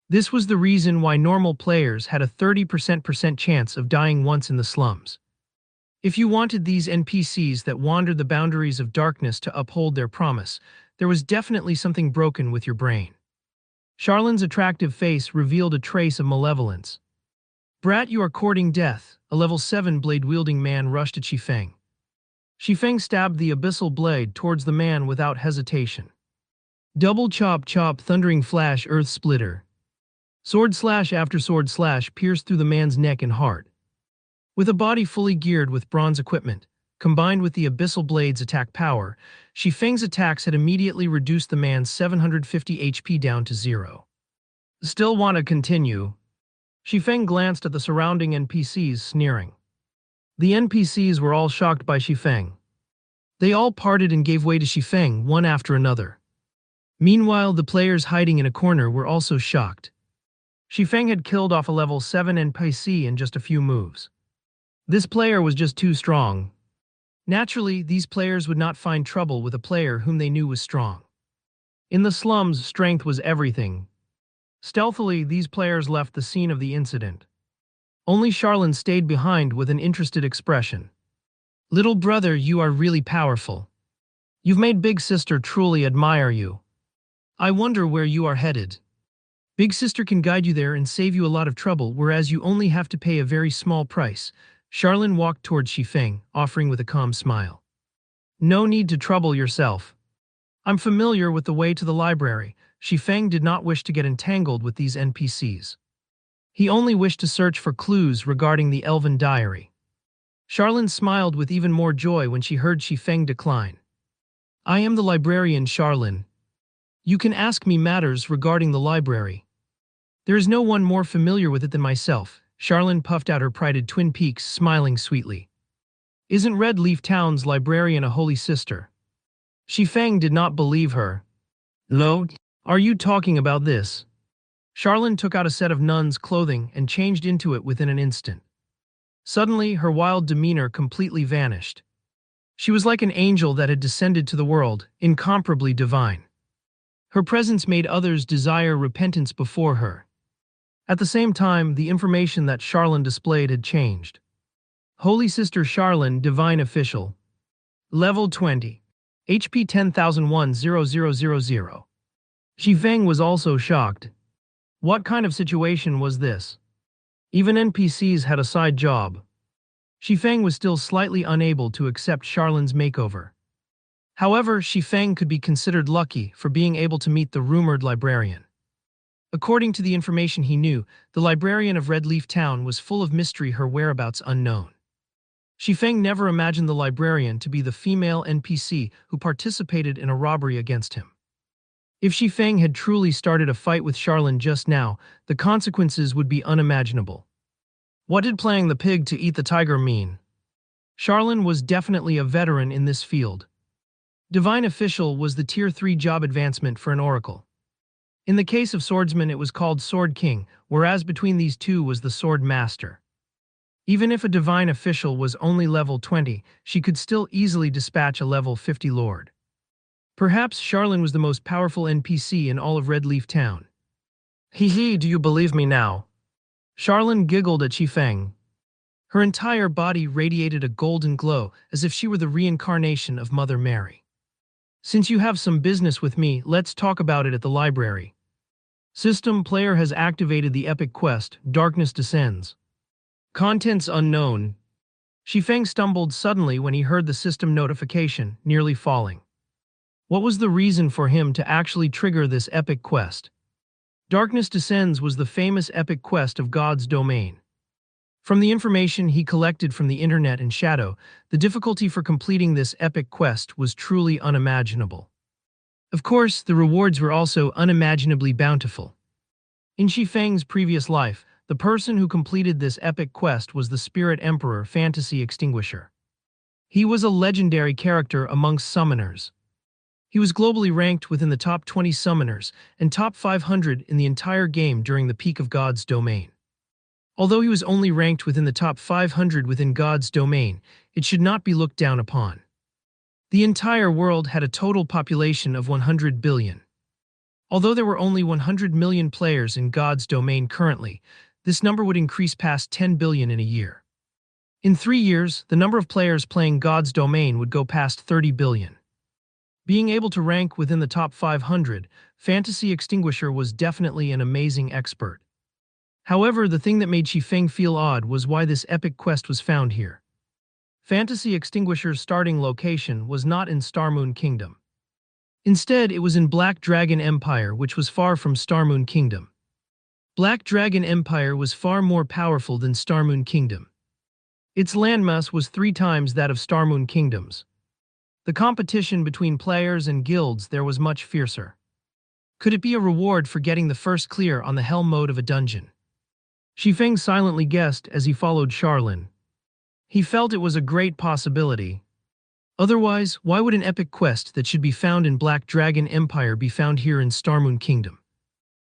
This was the reason why normal players had a 30% chance of dying once in the slums. If you wanted these NPCs that wandered the boundaries of darkness to uphold their promise, there was definitely something broken with your brain. Charlin's attractive face revealed a trace of malevolence. Brat, you are courting death, a level 7 blade-wielding man rushed at Feng. Feng stabbed the abyssal blade towards the man without hesitation. Double chop chop, thundering flash, earth splitter. Sword slash after sword slash pierced through the man's neck and heart. With a body fully geared with bronze equipment, combined with the abyssal blade's attack power, Feng's attacks had immediately reduced the man's 750 HP down to 0. Still want to continue? Feng glanced at the surrounding NPCs, sneering. The NPCs were all shocked by Feng. They all parted and gave way to Feng, one after another. Meanwhile, the players hiding in a corner were also shocked. Feng had killed off a level 7 NPC in just a few moves. This player was just too strong. Naturally, these players would not find trouble with a player whom they knew was strong. In the slums, strength was everything. Stealthily, these players left the scene of the incident. Only Charlin stayed behind with an interested expression. Little brother, you are really powerful. You've made Big Sister truly admire you. I wonder where you are headed. Big Sister can guide you there and save you a lot of trouble, whereas you only have to pay a very small price. Charlin walked towards Feng, offering with a calm smile. No need to trouble yourself. I'm familiar with the way to the library. Feng did not wish to get entangled with these NPCs. He only wished to search for clues regarding the Elven Diary. Charlin smiled with even more joy when she heard Feng decline. I am the librarian, Charlin. You can ask me matters regarding the library. There is no one more familiar with it than myself. Charlin puffed out her prided twin peaks, smiling sweetly. Isn't Red Leaf Town's librarian a holy sister? Feng did not believe her. No, are you talking about this? Charlin took out a set of nun's clothing and changed into it within an instant. Suddenly, her wild demeanor completely vanished. She was like an angel that had descended to the world, incomparably divine. Her presence made others desire repentance before her. At the same time, the information that Charlin displayed had changed. Holy Sister Charlin, Divine Official. Level 20. HP 10,001-0000. Feng was also shocked. What kind of situation was this? Even NPCs had a side job. Feng was still slightly unable to accept Charlin's makeover. However, Feng could be considered lucky for being able to meet the rumored librarian. According to the information he knew, the librarian of Red Leaf Town was full of mystery, her whereabouts unknown. Feng never imagined the librarian to be the female NPC who participated in a robbery against him. If Feng had truly started a fight with Charlin just now, the consequences would be unimaginable. What did playing the pig to eat the tiger mean? Charlin was definitely a veteran in this field. Divine Official was the Tier 3 job advancement for an oracle. In the case of swordsman, it was called Sword King, whereas between these two was the Sword Master. Even if a Divine Official was only level 20, she could still easily dispatch a level 50 lord. Perhaps Charlin was the most powerful NPC in all of Red Leaf Town. Hee, do you believe me now? Charlin giggled at Feng. Her entire body radiated a golden glow, as if she were the reincarnation of Mother Mary. Since you have some business with me, let's talk about it at the library. System player has activated the epic quest, Darkness Descends. Contents unknown. Feng stumbled suddenly when he heard the system notification, nearly falling. What was the reason for him to actually trigger this epic quest? Darkness Descends was the famous epic quest of God's domain. From the information he collected from the internet and Shadow, the difficulty for completing this epic quest was truly unimaginable. Of course, the rewards were also unimaginably bountiful. In Shifeng's previous life, the person who completed this epic quest was the Spirit Emperor Fantasy Extinguisher. He was a legendary character amongst summoners. He was globally ranked within the top 20 summoners and top 500 in the entire game during the peak of God's domain. Although he was only ranked within the top 500 within God's domain, it should not be looked down upon. The entire world had a total population of 100 billion. Although there were only 100 million players in God's domain currently, this number would increase past 10 billion in a year. In 3 years, the number of players playing God's domain would go past 30 billion. Being able to rank within the top 500, Fantasy Extinguisher was definitely an amazing expert. However, the thing that made Shifeng feel odd was why this epic quest was found here. Fantasy Extinguisher's starting location was not in Starmoon Kingdom. Instead, it was in Black Dragon Empire, which was far from Starmoon Kingdom. Black Dragon Empire was far more powerful than Starmoon Kingdom. Its landmass was 3 times that of Starmoon Kingdom's. The competition between players and guilds there was much fiercer. Could it be a reward for getting the first clear on the hell mode of a dungeon? Shifeng silently guessed as he followed Charlin. He felt it was a great possibility. Otherwise, why would an epic quest that should be found in Black Dragon Empire be found here in Starmoon Kingdom?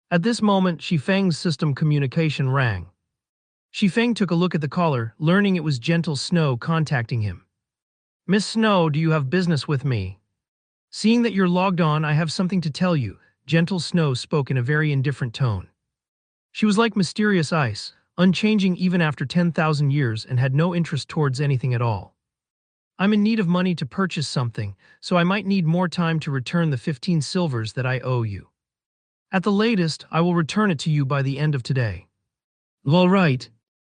At this moment, Shifeng's system communication rang. Shifeng took a look at the caller, learning it was Gentle Snow contacting him. "Miss Snow, do you have business with me? Seeing that you're logged on, I have something to tell you," Gentle Snow spoke in a very indifferent tone. She was like mysterious ice, unchanging even after 10,000 years and had no interest towards anything at all. "I'm in need of money to purchase something, so I might need more time to return the 15 silvers that I owe you. At the latest, I will return it to you by the end of today." "All right.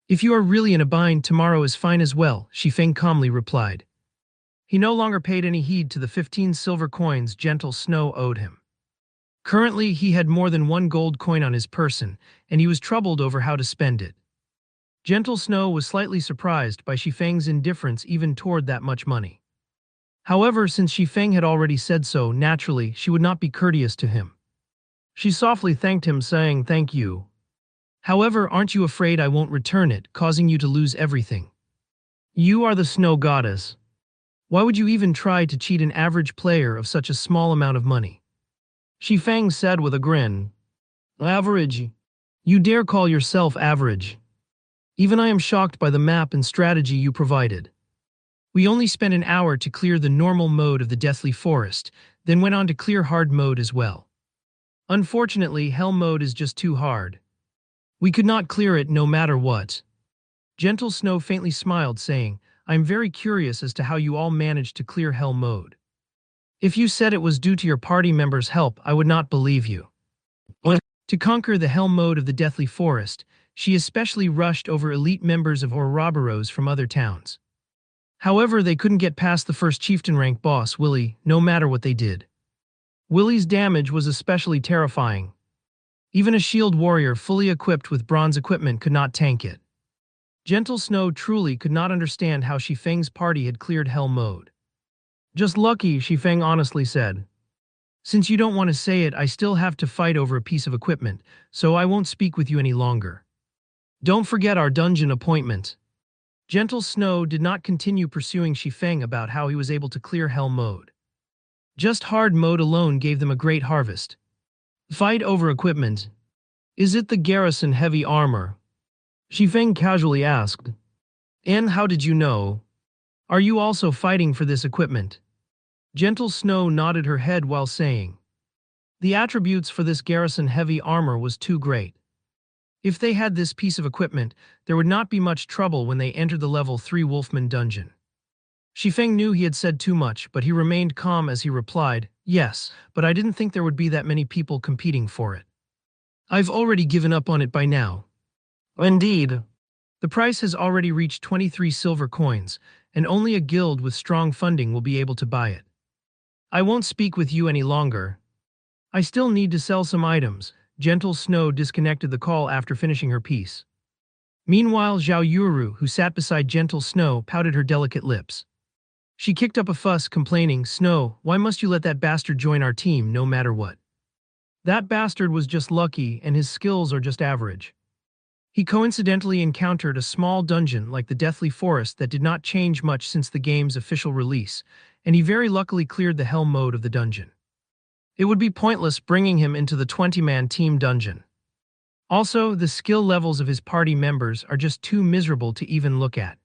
If you are really in a bind, tomorrow is fine as well," Shifeng calmly replied. He no longer paid any heed to the 15 silver coins Gentle Snow owed him. Currently, he had more than 1 gold coin on his person, and he was troubled over how to spend it. Gentle Snow was slightly surprised by Shifeng's indifference even toward that much money. However, since Shifeng had already said so, naturally, she would not be courteous to him. She softly thanked him, saying, "Thank you. However, aren't you afraid I won't return it, causing you to lose everything? You are the Snow Goddess. Why would you even try to cheat an average player of such a small amount of money?" Shifeng said with a grin. "Average? You dare call yourself average? Even I am shocked by the map and strategy you provided. We only spent an hour to clear the normal mode of the Deathly Forest, then went on to clear hard mode as well. Unfortunately, hell mode is just too hard. We could not clear it no matter what." Gentle Snow faintly smiled, saying, "I'm very curious as to how you all managed to clear hell mode. If you said it was due to your party members' help, I would not believe you." To conquer the hell mode of the Deathly Forest, she especially rushed over elite members of Ouroboros from other towns. However, they couldn't get past the first chieftain rank boss, Willy, no matter what they did. Willy's damage was especially terrifying. Even a shield warrior fully equipped with bronze equipment could not tank it. Gentle Snow truly could not understand how Shifeng's party had cleared hell mode. "Just lucky," Shifeng honestly said. "Since you don't want to say it, I still have to fight over a piece of equipment, so I won't speak with you any longer. Don't forget our dungeon appointment." Gentle Snow did not continue pursuing Shifeng about how he was able to clear hell mode. Just hard mode alone gave them a great harvest. "Fight over equipment. Is it the garrison heavy armor?" Shifeng casually asked. "And how did you know? Are you also fighting for this equipment?" Gentle Snow nodded her head while saying, "The attributes for this garrison heavy armor was too great. If they had this piece of equipment, there would not be much trouble when they entered the level 3 Wolfman dungeon." Shifeng knew he had said too much, but he remained calm as he replied, "Yes, but I didn't think there would be that many people competing for it. I've already given up on it by now." "Indeed. The price has already reached 23 silver coins, and only a guild with strong funding will be able to buy it. I won't speak with you any longer. I still need to sell some items." Gentle Snow disconnected the call after finishing her piece. Meanwhile, Zhao Yuru, who sat beside Gentle Snow, pouted her delicate lips. She kicked up a fuss, complaining, "Snow, why must you let that bastard join our team no matter what? That bastard was just lucky and his skills are just average." He coincidentally encountered a small dungeon like the Deathly Forest that did not change much since the game's official release, and he very luckily cleared the hell mode of the dungeon. It would be pointless bringing him into the 20-man team dungeon. Also, the skill levels of his party members are just too miserable to even look at.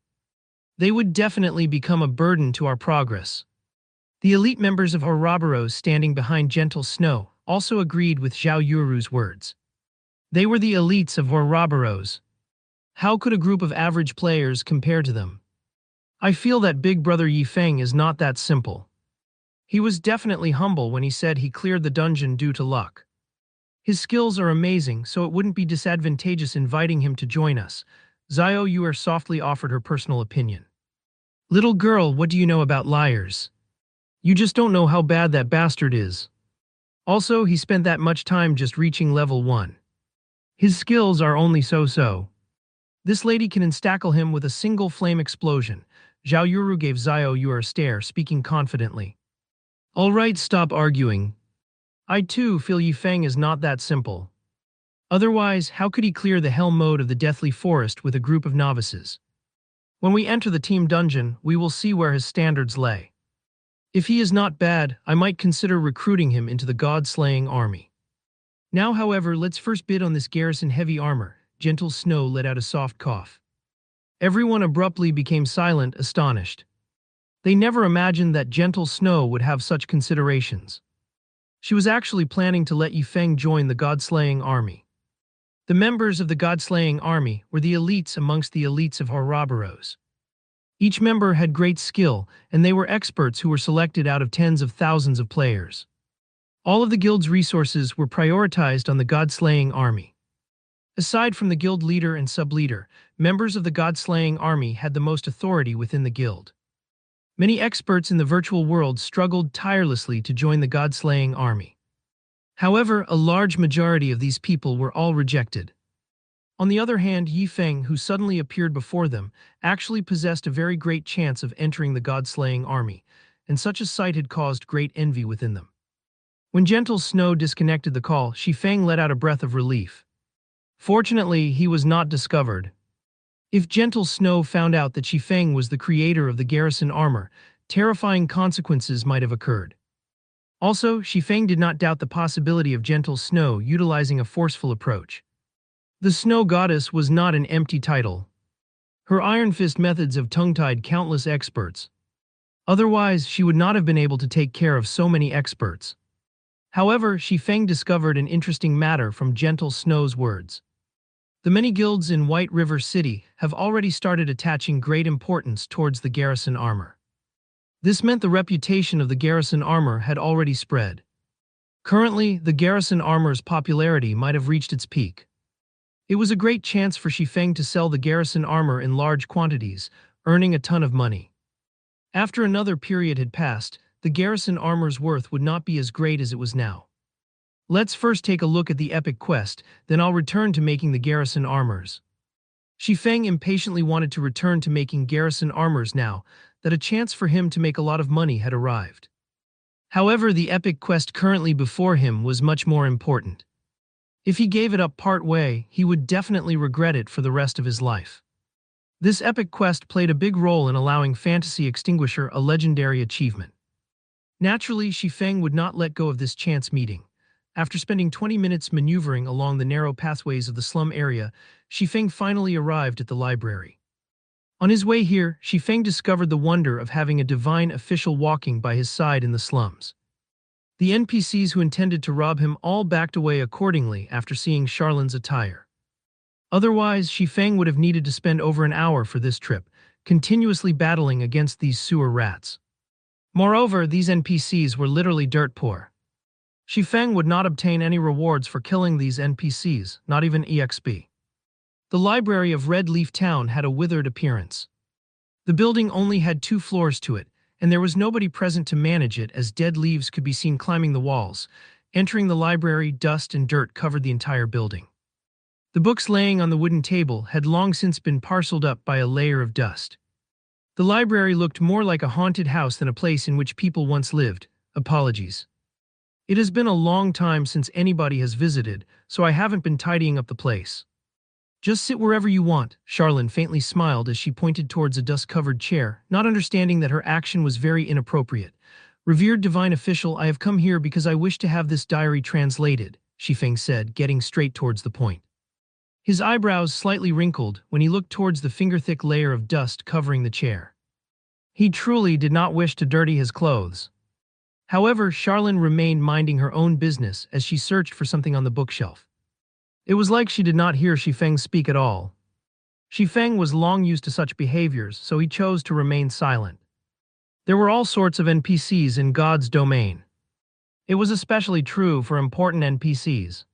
They would definitely become a burden to our progress. The elite members of Ouroboros standing behind Gentle Snow also agreed with Zhao Yuru's words. They were the elites of Ouroboros. How could a group of average players compare to them? I feel that Big Brother Yifeng is not that simple. He was definitely humble when he said he cleared the dungeon due to luck. His skills are amazing, so it wouldn't be disadvantageous inviting him to join us. Zhao Yue softly offered her personal opinion. Little girl, what do you know about liars? You just don't know how bad that bastard is. Also, he spent that much time just reaching level 1. His skills are only so-so. This lady can instackle him with a single flame explosion. Zhao Yuru gave Zhao Yue a stare, speaking confidently. All right, stop arguing. I too feel Yifeng is not that simple. Otherwise, how could he clear the hell mode of the Deathly Forest with a group of novices? When we enter the team dungeon, we will see where his standards lay. If he is not bad, I might consider recruiting him into the god-slaying army. Now, however, let's first bid on this garrison heavy armor. Gentle Snow let out a soft cough. Everyone abruptly became silent, astonished. They never imagined that Gentle Snow would have such considerations. She was actually planning to let Yifeng join the god-slaying army. The members of the god-slaying army were the elites amongst the elites of Ouroboros. Each member had great skill, and they were experts who were selected out of tens of thousands of players. All of the guild's resources were prioritized on the god-slaying army. Aside from the guild leader and sub-leader, members of the god-slaying army had the most authority within the guild. Many experts in the virtual world struggled tirelessly to join the god-slaying army. However, a large majority of these people were all rejected. On the other hand, Yifeng, who suddenly appeared before them, actually possessed a very great chance of entering the god-slaying army, and such a sight had caused great envy within them. When Gentle Snow disconnected the call, Yifeng let out a breath of relief. Fortunately, he was not discovered. If Gentle Snow found out that Yifeng was the creator of the garrison armor, terrifying consequences might have occurred. Also, Yifeng did not doubt the possibility of Gentle Snow utilizing a forceful approach. The Snow Goddess was not an empty title. Her Iron Fist methods have tongue-tied countless experts. Otherwise, she would not have been able to take care of so many experts. However, Yifeng discovered an interesting matter from Gentle Snow's words. The many guilds in White River City have already started attaching great importance towards the garrison armor. This meant the reputation of the garrison armor had already spread. Currently, the garrison armor's popularity might have reached its peak. It was a great chance for Yifeng to sell the garrison armor in large quantities, earning a ton of money. After another period had passed, the garrison armor's worth would not be as great as it was now. Let's first take a look at the epic quest, then I'll return to making the garrison armors. Yifeng impatiently wanted to return to making garrison armors now that a chance for him to make a lot of money had arrived. However, the epic quest currently before him was much more important. If he gave it up part way, he would definitely regret it for the rest of his life. This epic quest played a big role in allowing Fantasy Extinguisher a legendary achievement. Naturally, Yifeng would not let go of this chance meeting. After spending 20 minutes maneuvering along the narrow pathways of the slum area, Yifeng finally arrived at the library. On his way here, Yifeng discovered the wonder of having a divine official walking by his side in the slums. The NPCs who intended to rob him all backed away accordingly after seeing Charlin's attire. Otherwise, Yifeng would have needed to spend over an hour for this trip, continuously battling against these sewer rats. Moreover, these NPCs were literally dirt poor. Yifeng would not obtain any rewards for killing these NPCs, not even EXP. The library of Red Leaf Town had a withered appearance. The building only had 2 floors to it, and there was nobody present to manage it as dead leaves could be seen climbing the walls. Entering the library, dust and dirt covered the entire building. The books laying on the wooden table had long since been parceled up by a layer of dust. The library looked more like a haunted house than a place in which people once lived. Apologies. It has been a long time since anybody has visited, so I haven't been tidying up the place. Just sit wherever you want, Charlene faintly smiled as she pointed towards a dust-covered chair, not understanding that her action was very inappropriate. Revered divine official, I have come here because I wish to have this diary translated, Shifeng said, getting straight towards the point. His eyebrows slightly wrinkled when he looked towards the finger-thick layer of dust covering the chair. He truly did not wish to dirty his clothes. However, Charlene remained minding her own business as she searched for something on the bookshelf. It was like she did not hear Shifeng speak at all. Shifeng was long used to such behaviors, so he chose to remain silent. There were all sorts of NPCs in God's domain. It was especially true for important NPCs.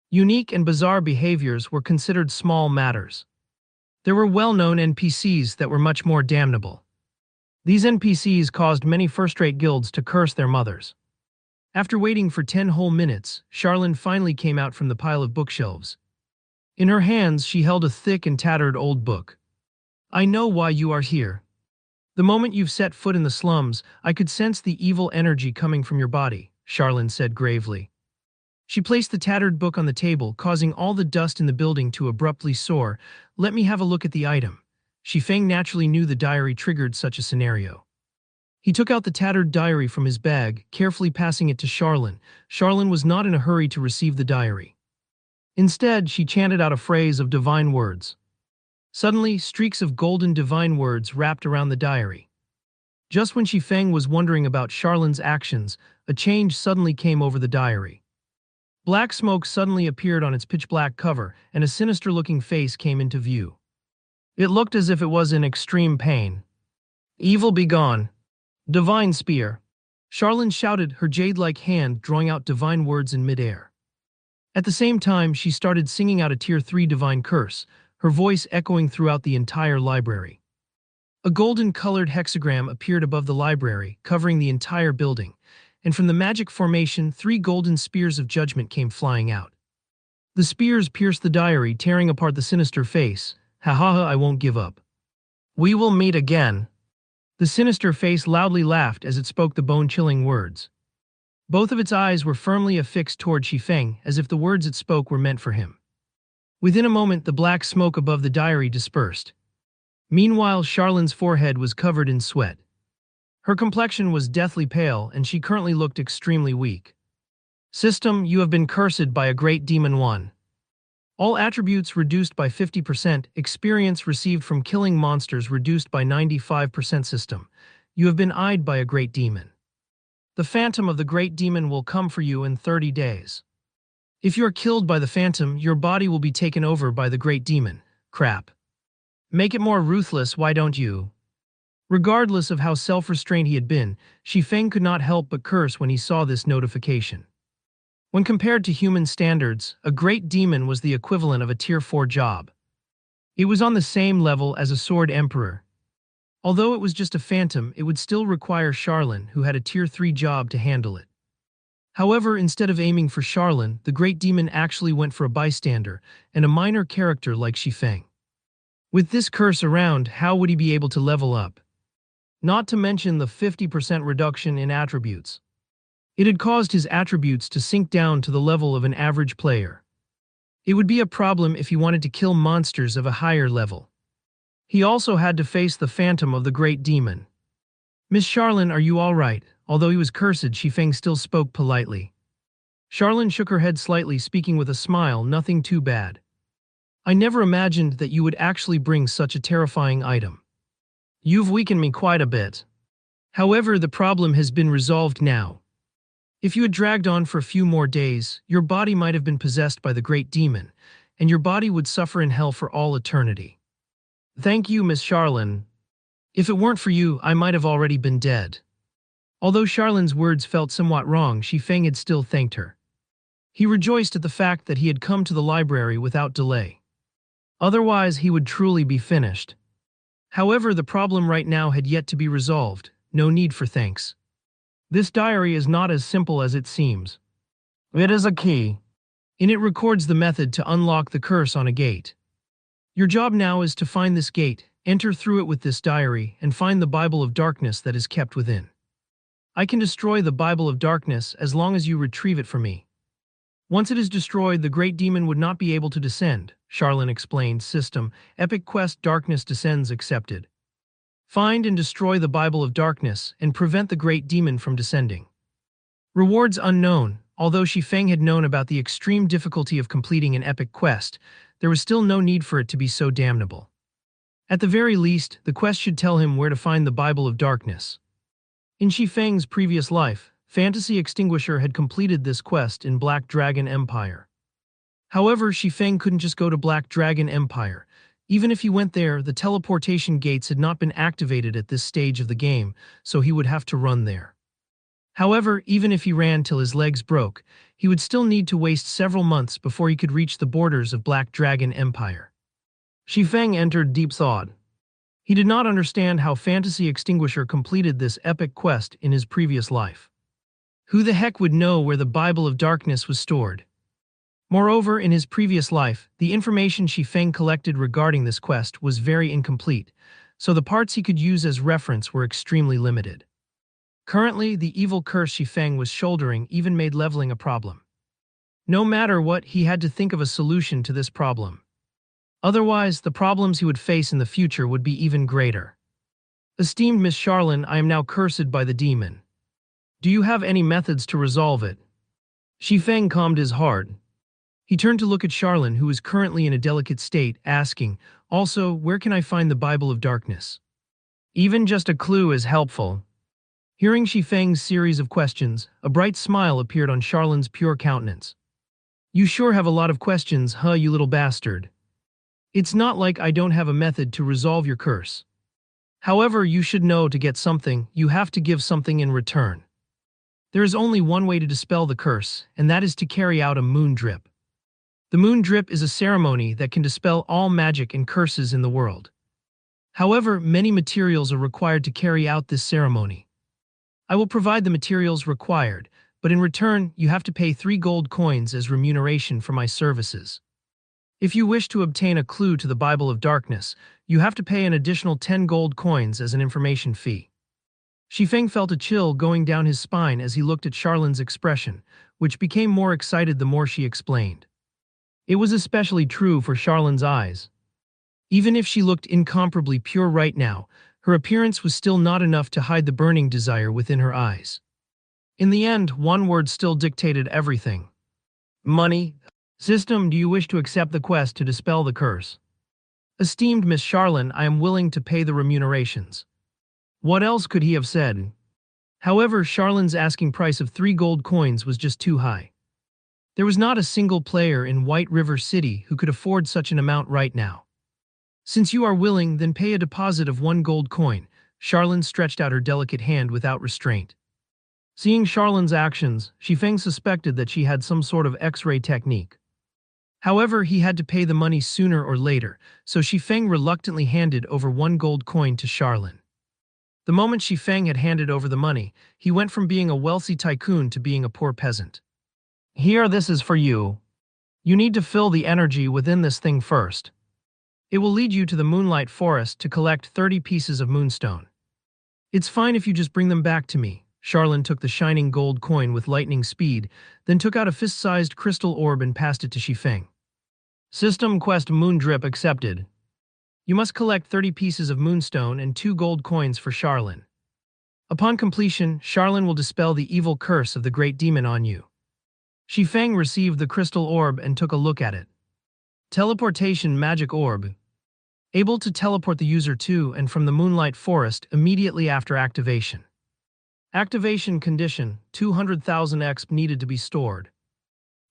Unique and bizarre behaviors were considered small matters. There were well-known NPCs that were much more damnable. These NPCs caused many first-rate guilds to curse their mothers. After waiting for 10 whole minutes, Charlene finally came out from the pile of bookshelves. In her hands, she held a thick and tattered old book. I know why you are here. The moment you've set foot in the slums, I could sense the evil energy coming from your body, Charlene said gravely. She placed the tattered book on the table, causing all the dust in the building to abruptly soar. Let me have a look at the item. Shifeng naturally knew the diary triggered such a scenario. He took out the tattered diary from his bag, carefully passing it to Charlene. Charlene was not in a hurry to receive the diary. Instead, she chanted out a phrase of divine words. Suddenly, streaks of golden divine words wrapped around the diary. Just when Shifeng was wondering about Charlene's actions, a change suddenly came over the diary. Black smoke suddenly appeared on its pitch-black cover, and a sinister-looking face came into view. It looked as if it was in extreme pain. Evil be gone. Divine spear. Charlene shouted, her jade-like hand drawing out divine words in midair. At the same time, she started singing out a Tier 3 divine curse, her voice echoing throughout the entire library. A golden-colored hexagram appeared above the library, covering the entire building, and from the magic formation, 3 golden spears of judgment came flying out. The spears pierced the diary, tearing apart the sinister face. Ha ha ha, I won't give up. We will meet again. The sinister face loudly laughed as it spoke the bone-chilling words. Both of its eyes were firmly affixed toward Shifeng, as if the words it spoke were meant for him. Within a moment, the black smoke above the diary dispersed. Meanwhile, Charlene's forehead was covered in sweat. Her complexion was deathly pale, and she currently looked extremely weak. System, you have been cursed by a great demon 1. All attributes reduced by 50%, experience received from killing monsters reduced by 95%. System, you have been eyed by a great demon. The phantom of the great demon will come for you in 30 days. If you are killed by the phantom, your body will be taken over by the great demon. Crap. Make it more ruthless, why don't you? Regardless of how self-restrained he had been, Shifeng could not help but curse when he saw this notification. When compared to human standards, a great demon was the equivalent of a Tier 4 job. It was on the same level as a sword emperor. Although it was just a phantom, it would still require Charlene, who had a Tier 3 job, to handle it. However, instead of aiming for Charlene, the great demon actually went for a bystander and a minor character like Shifeng. With this curse around, how would he be able to level up? Not to mention the 50% reduction in attributes. It had caused his attributes to sink down to the level of an average player. It would be a problem if he wanted to kill monsters of a higher level. He also had to face the phantom of the great demon. Miss Charlene, are you all right? Although he was cursed, Shifeng still spoke politely. Charlene shook her head slightly, speaking with a smile, nothing too bad. I never imagined that you would actually bring such a terrifying item. You've weakened me quite a bit. However, the problem has been resolved now. If you had dragged on for a few more days, your body might have been possessed by the great demon, and your body would suffer in hell for all eternity. Thank you, Miss Charlene. If it weren't for you, I might have already been dead. Although Charlene's words felt somewhat wrong, Shifeng had still thanked her. He rejoiced at the fact that he had come to the library without delay. Otherwise, he would truly be finished. However, the problem right now had yet to be resolved. No need for thanks. This diary is not as simple as it seems. It is a key. In it records the method to unlock the curse on a gate. Your job now is to find this gate, Enter through it with this diary and find the Bible of darkness that is kept within. I can destroy the Bible of darkness as long as you retrieve it for me. Once it is destroyed, the great demon would not be able to descend, Charlene explained. System, Epic Quest Darkness Descends accepted. Find and destroy the Bible of darkness and prevent the great demon from descending. Rewards unknown. Although Shifeng had known about the extreme difficulty of completing an epic quest, there was still no need for it to be so damnable. At the very least, the quest should tell him where to find the Bible of darkness. In Shifeng's previous life, Fantasy Extinguisher had completed this quest in Black Dragon Empire. However, Shifeng couldn't just go to Black Dragon Empire. Even if he went there, the teleportation gates had not been activated at this stage of the game, so he would have to run there. However, even if he ran till his legs broke, he would still need to waste several months before he could reach the borders of Black Dragon Empire. Shifeng entered deep thought. He did not understand how Fantasy Extinguisher completed this epic quest in his previous life. Who the heck would know where the Bible of Darkness was stored? Moreover, in his previous life, the information Shifeng collected regarding this quest was very incomplete, so the parts he could use as reference were extremely limited. Currently, the evil curse Shifeng was shouldering even made leveling a problem. No matter what, he had to think of a solution to this problem. Otherwise, the problems he would face in the future would be even greater. Esteemed Miss Charlene, I am now cursed by the demon. Do you have any methods to resolve it? Shifeng calmed his heart. He turned to look at Charlene, who was currently in a delicate state, asking, also, where can I find the Bible of Darkness? Even just a clue is helpful. Hearing Shifeng's series of questions, a bright smile appeared on Charlene's pure countenance. You sure have a lot of questions, huh, you little bastard? It's not like I don't have a method to resolve your curse. However, you should know to get something, you have to give something in return. There is only one way to dispel the curse, and that is to carry out a moon drip. The moon drip is a ceremony that can dispel all magic and curses in the world. However, many materials are required to carry out this ceremony. I will provide the materials required, but in return, you have to pay 3 gold coins as remuneration for my services. If you wish to obtain a clue to the Bible of Darkness, you have to pay an additional 10 gold coins as an information fee. Shifeng felt a chill going down his spine as he looked at Charlene's expression, which became more excited the more she explained. It was especially true for Charlene's eyes. Even if she looked incomparably pure right now, her appearance was still not enough to hide the burning desire within her eyes. In the end, one word still dictated everything. Money. System, do you wish to accept the quest to dispel the curse? Esteemed Miss Charlene, I am willing to pay the remunerations. What else could he have said? However, Charlene's asking price of 3 gold coins was just too high. There was not a single player in White River City who could afford such an amount right now. Since you are willing, then pay a deposit of 1 gold coin. Charlene stretched out her delicate hand without restraint. Seeing Charlene's actions, Shifeng suspected that she had some sort of X-ray technique. However, he had to pay the money sooner or later, so Shifeng reluctantly handed over 1 gold coin to Charlene. The moment Shifeng had handed over the money, he went from being a wealthy tycoon to being a poor peasant. Here, this is for you. You need to fill the energy within this thing first. It will lead you to the Moonlight Forest to collect 30 pieces of moonstone. It's fine if you just bring them back to me. Charlene took the shining gold coin with lightning speed, then took out a fist-sized crystal orb and passed it to Shifeng. System quest moon drip accepted. You must collect 30 pieces of moonstone and 2 gold coins for Charlene. Upon completion, Charlene will dispel the evil curse of the great demon on you. Shifeng received the crystal orb and took a look at it. Teleportation magic orb. Able to teleport the user to and from the Moonlight Forest immediately after activation. Activation condition, 200,000 exp needed to be stored.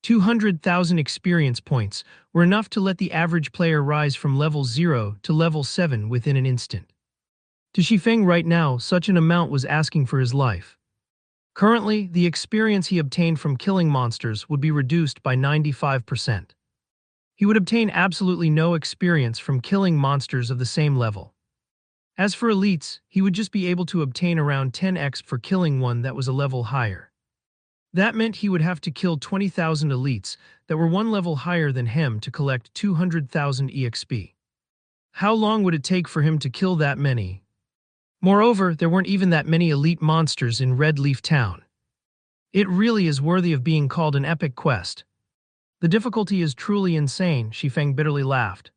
200,000 experience points were enough to let the average player rise from level 0 to level 7 within an instant. To Shifeng right now, such an amount was asking for his life. Currently, the experience he obtained from killing monsters would be reduced by 95%. He would obtain absolutely no experience from killing monsters of the same level. As for elites, he would just be able to obtain around 10 exp for killing one that was a level higher. That meant he would have to kill 20,000 elites that were 1 level higher than him to collect 200,000 EXP. How long would it take for him to kill that many? Moreover, there weren't even that many elite monsters in Red Leaf Town. It really is worthy of being called an epic quest. The difficulty is truly insane, Shifeng bitterly laughed.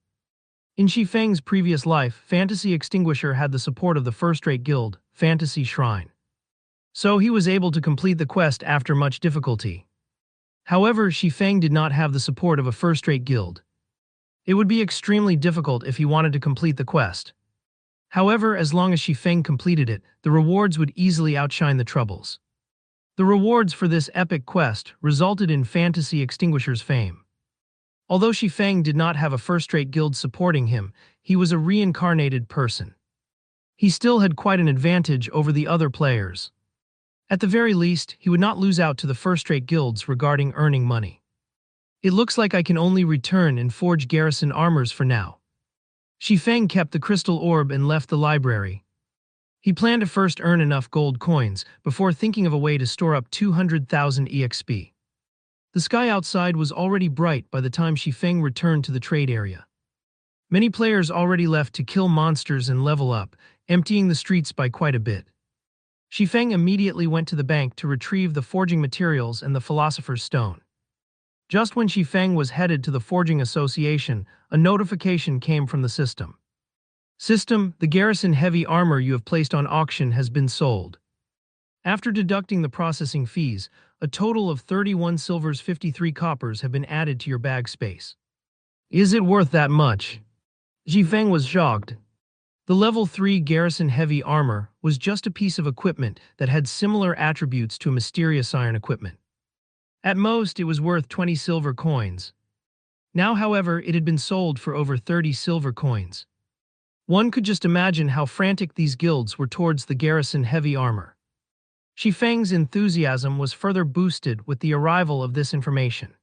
In Shifeng's previous life, Fantasy Extinguisher had the support of the first-rate guild, Fantasy Shrine. So he was able to complete the quest after much difficulty. However, Shifeng did not have the support of a first-rate guild. It would be extremely difficult if he wanted to complete the quest. However, as long as Shifeng completed it, the rewards would easily outshine the troubles. The rewards for this epic quest resulted in Fantasy Extinguisher's fame. Although Shifeng did not have a first-rate guild supporting him, he was a reincarnated person. He still had quite an advantage over the other players. At the very least, he would not lose out to the first-rate guilds regarding earning money. It looks like I can only return and forge garrison armors for now. Shifeng kept the crystal orb and left the library. He planned to first earn enough gold coins before thinking of a way to store up 200,000 EXP. The sky outside was already bright by the time Shifeng returned to the trade area. Many players already left to kill monsters and level up, emptying the streets by quite a bit. Shifeng immediately went to the bank to retrieve the forging materials and the Philosopher's Stone. Just when Shifeng was headed to the Forging Association, a notification came from the system. System, the garrison heavy armor you have placed on auction has been sold. After deducting the processing fees, a total of 31 silvers 53 coppers have been added to your bag space. Is it worth that much? Shifeng was shocked. The level 3 garrison heavy armor was just a piece of equipment that had similar attributes to mysterious iron equipment. At most, it was worth 20 silver coins. Now, however, it had been sold for over 30 silver coins. One could just imagine how frantic these guilds were towards the garrison heavy armor. Shifeng's enthusiasm was further boosted with the arrival of this information.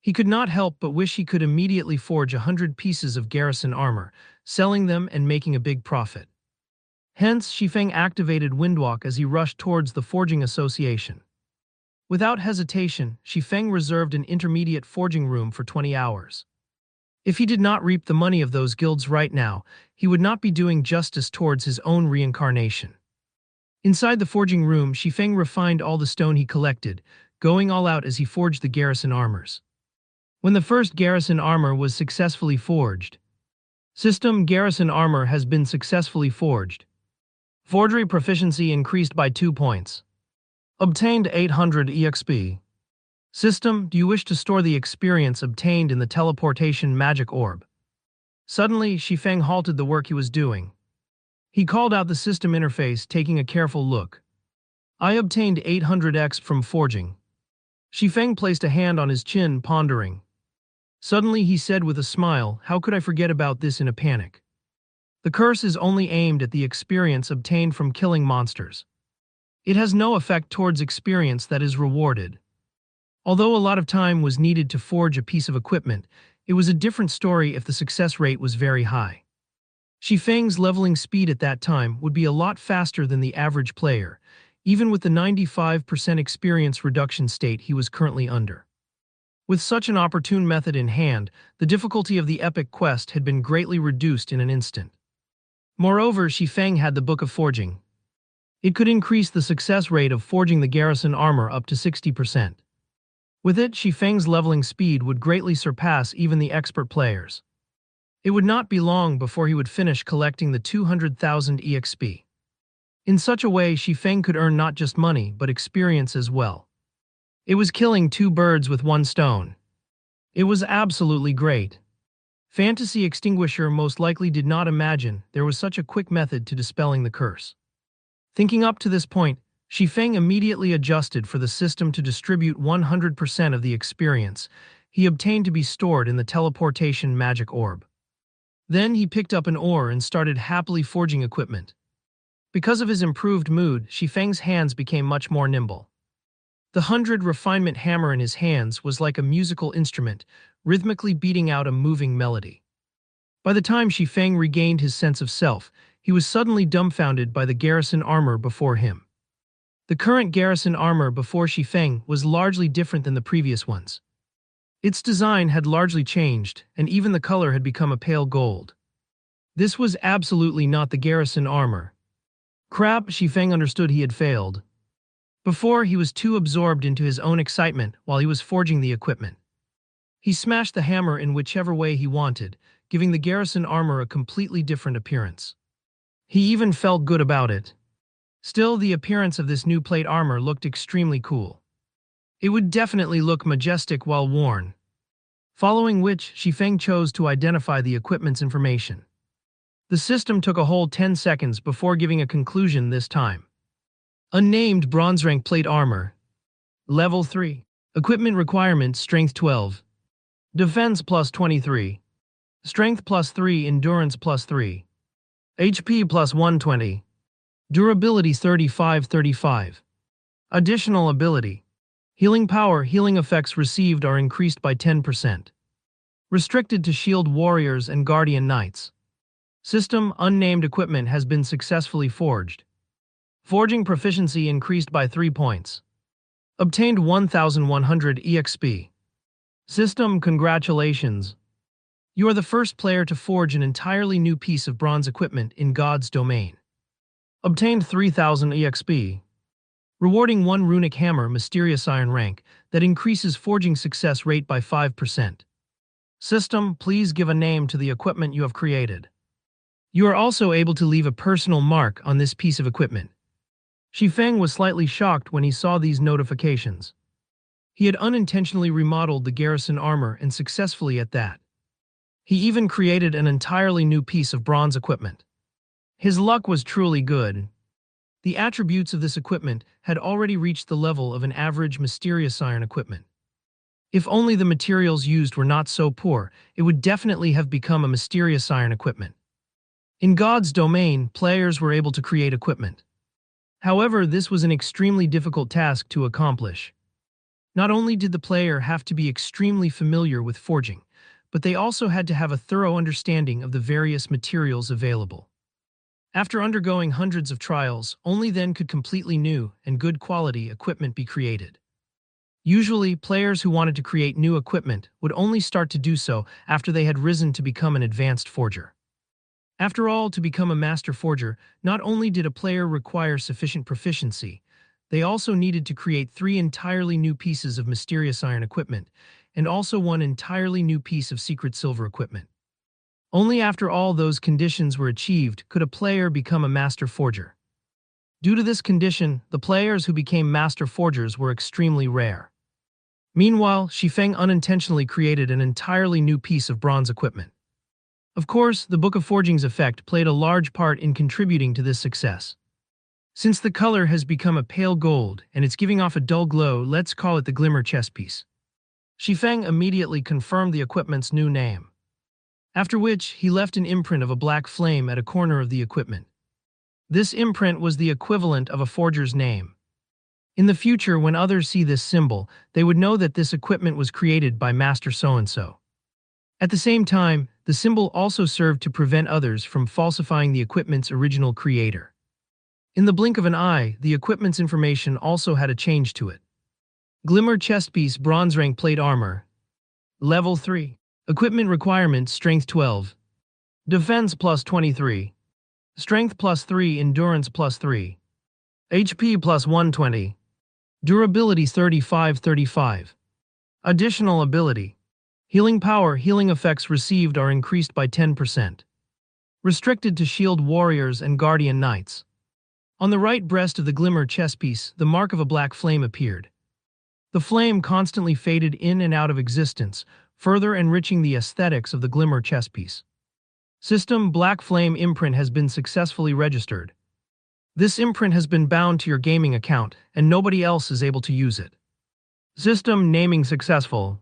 He could not help but wish he could immediately forge 100 pieces of garrison armor, selling them and making a big profit. Hence, Shifeng activated Windwalk as he rushed towards the Forging Association. Without hesitation, Shifeng reserved an intermediate forging room for 20 hours. If he did not reap the money of those guilds right now, he would not be doing justice towards his own reincarnation. Inside the forging room, Shifeng refined all the stone he collected, going all out as he forged the garrison armors. When the first garrison armor was successfully forged, System garrison armor has been successfully forged. Forgery proficiency increased by 2 points. Obtained 800 EXP. System, do you wish to store the experience obtained in the teleportation magic orb? Suddenly, Shifeng halted the work he was doing. He called out the system interface, taking a careful look. I obtained 800 EXP from forging. Shifeng placed a hand on his chin, pondering. Suddenly he said with a smile, how could I forget about this in a panic? The curse is only aimed at the experience obtained from killing monsters. It has no effect towards experience that is rewarded. Although a lot of time was needed to forge a piece of equipment, it was a different story if the success rate was very high. Shifeng's leveling speed at that time would be a lot faster than the average player, even with the 95% experience reduction state he was currently under. With such an opportune method in hand, the difficulty of the epic quest had been greatly reduced in an instant. Moreover, Shifeng had the Book of Forging. It could increase the success rate of forging the garrison armor up to 60%. With it, Shifeng's leveling speed would greatly surpass even the expert players. It would not be long before he would finish collecting the 200,000 EXP. In such a way, Shifeng could earn not just money, but experience as well. It was killing 2 birds with 1 stone. It was absolutely great. Fantasy Extinguisher most likely did not imagine there was such a quick method to dispelling the curse. Thinking up to this point, Shifeng immediately adjusted for the system to distribute 100% of the experience he obtained to be stored in the teleportation magic orb. Then he picked up an ore and started happily forging equipment. Because of his improved mood, Shifeng's hands became much more nimble. The 100 refinement hammer in his hands was like a musical instrument, rhythmically beating out a moving melody. By the time Shifeng regained his sense of self, he was suddenly dumbfounded by the garrison armor before him. The current garrison armor before Shifeng was largely different than the previous ones. Its design had largely changed, and even the color had become a pale gold. This was absolutely not the garrison armor. Crap, Shifeng understood he had failed. Before, he was too absorbed into his own excitement while he was forging the equipment. He smashed the hammer in whichever way he wanted, giving the garrison armor a completely different appearance. He even felt good about it. Still, the appearance of this new plate armor looked extremely cool. It would definitely look majestic while worn. Following which, Shifeng chose to identify the equipment's information. The system took a whole 10 seconds before giving a conclusion this time. Unnamed bronze rank plate armor. Level 3. Equipment requirements Strength 12. Defense plus 23. Strength plus 3, Endurance plus 3. HP plus 120. Durability 35. Additional ability. Healing power, healing effects received are increased by 10%. Restricted to shield warriors and guardian knights. System, unnamed equipment has been successfully forged. Forging proficiency increased by 3 points. Obtained 1100 EXP. System, congratulations. You are the first player to forge an entirely new piece of bronze equipment in God's domain. Obtained 3000 EXP. Rewarding 1 runic hammer mysterious iron rank that increases forging success rate by 5%. System, please give a name to the equipment you have created. You are also able to leave a personal mark on this piece of equipment. Shifeng was slightly shocked when he saw these notifications. He had unintentionally remodeled the garrison armor and successfully at that. He even created an entirely new piece of bronze equipment. His luck was truly good. The attributes of this equipment had already reached the level of an average mysterious iron equipment. If only the materials used were not so poor, it would definitely have become a mysterious iron equipment. In God's domain, players were able to create equipment. However, this was an extremely difficult task to accomplish. Not only did the player have to be extremely familiar with forging, but they also had to have a thorough understanding of the various materials available. After undergoing hundreds of trials, only then could completely new and good quality equipment be created. Usually, players who wanted to create new equipment would only start to do so after they had risen to become an advanced forger. After all, to become a master forger, not only did a player require sufficient proficiency, they also needed to create 3 entirely new pieces of mysterious iron equipment, and also 1 entirely new piece of secret silver equipment. Only after all those conditions were achieved could a player become a master forger. Due to this condition, the players who became master forgers were extremely rare. Meanwhile, Shifeng unintentionally created an entirely new piece of bronze equipment. Of course, the Book of Forging's effect played a large part in contributing to this success. Since the color has become a pale gold and it's giving off a dull glow, let's call it the Glimmer chess piece. Shifeng immediately confirmed the equipment's new name. After which, he left an imprint of a black flame at a corner of the equipment. This imprint was the equivalent of a forger's name. In the future, when others see this symbol, they would know that this equipment was created by Master So-and-so. At the same time, the symbol also served to prevent others from falsifying the equipment's original creator. In the blink of an eye, the equipment's information also had a change to it. Glimmer chestpiece, bronze rank plate armor. Level 3. Equipment requirements Strength 12. Defense plus 23. Strength plus 3, Endurance plus 3. HP plus 120. Durability 35. Additional ability. Healing power, healing effects received are increased by 10%. Restricted to shield warriors and guardian knights. On the right breast of the Glimmer chestpiece, the mark of a black flame appeared. The flame constantly faded in and out of existence, further enriching the aesthetics of the Glimmer chestpiece. System, black flame imprint has been successfully registered. This imprint has been bound to your gaming account, and nobody else is able to use it. System, naming successful.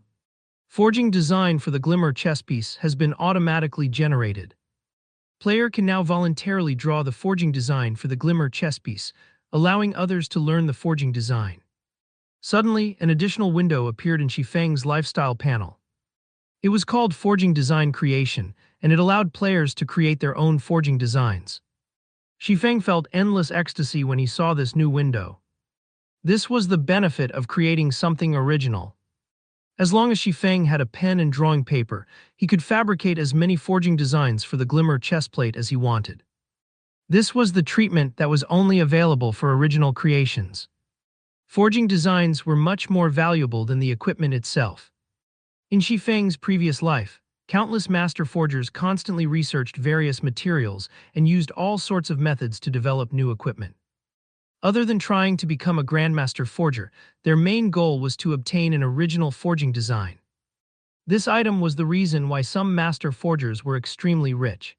Forging design for the Glimmer chestpiece has been automatically generated. Player can now voluntarily draw the forging design for the Glimmer chestpiece, allowing others to learn the forging design. Suddenly, an additional window appeared in Shifeng's lifestyle panel. It was called Forging Design Creation, and it allowed players to create their own forging designs. Shifeng felt endless ecstasy when he saw this new window. This was the benefit of creating something original. As long as Shifeng had a pen and drawing paper, he could fabricate as many forging designs for the Glimmer chestplate as he wanted. This was the treatment that was only available for original creations. Forging designs were much more valuable than the equipment itself. In Shifeng's previous life, countless master forgers constantly researched various materials and used all sorts of methods to develop new equipment. Other than trying to become a grandmaster forger, their main goal was to obtain an original forging design. This item was the reason why some master forgers were extremely rich.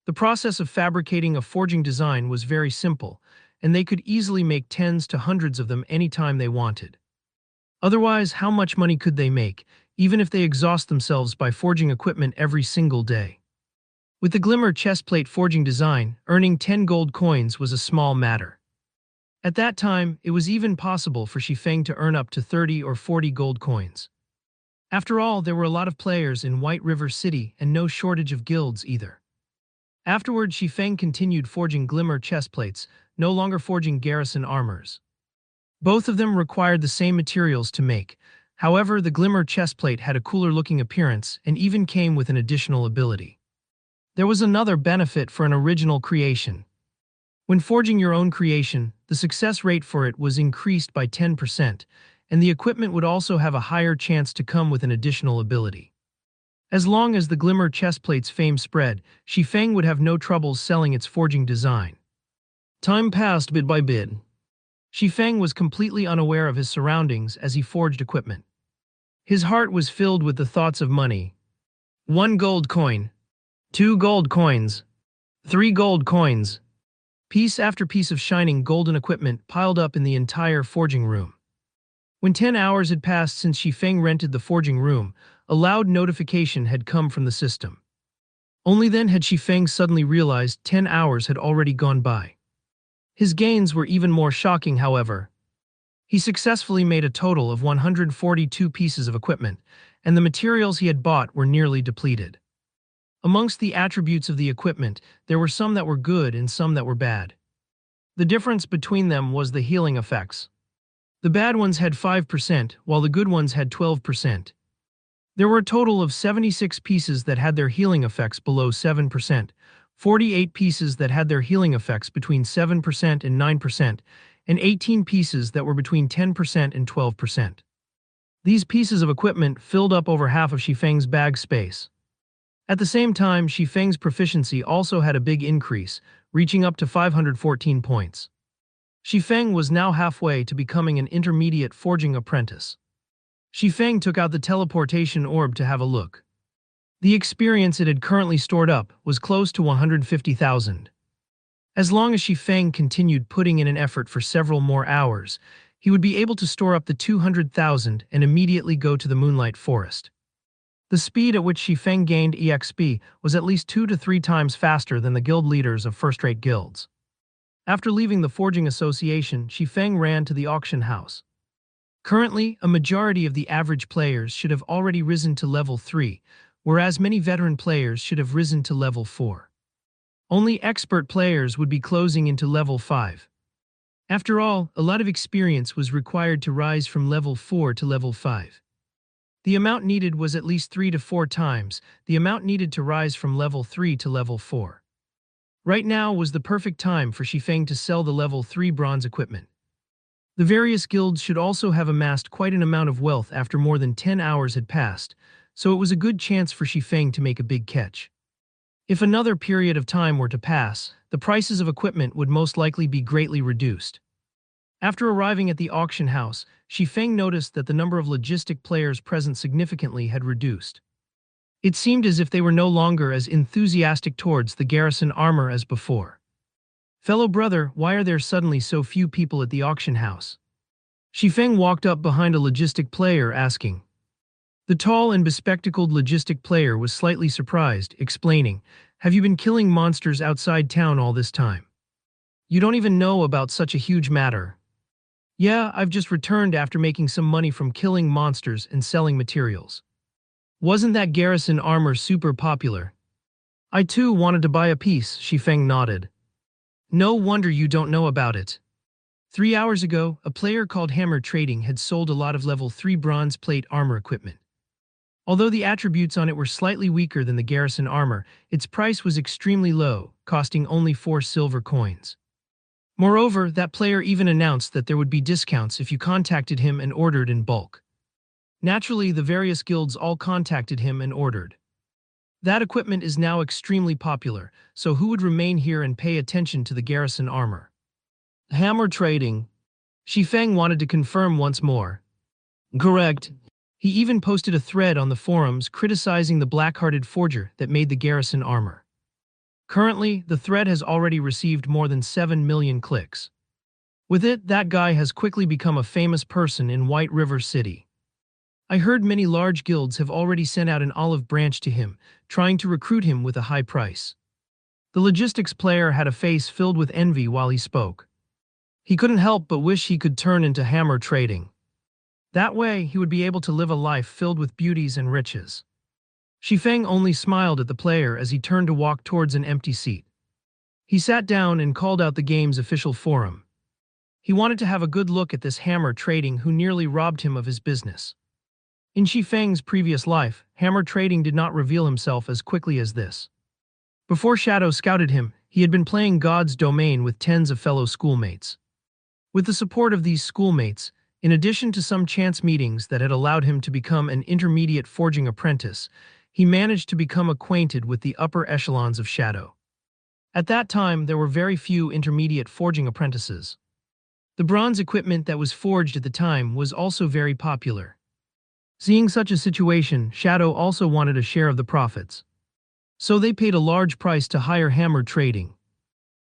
The process of fabricating a forging design was very simple, and they could easily make tens to hundreds of them anytime they wanted. Otherwise, how much money could they make, even if they exhaust themselves by forging equipment every single day? With the Glimmer chestplate forging design, earning 10 gold coins was a small matter. At that time, it was even possible for Shifeng to earn up to 30 or 40 gold coins. After all, there were a lot of players in White River City and no shortage of guilds either. Afterward, Shifeng continued forging Glimmer chestplates, no longer forging garrison armors. Both of them required the same materials to make. However, the Glimmer chestplate had a cooler-looking appearance and even came with an additional ability. There was another benefit for an original creation. When forging your own creation, the success rate for it was increased by 10%, and the equipment would also have a higher chance to come with an additional ability. As long as the Glimmer chestplate's fame spread, Shifeng would have no troubles selling its forging design. Time passed bit by bit. Shifeng was completely unaware of his surroundings as he forged equipment. His heart was filled with the thoughts of money. 1 gold coin. 2 gold coins. 3 gold coins. Piece after piece of shining golden equipment piled up in the entire forging room. When 10 hours had passed since Shifeng rented the forging room, a loud notification had come from the system. Only then had Shifeng suddenly realized 10 hours had already gone by. His gains were even more shocking, however. He successfully made a total of 142 pieces of equipment, and the materials he had bought were nearly depleted. Amongst the attributes of the equipment, there were some that were good and some that were bad. The difference between them was the healing effects. The bad ones had 5%, while the good ones had 12%. There were a total of 76 pieces that had their healing effects below 7%, 48 pieces that had their healing effects between 7% and 9%, and 18 pieces that were between 10% and 12%. These pieces of equipment filled up over half of Shifeng's bag space. At the same time, Shifeng's proficiency also had a big increase, reaching up to 514 points. Shifeng was now halfway to becoming an intermediate forging apprentice. Shifeng took out the teleportation orb to have a look. The experience it had currently stored up was close to 150,000. As long as Shifeng continued putting in an effort for several more hours, he would be able to store up the 200,000 and immediately go to the Moonlight Forest. The speed at which Shifeng gained EXP was at least 2 to 3 times faster than the guild leaders of first-rate guilds. After leaving the Forging Association, Shifeng ran to the auction house. Currently, a majority of the average players should have already risen to level 3, whereas many veteran players should have risen to level 4. Only expert players would be closing into level 5. After all, a lot of experience was required to rise from level 4 to level 5. The amount needed was at least 3 to 4 times the amount needed to rise from level 3 to level 4. Right now was the perfect time for Shifeng to sell the level 3 bronze equipment. The various guilds should also have amassed quite an amount of wealth after more than 10 hours had passed, so it was a good chance for Shifeng to make a big catch. If another period of time were to pass, the prices of equipment would most likely be greatly reduced. After arriving at the auction house, Shifeng noticed that the number of logistic players present significantly had reduced. It seemed as if they were no longer as enthusiastic towards the garrison armor as before. "Fellow brother, why are there suddenly so few people at the auction house?" Shifeng walked up behind a logistic player asking. The tall and bespectacled logistic player was slightly surprised, explaining, "Have you been killing monsters outside town all this time? You don't even know about such a huge matter." "Yeah, I've just returned after making some money from killing monsters and selling materials." "Wasn't that garrison armor super popular?" "I too wanted to buy a piece," Shifeng nodded. "No wonder you don't know about it. 3 hours ago, a player called Hammer Trading had sold a lot of level 3 bronze plate armor equipment. Although the attributes on it were slightly weaker than the garrison armor, its price was extremely low, costing only 4 silver coins. Moreover, that player even announced that there would be discounts if you contacted him and ordered in bulk. Naturally, the various guilds all contacted him and ordered. That equipment is now extremely popular, so who would remain here and pay attention to the garrison armor? Hammer Trading. Shifeng wanted to confirm once more. Correct. He even posted a thread on the forums criticizing the black-hearted forger that made the garrison armor. Currently, the thread has already received more than 7 million clicks. With it, that guy has quickly become a famous person in White River City. I heard many large guilds have already sent out an olive branch to him, trying to recruit him with a high price. The logistics player had a face filled with envy while he spoke. He couldn't help but wish he could turn into Hammer Trading. That way, he would be able to live a life filled with beauties and riches. Shifeng only smiled at the player as he turned to walk towards an empty seat. He sat down and called out the game's official forum. He wanted to have a good look at this Hammer Trading who nearly robbed him of his business. In Shifeng's previous life, Hammer Trading did not reveal himself as quickly as this. Before Shadow scouted him, he had been playing God's Domain with tens of fellow schoolmates. With the support of these schoolmates, in addition to some chance meetings that had allowed him to become an intermediate forging apprentice, he managed to become acquainted with the upper echelons of Shadow. At that time, there were very few intermediate forging apprentices. The bronze equipment that was forged at the time was also very popular. Seeing such a situation, Shadow also wanted a share of the profits. So they paid a large price to hire Hammer Trading.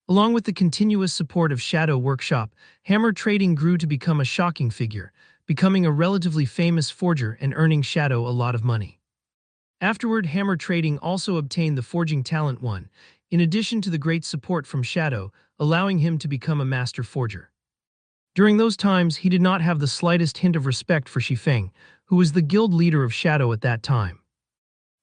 Along with the continuous support of Shadow Workshop, Hammer Trading grew to become a shocking figure, becoming a relatively famous forger and earning Shadow a lot of money. Afterward, Hammer Trading also obtained the Forging Talent 1, in addition to the great support from Shadow, allowing him to become a master forger. During those times, he did not have the slightest hint of respect for Shifeng, who was the guild leader of Shadow at that time.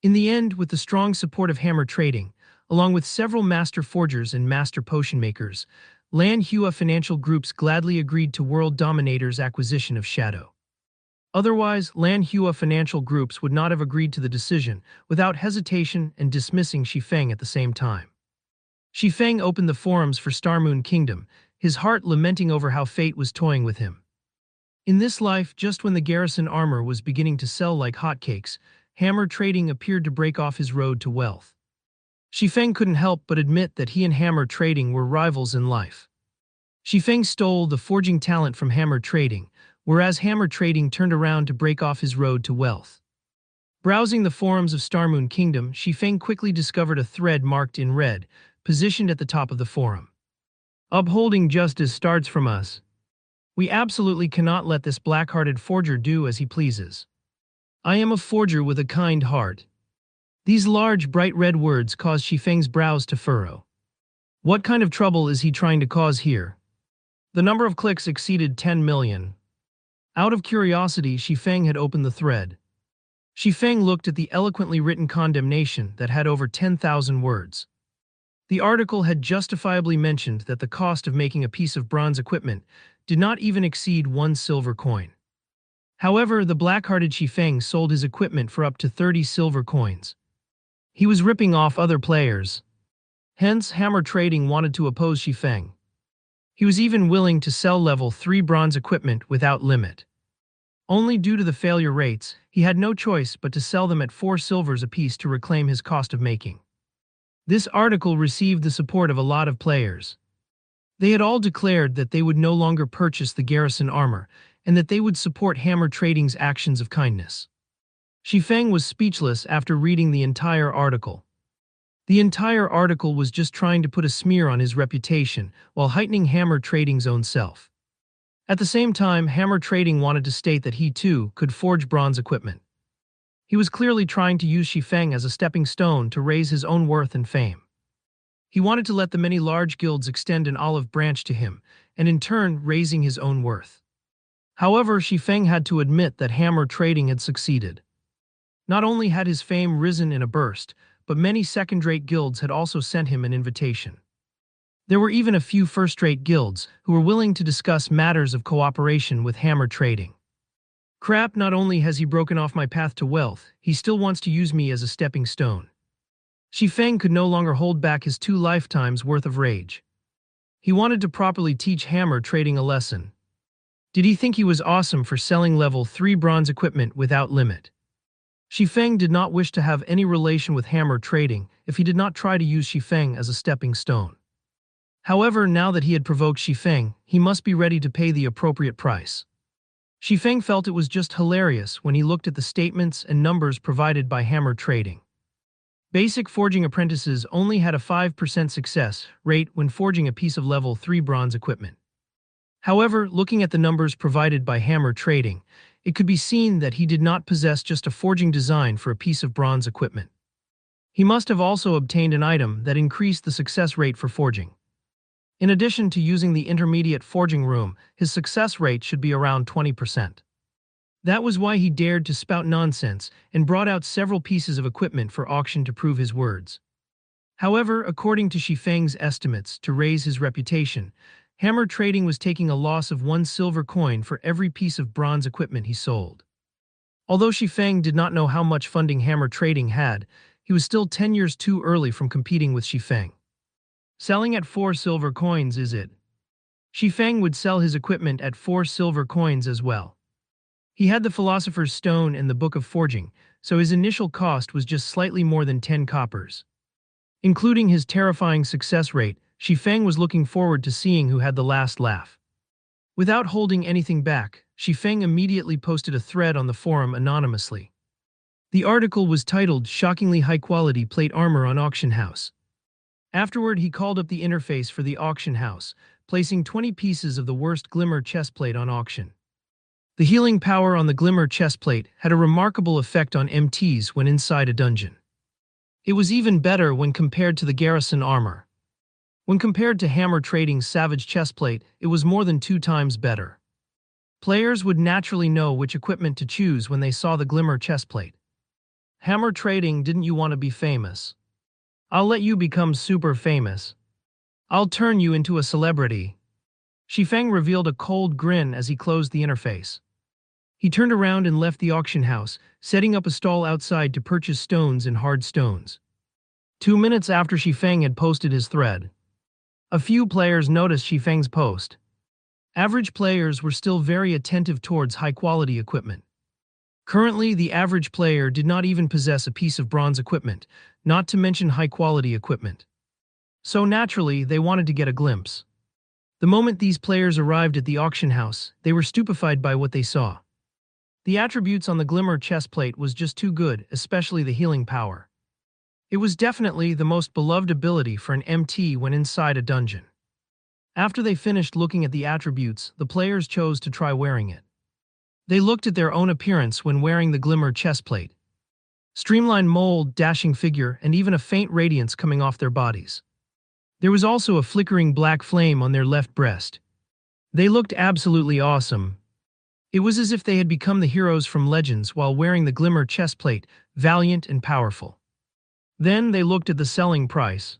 In the end, with the strong support of Hammer Trading, along with several master forgers and master potion makers, Lan Hua financial groups gladly agreed to World Dominator's acquisition of Shadow. Otherwise, Lan Hua financial groups would not have agreed to the decision without hesitation and dismissing Shifeng at the same time. Shifeng opened the forums for Starmoon Kingdom, his heart lamenting over how fate was toying with him. In this life, just when the garrison armor was beginning to sell like hotcakes, Hammer Trading appeared to break off his road to wealth. Shifeng couldn't help but admit that he and Hammer Trading were rivals in life. Shifeng stole the forging talent from Hammer Trading, whereas Hammer Trading turned around to break off his road to wealth. Browsing the forums of Starmoon Kingdom, Shifeng quickly discovered a thread marked in red, positioned at the top of the forum. Upholding justice starts from us. We absolutely cannot let this black-hearted forger do as he pleases. I am a forger with a kind heart. These large, bright red words caused Shifeng's brows to furrow. What kind of trouble is he trying to cause here? The number of clicks exceeded 10 million. Out of curiosity, Shifeng had opened the thread. Shifeng looked at the eloquently written condemnation that had over 10,000 words. The article had justifiably mentioned that the cost of making a piece of bronze equipment did not even exceed 1 silver coin. However, the black-hearted Shifeng sold his equipment for up to 30 silver coins. He was ripping off other players. Hence, Hammer Trading wanted to oppose Shifeng. He was even willing to sell level 3 bronze equipment without limit. Only due to the failure rates, he had no choice but to sell them at 4 silvers apiece to reclaim his cost of making. This article received the support of a lot of players. They had all declared that they would no longer purchase the garrison armor, and that they would support Hammer Trading's actions of kindness. Shifeng was speechless after reading the entire article. The entire article was just trying to put a smear on his reputation while heightening Hammer Trading's own self. At the same time, Hammer Trading wanted to state that he too could forge bronze equipment. He was clearly trying to use Shifeng as a stepping stone to raise his own worth and fame. He wanted to let the many large guilds extend an olive branch to him, and in turn raising his own worth. However, Shifeng had to admit that Hammer Trading had succeeded. Not only had his fame risen in a burst, but many second-rate guilds had also sent him an invitation. There were even a few first-rate guilds who were willing to discuss matters of cooperation with hammer trading. Crap, not only has he broken off my path to wealth, he still wants to use me as a stepping stone. Feng could no longer hold back his 2 lifetimes worth of rage. He wanted to properly teach hammer trading a lesson. Did he think he was awesome for selling level 3 bronze equipment without limit? Feng did not wish to have any relation with hammer trading if he did not try to use Feng as a stepping stone. However, now that he had provoked Feng, he must be ready to pay the appropriate price. Feng felt it was just hilarious when he looked at the statements and numbers provided by hammer trading. Basic forging apprentices only had a 5% success rate when forging a piece of level 3 bronze equipment. However, looking at the numbers provided by hammer trading, it could be seen that he did not possess just a forging design for a piece of bronze equipment. He must have also obtained an item that increased the success rate for forging. In addition to using the intermediate forging room, his success rate should be around 20%. That was why he dared to spout nonsense and brought out several pieces of equipment for auction to prove his words. However, according to Feng's estimates, to raise his reputation, hammer trading was taking a loss of 1 silver coin for every piece of bronze equipment he sold. Although Feng did not know how much funding hammer trading had, he was still 10 years too early from competing with Feng. Selling at 4 silver coins, is it? Feng would sell his equipment at 4 silver coins as well. He had the Philosopher's Stone and the Book of Forging, so his initial cost was just slightly more than 10 coppers. Including his terrifying success rate, Feng was looking forward to seeing who had the last laugh. Without holding anything back, Feng immediately posted a thread on the forum anonymously. The article was titled "Shockingly High-Quality Plate Armor on Auction House." Afterward, he called up the interface for the auction house, placing 20 pieces of the worst glimmer chestplate on auction. The healing power on the glimmer chestplate had a remarkable effect on MTs when inside a dungeon. It was even better when compared to the garrison armor. When compared to hammer trading's savage chestplate, it was more than 2 times better. Players would naturally know which equipment to choose when they saw the glimmer chestplate. Hammer trading, didn't you want to be famous? I'll let you become super famous. I'll turn you into a celebrity. Feng revealed a cold grin as he closed the interface. He turned around and left the auction house, setting up a stall outside to purchase stones and hard stones. 2 minutes after Feng had posted his thread, a few players noticed Feng's post. Average players were still very attentive towards high-quality equipment. Currently, the average player did not even possess a piece of bronze equipment, not to mention high-quality equipment. So naturally, they wanted to get a glimpse. The moment these players arrived at the auction house, they were stupefied by what they saw. The attributes on the glimmer chestplate was just too good, especially the healing power. It was definitely the most beloved ability for an MT when inside a dungeon. After they finished looking at the attributes, the players chose to try wearing it. They looked at their own appearance when wearing the glimmer chestplate. Streamlined mold, dashing figure, and even a faint radiance coming off their bodies. There was also a flickering black flame on their left breast. They looked absolutely awesome. It was as if they had become the heroes from Legends while wearing the glimmer chestplate, valiant and powerful. Then they looked at the selling price.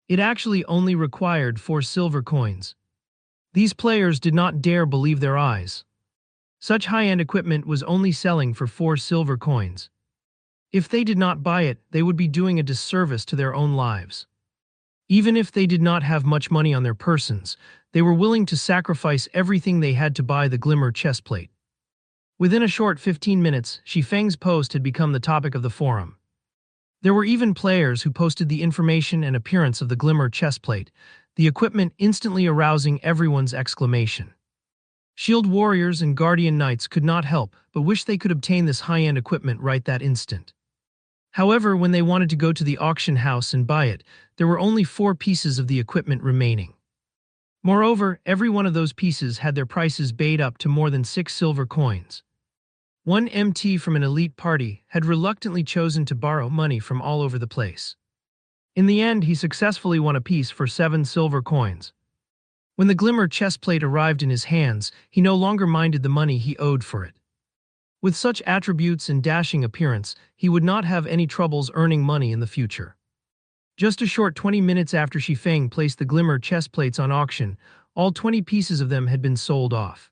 It actually only required 4 silver coins. These players did not dare believe their eyes. Such high-end equipment was only selling for 4 silver coins. If they did not buy it, they would be doing a disservice to their own lives. Even if they did not have much money on their persons, they were willing to sacrifice everything they had to buy the glimmer chestplate. Within a short 15 minutes, Feng's post had become the topic of the forum. There were even players who posted the information and appearance of the glimmer chestplate, the equipment instantly arousing everyone's exclamation. Shield warriors and guardian knights could not help but wish they could obtain this high-end equipment right that instant. However, when they wanted to go to the auction house and buy it, there were only 4 pieces of the equipment remaining. Moreover, every one of those pieces had their prices bade up to more than 6 silver coins. One MT from an elite party had reluctantly chosen to borrow money from all over the place. In the end, he successfully won a piece for 7 silver coins. When the glimmer chestplate arrived in his hands, he no longer minded the money he owed for it. With such attributes and dashing appearance, he would not have any troubles earning money in the future. Just a short 20 minutes after Shifeng placed the Glimmer chest plates on auction, all 20 pieces of them had been sold off.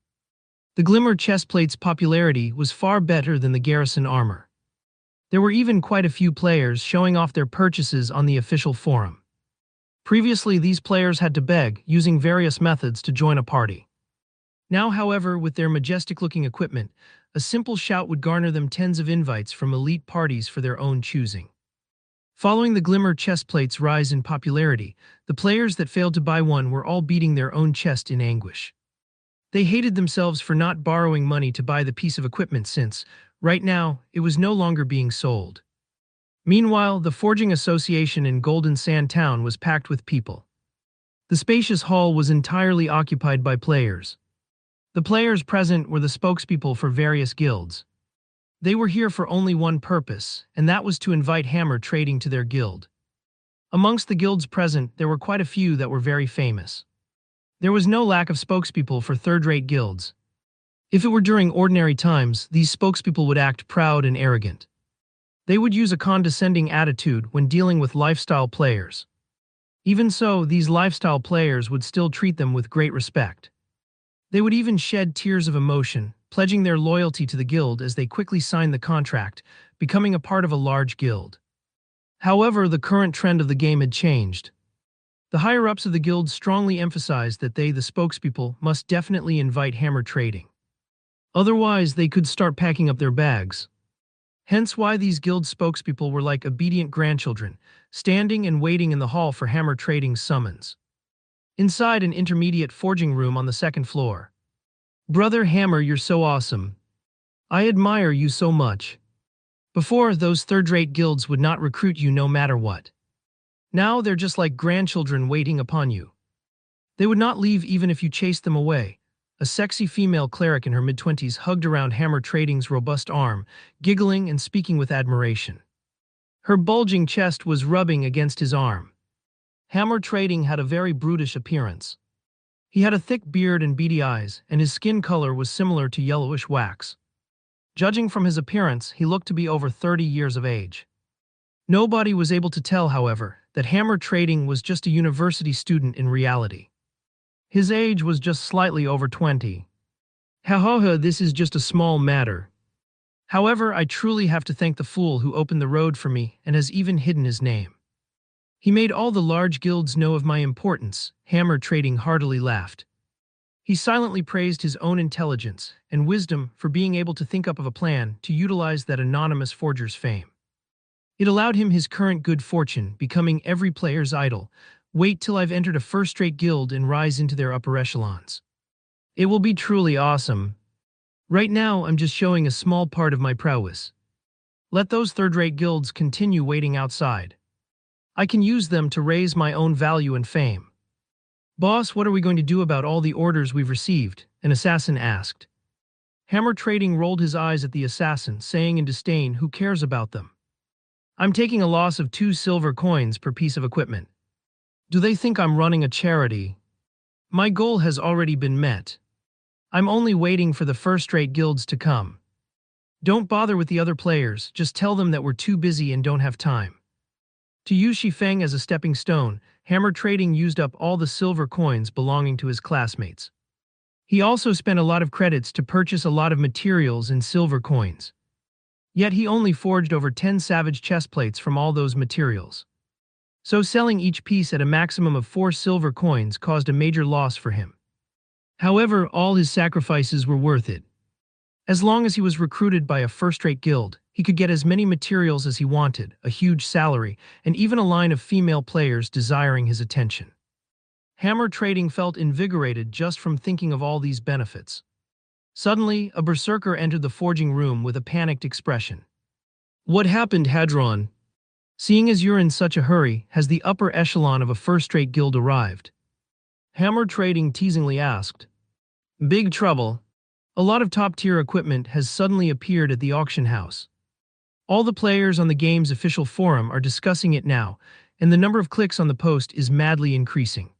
The Glimmer chest plates' popularity was far better than the garrison armor. There were even quite a few players showing off their purchases on the official forum. Previously, these players had to beg, using various methods, to join a party. Now, however, with their majestic-looking equipment, a simple shout would garner them tens of invites from elite parties for their own choosing. Following the Glimmer chest plates' rise in popularity, the players that failed to buy one were all beating their own chest in anguish. They hated themselves for not borrowing money to buy the piece of equipment since, right now, it was no longer being sold. Meanwhile, the Forging Association in Golden Sand Town was packed with people. The spacious hall was entirely occupied by players. The players present were the spokespeople for various guilds. They were here for only one purpose, and that was to invite hammer trading to their guild. Amongst the guilds present, there were quite a few that were very famous. There was no lack of spokespeople for third-rate guilds. If it were during ordinary times, these spokespeople would act proud and arrogant. They would use a condescending attitude when dealing with lifestyle players. Even so, these lifestyle players would still treat them with great respect. They would even shed tears of emotion, pledging their loyalty to the guild as they quickly signed the contract, becoming a part of a large guild. However, the current trend of the game had changed. The higher-ups of the guild strongly emphasized that they, the spokespeople, must definitely invite hammer trading. Otherwise, they could start packing up their bags. Hence why these guild spokespeople were like obedient grandchildren, standing and waiting in the hall for hammer trading's summons. Inside an intermediate forging room on the second floor. "Brother Hammer, you're so awesome. I admire you so much. Before, those third-rate guilds would not recruit you no matter what. Now they're just like grandchildren waiting upon you. They would not leave even if you chased them away." A sexy female cleric in her mid-20s hugged around Hammer Trading's robust arm, giggling and speaking with admiration. Her bulging chest was rubbing against his arm. Hammer Trading had a very brutish appearance. He had a thick beard and beady eyes, and his skin color was similar to yellowish wax. Judging from his appearance, he looked to be over 30 years of age. Nobody was able to tell, however, that Hammer Trading was just a university student in reality. His age was just slightly over 20. Ha, this is just a small matter. However, I truly have to thank the fool who opened the road for me and has even hidden his name. He made all the large guilds know of my importance. Hammer Trading heartily laughed. He silently praised his own intelligence and wisdom for being able to think up of a plan to utilize that anonymous forger's fame. It allowed him his current good fortune, becoming every player's idol. Wait till I've entered a first-rate guild and rise into their upper echelons. It will be truly awesome. Right now, I'm just showing a small part of my prowess. Let those third-rate guilds continue waiting outside. I can use them to raise my own value and fame. "Boss, what are we going to do about all the orders we've received?" an assassin asked. Hammer Trading rolled his eyes at the assassin, saying in disdain, "Who cares about them? I'm taking a loss of 2 silver coins per piece of equipment. Do they think I'm running a charity? My goal has already been met. I'm only waiting for the first-rate guilds to come. Don't bother with the other players, just tell them that we're too busy and don't have time." To use Shifeng as a stepping stone, Hammer Trading used up all the silver coins belonging to his classmates. He also spent a lot of credits to purchase a lot of materials in silver coins. Yet he only forged over 10 savage chest plates from all those materials. So selling each piece at a maximum of 4 silver coins caused a major loss for him. However, all his sacrifices were worth it. As long as he was recruited by a first-rate guild, he could get as many materials as he wanted, a huge salary, and even a line of female players desiring his attention. Hammer Trading felt invigorated just from thinking of all these benefits. Suddenly, a berserker entered the forging room with a panicked expression. "What happened, Hadron? Seeing as you're in such a hurry, has the upper echelon of a first-rate guild arrived?" Hammer Trading teasingly asked. "Big trouble. A lot of top-tier equipment has suddenly appeared at the auction house. All the players on the game's official forum are discussing it now, and the number of clicks on the post is madly increasing.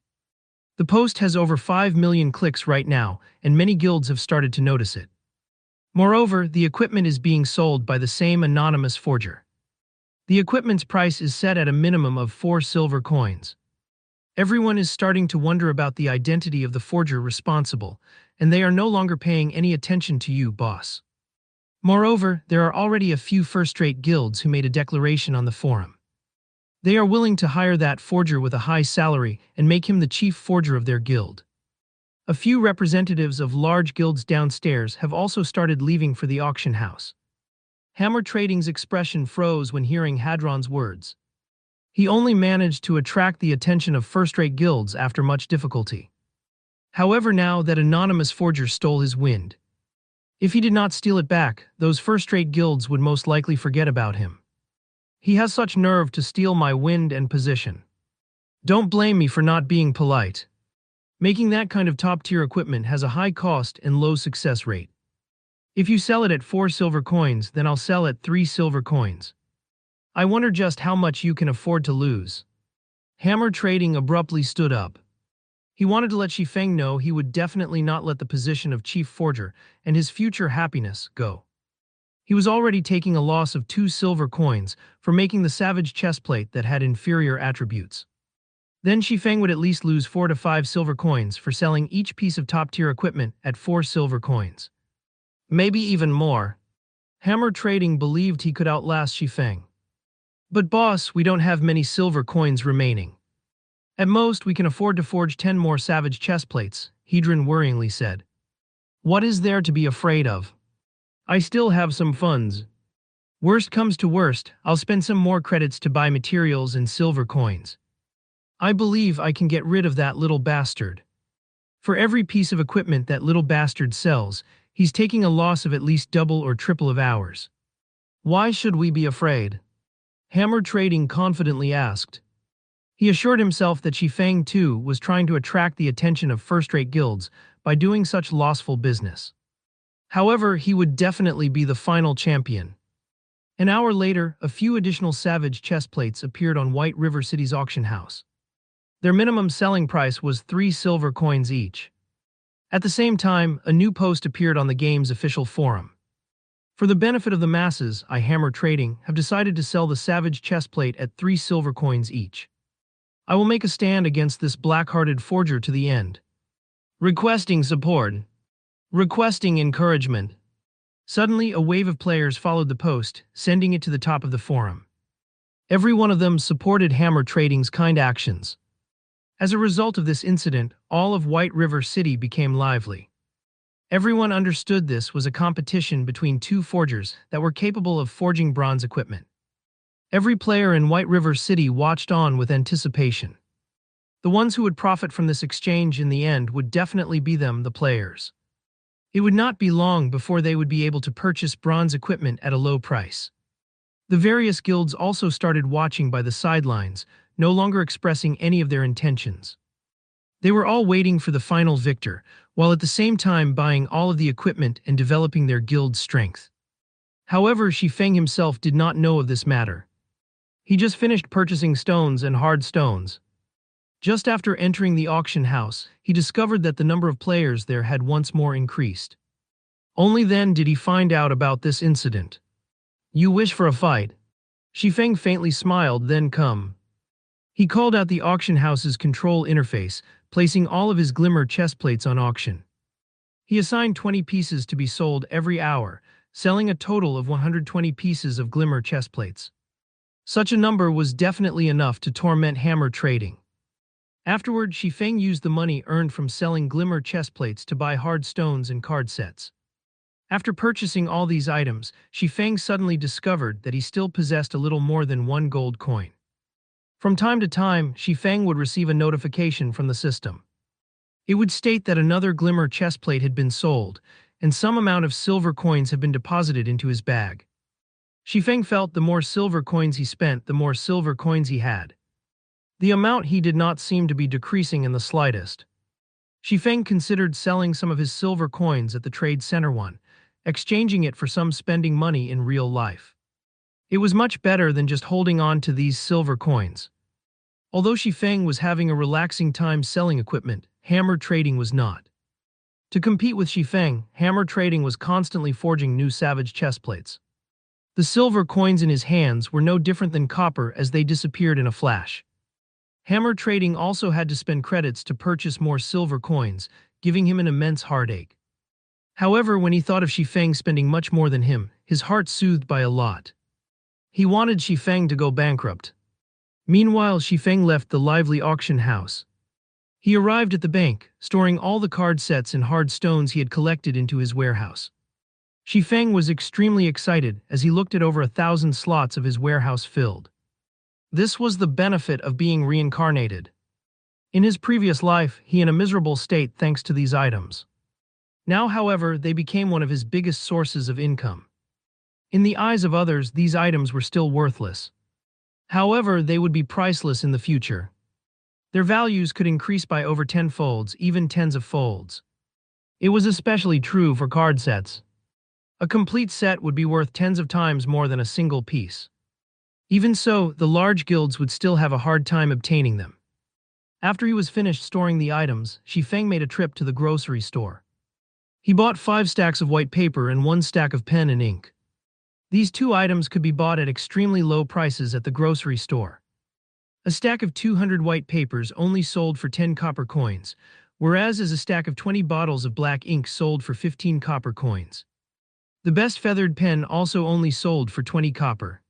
The post has over 5 million clicks right now, and many guilds have started to notice it. Moreover, the equipment is being sold by the same anonymous forger. The equipment's price is set at a minimum of 4 silver coins. Everyone is starting to wonder about the identity of the forger responsible, and they are no longer paying any attention to you, boss. Moreover, there are already a few first-rate guilds who made a declaration on the forum. They are willing to hire that forger with a high salary and make him the chief forger of their guild. A few representatives of large guilds downstairs have also started leaving for the auction house. Hammer Trading's expression froze when hearing Hadron's words. He only managed to attract the attention of first-rate guilds after much difficulty. However, now that anonymous forger stole his wind, if he did not steal it back, those first-rate guilds would most likely forget about him. He has such nerve to steal my wind and position. Don't blame me for not being polite. Making that kind of top-tier equipment has a high cost and low success rate. If you sell it at 4 silver coins, then I'll sell at 3 silver coins. I wonder just how much you can afford to lose. Hammer Trading abruptly stood up. He wanted to let Shifeng know he would definitely not let the position of chief forger and his future happiness go. He was already taking a loss of 2 silver coins for making the savage chestplate that had inferior attributes. Then Shifeng would at least lose 4 to 5 silver coins for selling each piece of top-tier equipment at 4 silver coins. Maybe even more. Hammer Trading believed he could outlast Shifeng. But boss, we don't have many silver coins remaining. At most, we can afford to forge 10 more savage chestplates, Hedron worryingly said. What is there to be afraid of? I still have some funds. Worst comes to worst, I'll spend some more credits to buy materials and silver coins. I believe I can get rid of that little bastard. For every piece of equipment that little bastard sells, he's taking a loss of at least double or triple of ours. Why should we be afraid? Hammer Trading confidently asked. He assured himself that Shifeng too was trying to attract the attention of first-rate guilds by doing such lossful business. However, he would definitely be the final champion. An hour later, a few additional savage chestplates appeared on White River City's auction house. Their minimum selling price was 3 silver coins each. At the same time, a new post appeared on the game's official forum. For the benefit of the masses, Hammer Trading have decided to sell the savage chestplate at 3 silver coins each. I will make a stand against this black-hearted forger to the end. Requesting support. Requesting encouragement. Suddenly, a wave of players followed the post, sending it to the top of the forum. Every one of them supported Hammer Trading's kind actions. As a result of this incident, all of White River City became lively. Everyone understood this was a competition between 2 forgers that were capable of forging bronze equipment. Every player in White River City watched on with anticipation. The ones who would profit from this exchange in the end would definitely be them, the players. It would not be long before they would be able to purchase bronze equipment at a low price. The various guilds also started watching by the sidelines, no longer expressing any of their intentions. They were all waiting for the final victor, while at the same time buying all of the equipment and developing their guild's strength. However, Shifeng himself did not know of this matter. He just finished purchasing stones and hard stones. Just after entering the auction house, he discovered that the number of players there had once more increased. Only then did he find out about this incident. You wish for a fight? Shifeng faintly smiled, then come. He called out the auction house's control interface, placing all of his glimmer chestplates on auction. He assigned 20 pieces to be sold every hour, selling a total of 120 pieces of glimmer chestplates. Such a number was definitely enough to torment Hammer Trading. Afterward, Shifeng used the money earned from selling glimmer chestplates to buy hard stones and card sets. After purchasing all these items, Shifeng suddenly discovered that he still possessed a little more than 1 gold coin. From time to time, Shifeng would receive a notification from the system. It would state that another glimmer chestplate had been sold, and some amount of silver coins have been deposited into his bag. Shifeng felt the more silver coins he spent, the more silver coins he had. The amount he did not seem to be decreasing in the slightest. Shifeng considered selling some of his silver coins at the trade center exchanging it for some spending money in real life. It was much better than just holding on to these silver coins. Although Shifeng was having a relaxing time selling equipment, Hammer Trading was not. To compete with Shifeng, Hammer Trading was constantly forging new savage chestplates. The silver coins in his hands were no different than copper as they disappeared in a flash. Hammer Trading also had to spend credits to purchase more silver coins, giving him an immense heartache. However, when he thought of Shifeng spending much more than him, his heart soothed by a lot. He wanted Shifeng to go bankrupt. Meanwhile, Shifeng left the lively auction house. He arrived at the bank, storing all the card sets and hard stones he had collected into his warehouse. Shifeng was extremely excited as he looked at over 1,000 slots of his warehouse filled. This was the benefit of being reincarnated. In his previous life, he in a miserable state thanks to these items. Now, however, they became one of his biggest sources of income. In the eyes of others, these items were still worthless. However, they would be priceless in the future. Their values could increase by over 10 folds, even tens of folds. It was especially true for card sets. A complete set would be worth tens of times more than a single piece. Even so, the large guilds would still have a hard time obtaining them. After he was finished storing the items, Shifeng made a trip to the grocery store. He bought 5 stacks of white paper and 1 stack of pen and ink. These 2 items could be bought at extremely low prices at the grocery store. A stack of 200 white papers only sold for 10 copper coins, whereas a stack of 20 bottles of black ink sold for 15 copper coins. The best feathered pen also only sold for 20 copper.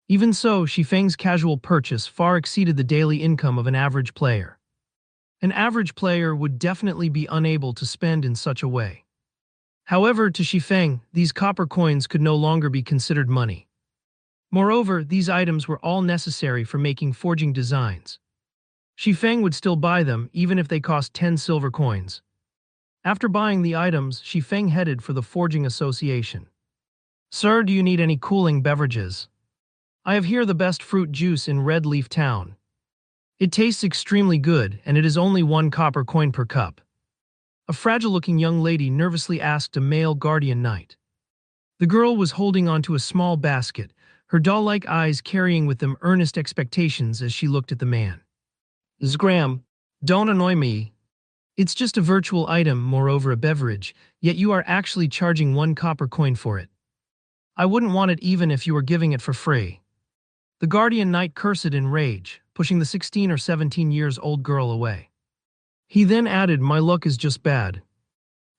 Even so, Shifeng's casual purchase far exceeded the daily income of an average player. An average player would definitely be unable to spend in such a way. However, to Shifeng, these copper coins could no longer be considered money. Moreover, these items were all necessary for making forging designs. Shifeng would still buy them even if they cost 10 silver coins. After buying the items, Shifeng headed for the Forging Association. "Sir, do you need any cooling beverages? I have here the best fruit juice in Red Leaf Town. It tastes extremely good, and it is only 1 copper coin per cup." A fragile-looking young lady nervously asked a male guardian knight. The girl was holding onto a small basket, her doll-like eyes carrying with them earnest expectations as she looked at the man. "Zgram, don't annoy me. It's just a virtual item, moreover a beverage, yet you are actually charging 1 copper coin for it. I wouldn't want it even if you were giving it for free." The guardian knight cursed in rage, pushing the 16 or 17 years old girl away. He then added, "My luck is just bad.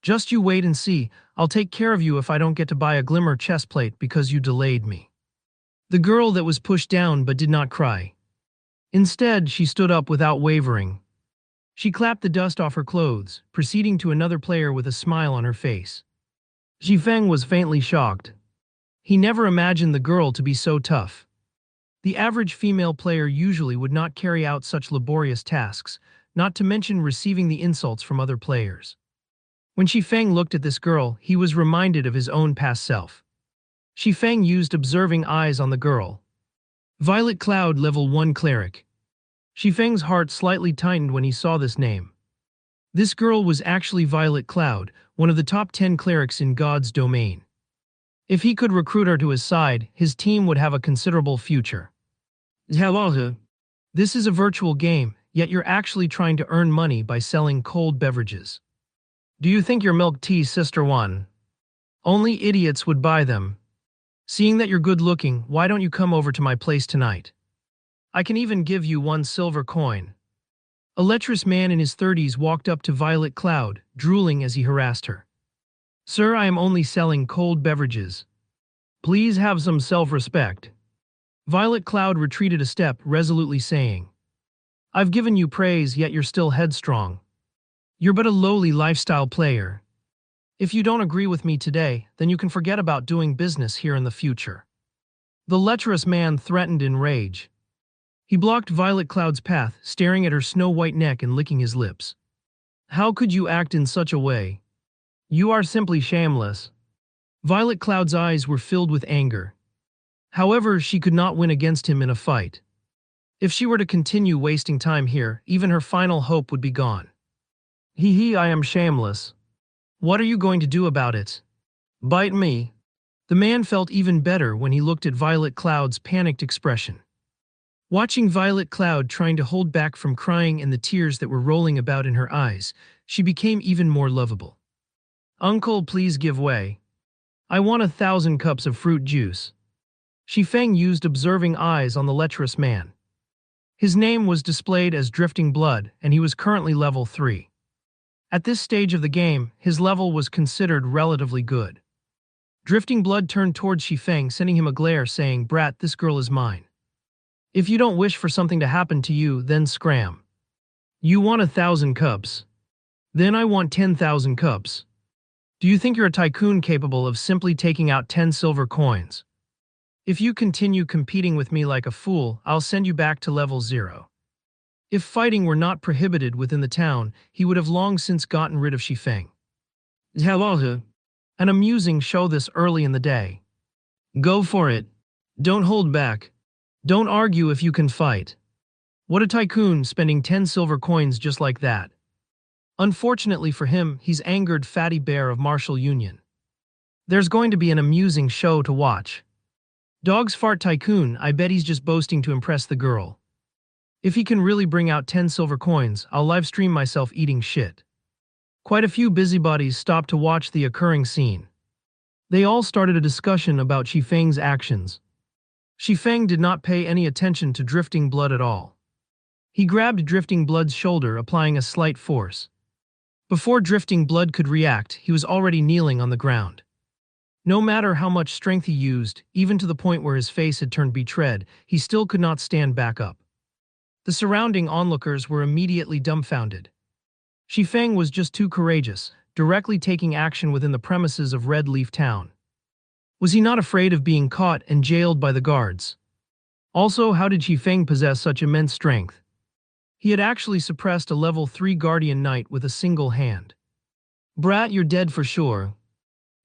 Just you wait and see, I'll take care of you if I don't get to buy a glimmer chest plate because you delayed me." The girl that was pushed down but did not cry. Instead, she stood up without wavering. She clapped the dust off her clothes, proceeding to another player with a smile on her face. Xifeng was faintly shocked. He never imagined the girl to be so tough. The average female player usually would not carry out such laborious tasks, not to mention receiving the insults from other players. When Shifeng looked at this girl, he was reminded of his own past self. Shifeng used observing eyes on the girl. Violet Cloud, level 1 cleric. Shifeng's heart slightly tightened when he saw this name. This girl was actually Violet Cloud, one of the top 10 clerics in God's domain. If he could recruit her to his side, his team would have a considerable future. "Hello. This is a virtual game, yet you're actually trying to earn money by selling cold beverages. Do you think your milk tea, Sister One? Only idiots would buy them. Seeing that you're good looking, why don't you come over to my place tonight? I can even give you 1 silver coin." A lecherous man in his 30s walked up to Violet Cloud, drooling as he harassed her. "Sir, I am only selling cold beverages. Please have some self-respect." Violet Cloud retreated a step, resolutely saying, "I've given you praise, yet you're still headstrong. You're but a lowly lifestyle player. If you don't agree with me today, then you can forget about doing business here in the future." The lecherous man threatened in rage. He blocked Violet Cloud's path, staring at her snow-white neck and licking his lips. "How could you act in such a way? You are simply shameless." Violet Cloud's eyes were filled with anger. However, she could not win against him in a fight. If she were to continue wasting time here, even her final hope would be gone. I am shameless. What are you going to do about it? Bite me." The man felt even better when he looked at Violet Cloud's panicked expression. Watching Violet Cloud trying to hold back from crying and the tears that were rolling about in her eyes, she became even more lovable. "Uncle, please give way. I want 1,000 cups of fruit juice." Feng used observing eyes on the lecherous man. His name was displayed as Drifting Blood, and he was currently level 3. At this stage of the game, his level was considered relatively good. Drifting Blood turned towards Feng, sending him a glare, saying, "Brat, this girl is mine. If you don't wish for something to happen to you, then scram. You want 1,000 cups. Then I want 10,000 cups. Do you think you're a tycoon capable of simply taking out 10 silver coins? If you continue competing with me like a fool, I'll send you back to level 0. If fighting were not prohibited within the town, he would have long since gotten rid of Feng. An amusing show this early in the day. Go for it. Don't hold back. Don't argue if you can fight. What a tycoon, spending 10 silver coins just like that. Unfortunately for him, he's angered Fatty Bear of Martial Union. There's going to be an amusing show to watch. Dog's fart tycoon, I bet he's just boasting to impress the girl. If he can really bring out 10 silver coins, I'll livestream myself eating shit. Quite a few busybodies stopped to watch the occurring scene. They all started a discussion about Feng's actions. Feng did not pay any attention to Drifting Blood at all. He grabbed Drifting Blood's shoulder, applying a slight force. Before Drifting Blood could react, he was already kneeling on the ground. No matter how much strength he used, even to the point where his face had turned betrayed, he still could not stand back up. The surrounding onlookers were immediately dumbfounded. Feng was just too courageous, directly taking action within the premises of Red Leaf Town. Was he not afraid of being caught and jailed by the guards? Also, how did Feng possess such immense strength? He had actually suppressed a level 3 Guardian Knight with a single hand. Brat, you're dead for sure.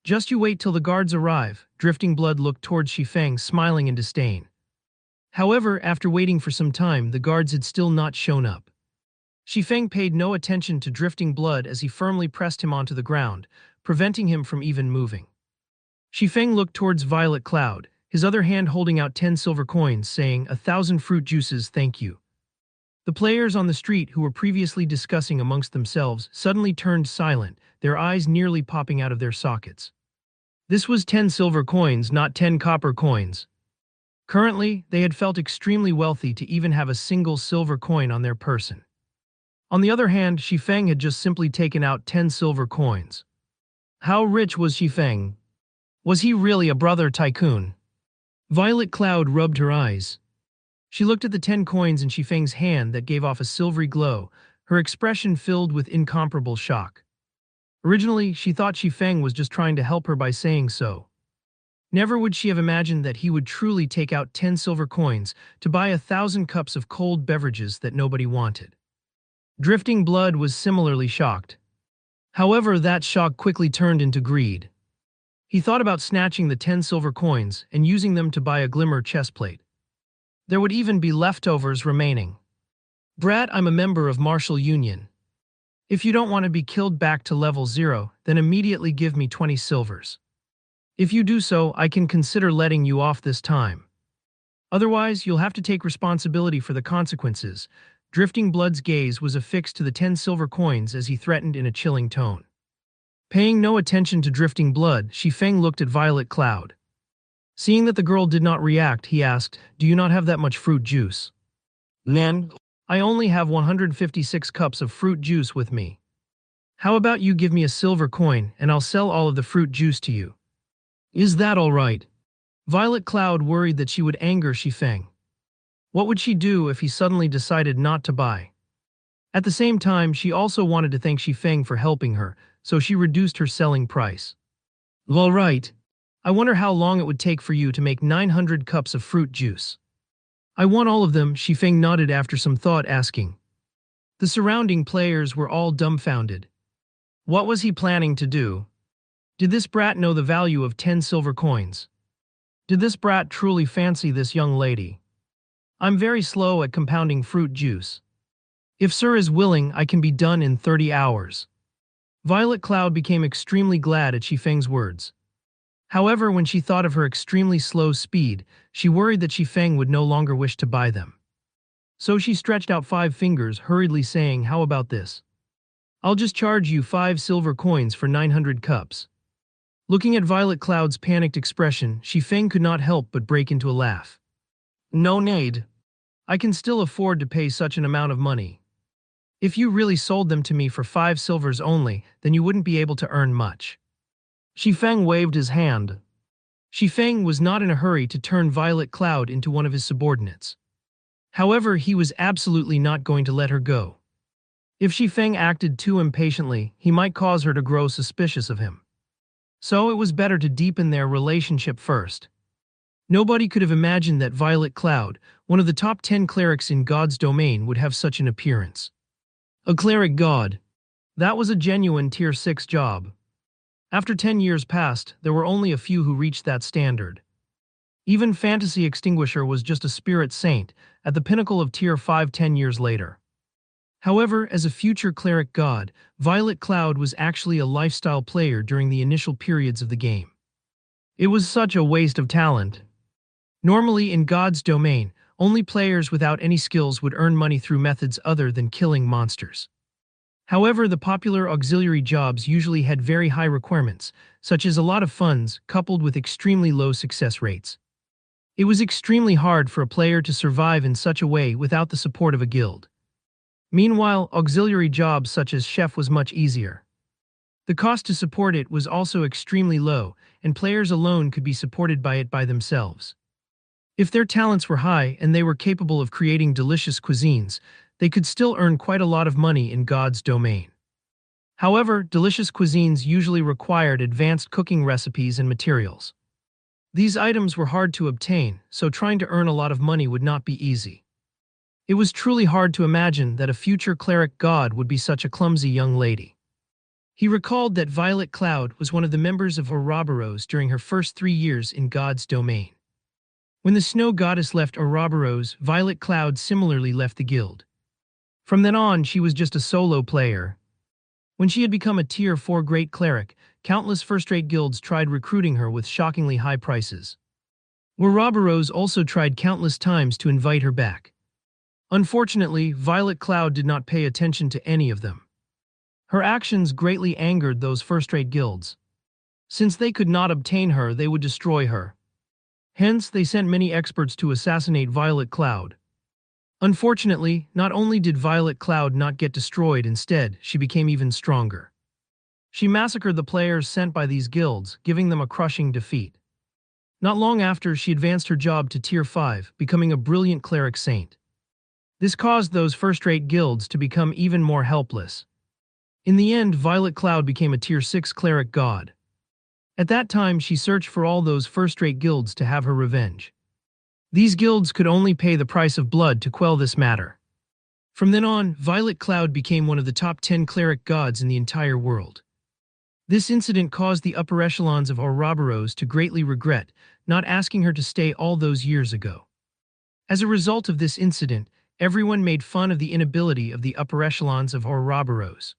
Just you wait till the guards arrive. Drifting Blood looked towards Feng, smiling in disdain. However, after waiting for some time, the guards had still not shown up. Feng paid no attention to Drifting Blood as he firmly pressed him onto the ground, preventing him from even moving. Feng looked towards Violet Cloud, his other hand holding out 10 silver coins, saying, 1,000 fruit juices, thank you. The players on the street who were previously discussing amongst themselves suddenly turned silent, their eyes nearly popping out of their sockets. This was 10 silver coins, not 10 copper coins. Currently, they had felt extremely wealthy to even have a single silver coin on their person. On the other hand, Feng had just simply taken out 10 silver coins. How rich was Feng? Was he really a brother tycoon? Violet Cloud rubbed her eyes. She looked at the 10 coins in Feng's hand that gave off a silvery glow, her expression filled with incomparable shock. Originally, she thought Feng was just trying to help her by saying so. Never would she have imagined that he would truly take out 10 silver coins to buy 1,000 cups of cold beverages that nobody wanted. Drifting Blood was similarly shocked. However, that shock quickly turned into greed. He thought about snatching the 10 silver coins and using them to buy a glimmer chestplate. There would even be leftovers remaining. Brat, I'm a member of Martial Union. If you don't want to be killed back to level 0, then immediately give me 20 silvers. If you do so, I can consider letting you off this time. Otherwise, you'll have to take responsibility for the consequences. Drifting Blood's gaze was affixed to the 10 silver coins as he threatened in a chilling tone. Paying no attention to Drifting Blood, Feng looked at Violet Cloud. Seeing that the girl did not react, he asked, "Do you not have that much fruit juice?" "Nan, I only have 156 cups of fruit juice with me. How about you give me a silver coin and I'll sell all of the fruit juice to you?" "Is that all right?" Violet Cloud worried that she would anger Feng. What would she do if he suddenly decided not to buy? At the same time, she also wanted to thank Feng for helping her, so she reduced her selling price. "All right. I wonder how long it would take for you to make 900 cups of fruit juice." "I want all of them," Feng nodded after some thought, asking. The surrounding players were all dumbfounded. What was he planning to do? Did this brat know the value of 10 silver coins? Did this brat truly fancy this young lady? "I'm very slow at compounding fruit juice. If Sir is willing, I can be done in 30 hours. Violet Cloud became extremely glad at Feng's words. However, when she thought of her extremely slow speed, she worried that Feng would no longer wish to buy them. So she stretched out 5 fingers, hurriedly saying, "How about this? I'll just charge you 5 silver coins for 900 cups. Looking at Violet Cloud's panicked expression, Feng could not help but break into a laugh. No need. I can still afford to pay such an amount of money. If you really sold them to me for 5 silvers only, then you wouldn't be able to earn much. Feng waved his hand. Feng was not in a hurry to turn Violet Cloud into one of his subordinates. However, he was absolutely not going to let her go. If Feng acted too impatiently, he might cause her to grow suspicious of him. So it was better to deepen their relationship first. Nobody could have imagined that Violet Cloud, one of the top 10 clerics in God's domain, would have such an appearance. A cleric god. That was a genuine tier 6 job. After 10 years passed, there were only a few who reached that standard. Even Fantasy Extinguisher was just a spirit saint, at the pinnacle of tier 5 10 years later. However, as a future cleric god, Violet Cloud was actually a lifestyle player during the initial periods of the game. It was such a waste of talent. Normally in God's domain, only players without any skills would earn money through methods other than killing monsters. However, the popular auxiliary jobs usually had very high requirements, such as a lot of funds coupled with extremely low success rates. It was extremely hard for a player to survive in such a way without the support of a guild. Meanwhile, auxiliary jobs such as chef was much easier. The cost to support it was also extremely low, and players alone could be supported by it by themselves. If their talents were high and they were capable of creating delicious cuisines, they could still earn quite a lot of money in God's domain. However, delicious cuisines usually required advanced cooking recipes and materials. These items were hard to obtain, so trying to earn a lot of money would not be easy. It was truly hard to imagine that a future cleric god would be such a clumsy young lady. He recalled that Violet Cloud was one of the members of Ouroboros during her first 3 years in God's domain. When the snow goddess left Ouroboros, Violet Cloud similarly left the guild. From then on, she was just a solo player. When she had become a tier 4 great cleric, countless first-rate guilds tried recruiting her with shockingly high prices. Ouroboros also tried countless times to invite her back. Unfortunately, Violet Cloud did not pay attention to any of them. Her actions greatly angered those first-rate guilds. Since they could not obtain her, they would destroy her. Hence, they sent many experts to assassinate Violet Cloud. Unfortunately, not only did Violet Cloud not get destroyed, instead, she became even stronger. She massacred the players sent by these guilds, giving them a crushing defeat. Not long after, she advanced her job to tier 5, becoming a brilliant cleric saint. This caused those first-rate guilds to become even more helpless. In the end, Violet Cloud became a tier 6 cleric god. At that time, she searched for all those first-rate guilds to have her revenge. These guilds could only pay the price of blood to quell this matter. From then on, Violet Cloud became one of the top 10 cleric gods in the entire world. This incident caused the upper echelons of Ouroboros to greatly regret not asking her to stay all those years ago. As a result of this incident, everyone made fun of the inability of the upper echelons of Ouroboros.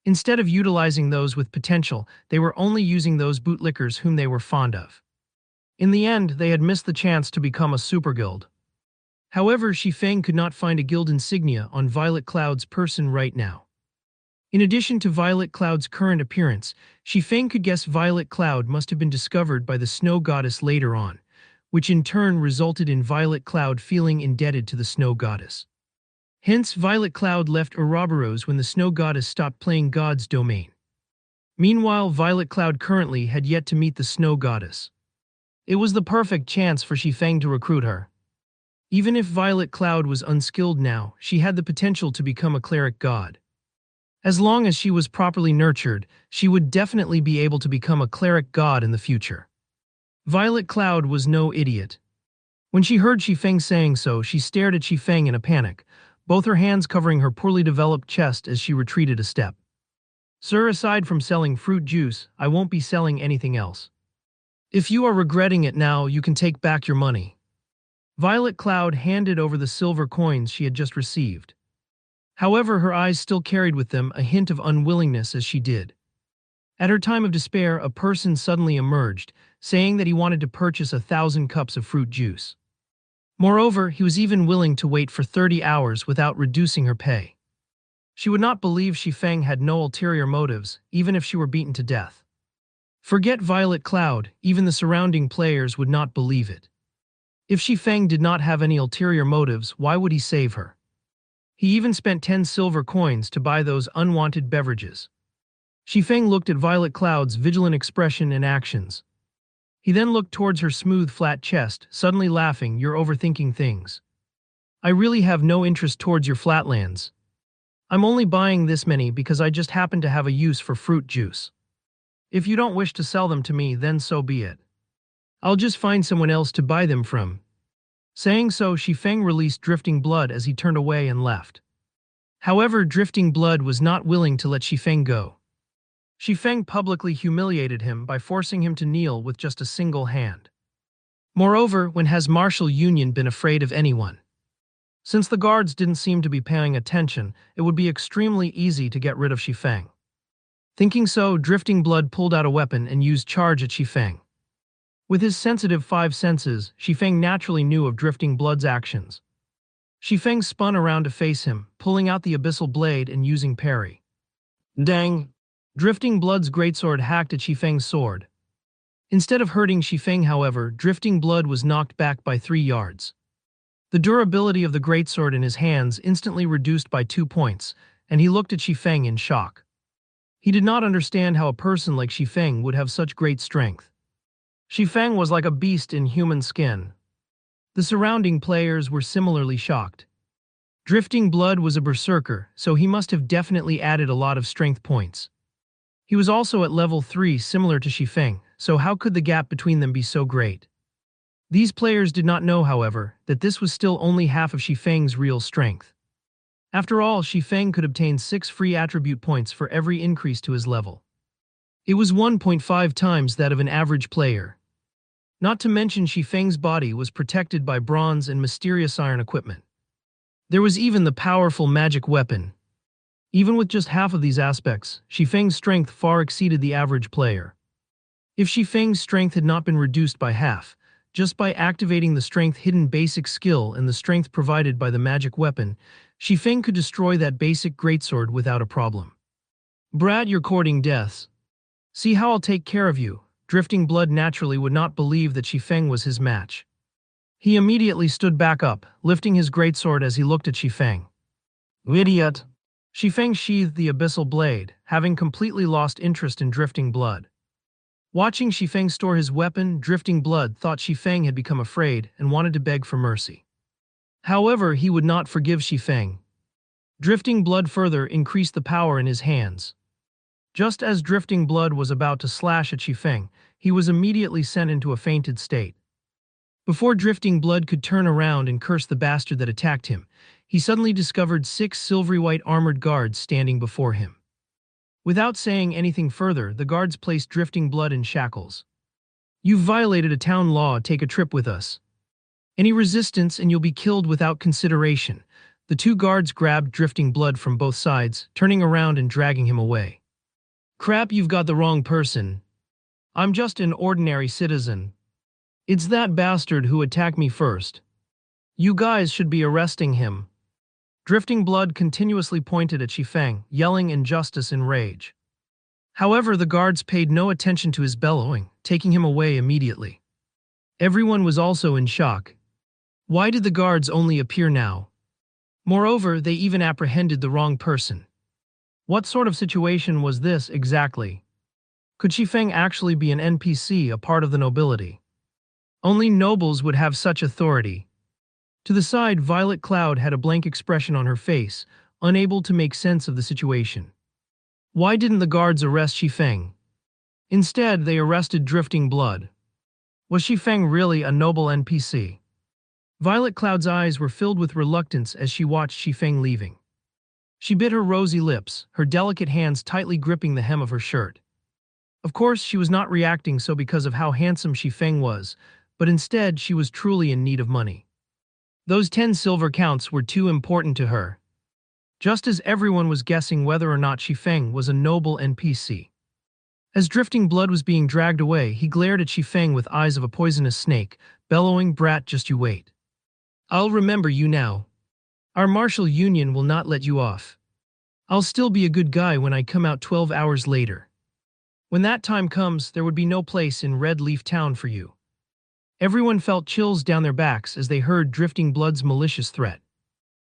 Instead of utilizing those with potential, they were only using those bootlickers whom they were fond of. In the end, they had missed the chance to become a super guild. However, Feng could not find a guild insignia on Violet Cloud's person right now. In addition to Violet Cloud's current appearance, Feng could guess Violet Cloud must have been discovered by the snow goddess later on, which in turn resulted in Violet Cloud feeling indebted to the snow goddess. Hence, Violet Cloud left Ouroboros when the snow goddess stopped playing God's domain. Meanwhile, Violet Cloud currently had yet to meet the snow goddess. It was the perfect chance for Feng to recruit her. Even if Violet Cloud was unskilled now, she had the potential to become a cleric god. As long as she was properly nurtured, she would definitely be able to become a cleric god in the future. Violet Cloud was no idiot. When she heard Feng saying so, she stared at Feng in a panic, both her hands covering her poorly developed chest as she retreated a step. Sir, aside from selling fruit juice, I won't be selling anything else. If you are regretting it now, you can take back your money. Violet Cloud handed over the silver coins she had just received. However, her eyes still carried with them a hint of unwillingness as she did. At her time of despair, a person suddenly emerged, saying that he wanted to purchase 1,000 cups of fruit juice. Moreover, he was even willing to wait for 30 hours without reducing her pay. She would not believe Feng had no ulterior motives, even if she were beaten to death. Forget Violet Cloud, even the surrounding players would not believe it. If Shifeng did not have any ulterior motives, why would he save her? He even spent 10 silver coins to buy those unwanted beverages. Shifeng looked at Violet Cloud's vigilant expression and actions. He then looked towards her smooth, flat chest, suddenly laughing. You're overthinking things. I really have no interest towards your flatlands. I'm only buying this many because I just happen to have a use for fruit juice. If you don't wish to sell them to me, then so be it. I'll just find someone else to buy them from. Saying so, Shifeng released Drifting Blood as he turned away and left. However, Drifting Blood was not willing to let Shifeng go. Shifeng publicly humiliated him by forcing him to kneel with just a single hand. Moreover, when has Martial Union been afraid of anyone? Since the guards didn't seem to be paying attention, it would be extremely easy to get rid of Shifeng. Thinking so, Drifting Blood pulled out a weapon and used charge at Shifeng. With his sensitive 5 senses, Shifeng naturally knew of Drifting Blood's actions. Shifeng spun around to face him, pulling out the abyssal blade and using parry. Dang! Drifting Blood's greatsword hacked at Shifeng's sword. Instead of hurting Shifeng, however, Drifting Blood was knocked back by 3 yards. The durability of the greatsword in his hands instantly reduced by 2 points, and he looked at Shifeng in shock. He did not understand how a person like Shifeng would have such great strength. Shifeng was like a beast in human skin. The surrounding players were similarly shocked. Drifting Blood was a berserker, so he must have definitely added a lot of strength points. He was also at level 3 similar to Shifeng, so how could the gap between them be so great? These players did not know, however, that this was still only half of Shifeng's real strength. After all, Shifeng could obtain 6 free attribute points for every increase to his level. It was 1.5 times that of an average player. Not to mention Shifeng's body was protected by bronze and mysterious iron equipment. There was even the powerful magic weapon. Even with just half of these aspects, Shifeng's strength far exceeded the average player. If Shifeng's strength had not been reduced by half, just by activating the strength-hidden basic skill and the strength provided by the magic weapon, Shifeng could destroy that basic greatsword without a problem. Brad, you're courting deaths. See how I'll take care of you. Drifting Blood naturally would not believe that Shifeng was his match. He immediately stood back up, lifting his greatsword as he looked at Shifeng. Idiot! Shifeng sheathed the abyssal blade, having completely lost interest in Drifting Blood. Watching Shifeng store his weapon, Drifting Blood thought Shifeng had become afraid and wanted to beg for mercy. However, he would not forgive Shifeng. Drifting Blood further increased the power in his hands. Just as Drifting Blood was about to slash at Shifeng, he was immediately sent into a fainted state. Before Drifting Blood could turn around and curse the bastard that attacked him, he suddenly discovered 6 silvery white armored guards standing before him. Without saying anything further, the guards placed Drifting Blood in shackles. You've violated a town law, take a trip with us. Any resistance and you'll be killed without consideration. The 2 guards grabbed Drifting Blood from both sides, turning around and dragging him away. Crap, you've got the wrong person. I'm just an ordinary citizen. It's that bastard who attacked me first. You guys should be arresting him. Drifting Blood continuously pointed at Shifeng, yelling injustice in rage. However, the guards paid no attention to his bellowing, taking him away immediately. Everyone was also in shock. Why did the guards only appear now? Moreover, they even apprehended the wrong person. What sort of situation was this exactly? Could Shifeng actually be an NPC, a part of the nobility? Only nobles would have such authority. To the side, Violet Cloud had a blank expression on her face, unable to make sense of the situation. Why didn't the guards arrest Shifeng? Instead, they arrested Drifting Blood. Was Shifeng really a noble NPC? Violet Cloud's eyes were filled with reluctance as she watched Shifeng leaving. She bit her rosy lips, her delicate hands tightly gripping the hem of her shirt. Of course, she was not reacting so because of how handsome Shifeng was, but instead she was truly in need of money. Those 10 silver counts were too important to her. Just as everyone was guessing whether or not Shifeng was a noble NPC. As Drifting Blood was being dragged away, he glared at Shifeng with eyes of a poisonous snake, bellowing, "Brat, just you wait. I'll remember you now. Our martial union will not let you off. I'll still be a good guy when I come out 12 hours later." When that time comes, there would be no place in Red Leaf Town for you. Everyone felt chills down their backs as they heard Drifting Blood's malicious threat.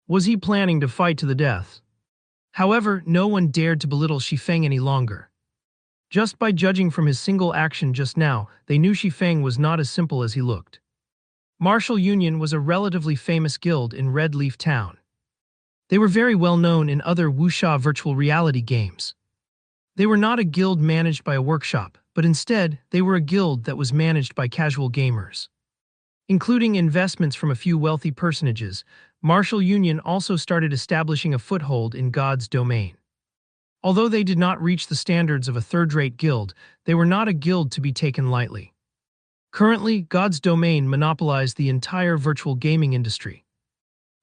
Was he planning to fight to the death? However, no one dared to belittle Shifeng any longer. Just by judging from his single action just now, they knew Shifeng was not as simple as he looked. Martial Union was a relatively famous guild in Red Leaf Town. They were very well known in other wuxia virtual reality games. They were not a guild managed by a workshop, but instead, they were a guild that was managed by casual gamers. Including investments from a few wealthy personages, Martial Union also started establishing a foothold in God's domain. Although they did not reach the standards of a third-rate guild, they were not a guild to be taken lightly. Currently, God's domain monopolized the entire virtual gaming industry.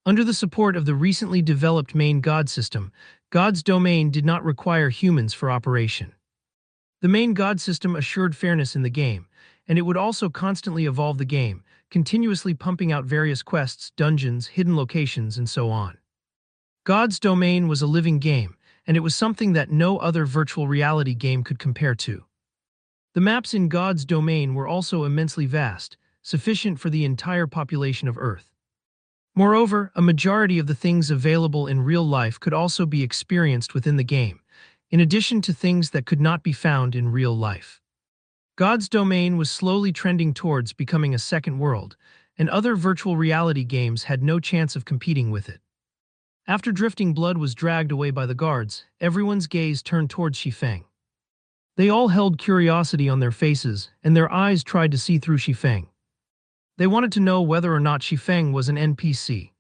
Under the support of the recently developed main God system, God's domain did not require humans for operation. The main God system assured fairness in the game, and it would also constantly evolve the game, continuously pumping out various quests, dungeons, hidden locations, and so on. God's domain was a living game, and it was something that no other virtual reality game could compare to. The maps in God's domain were also immensely vast, sufficient for the entire population of Earth. Moreover, a majority of the things available in real life could also be experienced within the game, in addition to things that could not be found in real life. God's domain was slowly trending towards becoming a second world, and other virtual reality games had no chance of competing with it. After Drifting Blood was dragged away by the guards, everyone's gaze turned towards Shifeng. They all held curiosity on their faces, and their eyes tried to see through Shifeng. They wanted to know whether or not Shifeng was an NPC.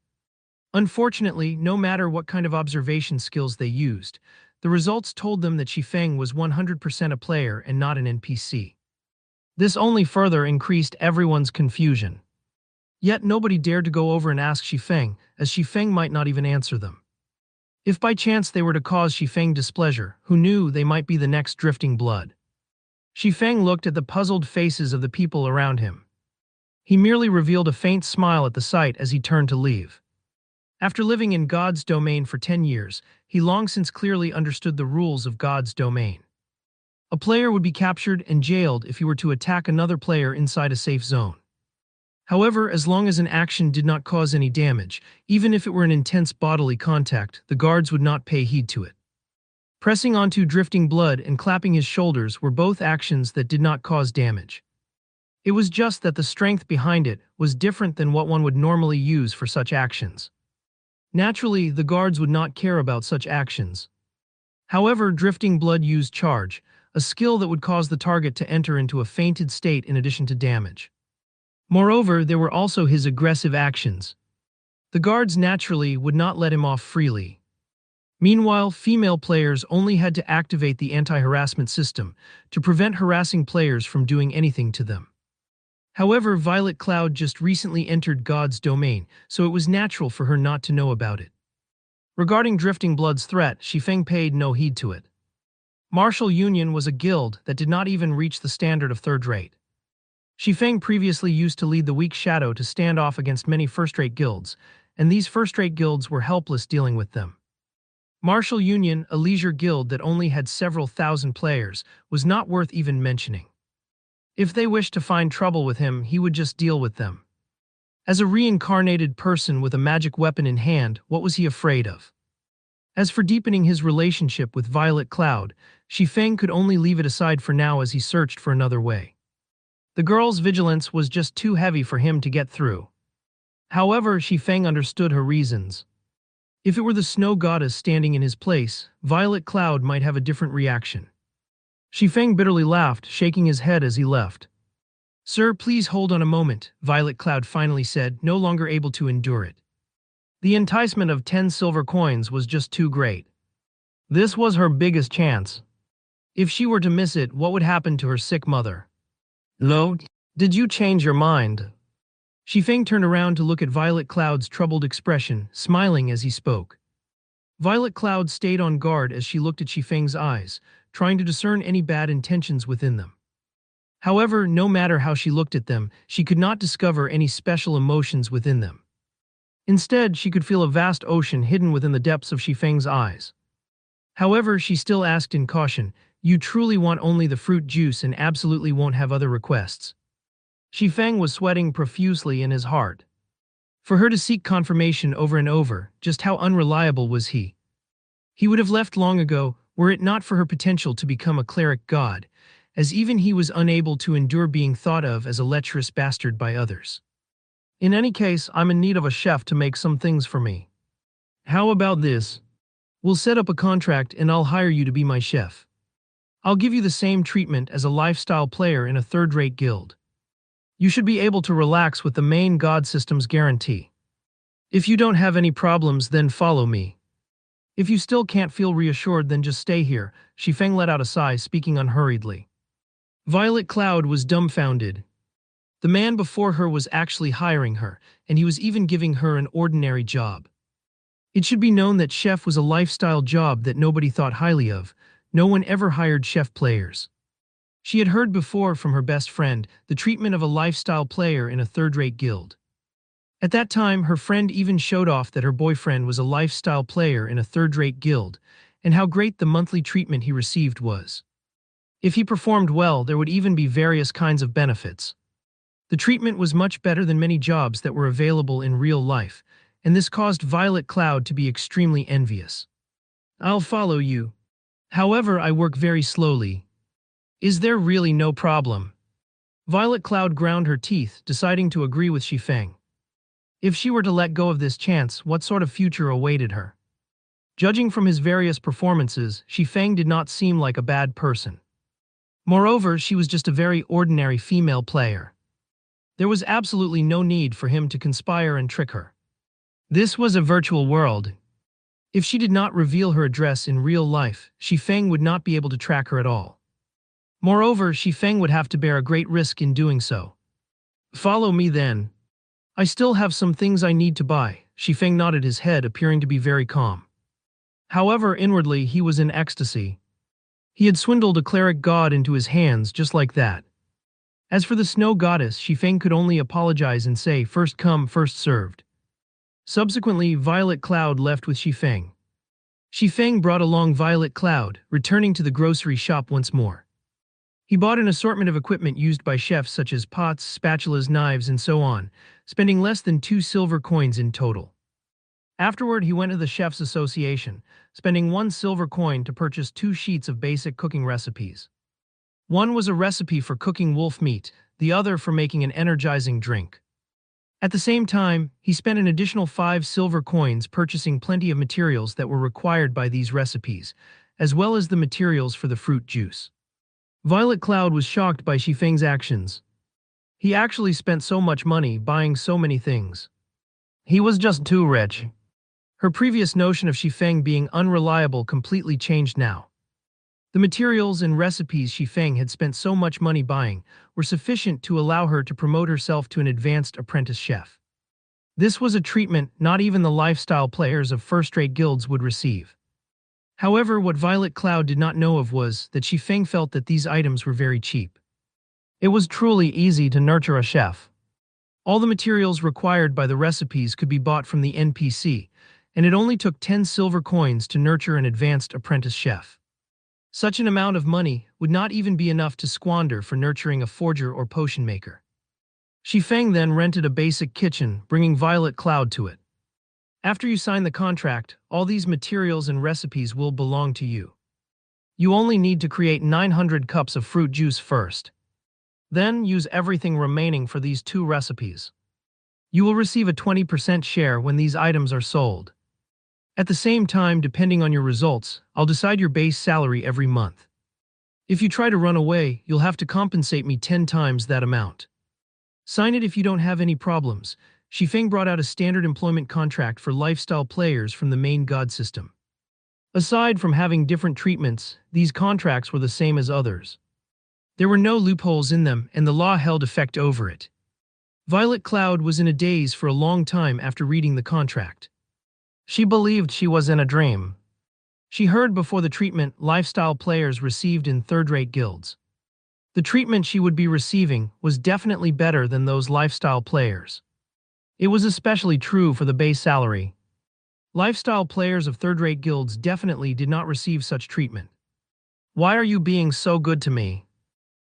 Unfortunately, no matter what kind of observation skills they used, the results told them that Shifeng was 100% a player and not an NPC. This only further increased everyone's confusion. Yet nobody dared to go over and ask Shifeng, as Shifeng might not even answer them. If by chance they were to cause Shifeng displeasure, who knew they might be the next Drifting Blood? Shifeng looked at the puzzled faces of the people around him. He merely revealed a faint smile at the sight as he turned to leave. After living in God's domain for 10 years, he long since clearly understood the rules of God's domain. A player would be captured and jailed if he were to attack another player inside a safe zone. However, as long as an action did not cause any damage, even if it were an intense bodily contact, the guards would not pay heed to it. Pressing onto Drifting Blood and clapping his shoulders were both actions that did not cause damage. It was just that the strength behind it was different than what one would normally use for such actions. Naturally, the guards would not care about such actions. However, Drifting Blood used Charge, a skill that would cause the target to enter into a fainted state in addition to damage. Moreover, there were also his aggressive actions. The guards naturally would not let him off freely. Meanwhile, female players only had to activate the anti-harassment system to prevent harassing players from doing anything to them. However, Violet Cloud just recently entered God's domain, so it was natural for her not to know about it. Regarding Drifting Blood's threat, Shifeng paid no heed to it. Martial Union was a guild that did not even reach the standard of third rate. Shifeng previously used to lead the weak shadow to stand off against many first-rate guilds, and these first-rate guilds were helpless dealing with them. Martial Union, a leisure guild that only had several thousand players, was not worth even mentioning. If they wished to find trouble with him, he would just deal with them. As a reincarnated person with a magic weapon in hand, what was he afraid of? As for deepening his relationship with Violet Cloud, Shifeng could only leave it aside for now as he searched for another way. The girl's vigilance was just too heavy for him to get through. However, Shifeng understood her reasons. If it were the snow goddess standing in his place, Violet Cloud might have a different reaction. Shifeng bitterly laughed, shaking his head as he left. "Sir, please hold on a moment," Violet Cloud finally said, no longer able to endure it. The enticement of 10 silver coins was just too great. This was her biggest chance. If she were to miss it, what would happen to her sick mother? "Lo, did you change your mind?" Shifeng turned around to look at Violet Cloud's troubled expression, smiling as he spoke. Violet Cloud stayed on guard as she looked at Shifeng's eyes, trying to discern any bad intentions within them. However, no matter how she looked at them, she could not discover any special emotions within them. Instead, she could feel a vast ocean hidden within the depths of Shifeng's eyes. However, she still asked in caution, "You truly want only the fruit juice and absolutely won't have other requests?" Shifeng was sweating profusely in his heart. For her to seek confirmation over and over, just how unreliable was he? He would have left long ago, were it not for her potential to become a cleric god, as even he was unable to endure being thought of as a lecherous bastard by others. In any case, I'm in need of a chef to make some things for me. How about this? We'll set up a contract and I'll hire you to be my chef. I'll give you the same treatment as a lifestyle player in a third-rate guild. You should be able to relax with the main god system's guarantee. If you don't have any problems, then follow me. If you still can't feel reassured, then just stay here, Shifeng let out a sigh, speaking unhurriedly. Violet Cloud was dumbfounded. The man before her was actually hiring her, and he was even giving her an ordinary job. It should be known that chef was a lifestyle job that nobody thought highly of. No one ever hired chef players. She had heard before from her best friend the treatment of a lifestyle player in a third-rate guild. At that time, her friend even showed off that her boyfriend was a lifestyle player in a third-rate guild, and how great the monthly treatment he received was. If he performed well, there would even be various kinds of benefits. The treatment was much better than many jobs that were available in real life, and this caused Violet Cloud to be extremely envious. I'll follow you. However, I work very slowly. Is there really no problem? Violet Cloud ground her teeth, deciding to agree with Shifeng. If she were to let go of this chance, what sort of future awaited her? Judging from his various performances, Shifeng did not seem like a bad person. Moreover, she was just a very ordinary female player. There was absolutely no need for him to conspire and trick her. This was a virtual world. If she did not reveal her address in real life, Shifeng would not be able to track her at all. Moreover, Shifeng would have to bear a great risk in doing so. Follow me then. I still have some things I need to buy. Shifeng nodded his head, appearing to be very calm. However, inwardly he was in ecstasy. He had swindled a cleric god into his hands just like that. As for the snow goddess, Shifeng could only apologize and say, "First come, first served." Subsequently, Violet Cloud left with Shifeng. Shifeng brought along Violet Cloud, returning to the grocery shop once more. He bought an assortment of equipment used by chefs such as pots, spatulas, knives, and so on, spending less than 2 silver coins in total. Afterward, he went to the Chefs' Association, spending 1 silver coin to purchase 2 sheets of basic cooking recipes. One was a recipe for cooking wolf meat, the other for making an energizing drink. At the same time, he spent an additional 5 silver coins purchasing plenty of materials that were required by these recipes, as well as the materials for the fruit juice. Violet Cloud was shocked by Shifeng's actions. He actually spent so much money buying so many things. He was just too rich. Her previous notion of Shifeng being unreliable completely changed now. The materials and recipes Shifeng had spent so much money buying were sufficient to allow her to promote herself to an advanced apprentice chef. This was a treatment not even the lifestyle players of first-rate guilds would receive. However, what Violet Cloud did not know of was that Shifeng felt that these items were very cheap. It was truly easy to nurture a chef. All the materials required by the recipes could be bought from the NPC, and it only took 10 silver coins to nurture an advanced apprentice chef. Such an amount of money would not even be enough to squander for nurturing a forger or potion maker. Shifeng then rented a basic kitchen, bringing Violet Cloud to it. After you sign the contract, all these materials and recipes will belong to you. You only need to create 900 cups of fruit juice first. Then use everything remaining for these 2 recipes. You will receive a 20% share when these items are sold. At the same time, depending on your results, I'll decide your base salary every month. If you try to run away, you'll have to compensate me 10 times that amount. Sign it if you don't have any problems. Shifeng brought out a standard employment contract for lifestyle players from the main god system. Aside from having different treatments, these contracts were the same as others. There were no loopholes in them, and the law held effect over it. Violet Cloud was in a daze for a long time after reading the contract. She believed she was in a dream. She heard before the treatment lifestyle players received in third-rate guilds. The treatment she would be receiving was definitely better than those lifestyle players. It was especially true for the base salary. Lifestyle players of third-rate guilds definitely did not receive such treatment. Why are you being so good to me?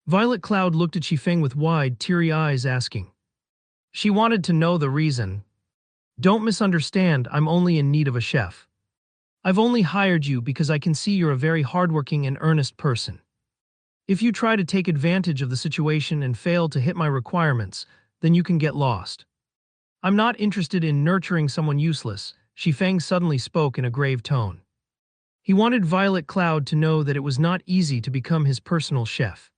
Violet Cloud looked at Shifeng with wide, teary eyes asking. She wanted to know the reason. Don't misunderstand, I'm only in need of a chef. I've only hired you because I can see you're a very hardworking and earnest person. If you try to take advantage of the situation and fail to hit my requirements, then you can get lost. I'm not interested in nurturing someone useless, Shifeng suddenly spoke in a grave tone. He wanted Violet Cloud to know that it was not easy to become his personal chef.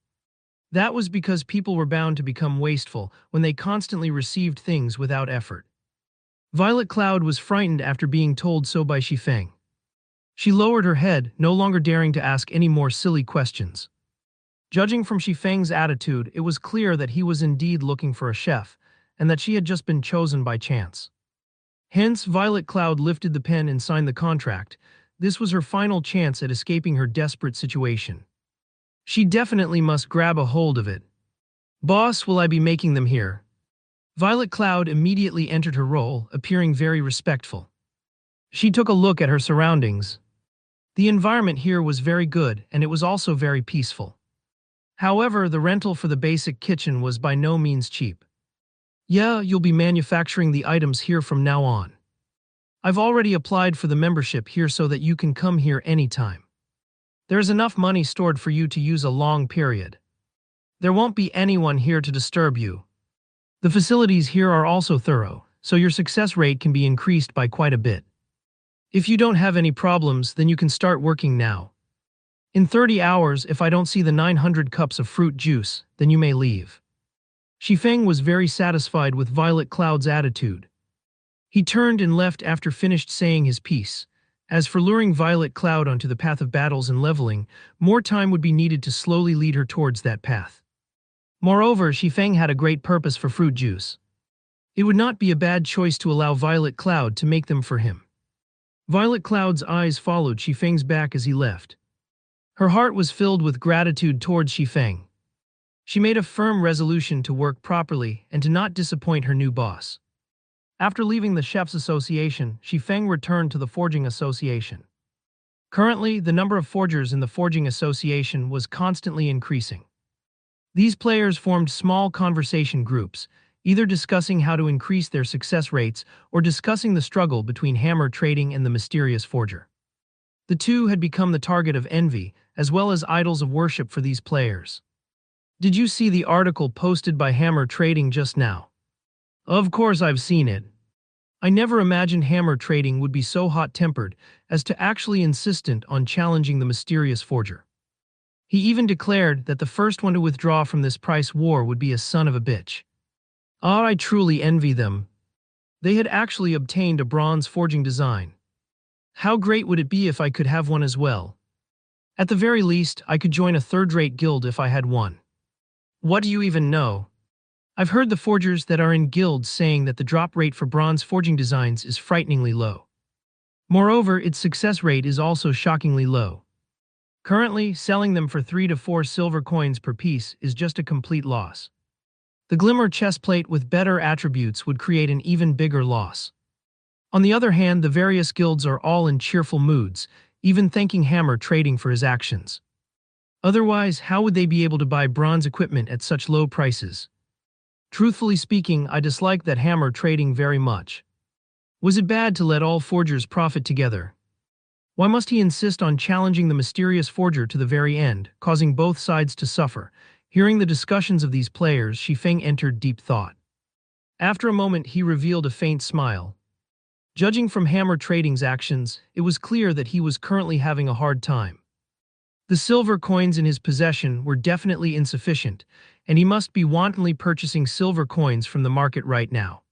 That was because people were bound to become wasteful when they constantly received things without effort. Violet Cloud was frightened after being told so by Shifeng. She lowered her head, no longer daring to ask any more silly questions. Judging from Shifeng's attitude, it was clear that he was indeed looking for a chef, and that she had just been chosen by chance. Hence, Violet Cloud lifted the pen and signed the contract. This was her final chance at escaping her desperate situation. She definitely must grab a hold of it. Boss, will I be making them here? Violet Cloud immediately entered her role, appearing very respectful. She took a look at her surroundings. The environment here was very good, and it was also very peaceful. However, the rental for the basic kitchen was by no means cheap. Yeah, you'll be manufacturing the items here from now on. I've already applied for the membership here so that you can come here anytime. There's enough money stored for you to use a long period. There won't be anyone here to disturb you. The facilities here are also thorough, so your success rate can be increased by quite a bit. If you don't have any problems, then you can start working now. In 30 hours, if I don't see the 900 cups of fruit juice, then you may leave. Shifeng was very satisfied with Violet Cloud's attitude. He turned and left after finished saying his piece. As for luring Violet Cloud onto the path of battles and leveling, more time would be needed to slowly lead her towards that path. Moreover, Shifeng had a great purpose for fruit juice. It would not be a bad choice to allow Violet Cloud to make them for him. Violet Cloud's eyes followed Shifeng's back as he left. Her heart was filled with gratitude towards Shifeng. She made a firm resolution to work properly and to not disappoint her new boss. After leaving the Chefs Association, Shifeng returned to the Forging Association. Currently, the number of forgers in the Forging Association was constantly increasing. These players formed small conversation groups, either discussing how to increase their success rates or discussing the struggle between hammer trading and the mysterious forger. The two had become the target of envy, as well as idols of worship for these players. Did you see the article posted by Hammer Trading just now? Of course I've seen it. I never imagined Hammer Trading would be so hot-tempered as to actually insistent on challenging the mysterious forger. He even declared that the first one to withdraw from this price war would be a son of a bitch. Ah, I truly envy them. They had actually obtained a bronze forging design. How great would it be if I could have one as well? At the very least, I could join a third-rate guild if I had one. What do you even know? I've heard the forgers that are in guilds saying that the drop rate for bronze forging designs is frighteningly low. Moreover, its success rate is also shockingly low. Currently, selling them for 3 to 4 silver coins per piece is just a complete loss. The glimmer chestplate with better attributes would create an even bigger loss. On the other hand, the various guilds are all in cheerful moods, even thanking Hammer Trading for his actions. Otherwise, how would they be able to buy bronze equipment at such low prices? Truthfully speaking, I dislike that Hammer Trading very much. Was it bad to let all forgers profit together? Why must he insist on challenging the mysterious forger to the very end, causing both sides to suffer? Hearing the discussions of these players, Shifeng entered deep thought. After a moment, he revealed a faint smile. Judging from Hammer Trading's actions, it was clear that he was currently having a hard time. The silver coins in his possession were definitely insufficient, and he must be wantonly purchasing silver coins from the market right now.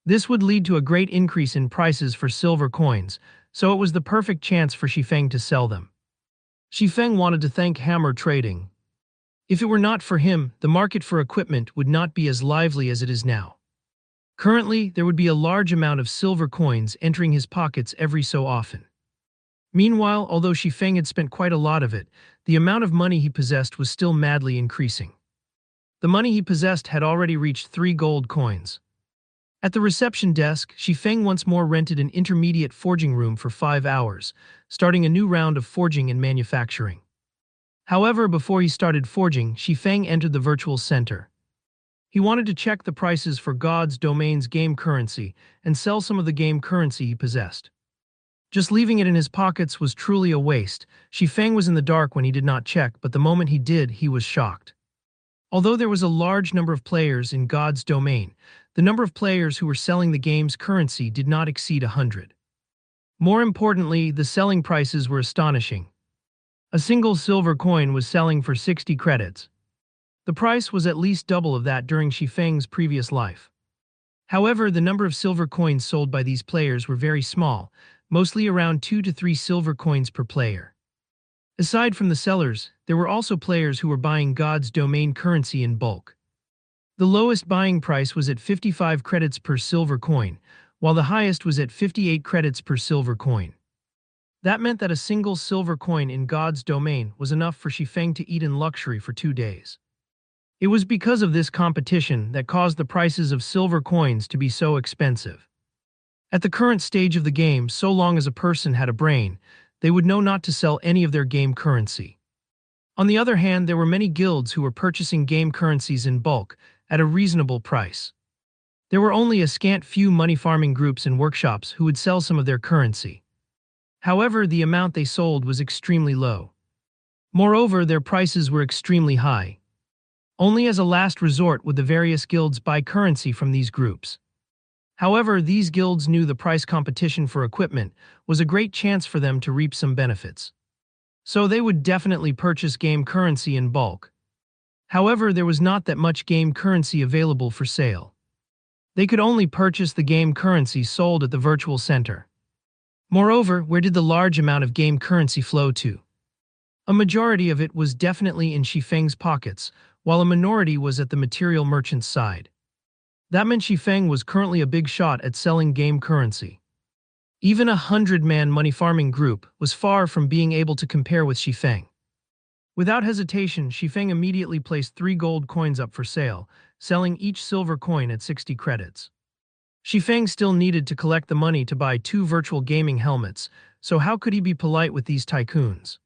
This would lead to a great increase in prices for silver coins, so it was the perfect chance for Shifeng to sell them. Shifeng wanted to thank Hammer Trading. If it were not for him, the market for equipment would not be as lively as it is now. Currently, there would be a large amount of silver coins entering his pockets every so often. Meanwhile, although Shifeng had spent quite a lot of it, the amount of money he possessed was still madly increasing. The money he possessed had already reached 3 gold coins. At the reception desk, Shifeng once more rented an intermediate forging room for 5 hours, starting a new round of forging and manufacturing. However, before he started forging, Shifeng entered the virtual center. He wanted to check the prices for God's domain's game currency and sell some of the game currency he possessed. Just leaving it in his pockets was truly a waste. Shifeng was in the dark when he did not check, but the moment he did, he was shocked. Although there was a large number of players in God's domain, the number of players who were selling the game's currency did not exceed 100. More importantly, the selling prices were astonishing. A single silver coin was selling for 60 credits. The price was at least double of that during Shifeng's previous life. However, the number of silver coins sold by these players were very small, mostly around 2 to 3 silver coins per player. Aside from the sellers, there were also players who were buying God's domain currency in bulk. The lowest buying price was at 55 credits per silver coin, while the highest was at 58 credits per silver coin. That meant that a single silver coin in God's domain was enough for Shifeng to eat in luxury for 2 days. It was because of this competition that caused the prices of silver coins to be so expensive. At the current stage of the game, so long as a person had a brain, they would know not to sell any of their game currency. On the other hand, there were many guilds who were purchasing game currencies in bulk at a reasonable price. There were only a scant few money-farming groups and workshops who would sell some of their currency. However, the amount they sold was extremely low. Moreover, their prices were extremely high. Only as a last resort would the various guilds buy currency from these groups. However, these guilds knew the price competition for equipment was a great chance for them to reap some benefits. So they would definitely purchase game currency in bulk. However, there was not that much game currency available for sale. They could only purchase the game currency sold at the virtual center. Moreover, where did the large amount of game currency flow to? A majority of it was definitely in Shifeng's pockets, while a minority was at the material merchant's side. That meant Shifeng was currently a big shot at selling game currency. Even a 100-man money-farming group was far from being able to compare with Shifeng. Without hesitation, Shifeng immediately placed 3 gold coins up for sale, selling each silver coin at 60 credits. Shifeng still needed to collect the money to buy 2 virtual gaming helmets, so how could he be polite with these tycoons?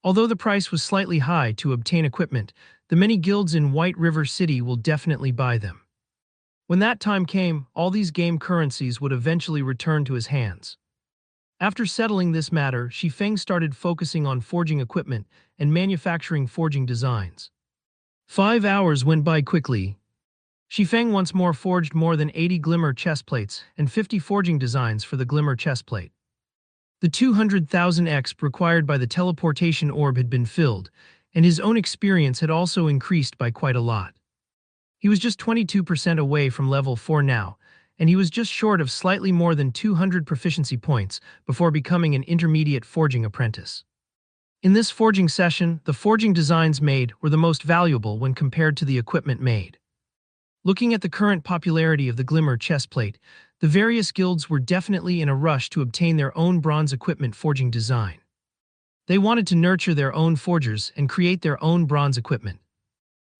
Although the price was slightly high to obtain equipment, the many guilds in White River City will definitely buy them. When that time came, all these game currencies would eventually return to his hands. After settling this matter, Shifeng started focusing on forging equipment and manufacturing forging designs. 5 hours went by quickly. Shifeng once more forged more than 80 glimmer chest plates and 50 forging designs for the glimmer chest plate. The 200,000 exp required by the teleportation orb had been filled, and his own experience had also increased by quite a lot. He was just 22% away from level 4 now, and he was just short of slightly more than 200 proficiency points before becoming an intermediate forging apprentice. In this forging session, the forging designs made were the most valuable when compared to the equipment made. Looking at the current popularity of the Glimmer chestplate, the various guilds were definitely in a rush to obtain their own bronze equipment forging design. They wanted to nurture their own forgers and create their own bronze equipment.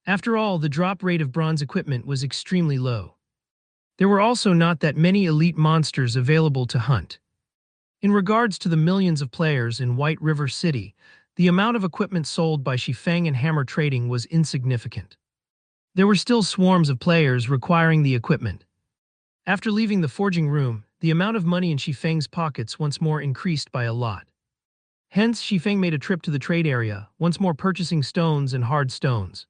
After all, the drop rate of bronze equipment was extremely low. There were also not that many elite monsters available to hunt. In regards to the millions of players in White River City, the amount of equipment sold by Shifeng and Hammer Trading was insignificant. There were still swarms of players requiring the equipment. After leaving the forging room, the amount of money in Shifeng's pockets once more increased by a lot. Hence, Shifeng made a trip to the trade area, once more purchasing stones and hard stones.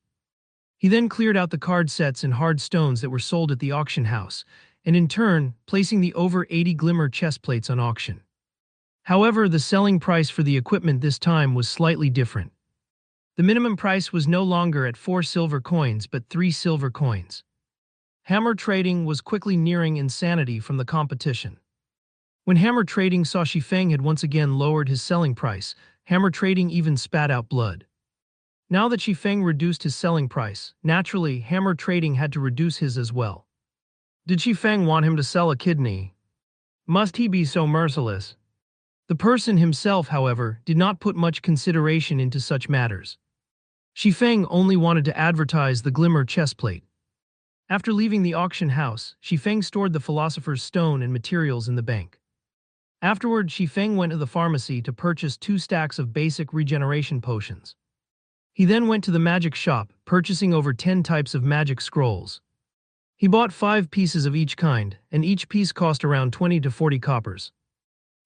He then cleared out the card sets and hard stones that were sold at the auction house, and in turn, placing the over 80 glimmer chest plates on auction. However, the selling price for the equipment this time was slightly different. The minimum price was no longer at 4 silver coins but 3 silver coins. Hammer Trading was quickly nearing insanity from the competition. When Hammer Trading saw Shifeng had once again lowered his selling price, Hammer Trading even spat out blood. Now that Shifeng reduced his selling price, naturally, Hammer Trading had to reduce his as well. Did Shifeng want him to sell a kidney? Must he be so merciless? The person himself, however, did not put much consideration into such matters. Shifeng only wanted to advertise the Glimmer chestplate. After leaving the auction house, Shifeng stored the philosopher's stone and materials in the bank. Afterward, Shifeng went to the pharmacy to purchase 2 stacks of basic regeneration potions. He then went to the magic shop, purchasing over 10 types of magic scrolls. He bought 5 pieces of each kind, and each piece cost around 20 to 40 coppers.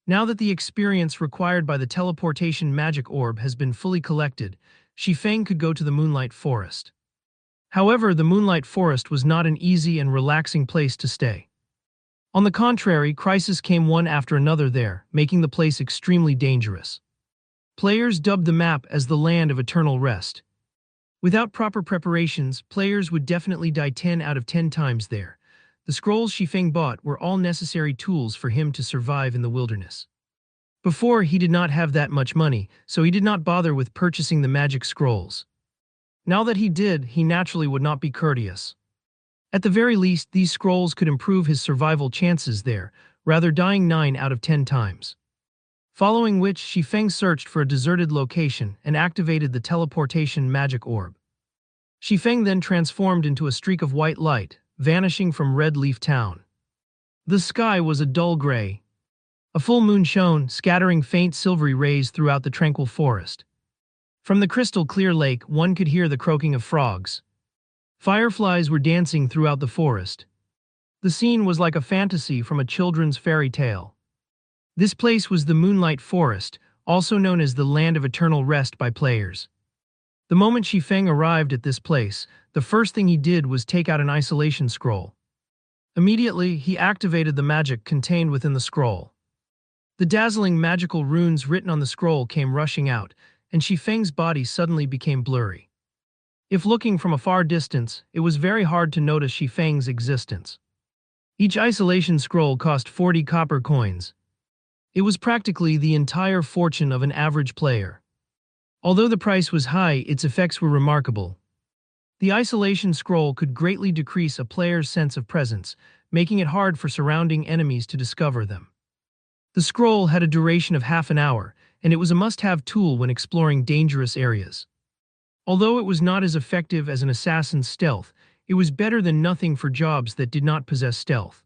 Now that the experience required by the teleportation magic orb has been fully collected, Shifeng could go to the Moonlight Forest. However, the Moonlight Forest was not an easy and relaxing place to stay. On the contrary, crises came one after another there, making the place extremely dangerous. Players dubbed the map as the Land of Eternal Rest. Without proper preparations, players would definitely die 10 out of 10 times there. The scrolls Shifeng bought were all necessary tools for him to survive in the wilderness. Before, he did not have that much money, so he did not bother with purchasing the magic scrolls. Now that he did, he naturally would not be courteous. At the very least, these scrolls could improve his survival chances there, rather dying 9 out of 10 times. Following which, Shifeng searched for a deserted location and activated the teleportation magic orb. Shifeng then transformed into a streak of white light, vanishing from Red Leaf Town. The sky was a dull gray. A full moon shone, scattering faint silvery rays throughout the tranquil forest. From the crystal-clear lake, one could hear the croaking of frogs. Fireflies were dancing throughout the forest. The scene was like a fantasy from a children's fairy tale. This place was the Moonlight Forest, also known as the Land of Eternal Rest by players. The moment Shifeng arrived at this place, the first thing he did was take out an isolation scroll. Immediately, he activated the magic contained within the scroll. The dazzling magical runes written on the scroll came rushing out, and Shifeng's body suddenly became blurry. If looking from a far distance, it was very hard to notice Shifeng's existence. Each isolation scroll cost 40 copper coins. It was practically the entire fortune of an average player. Although the price was high, its effects were remarkable. The isolation scroll could greatly decrease a player's sense of presence, making it hard for surrounding enemies to discover them. The scroll had a duration of half an hour, and it was a must-have tool when exploring dangerous areas. Although it was not as effective as an assassin's stealth, it was better than nothing for jobs that did not possess stealth.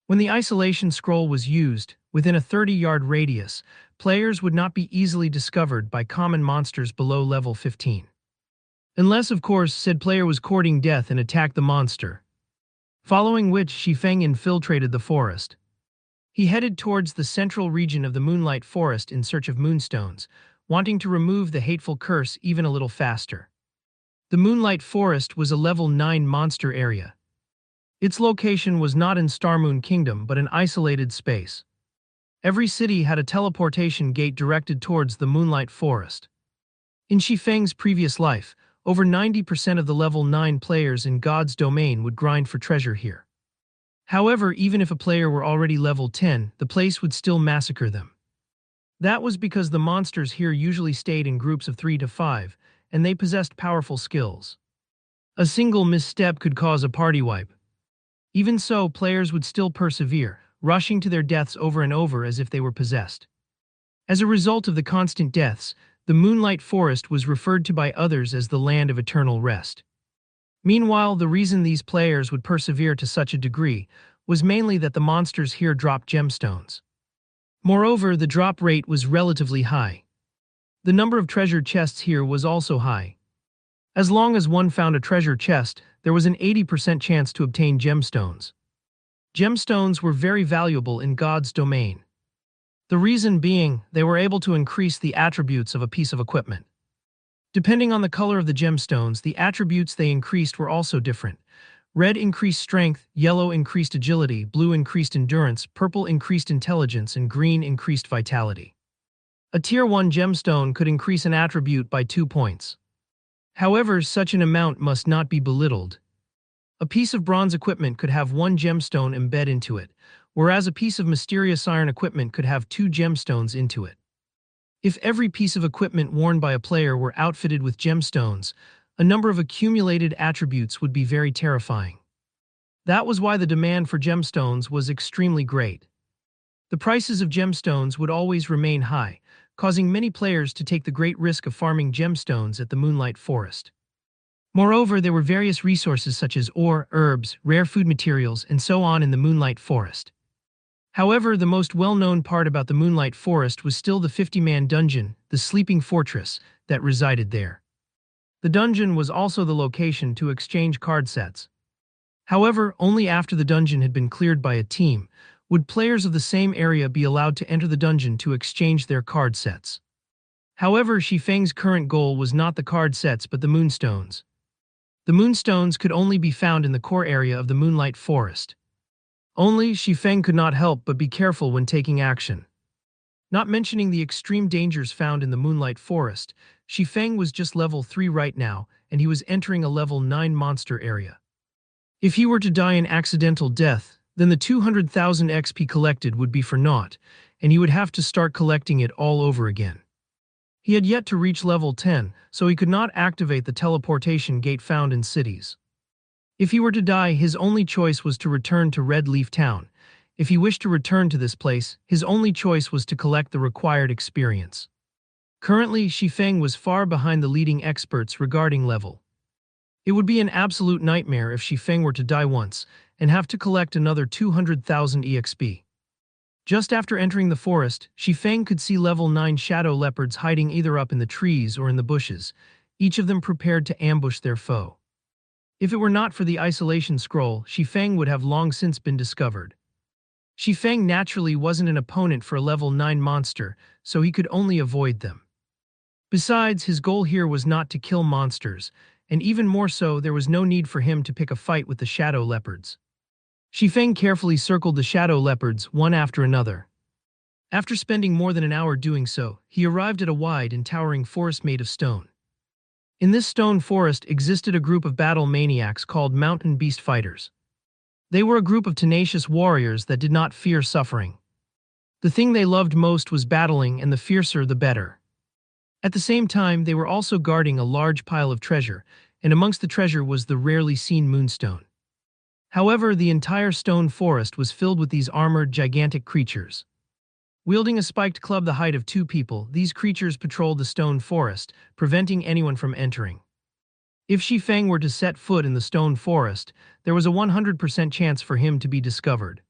When the isolation scroll was used, within a 30-yard radius, players would not be easily discovered by common monsters below level 15. Unless, of course, said player was courting death and attacked the monster. Following which, Shifeng infiltrated the forest. He headed towards the central region of the Moonlight Forest in search of moonstones, wanting to remove the hateful curse even a little faster. The Moonlight Forest was a level 9 monster area. Its location was not in Starmoon Kingdom but an isolated space. Every city had a teleportation gate directed towards the Moonlight Forest. In Shifeng's previous life, over 90% of the level 9 players in God's domain would grind for treasure here. However, even if a player were already level 10, the place would still massacre them. That was because the monsters here usually stayed in groups of 3 to 5, and they possessed powerful skills. A single misstep could cause a party wipe. Even so, players would still persevere, rushing to their deaths over and over as if they were possessed. As a result of the constant deaths, the Moonlight Forest was referred to by others as the Land of Eternal Rest. Meanwhile, the reason these players would persevere to such a degree was mainly that the monsters here dropped gemstones. Moreover, the drop rate was relatively high. The number of treasure chests here was also high. As long as one found a treasure chest, there was an 80% chance to obtain gemstones. Gemstones were very valuable in God's domain. The reason being, they were able to increase the attributes of a piece of equipment. Depending on the color of the gemstones, the attributes they increased were also different. Red increased strength, yellow increased agility, blue increased endurance, purple increased intelligence, and green increased vitality. A Tier 1 gemstone could increase an attribute by 2 points. However, such an amount must not be belittled. A piece of bronze equipment could have 1 gemstone embed into it, whereas a piece of mysterious iron equipment could have 2 gemstones into it. If every piece of equipment worn by a player were outfitted with gemstones, a number of accumulated attributes would be very terrifying. That was why the demand for gemstones was extremely great. The prices of gemstones would always remain high, causing many players to take the great risk of farming gemstones at the Moonlight Forest. Moreover, there were various resources such as ore, herbs, rare food materials, and so on in the Moonlight Forest. However, the most well-known part about the Moonlight Forest was still the 50-man dungeon, the sleeping fortress, that resided there. The dungeon was also the location to exchange card sets. However, only after the dungeon had been cleared by a team would players of the same area be allowed to enter the dungeon to exchange their card sets. However, Shifeng's current goal was not the card sets but the moonstones. The moonstones could only be found in the core area of the Moonlight Forest. Only, Shifeng could not help but be careful when taking action. Not mentioning the extreme dangers found in the Moonlight Forest, Shifeng was just level 3 right now, and he was entering a level 9 monster area. If he were to die an accidental death, then the 200,000 XP collected would be for naught, and he would have to start collecting it all over again. He had yet to reach level 10, so he could not activate the teleportation gate found in cities. If he were to die, his only choice was to return to Red Leaf Town. If he wished to return to this place, his only choice was to collect the required experience. Currently, Shifeng was far behind the leading experts regarding level. It would be an absolute nightmare if Shifeng were to die once and have to collect another 200,000 EXP. Just after entering the forest, Shifeng could see level 9 shadow leopards hiding either up in the trees or in the bushes, each of them prepared to ambush their foe. If it were not for the isolation scroll, Shifeng would have long since been discovered. Shifeng naturally wasn't an opponent for a level 9 monster, so he could only avoid them. Besides, his goal here was not to kill monsters, and even more so, there was no need for him to pick a fight with the shadow leopards. Shifeng carefully circled the shadow leopards one after another. After spending more than an hour doing so, he arrived at a wide and towering forest made of stone. In this stone forest existed a group of battle maniacs called mountain beast fighters. They were a group of tenacious warriors that did not fear suffering. The thing they loved most was battling, and the fiercer the better. At the same time, they were also guarding a large pile of treasure, and amongst the treasure was the rarely seen moonstone. However, the entire stone forest was filled with these armored, gigantic creatures. Wielding a spiked club the height of 2 people, these creatures patrolled the stone forest, preventing anyone from entering. If Shifeng were to set foot in the stone forest, there was a 100% chance for him to be discovered.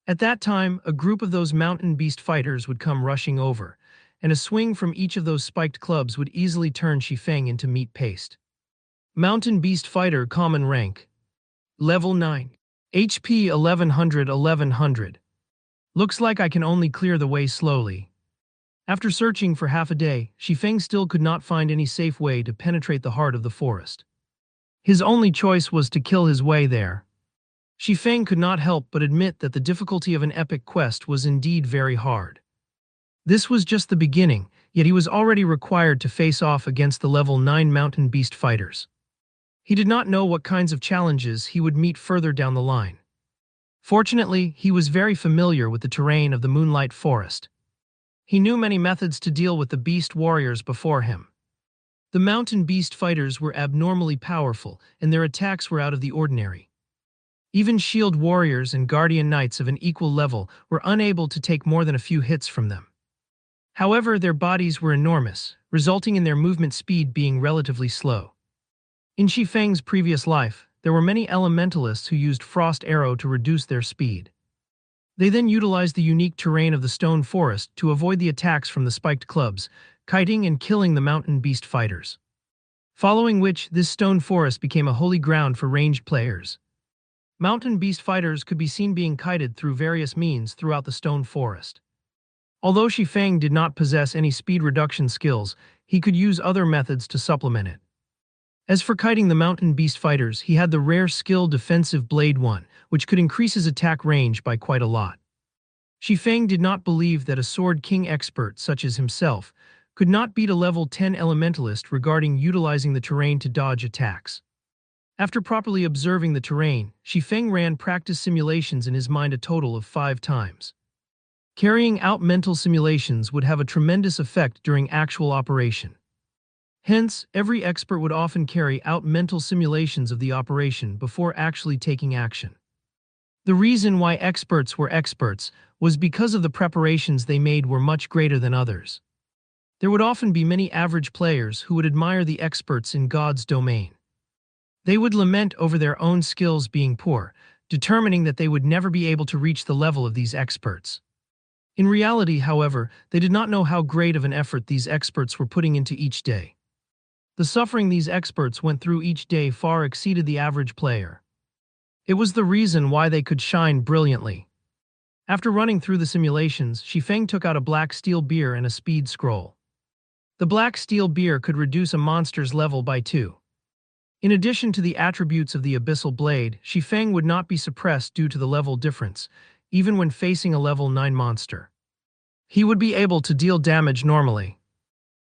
At that time, a group of those mountain beast fighters would come rushing over, and a swing from each of those spiked clubs would easily turn Shifeng into meat paste. Mountain beast fighter common rank. Level 9. HP 1100. Looks like I can only clear the way slowly. After searching for half a day, Shifeng still could not find any safe way to penetrate the heart of the forest. His only choice was to kill his way there. Shifeng could not help but admit that the difficulty of an epic quest was indeed very hard. This was just the beginning, yet he was already required to face off against the level 9 mountain beast fighters. He did not know what kinds of challenges he would meet further down the line. Fortunately, he was very familiar with the terrain of the Moonlight Forest. He knew many methods to deal with the beast warriors before him. The mountain beast fighters were abnormally powerful, and their attacks were out of the ordinary. Even shield warriors and guardian knights of an equal level were unable to take more than a few hits from them. However, their bodies were enormous, resulting in their movement speed being relatively slow. In Shifeng's previous life, there were many elementalists who used Frost Arrow to reduce their speed. They then utilized the unique terrain of the stone forest to avoid the attacks from the spiked clubs, kiting and killing the mountain beast fighters. Following which, this stone forest became a holy ground for ranged players. Mountain beast fighters could be seen being kited through various means throughout the stone forest. Although Shifeng did not possess any speed reduction skills, he could use other methods to supplement it. As for kiting the mountain beast fighters, he had the rare skill Defensive Blade 1, which could increase his attack range by quite a lot. Shifeng did not believe that a Sword King expert such as himself could not beat a level 10 elementalist regarding utilizing the terrain to dodge attacks. After properly observing the terrain, Shifeng ran practice simulations in his mind a total of 5 times. Carrying out mental simulations would have a tremendous effect during actual operation. Hence, every expert would often carry out mental simulations of the operation before actually taking action. The reason why experts were experts was because of the preparations they made were much greater than others. There would often be many average players who would admire the experts in God's domain. They would lament over their own skills being poor, determining that they would never be able to reach the level of these experts. In reality, however, they did not know how great of an effort these experts were putting into each day. The suffering these experts went through each day far exceeded the average player. It was the reason why they could shine brilliantly. After running through the simulations, Shifeng took out a black steel beer and a speed scroll. The black steel beer could reduce a monster's level by 2. In addition to the attributes of the Abyssal Blade, Shifeng would not be suppressed due to the level difference, even when facing a level 9 monster. He would be able to deal damage normally.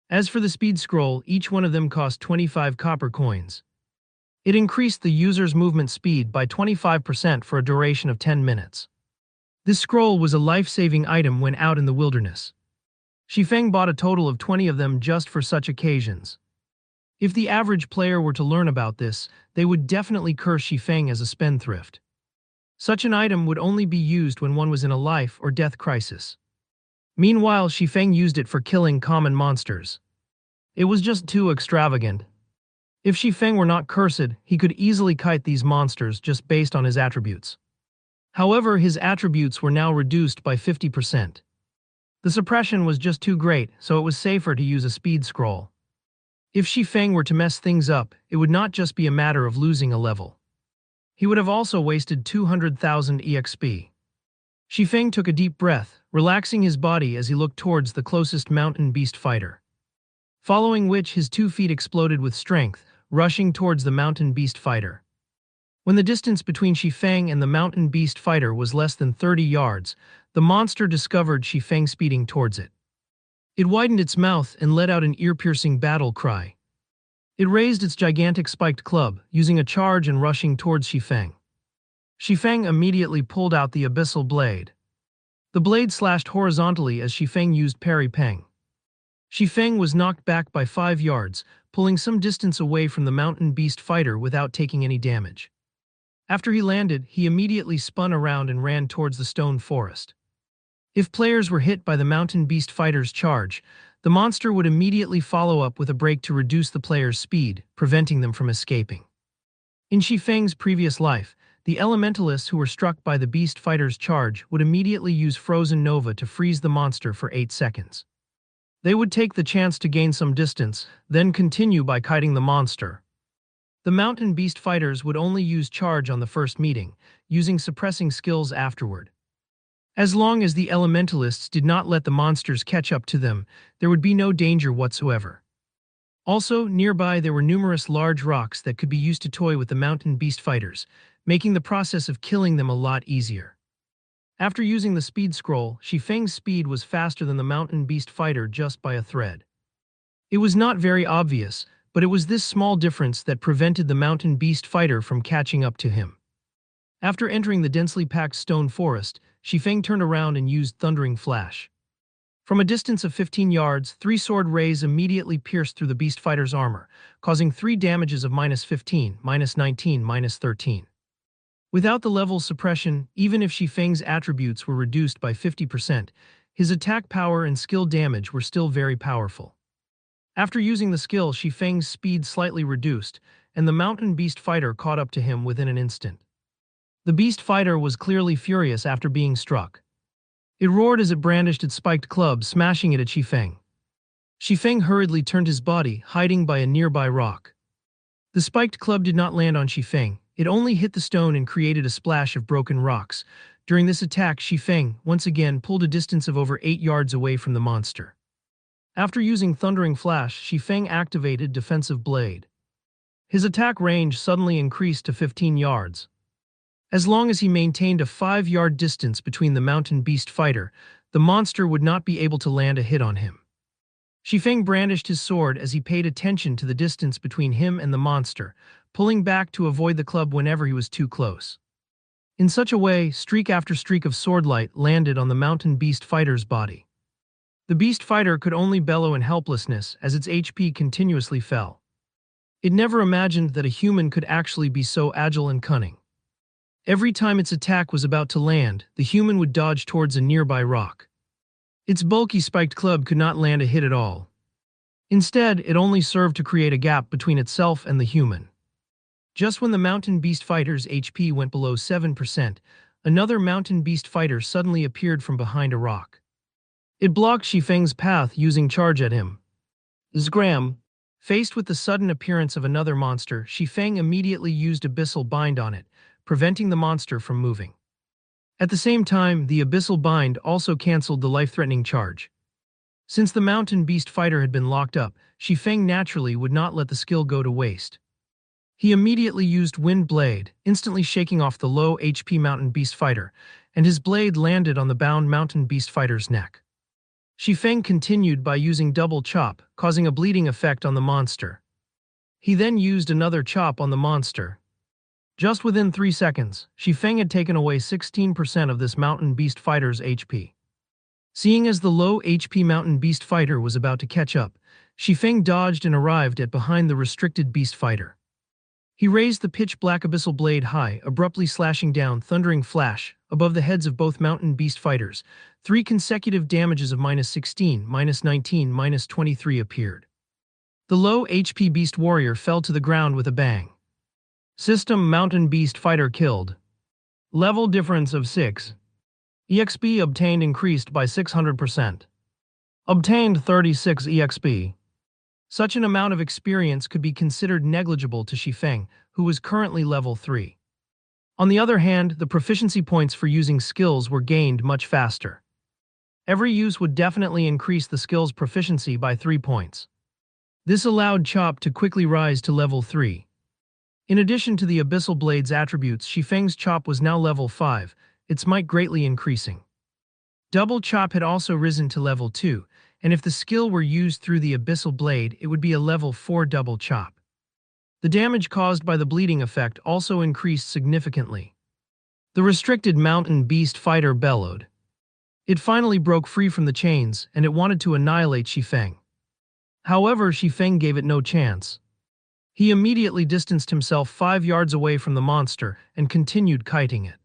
As for the speed scroll, each one of them cost 25 copper coins. It increased the user's movement speed by 25% for a duration of 10 minutes. This scroll was a life-saving item when out in the wilderness. Shifeng bought a total of 20 of them just for such occasions. If the average player were to learn about this, they would definitely curse Shifeng as a spendthrift. Such an item would only be used when one was in a life or death crisis. Meanwhile, Shifeng used it for killing common monsters. It was just too extravagant. If Shifeng were not cursed, he could easily kite these monsters just based on his attributes. However, his attributes were now reduced by 50%. The suppression was just too great, so it was safer to use a speed scroll. If Shifeng were to mess things up, it would not just be a matter of losing a level. He would have also wasted 200,000 EXP. Shifeng took a deep breath, relaxing his body as he looked towards the closest mountain beast fighter. Following which his 2 feet exploded with strength, rushing towards the mountain beast fighter. When the distance between Shifeng and the mountain beast fighter was less than 30 yards, the monster discovered Shifeng speeding towards it. It widened its mouth and let out an ear-piercing battle cry. It raised its gigantic spiked club, using a charge and rushing towards Shifeng. Shifeng immediately pulled out the Abyssal Blade. The blade slashed horizontally as Shifeng used Parry Peng. Shifeng was knocked back by 5 yards, pulling some distance away from the mountain beast fighter without taking any damage. After he landed, he immediately spun around and ran towards the stone forest. If players were hit by the mountain beast fighter's charge, the monster would immediately follow up with a break to reduce the player's speed, preventing them from escaping. In Shifeng's previous life, the elementalists who were struck by the beast fighter's charge would immediately use Frozen Nova to freeze the monster for 8 seconds. They would take the chance to gain some distance, then continue by kiting the monster. The mountain beast fighters would only use charge on the first meeting, using suppressing skills afterward. As long as the elementalists did not let the monsters catch up to them, there would be no danger whatsoever. Also, nearby there were numerous large rocks that could be used to toy with the mountain beast fighters, making the process of killing them a lot easier. After using the speed scroll, Shifeng's speed was faster than the mountain beast fighter just by a thread. It was not very obvious, but it was this small difference that prevented the mountain beast fighter from catching up to him. After entering the densely packed stone forest, Shifeng turned around and used Thundering Flash. From a distance of 15 yards, 3 sword rays immediately pierced through the beast fighter's armor, causing 3 damages of -15, -19, -13. Without the level suppression, even if Shifeng's attributes were reduced by 50%, his attack power and skill damage were still very powerful. After using the skill, Shifeng's speed slightly reduced, and the mountain beast fighter caught up to him within an instant. The beast fighter was clearly furious after being struck. It roared as it brandished its spiked club, smashing it at Shifeng. Shifeng hurriedly turned his body, hiding by a nearby rock. The spiked club did not land on Shifeng, it only hit the stone and created a splash of broken rocks. During this attack, Shifeng, once again, pulled a distance of over 8 yards away from the monster. After using Thundering Flash, Shifeng activated Defensive Blade. His attack range suddenly increased to 15 yards. As long as he maintained a 5-yard distance between the mountain beast fighter, the monster would not be able to land a hit on him. Shifeng brandished his sword as he paid attention to the distance between him and the monster, pulling back to avoid the club whenever he was too close. In such a way, streak after streak of swordlight landed on the mountain beast fighter's body. The beast fighter could only bellow in helplessness as its HP continuously fell. It never imagined that a human could actually be so agile and cunning. Every time its attack was about to land, the human would dodge towards a nearby rock. Its bulky spiked club could not land a hit at all. Instead, it only served to create a gap between itself and the human. Just when the Mountain Beast fighter's HP went below 7%, another Mountain Beast fighter suddenly appeared from behind a rock. It blocked Shifeng's path using charge at him. Zgram. Faced with the sudden appearance of another monster, Shifeng immediately used Abyssal Bind on it, preventing the monster from moving. At the same time, the Abyssal Bind also cancelled the life-threatening charge. Since the Mountain Beast fighter had been locked up, Shifeng naturally would not let the skill go to waste. He immediately used Wind Blade, instantly shaking off the low HP Mountain Beast fighter, and his blade landed on the bound Mountain Beast fighter's neck. Shifeng continued by using Double Chop, causing a bleeding effect on the monster. He then used another chop on the monster. Just within 3 seconds, Shifeng had taken away 16% of this Mountain Beast fighter's HP. Seeing as the low HP Mountain Beast fighter was about to catch up, Shifeng dodged and arrived at behind the restricted beast fighter. He raised the pitch-black Abyssal Blade high, abruptly slashing down Thundering Flash above the heads of both Mountain Beast fighters. 3 consecutive damages of -16, -19, -23 appeared. The low HP Beast Warrior fell to the ground with a bang. System Mountain Beast fighter killed. Level difference of 6. EXP obtained increased by 600%. Obtained 36 EXP. Such an amount of experience could be considered negligible to Shifeng, who was currently level 3. On the other hand, the proficiency points for using skills were gained much faster. Every use would definitely increase the skill's proficiency by 3 points. This allowed Chop to quickly rise to level 3. In addition to the Abyssal Blade's attributes, Shifeng's Chop was now level 5, its might greatly increasing. Double Chop had also risen to level 2, and if the skill were used through the Abyssal Blade, it would be a level 4 Double Chop. The damage caused by the bleeding effect also increased significantly. The restricted Mountain Beast fighter bellowed. It finally broke free from the chains, and it wanted to annihilate Shifeng. However, Shifeng gave it no chance. He immediately distanced himself 5 yards away from the monster and continued kiting it.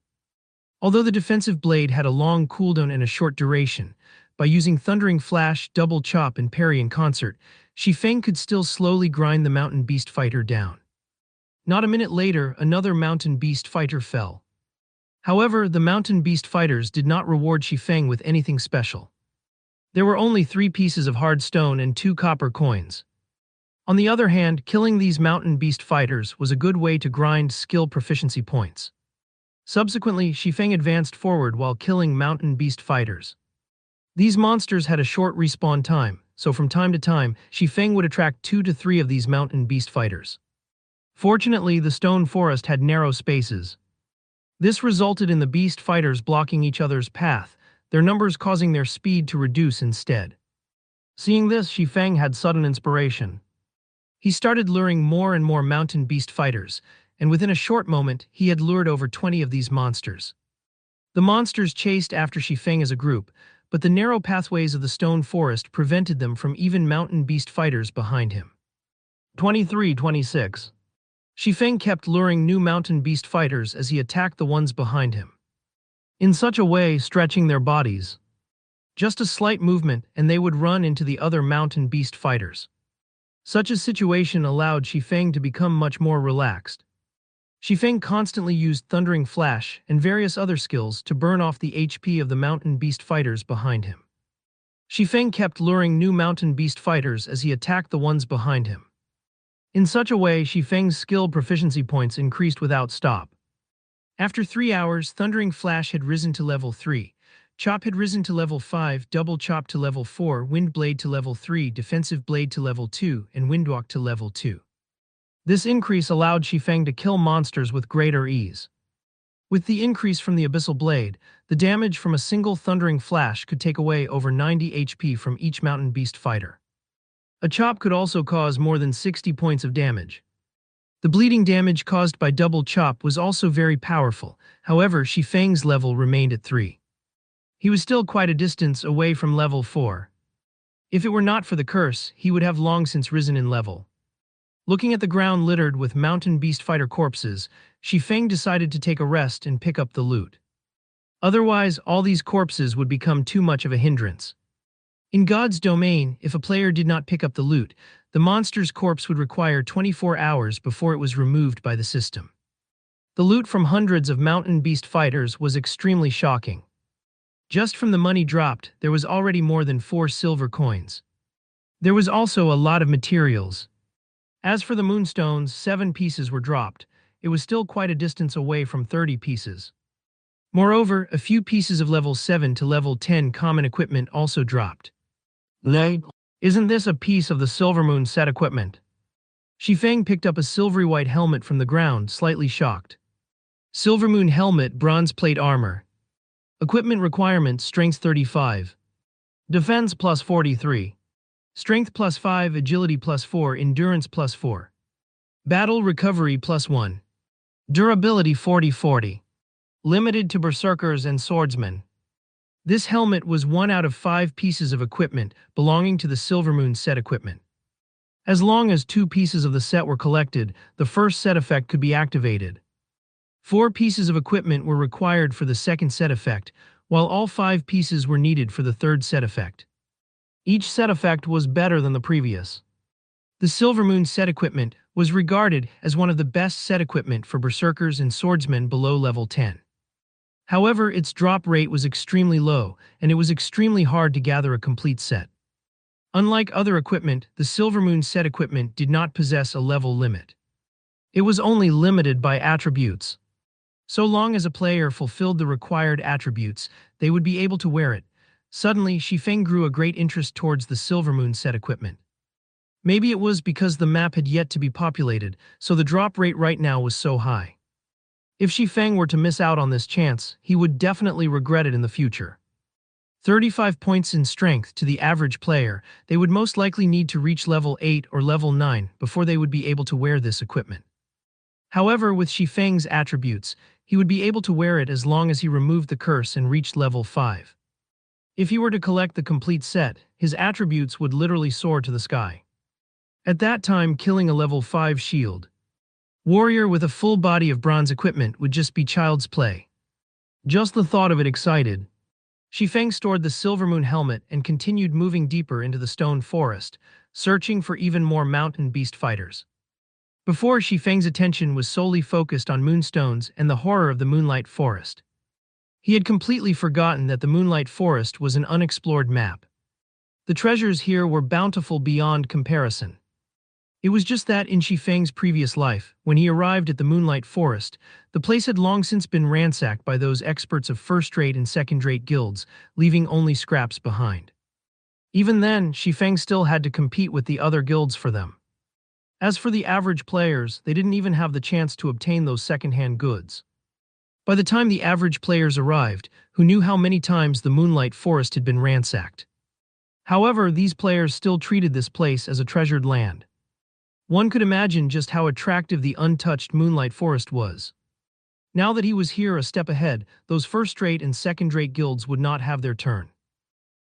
Although the defensive blade had a long cooldown and a short duration, by using Thundering Flash, Double Chop, and Parry in concert, Shifeng could still slowly grind the Mountain Beast fighter down. Not a minute later, another Mountain Beast fighter fell. However, the Mountain Beast fighters did not reward Shifeng with anything special. There were only 3 pieces of hard stone and 2 copper coins. On the other hand, killing these Mountain Beast fighters was a good way to grind skill proficiency points. Subsequently, Shifeng advanced forward while killing Mountain Beast fighters. These monsters had a short respawn time, so from time to time, Shifeng would attract 2 to 3 of these Mountain Beast fighters. Fortunately, the stone forest had narrow spaces. This resulted in the beast fighters blocking each other's path, their numbers causing their speed to reduce instead. Seeing this, Shifeng had sudden inspiration. He started luring more and more Mountain Beast fighters, and within a short moment, he had lured over 20 of these monsters. The monsters chased after Shifeng as a group, but the narrow pathways of the stone forest prevented them from even Mountain Beast fighters behind him. 23-26. Shifeng kept luring new Mountain Beast fighters as he attacked the ones behind him. In such a way, stretching their bodies. Just a slight movement and they would run into the other Mountain Beast fighters. Such a situation allowed Shifeng to become much more relaxed. Shifeng constantly used Thundering Flash and various other skills to burn off the HP of the Mountain Beast fighters behind him. Shifeng kept luring new Mountain Beast fighters as he attacked the ones behind him. In such a way, Shifeng's skill proficiency points increased without stop. After 3 hours, Thundering Flash had risen to level 3, Chop had risen to level 5, Double Chop to level 4, Wind Blade to level 3, Defensive Blade to level 2, and Windwalk to level 2. This increase allowed Shifeng to kill monsters with greater ease. With the increase from the Abyssal Blade, the damage from a single Thundering Flash could take away over 90 HP from each Mountain Beast fighter. A chop could also cause more than 60 points of damage. The bleeding damage caused by Double Chop was also very powerful, however, Shifeng's level remained at 3. He was still quite a distance away from level 4. If it were not for the curse, he would have long since risen in level. Looking at the ground littered with Mountain Beast fighter corpses, Shifeng decided to take a rest and pick up the loot. Otherwise, all these corpses would become too much of a hindrance. In God's domain, if a player did not pick up the loot, the monster's corpse would require 24 hours before it was removed by the system. The loot from hundreds of mountain beast fighters was extremely shocking. Just from the money dropped, there was already more than 4 silver coins. There was also a lot of materials. As for the moonstones, 7 pieces were dropped. It was still quite a distance away from 30 pieces. Moreover, a few pieces of level 7 to level 10 common equipment also dropped. Isn't this a piece of the Silvermoon set equipment? Shifeng picked up a silvery white helmet from the ground, slightly shocked. Silvermoon helmet, bronze plate armor. Equipment requirement, strength 35. Defense plus 43. Strength plus 5, agility plus 4, endurance plus 4. Battle recovery plus 1. Durability 40-40. Limited to berserkers and swordsmen. This helmet was 1 out of 5 pieces of equipment belonging to the Silvermoon set equipment. As long as 2 pieces of the set were collected, the first set effect could be activated. 4 pieces of equipment were required for the second set effect, while all 5 pieces were needed for the third set effect. Each set effect was better than the previous. The Silvermoon set equipment was regarded as one of the best set equipment for berserkers and swordsmen below level 10. However, its drop rate was extremely low, and it was extremely hard to gather a complete set. Unlike other equipment, the Silvermoon set equipment did not possess a level limit. It was only limited by attributes. So long as a player fulfilled the required attributes, they would be able to wear it. Suddenly, Shifeng grew a great interest towards the Silvermoon set equipment. Maybe it was because the map had yet to be populated, so the drop rate right now was so high. If Shifeng were to miss out on this chance, he would definitely regret it in the future. 35 points in strength to the average player, they would most likely need to reach level 8 or level 9 before they would be able to wear this equipment. However, with Shifeng's attributes, he would be able to wear it as long as he removed the curse and reached level 5. If he were to collect the complete set, his attributes would literally soar to the sky. At that time, killing a level 5 shield warrior with a full body of bronze equipment would just be child's play. Just the thought of it excited. Shifeng stored the Silvermoon helmet and continued moving deeper into the stone forest, searching for even more mountain beast fighters. Before, Shifeng's attention was solely focused on moonstones and the horror of the Moonlight Forest. He had completely forgotten that the Moonlight Forest was an unexplored map. The treasures here were bountiful beyond comparison. It was just that in Shifeng's previous life, when he arrived at the Moonlight Forest, the place had long since been ransacked by those experts of first-rate and second-rate guilds, leaving only scraps behind. Even then, Shifeng still had to compete with the other guilds for them. As for the average players, they didn't even have the chance to obtain those second-hand goods. By the time the average players arrived, who knew how many times the Moonlight Forest had been ransacked. However, these players still treated this place as a treasured land. One could imagine just how attractive the untouched Moonlight Forest was. Now that he was here a step ahead, those first-rate and second-rate guilds would not have their turn.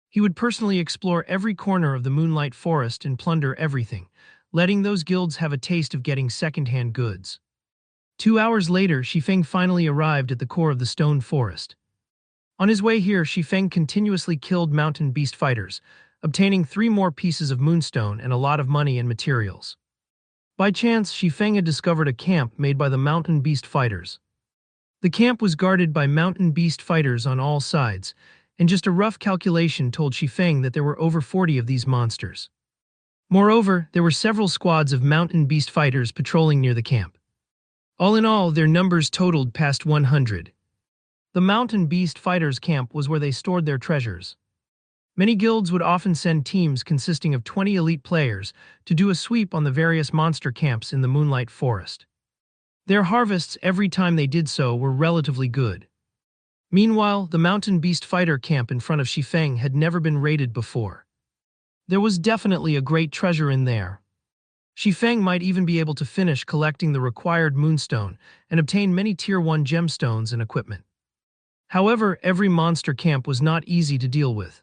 He would personally explore every corner of the Moonlight Forest and plunder everything, letting those guilds have a taste of getting second-hand goods. 2 hours later, Shifeng finally arrived at the core of the stone forest. On his way here, Shifeng continuously killed mountain beast fighters, obtaining 3 more pieces of moonstone and a lot of money and materials. By chance, Shifeng had discovered a camp made by the mountain beast fighters. The camp was guarded by mountain beast fighters on all sides, and just a rough calculation told Shifeng that there were over 40 of these monsters. Moreover, there were several squads of mountain beast fighters patrolling near the camp. All in all, their numbers totaled past 100. The mountain beast fighters' camp was where they stored their treasures. Many guilds would often send teams consisting of 20 elite players to do a sweep on the various monster camps in the Moonlight Forest. Their harvests every time they did so were relatively good. Meanwhile, the mountain beast fighter camp in front of Shifeng had never been raided before. There was definitely a great treasure in there. Shifeng might even be able to finish collecting the required moonstone and obtain many Tier 1 gemstones and equipment. However, every monster camp was not easy to deal with.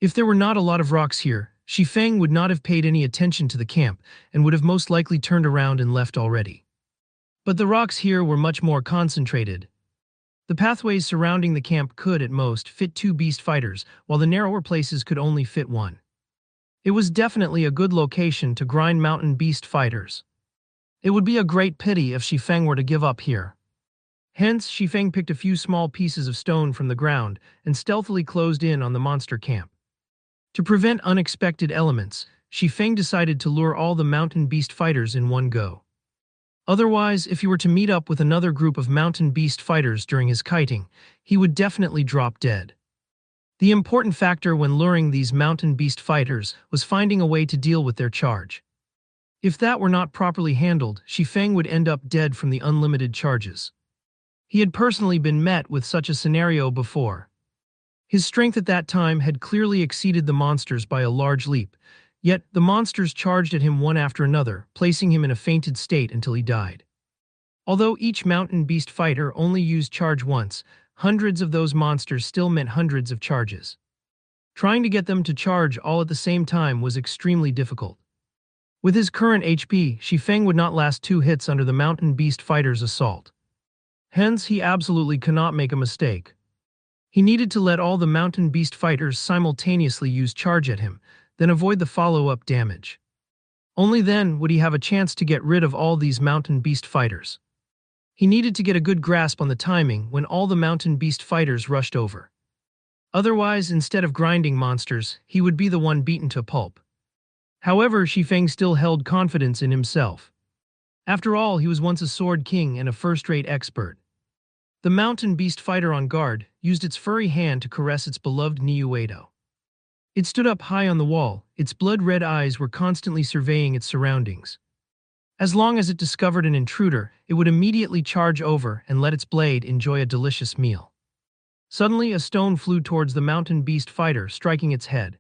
If there were not a lot of rocks here, Shifeng would not have paid any attention to the camp and would have most likely turned around and left already. But the rocks here were much more concentrated. The pathways surrounding the camp could, at most, fit 2 beast fighters, while the narrower places could only fit 1. It was definitely a good location to grind mountain beast fighters. It would be a great pity if Shifeng were to give up here. Hence, Shifeng picked a few small pieces of stone from the ground and stealthily closed in on the monster camp. To prevent unexpected elements, Shifeng decided to lure all the mountain beast fighters in one go. Otherwise, if he were to meet up with another group of mountain beast fighters during his kiting, he would definitely drop dead. The important factor when luring these mountain beast fighters was finding a way to deal with their charge. If that were not properly handled, Shifeng would end up dead from the unlimited charges. He had personally been met with such a scenario before. His strength at that time had clearly exceeded the monsters by a large leap, yet the monsters charged at him one after another, placing him in a fainted state until he died. Although each mountain beast fighter only used charge once, hundreds of those monsters still meant hundreds of charges. Trying to get them to charge all at the same time was extremely difficult. With his current HP, Shifeng would not last 2 hits under the mountain beast fighter's assault. Hence, he absolutely cannot make a mistake. He needed to let all the mountain beast fighters simultaneously use charge at him, then avoid the follow-up damage. Only then would he have a chance to get rid of all these mountain beast fighters. He needed to get a good grasp on the timing when all the mountain beast fighters rushed over. Otherwise, instead of grinding monsters, he would be the one beaten to pulp. However, Shifeng still held confidence in himself. After all, he was once a sword king and a first-rate expert. The mountain beast fighter on guard used its furry hand to caress its beloved Niuedo. It stood up high on the wall, its blood-red eyes were constantly surveying its surroundings. As long as it discovered an intruder, it would immediately charge over and let its blade enjoy a delicious meal. Suddenly, a stone flew towards the mountain beast fighter, striking its head.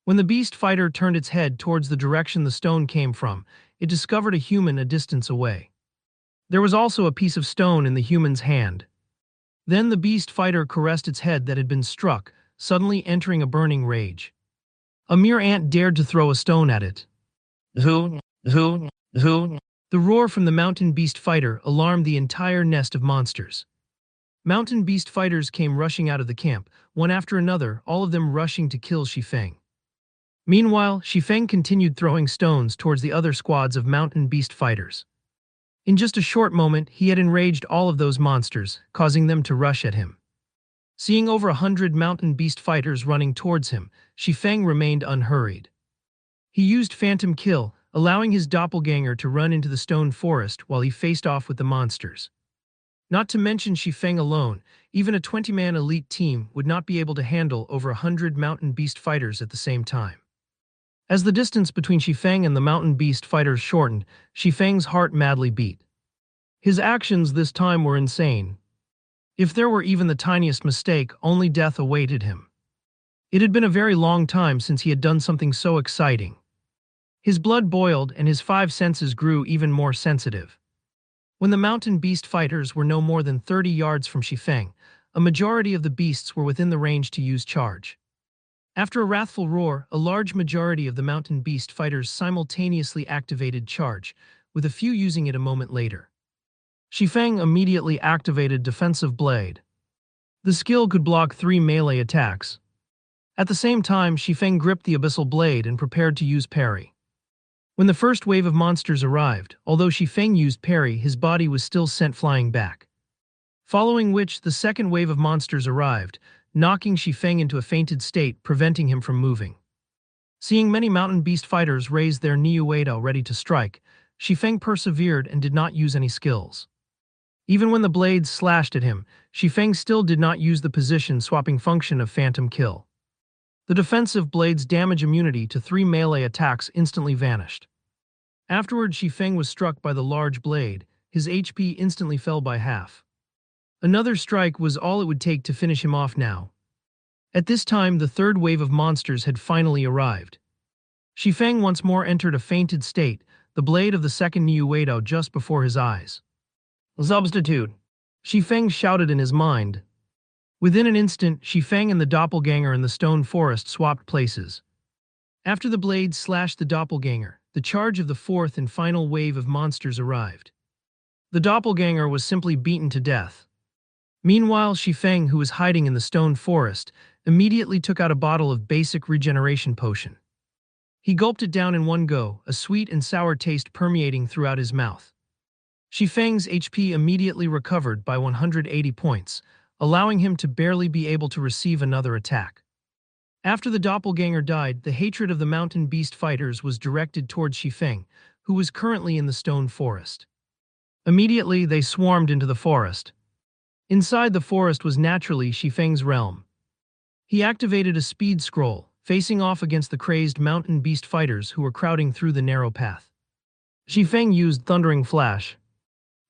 When the beast fighter turned its head towards the direction the stone came from, it discovered a human a distance away. There was also a piece of stone in the human's hand. Then the beast fighter caressed its head that had been struck, suddenly entering a burning rage. A mere ant dared to throw a stone at it. Zoo, zoo, zoo. The roar from the mountain beast fighter alarmed the entire nest of monsters. Mountain beast fighters came rushing out of the camp, one after another, all of them rushing to kill Shifeng. Meanwhile, Shifeng continued throwing stones towards the other squads of mountain beast fighters. In just a short moment, he had enraged all of those monsters, causing them to rush at him. Seeing over 100 mountain beast fighters running towards him, Shifeng remained unhurried. He used Phantom Kill, allowing his doppelganger to run into the stone forest while he faced off with the monsters. Not to mention Shifeng alone, even a 20-man elite team would not be able to handle over 100 mountain beast fighters at the same time. As the distance between Shifeng and the mountain beast fighters shortened, Shifeng's heart madly beat. His actions this time were insane. If there were even the tiniest mistake, only death awaited him. It had been a very long time since he had done something so exciting. His blood boiled and his 5 senses grew even more sensitive. When the mountain beast fighters were no more than 30 yards from Shifeng, a majority of the beasts were within the range to use charge. After a wrathful roar, a large majority of the mountain beast fighters simultaneously activated charge, with a few using it a moment later. Shifeng immediately activated Defensive Blade. The skill could block 3 melee attacks. At the same time, Shifeng gripped the Abyssal Blade and prepared to use Parry. When the first wave of monsters arrived, although Shifeng used Parry, his body was still sent flying back. Following which, the second wave of monsters arrived, knocking Shifeng into a fainted state, preventing him from moving. Seeing many mountain beast fighters raise their Niuedo ready to strike, Shifeng persevered and did not use any skills. Even when the blades slashed at him, Shifeng still did not use the position-swapping function of Phantom Kill. The defensive blade's damage immunity to 3 melee attacks instantly vanished. Afterward, Shifeng was struck by the large blade. His HP instantly fell by half. Another strike was all it would take to finish him off now. At this time, the third wave of monsters had finally arrived. Shifeng once more entered a fainted state, the blade of the second Niuedo just before his eyes. Substitute! Shifeng shouted in his mind. Within an instant, Shifeng and the doppelganger in the stone forest swapped places. After the blade slashed the doppelganger, the charge of the fourth and final wave of monsters arrived. The doppelganger was simply beaten to death. Meanwhile, Shifeng, who was hiding in the stone forest, immediately took out a bottle of basic regeneration potion. He gulped it down in one go, a sweet and sour taste permeating throughout his mouth. Xifeng's HP immediately recovered by 180 points, allowing him to barely be able to receive another attack. After the doppelganger died, the hatred of the mountain beast fighters was directed towards Xifeng, who was currently in the stone forest. Immediately, they swarmed into the forest. Inside the forest was naturally Xifeng's realm. He activated a speed scroll, facing off against the crazed mountain beast fighters who were crowding through the narrow path. Xifeng used Thundering Flash.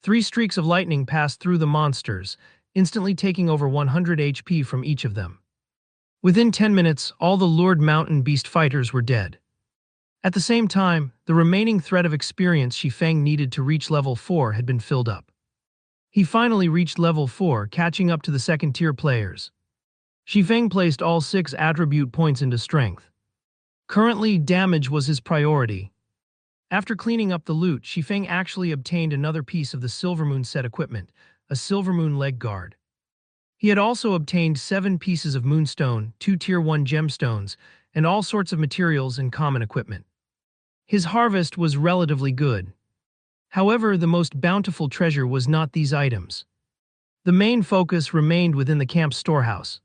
3 streaks of lightning passed through the monsters, instantly taking over 100 HP from each of them. Within 10 minutes, all the lured mountain beast fighters were dead. At the same time, the remaining thread of experience Xifeng needed to reach level 4 had been filled up. He finally reached level 4, catching up to the second-tier players. Xifeng placed all 6 attribute points into strength. Currently, damage was his priority. After cleaning up the loot, Xifeng actually obtained another piece of the Silvermoon set equipment, a Silvermoon leg guard. He had also obtained 7 pieces of moonstone, 2 tier 1 gemstones, and all sorts of materials and common equipment. His harvest was relatively good. However, the most bountiful treasure was not these items. The main focus remained within the camp's storehouse.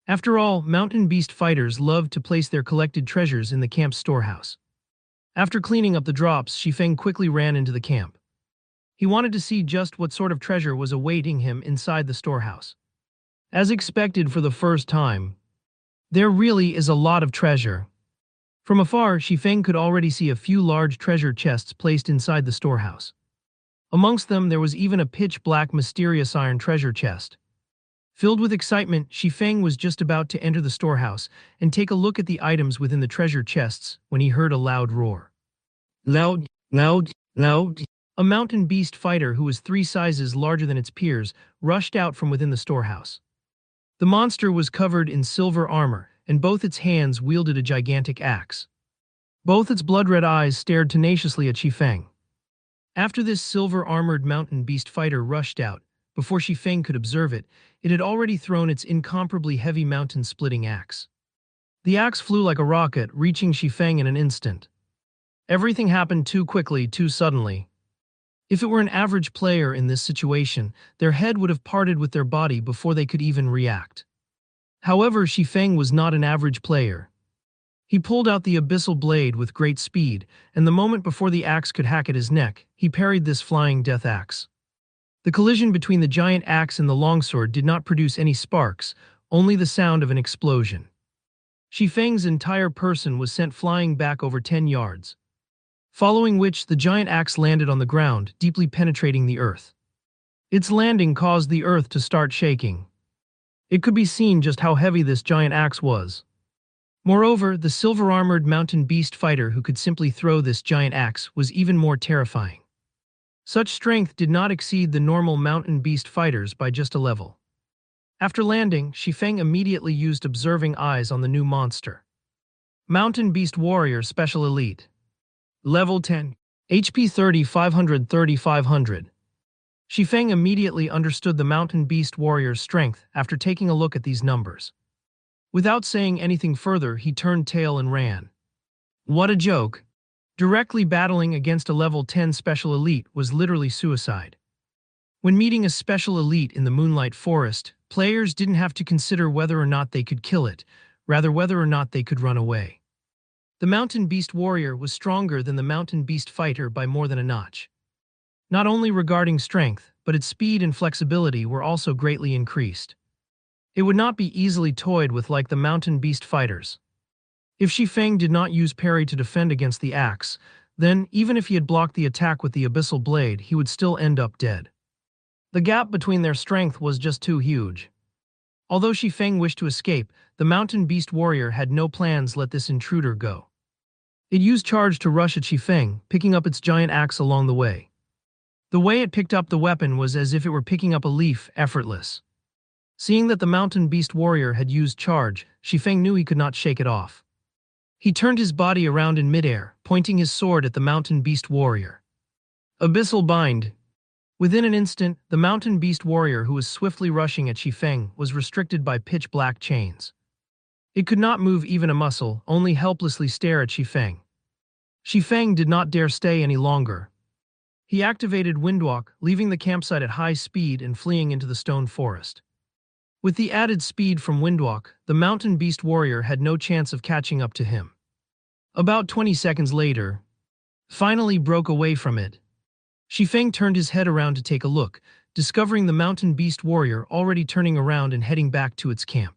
After all, mountain beast fighters loved to place their collected treasures in the camp's storehouse. After cleaning up the drops, Xifeng quickly ran into the camp. He wanted to see just what sort of treasure was awaiting him inside the storehouse. As expected for the first time, there really is a lot of treasure. From afar, Xifeng could already see a few large treasure chests placed inside the storehouse. Amongst them, there was even a pitch-black mysterious iron treasure chest. Filled with excitement, Xifeng was just about to enter the storehouse and take a look at the items within the treasure chests when he heard a loud roar. Loud, loud, loud. A mountain beast fighter who was 3 sizes larger than its peers rushed out from within the storehouse. The monster was covered in silver armor, and both its hands wielded a gigantic axe. Both its blood-red eyes stared tenaciously at Xifeng. After this silver-armored mountain beast fighter rushed out, before Xifeng could observe it, it had already thrown its incomparably heavy mountain-splitting axe. The axe flew like a rocket, reaching Xifeng in an instant. Everything happened too quickly, too suddenly. If it were an average player in this situation, their head would have parted with their body before they could even react. However, Xifeng was not an average player. He pulled out the abyssal blade with great speed, and the moment before the axe could hack at his neck, he parried this flying death axe. The collision between the giant axe and the longsword did not produce any sparks, only the sound of an explosion. Xifeng's entire person was sent flying back over 10 yards. Following which, the giant axe landed on the ground, deeply penetrating the earth. Its landing caused the earth to start shaking. It could be seen just how heavy this giant axe was. Moreover, the silver-armored mountain beast fighter who could simply throw this giant axe was even more terrifying. Such strength did not exceed the normal mountain beast fighters by just a level. After landing, Xifeng immediately used observing eyes on the new monster. Mountain Beast Warrior Special Elite. Level 10. HP 30 530 500. Xifeng immediately understood the Mountain Beast Warrior's strength after taking a look at these numbers. Without saying anything further, he turned tail and ran. What a joke! Directly battling against a level 10 Special Elite was literally suicide. When meeting a Special Elite in the Moonlight Forest, players didn't have to consider whether or not they could kill it, rather whether or not they could run away. The Mountain Beast Warrior was stronger than the Mountain Beast Fighter by more than a notch. Not only regarding strength, but its speed and flexibility were also greatly increased. It would not be easily toyed with like the Mountain Beast Fighters. If Xifeng did not use parry to defend against the axe, then, even if he had blocked the attack with the abyssal blade, he would still end up dead. The gap between their strength was just too huge. Although Xifeng wished to escape, the Mountain Beast Warrior had no plans to let this intruder go. It used charge to rush at Xifeng, picking up its giant axe along the way. The way it picked up the weapon was as if it were picking up a leaf, effortless. Seeing that the Mountain Beast Warrior had used charge, Xifeng knew he could not shake it off. He turned his body around in midair, pointing his sword at the Mountain Beast Warrior. Abyssal Bind. Within an instant, the Mountain Beast Warrior who was swiftly rushing at Xifeng was restricted by pitch-black chains. It could not move even a muscle, only helplessly stare at Shifeng. Shifeng did not dare stay any longer. He activated Windwalk, leaving the campsite at high speed and fleeing into the stone forest. With the added speed from Windwalk, the mountain beast warrior had no chance of catching up to him. About 20 seconds later, finally broke away from it. Shifeng turned his head around to take a look, discovering the mountain beast warrior already turning around and heading back to its camp.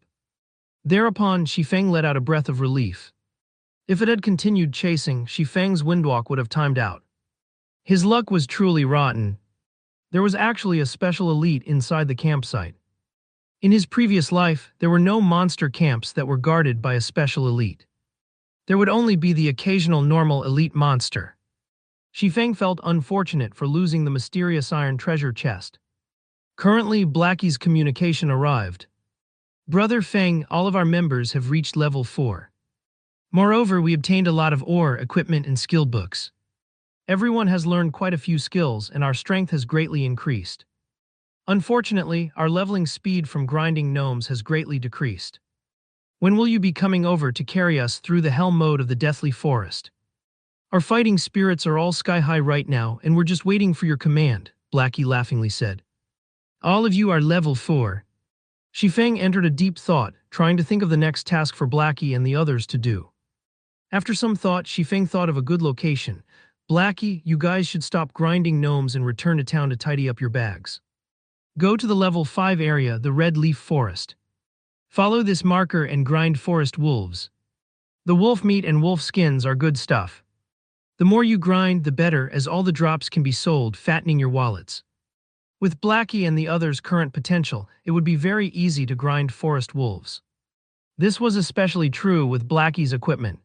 Thereupon, Shifeng let out a breath of relief. If it had continued chasing, Shifeng's Windwalk would have timed out. His luck was truly rotten. There was actually a special elite inside the campsite. In his previous life, there were no monster camps that were guarded by a special elite. There would only be the occasional normal elite monster. Shifeng felt unfortunate for losing the mysterious iron treasure chest. Currently, Blackie's communication arrived. Brother Feng, all of our members have reached level 4. Moreover, we obtained a lot of ore, equipment, and skill books. Everyone has learned quite a few skills, and our strength has greatly increased. Unfortunately, our leveling speed from grinding gnomes has greatly decreased. When will you be coming over to carry us through the hell mode of the deathly forest? Our fighting spirits are all sky high right now, and we're just waiting for your command, Blackie laughingly said. All of you are level 4. Shifeng entered a deep thought, trying to think of the next task for Blackie and the others to do. After some thought, Shifeng thought of a good location. Blackie, you guys should stop grinding gnomes and return to town to tidy up your bags. Go to the level 5 area, the Red Leaf Forest. Follow this marker and grind forest wolves. The wolf meat and wolf skins are good stuff. The more you grind, the better, as all the drops can be sold, fattening your wallets. With Blackie and the others' current potential, it would be very easy to grind forest wolves. This was especially true with Blackie's equipment.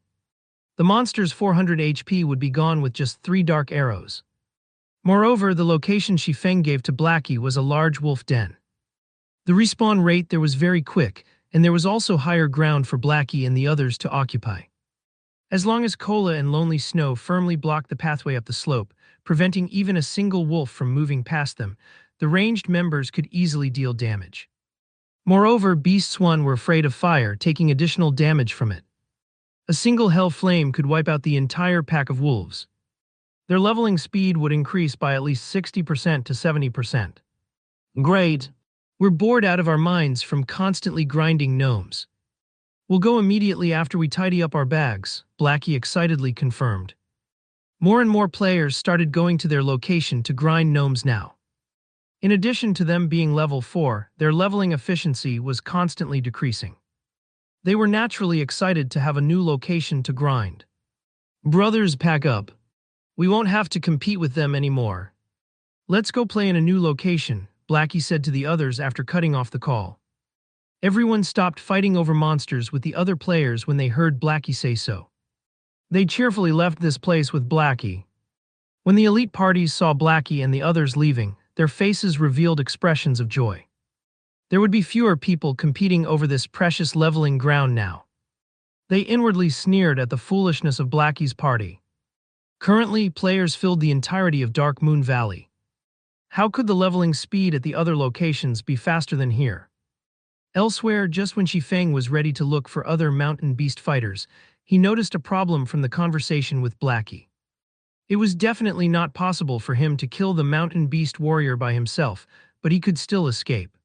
The monster's 400 HP would be gone with just 3 dark arrows. Moreover, the location Shifeng gave to Blackie was a large wolf den. The respawn rate there was very quick, and there was also higher ground for Blackie and the others to occupy. As long as Cola and Lonely Snow firmly blocked the pathway up the slope, preventing even a single wolf from moving past them, the ranged members could easily deal damage. Moreover, Beasts 1 were afraid of fire, taking additional damage from it. A single hell flame could wipe out the entire pack of wolves. Their leveling speed would increase by at least 60% to 70%. Great. We're bored out of our minds from constantly grinding gnomes. We'll go immediately after we tidy up our bags, Blackie excitedly confirmed. More and more players started going to their location to grind gnomes now. In addition to them being level 4, their leveling efficiency was constantly decreasing. They were naturally excited to have a new location to grind. Brothers, pack up. We won't have to compete with them anymore. Let's go play in a new location, Blackie said to the others after cutting off the call. Everyone stopped fighting over monsters with the other players when they heard Blackie say so. They cheerfully left this place with Blackie. When the elite parties saw Blackie and the others leaving, their faces revealed expressions of joy. There would be fewer people competing over this precious leveling ground now. They inwardly sneered at the foolishness of Blackie's party. Currently, players filled the entirety of Dark Moon Valley. How could the leveling speed at the other locations be faster than here? Elsewhere, just when Shifeng was ready to look for other mountain beast fighters, he noticed a problem from the conversation with Blackie. It was definitely not possible for him to kill the mountain beast warrior by himself, but he could still escape.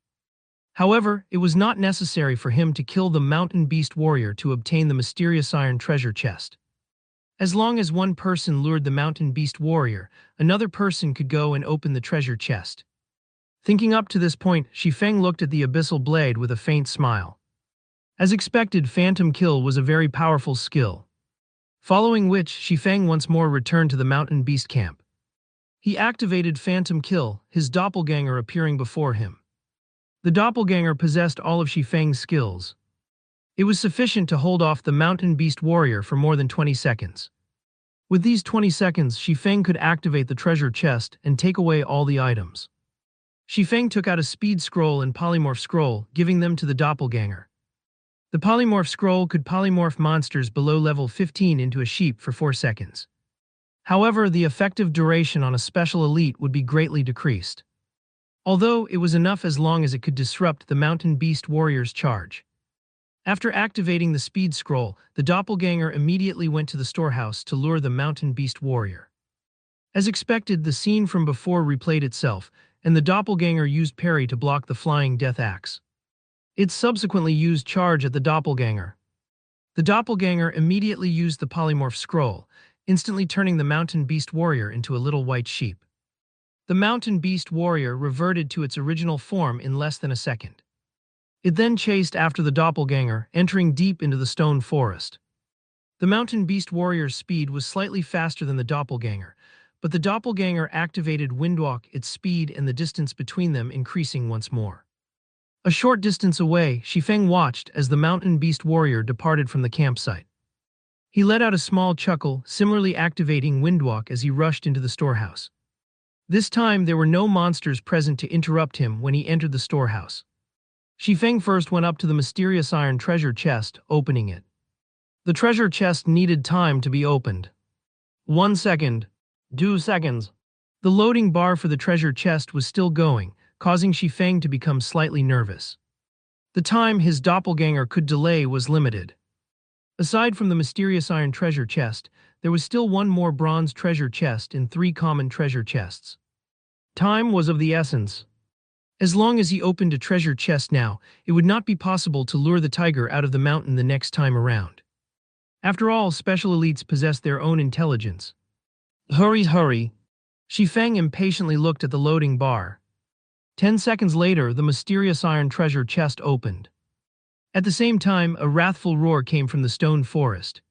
However, it was not necessary for him to kill the mountain beast warrior to obtain the mysterious iron treasure chest. As long as one person lured the mountain beast warrior, another person could go and open the treasure chest. Thinking up to this point, Shifeng looked at the abyssal blade with a faint smile. As expected, Phantom Kill was a very powerful skill. Following which, Shifeng once more returned to the mountain beast camp. He activated Phantom Kill, his doppelganger appearing before him. The doppelganger possessed all of Shifeng's skills. It was sufficient to hold off the mountain beast warrior for more than 20 seconds. With these 20 seconds, Shifeng could activate the treasure chest and take away all the items. Shifeng took out a speed scroll and polymorph scroll, giving them to the doppelganger. The polymorph scroll could polymorph monsters below level 15 into a sheep for 4 seconds. However, the effective duration on a special elite would be greatly decreased. Although it was enough as long as it could disrupt the mountain beast warrior's charge. After activating the speed scroll, the doppelganger immediately went to the storehouse to lure the mountain beast warrior. As expected, the scene from before replayed itself, and the doppelganger used parry to block the flying death axe. It subsequently used charge at the doppelganger. The doppelganger immediately used the polymorph scroll, instantly turning the mountain beast warrior into a little white sheep. The mountain beast warrior reverted to its original form in less than a second. It then chased after the doppelganger, entering deep into the stone forest. The mountain beast warrior's speed was slightly faster than the doppelganger, but the doppelganger activated Windwalk, its speed and the distance between them increasing once more. A short distance away, Shifeng watched as the mountain beast warrior departed from the campsite. He let out a small chuckle, similarly activating Windwalk as he rushed into the storehouse. This time there were no monsters present to interrupt him when he entered the storehouse. Shifeng first went up to the mysterious iron treasure chest, opening it. The treasure chest needed time to be opened. 1 second. 2 seconds. The loading bar for the treasure chest was still going, causing Shifeng to become slightly nervous. The time his doppelganger could delay was limited. Aside from the mysterious iron treasure chest, there was still one more bronze treasure chest and 3 common treasure chests. Time was of the essence. As long as he opened a treasure chest now, it would not be possible to lure the tiger out of the mountain the next time around. After all, special elites possess their own intelligence. Hurry, hurry. Shifeng impatiently looked at the loading bar. 10 seconds later, the mysterious iron treasure chest opened. At the same time, a wrathful roar came from the stone forest.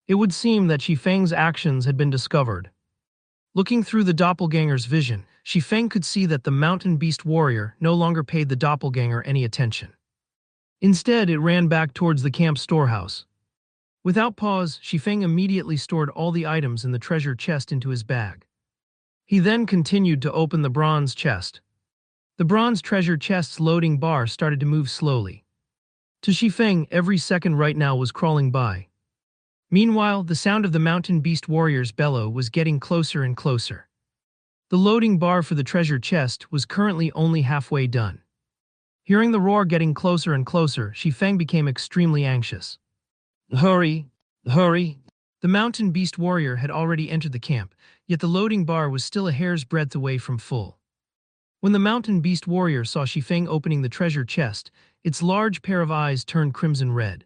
It would seem that Shifeng's actions had been discovered. Looking through the doppelganger's vision, Shifeng could see that the mountain beast warrior no longer paid the doppelganger any attention. Instead, it ran back towards the camp storehouse. Without pause, Shifeng immediately stored all the items in the treasure chest into his bag. He then continued to open the bronze chest. The bronze treasure chest's loading bar started to move slowly. To Shifeng, every second right now was crawling by. Meanwhile, the sound of the mountain beast warrior's bellow was getting closer and closer. The loading bar for the treasure chest was currently only halfway done. Hearing the roar getting closer and closer, Shifeng became extremely anxious. Hurry! Hurry! The mountain beast warrior had already entered the camp, yet the loading bar was still a hair's breadth away from full. When the mountain beast warrior saw Shifeng opening the treasure chest, its large pair of eyes turned crimson red.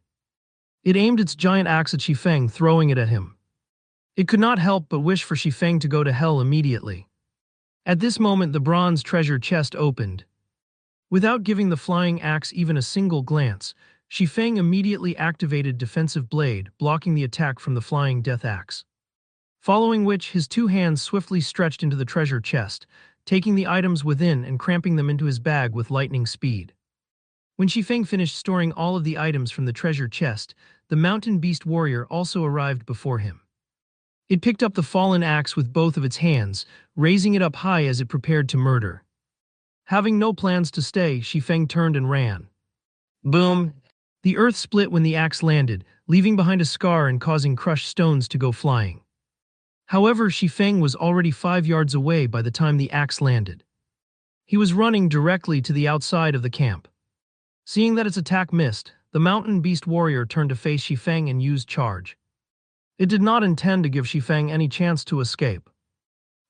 It aimed its giant axe at Shifeng, throwing it at him. It could not help but wish for Shifeng to go to hell immediately. At this moment, the bronze treasure chest opened. Without giving the flying axe even a single glance, Shifeng immediately activated Defensive Blade, blocking the attack from the flying death axe. Following which, his 2 hands swiftly stretched into the treasure chest, taking the items within and cramping them into his bag with lightning speed. When Shifeng finished storing all of the items from the treasure chest, the mountain beast warrior also arrived before him. It picked up the fallen axe with both of its hands, raising it up high as it prepared to murder. Having no plans to stay, Shifeng turned and ran. Boom! The earth split when the axe landed, leaving behind a scar and causing crushed stones to go flying. However, Shifeng was already 5 yards away by the time the axe landed. He was running directly to the outside of the camp. Seeing that its attack missed, the mountain beast warrior turned to face Shifeng and used charge. It did not intend to give Shifeng any chance to escape.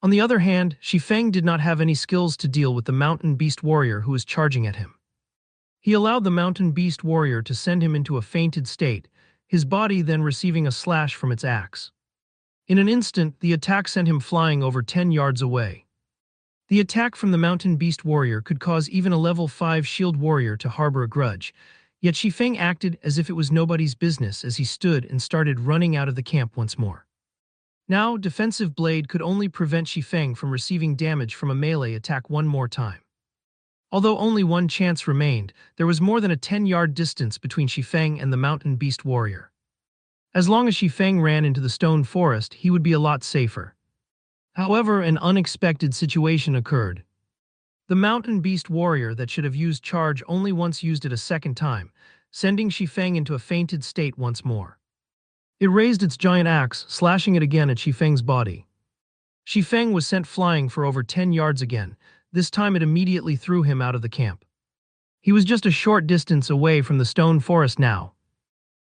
On the other hand, Shifeng did not have any skills to deal with the mountain beast warrior who was charging at him. He allowed the mountain beast warrior to send him into a fainted state, his body then receiving a slash from its axe. In an instant, the attack sent him flying over 10 yards away. The attack from the mountain beast warrior could cause even a level 5 shield warrior to harbor a grudge, yet Shifeng acted as if it was nobody's business as he stood and started running out of the camp once more. Now, Defensive Blade could only prevent Shifeng from receiving damage from a melee attack one more time. Although only one chance remained, there was more than a 10-yard distance between Shifeng and the mountain beast warrior. As long as Shifeng ran into the stone forest, he would be a lot safer. However, an unexpected situation occurred. The mountain beast warrior that should have used charge only once used it a second time, sending Shifeng into a fainted state once more. It raised its giant axe, slashing it again at Shifeng's body. Shifeng was sent flying for over 10 yards again. This time it immediately threw him out of the camp. He was just a short distance away from the stone forest now.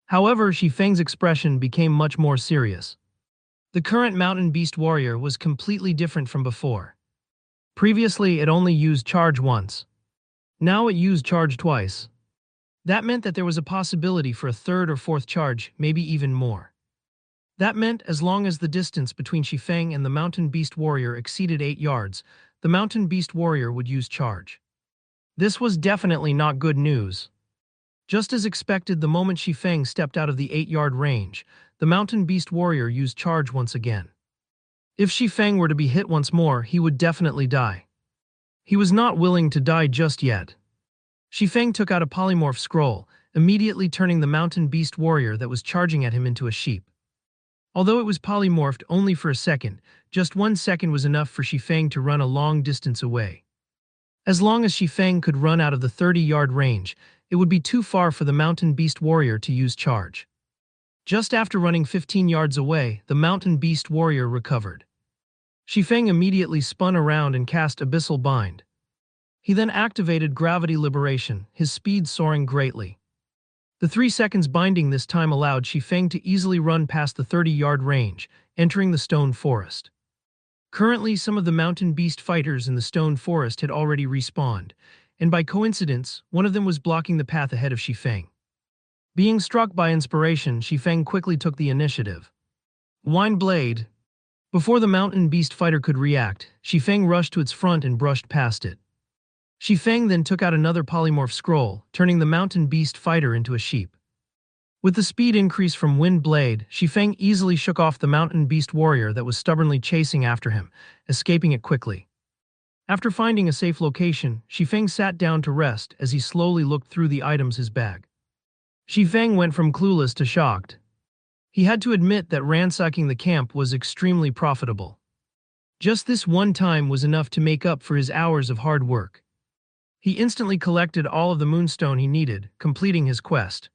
However, Shifeng's expression became much more serious. The current mountain beast warrior was completely different from before. Previously, it only used charge once. Now it used charge twice. That meant that there was a possibility for a third or fourth charge, maybe even more. That meant as long as the distance between Shifeng and the mountain beast warrior exceeded 8 yards, the mountain beast warrior would use charge. This was definitely not good news. Just as expected, the moment Shifeng stepped out of the 8-yard range, the mountain beast warrior used charge once again. If Shifeng were to be hit once more, he would definitely die. He was not willing to die just yet. Shifeng took out a polymorph scroll, immediately turning the mountain beast warrior that was charging at him into a sheep. Although it was polymorphed only for a second, just 1 second was enough for Shifeng to run a long distance away. As long as Shifeng could run out of the 30-yard range, it would be too far for the mountain beast warrior to use charge. Just after running 15 yards away, the mountain beast warrior recovered. Shifeng immediately spun around and cast Abyssal Bind. He then activated Gravity Liberation, his speed soaring greatly. The 3 seconds binding this time allowed Shifeng to easily run past the 30-yard range, entering the stone forest. Currently, some of the mountain beast fighters in the stone forest had already respawned, and by coincidence, one of them was blocking the path ahead of Shifeng. Being struck by inspiration, Shifeng quickly took the initiative. Wind Blade. Before the mountain beast fighter could react, Shifeng rushed to its front and brushed past it. Shifeng then took out another polymorph scroll, turning the mountain beast fighter into a sheep. With the speed increase from Wind Blade, Shifeng easily shook off the mountain beast warrior that was stubbornly chasing after him, escaping it quickly. After finding a safe location, Shifeng sat down to rest as he slowly looked through the items in his bag. Shifeng went from clueless to shocked. He had to admit that ransacking the camp was extremely profitable. Just this one time was enough to make up for his hours of hard work. He instantly collected all of the moonstone he needed, completing his quest.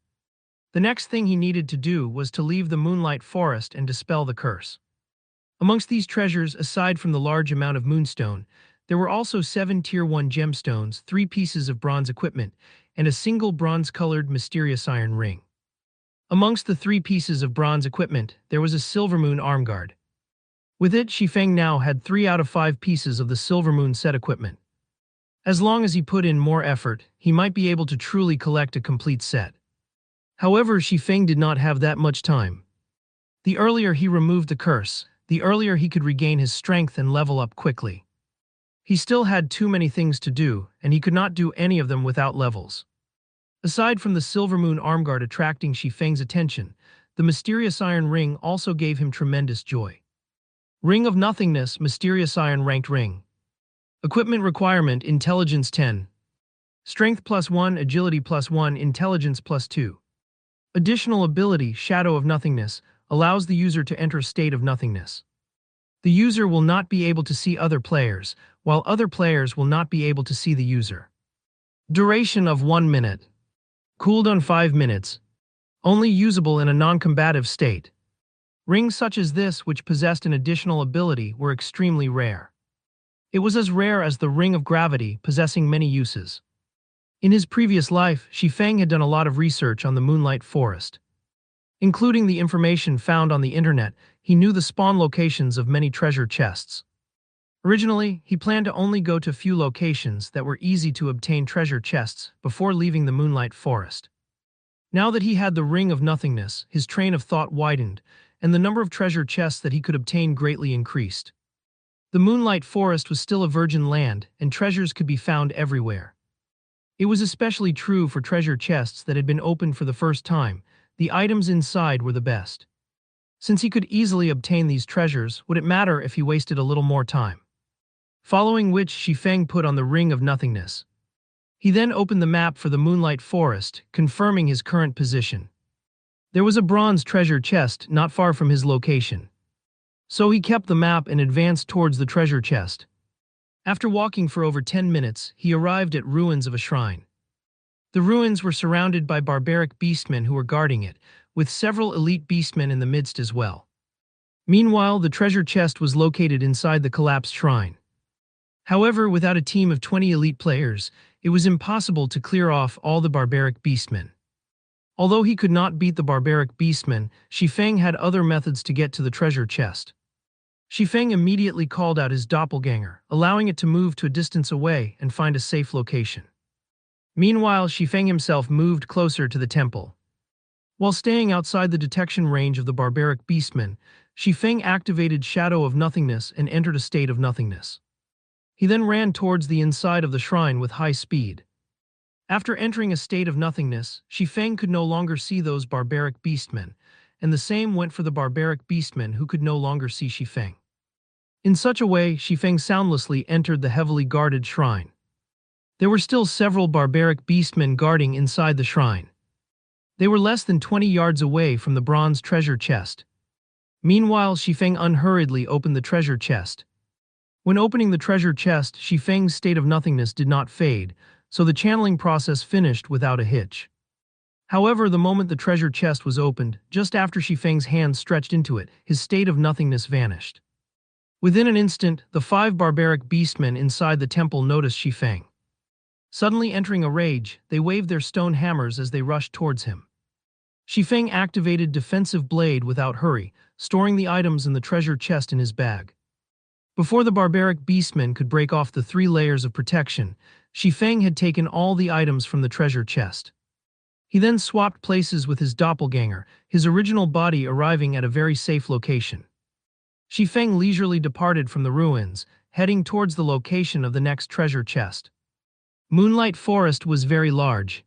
The next thing he needed to do was to leave the Moonlight Forest and dispel the curse. Amongst these treasures, aside from the large amount of moonstone, there were also 7 Tier 1 gemstones, 3 pieces of bronze equipment, and a single bronze-colored mysterious iron ring. Amongst the 3 pieces of bronze equipment, there was a Silvermoon arm guard. With it, Shifeng now had 3 out of 5 pieces of the Silvermoon set equipment. As long as he put in more effort, he might be able to truly collect a complete set. However, Shifeng did not have that much time. The earlier he removed the curse, the earlier he could regain his strength and level up quickly. He still had too many things to do, and he could not do any of them without levels. Aside from the Silvermoon arm guard attracting Shifeng's attention, the mysterious iron ring also gave him tremendous joy. Ring of Nothingness, Mysterious Iron Ranked Ring. Equipment requirement: Intelligence 10. Strength +1, Agility +1, Intelligence +2. Additional ability: Shadow of Nothingness, allows the user to enter a state of nothingness. The user will not be able to see other players, while other players will not be able to see the user. Duration of 1 minute. Cooldown 5 minutes. Only usable in a non-combative state. Rings such as this, which possessed an additional ability, were extremely rare. It was as rare as the Ring of Gravity, possessing many uses. In his previous life, Shifeng had done a lot of research on the Moonlight Forest. Including the information found on the internet, he knew the spawn locations of many treasure chests. Originally, he planned to only go to few locations that were easy to obtain treasure chests before leaving the Moonlight Forest. Now that he had the Ring of Nothingness, his train of thought widened, and the number of treasure chests that he could obtain greatly increased. The Moonlight Forest was still a virgin land, and treasures could be found everywhere. It was especially true for treasure chests that had been opened for the first time. The items inside were the best. Since he could easily obtain these treasures, would it matter if he wasted a little more time? Following which, Shifeng put on the Ring of Nothingness. He then opened the map for the Moonlight Forest, confirming his current position. There was a bronze treasure chest not far from his location. So he kept the map and advanced towards the treasure chest. After walking for over 10 minutes, he arrived at ruins of a shrine. The ruins were surrounded by barbaric beastmen who were guarding it, with several elite beastmen in the midst as well. Meanwhile, the treasure chest was located inside the collapsed shrine. However, without a team of 20 elite players, it was impossible to clear off all the barbaric beastmen. Although he could not beat the barbaric beastmen, Shifeng had other methods to get to the treasure chest. Shifeng immediately called out his doppelganger, allowing it to move to a distance away and find a safe location. Meanwhile, Shifeng himself moved closer to the temple. While staying outside the detection range of the barbaric beastmen, Shifeng activated Shadow of Nothingness and entered a state of nothingness. He then ran towards the inside of the shrine with high speed. After entering a state of nothingness, Shifeng could no longer see those barbaric beastmen, and the same went for the barbaric beastmen who could no longer see Shifeng. In such a way, Shifeng soundlessly entered the heavily guarded shrine. There were still several barbaric beastmen guarding inside the shrine. They were less than 20 yards away from the bronze treasure chest. Meanwhile, Shifeng unhurriedly opened the treasure chest. When opening the treasure chest, Shifeng's state of nothingness did not fade, so the channeling process finished without a hitch. However, the moment the treasure chest was opened, just after Shifeng's hand stretched into it, his state of nothingness vanished. Within an instant, the 5 barbaric beastmen inside the temple noticed Shifeng. Suddenly entering a rage, they waved their stone hammers as they rushed towards him. Shifeng activated Defensive Blade without hurry, storing the items in the treasure chest in his bag. Before the barbaric beastmen could break off the 3 layers of protection, Shifeng had taken all the items from the treasure chest. He then swapped places with his doppelganger, his original body arriving at a very safe location. Shifeng leisurely departed from the ruins, heading towards the location of the next treasure chest. Moonlight Forest was very large.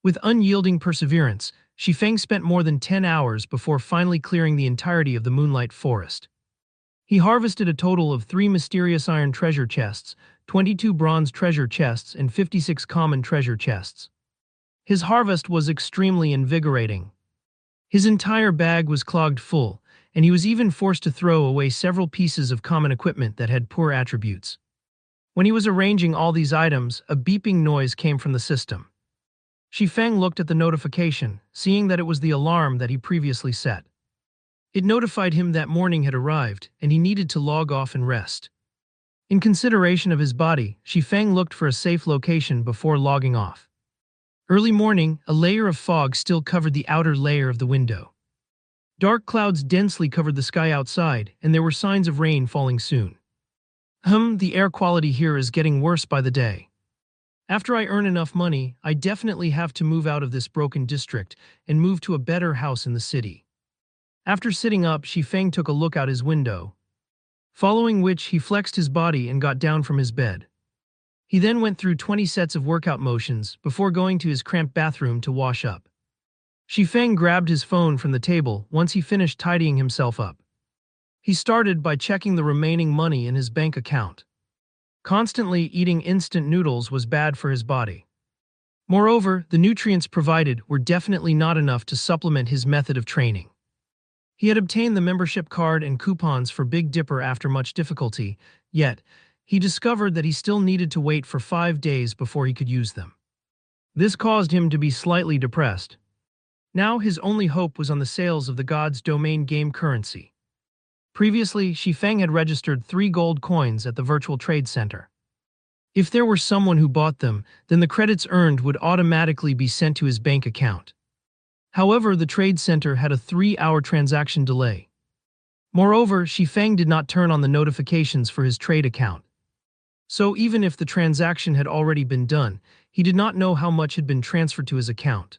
With unyielding perseverance, Shifeng spent more than 10 hours before finally clearing the entirety of the Moonlight Forest. He harvested a total of 3 mysterious iron treasure chests, 22 bronze treasure chests, and 56 common treasure chests. His harvest was extremely invigorating. His entire bag was clogged full, and he was even forced to throw away several pieces of common equipment that had poor attributes. When he was arranging all these items, a beeping noise came from the system. Shifeng looked at the notification, seeing that it was the alarm that he previously set. It notified him that morning had arrived, and he needed to log off and rest. In consideration of his body, Shifeng looked for a safe location before logging off. Early morning, a layer of fog still covered the outer layer of the window. Dark clouds densely covered the sky outside, and there were signs of rain falling soon. The air quality here is getting worse by the day. After I earn enough money, I definitely have to move out of this broken district and move to a better house in the city. After sitting up, Shifeng took a look out his window, following which he flexed his body and got down from his bed. He then went through 20 sets of workout motions before going to his cramped bathroom to wash up. Shifeng grabbed his phone from the table once he finished tidying himself up. He started by checking the remaining money in his bank account. Constantly eating instant noodles was bad for his body. Moreover, the nutrients provided were definitely not enough to supplement his method of training. He had obtained the membership card and coupons for Big Dipper after much difficulty, yet he discovered that he still needed to wait for 5 days before he could use them. This caused him to be slightly depressed. Now his only hope was on the sales of the God's Domain game currency. Previously, Shifeng had registered 3 gold coins at the virtual trade center. If there were someone who bought them, then the credits earned would automatically be sent to his bank account. However, the trade center had a 3-hour transaction delay. Moreover, Shifeng did not turn on the notifications for his trade account. So even if the transaction had already been done, he did not know how much had been transferred to his account.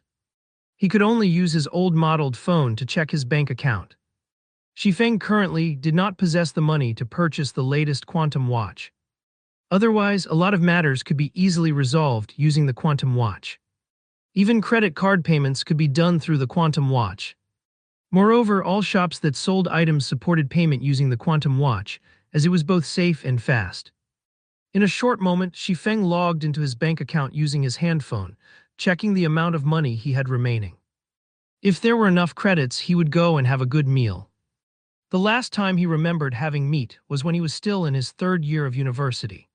He could only use his old modeled phone to check his bank account. Shifeng currently did not possess the money to purchase the latest quantum watch. Otherwise, a lot of matters could be easily resolved using the quantum watch. Even credit card payments could be done through the quantum watch. Moreover, all shops that sold items supported payment using the quantum watch, as it was both safe and fast. In a short moment, Shifeng logged into his bank account using his handphone, checking the amount of money he had remaining. If there were enough credits, he would go and have a good meal. The last time he remembered having meat was when he was still in his 3rd year of university.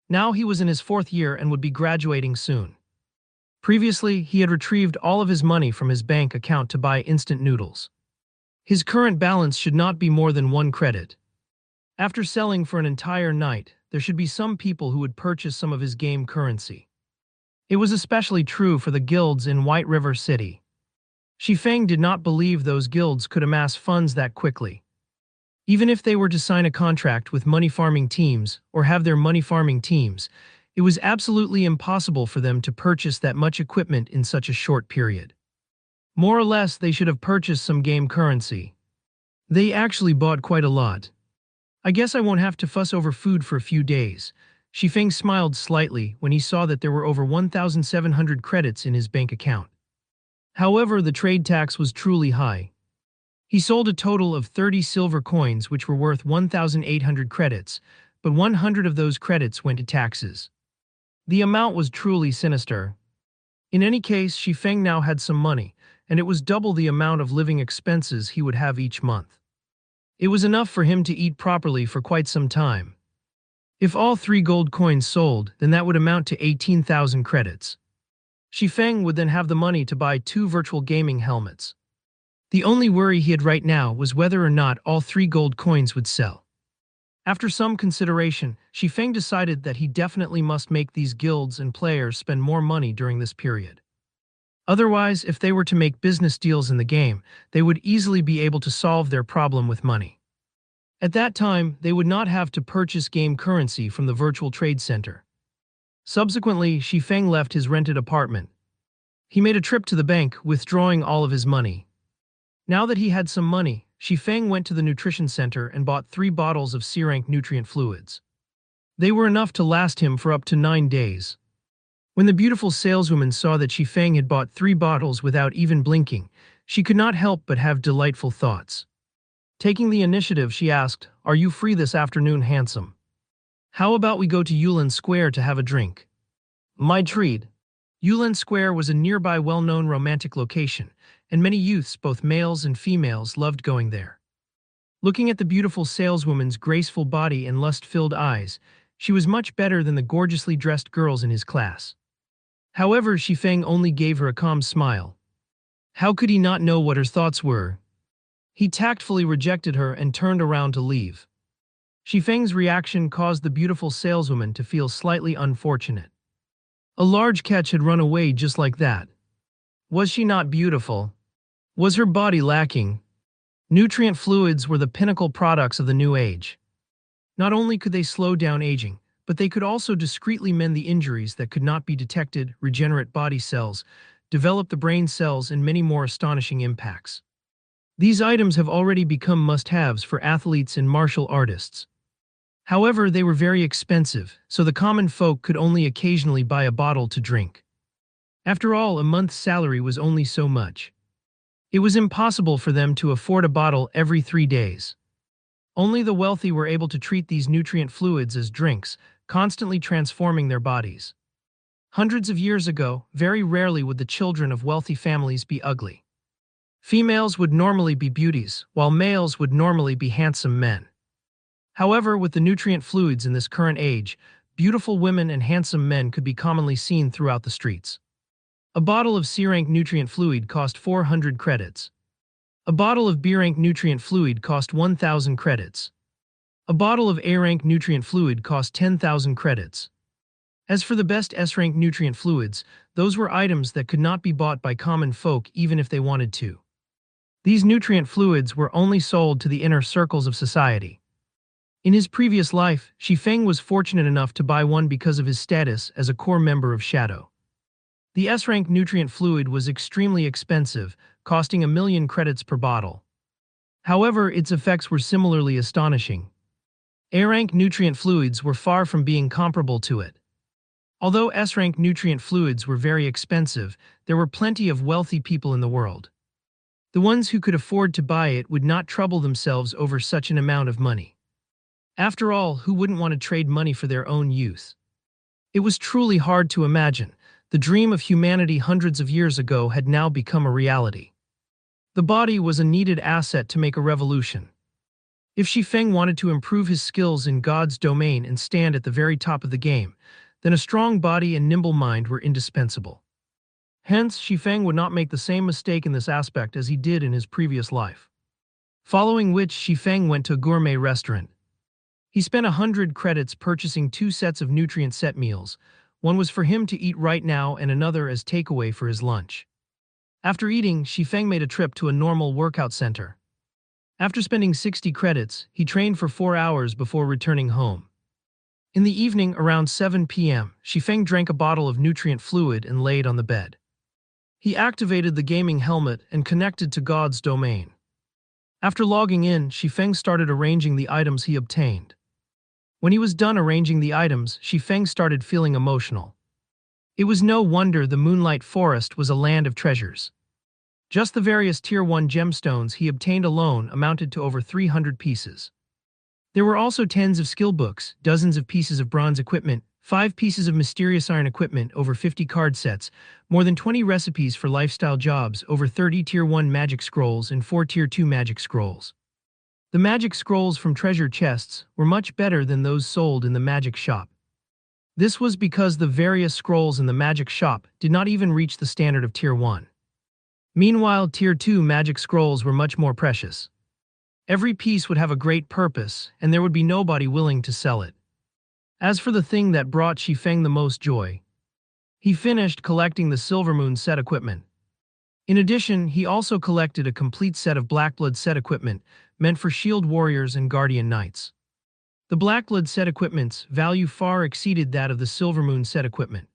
Now he was in his 4th year and would be graduating soon. Previously, he had retrieved all of his money from his bank account to buy instant noodles. His current balance should not be more than 1 credit. After selling for an entire night, there should be some people who would purchase some of his game currency. It was especially true for the guilds in White River City. Shifeng did not believe those guilds could amass funds that quickly. Even if they were to sign a contract with money farming teams or have their money farming teams, it was absolutely impossible for them to purchase that much equipment in such a short period. More or less, they should have purchased some game currency. They actually bought quite a lot. I guess I won't have to fuss over food for a few days. Shifeng smiled slightly when he saw that there were over 1,700 credits in his bank account. However, the trade tax was truly high. He sold a total of 30 silver coins which were worth 1,800 credits, but 100 of those credits went to taxes. The amount was truly sinister. In any case, Shifeng now had some money, and it was double the amount of living expenses he would have each month. It was enough for him to eat properly for quite some time. If all 3 gold coins sold, then that would amount to 18,000 credits. Shifeng would then have the money to buy 2 virtual gaming helmets. The only worry he had right now was whether or not all 3 gold coins would sell. After some consideration, Shifeng decided that he definitely must make these guilds and players spend more money during this period. Otherwise, if they were to make business deals in the game, they would easily be able to solve their problem with money. At that time, they would not have to purchase game currency from the virtual trade center. Subsequently, Shifeng left his rented apartment. He made a trip to the bank, withdrawing all of his money. Now that he had some money, Shifeng went to the nutrition center and bought 3 bottles of C-rank nutrient fluids. They were enough to last him for up to 9 days. When the beautiful saleswoman saw that Shifeng had bought 3 bottles without even blinking, she could not help but have delightful thoughts. Taking the initiative, she asked, "Are you free this afternoon, handsome? How about we go to Yulin Square to have a drink?" My treat. Yulin Square was a nearby well-known romantic location, and many youths, both males and females, loved going there. Looking at the beautiful saleswoman's graceful body and lust-filled eyes, she was much better than the gorgeously dressed girls in his class. However, Shifeng only gave her a calm smile. How could he not know what her thoughts were? He tactfully rejected her and turned around to leave. Shifeng's reaction caused the beautiful saleswoman to feel slightly unfortunate. A large catch had run away just like that. Was she not beautiful? Was her body lacking? Nutrient fluids were the pinnacle products of the new age. Not only could they slow down aging, but they could also discreetly mend the injuries that could not be detected, regenerate body cells, develop the brain cells, and many more astonishing impacts. These items have already become must-haves for athletes and martial artists. However, they were very expensive, so the common folk could only occasionally buy a bottle to drink. After all, a month's salary was only so much. It was impossible for them to afford a bottle every 3 days. Only the wealthy were able to treat these nutrient fluids as drinks, constantly transforming their bodies. Hundreds of years ago, very rarely would the children of wealthy families be ugly. Females would normally be beauties, while males would normally be handsome men. However, with the nutrient fluids in this current age, beautiful women and handsome men could be commonly seen throughout the streets. A bottle of C-rank nutrient fluid cost 400 credits. A bottle of B-rank nutrient fluid cost 1,000 credits. A bottle of A-rank nutrient fluid cost 10,000 credits. As for the best S-rank nutrient fluids, those were items that could not be bought by common folk even if they wanted to. These nutrient fluids were only sold to the inner circles of society. In his previous life, Shifeng was fortunate enough to buy one because of his status as a core member of Shadow. The S-rank nutrient fluid was extremely expensive, costing 1,000,000 credits per bottle. However, its effects were similarly astonishing. A-rank nutrient fluids were far from being comparable to it. Although S-rank nutrient fluids were very expensive, there were plenty of wealthy people in the world. The ones who could afford to buy it would not trouble themselves over such an amount of money. After all, who wouldn't want to trade money for their own youth? It was truly hard to imagine. The dream of humanity hundreds of years ago had now become a reality. The body was a needed asset to make a revolution. If Shifeng wanted to improve his skills in God's domain and stand at the very top of the game, then a strong body and nimble mind were indispensable. Hence, Shifeng would not make the same mistake in this aspect as he did in his previous life. Following which, Shifeng went to a gourmet restaurant. He spent 100 credits purchasing 2 sets of nutrient set meals, One was for him to eat right now and another as takeaway for his lunch. After eating, Shifeng made a trip to a normal workout center. After spending 60 credits, he trained for 4 hours before returning home. In the evening, around 7 p.m., Shifeng drank a bottle of nutrient fluid and laid on the bed. He activated the gaming helmet and connected to God's domain. After logging in, Shifeng started arranging the items he obtained. When he was done arranging the items, Shifeng started feeling emotional. It was no wonder the Moonlight Forest was a land of treasures. Just the various Tier 1 gemstones he obtained alone amounted to over 300 pieces. There were also tens of skill books, dozens of pieces of bronze equipment, 5 pieces of mysterious iron equipment, over 50 card sets, more than 20 recipes for lifestyle jobs, over 30 Tier 1 magic scrolls and 4 Tier 2 magic scrolls. The magic scrolls from treasure chests were much better than those sold in the magic shop. This was because the various scrolls in the magic shop did not even reach the standard of Tier 1. Meanwhile, Tier 2 magic scrolls were much more precious. Every piece would have a great purpose, and there would be nobody willing to sell it. As for the thing that brought Shifeng the most joy, he finished collecting the Silvermoon set equipment. In addition, he also collected a complete set of Blackblood set equipment meant for Shield Warriors and Guardian Knights. The Blackblood set equipment's value far exceeded that of the Silvermoon set equipment.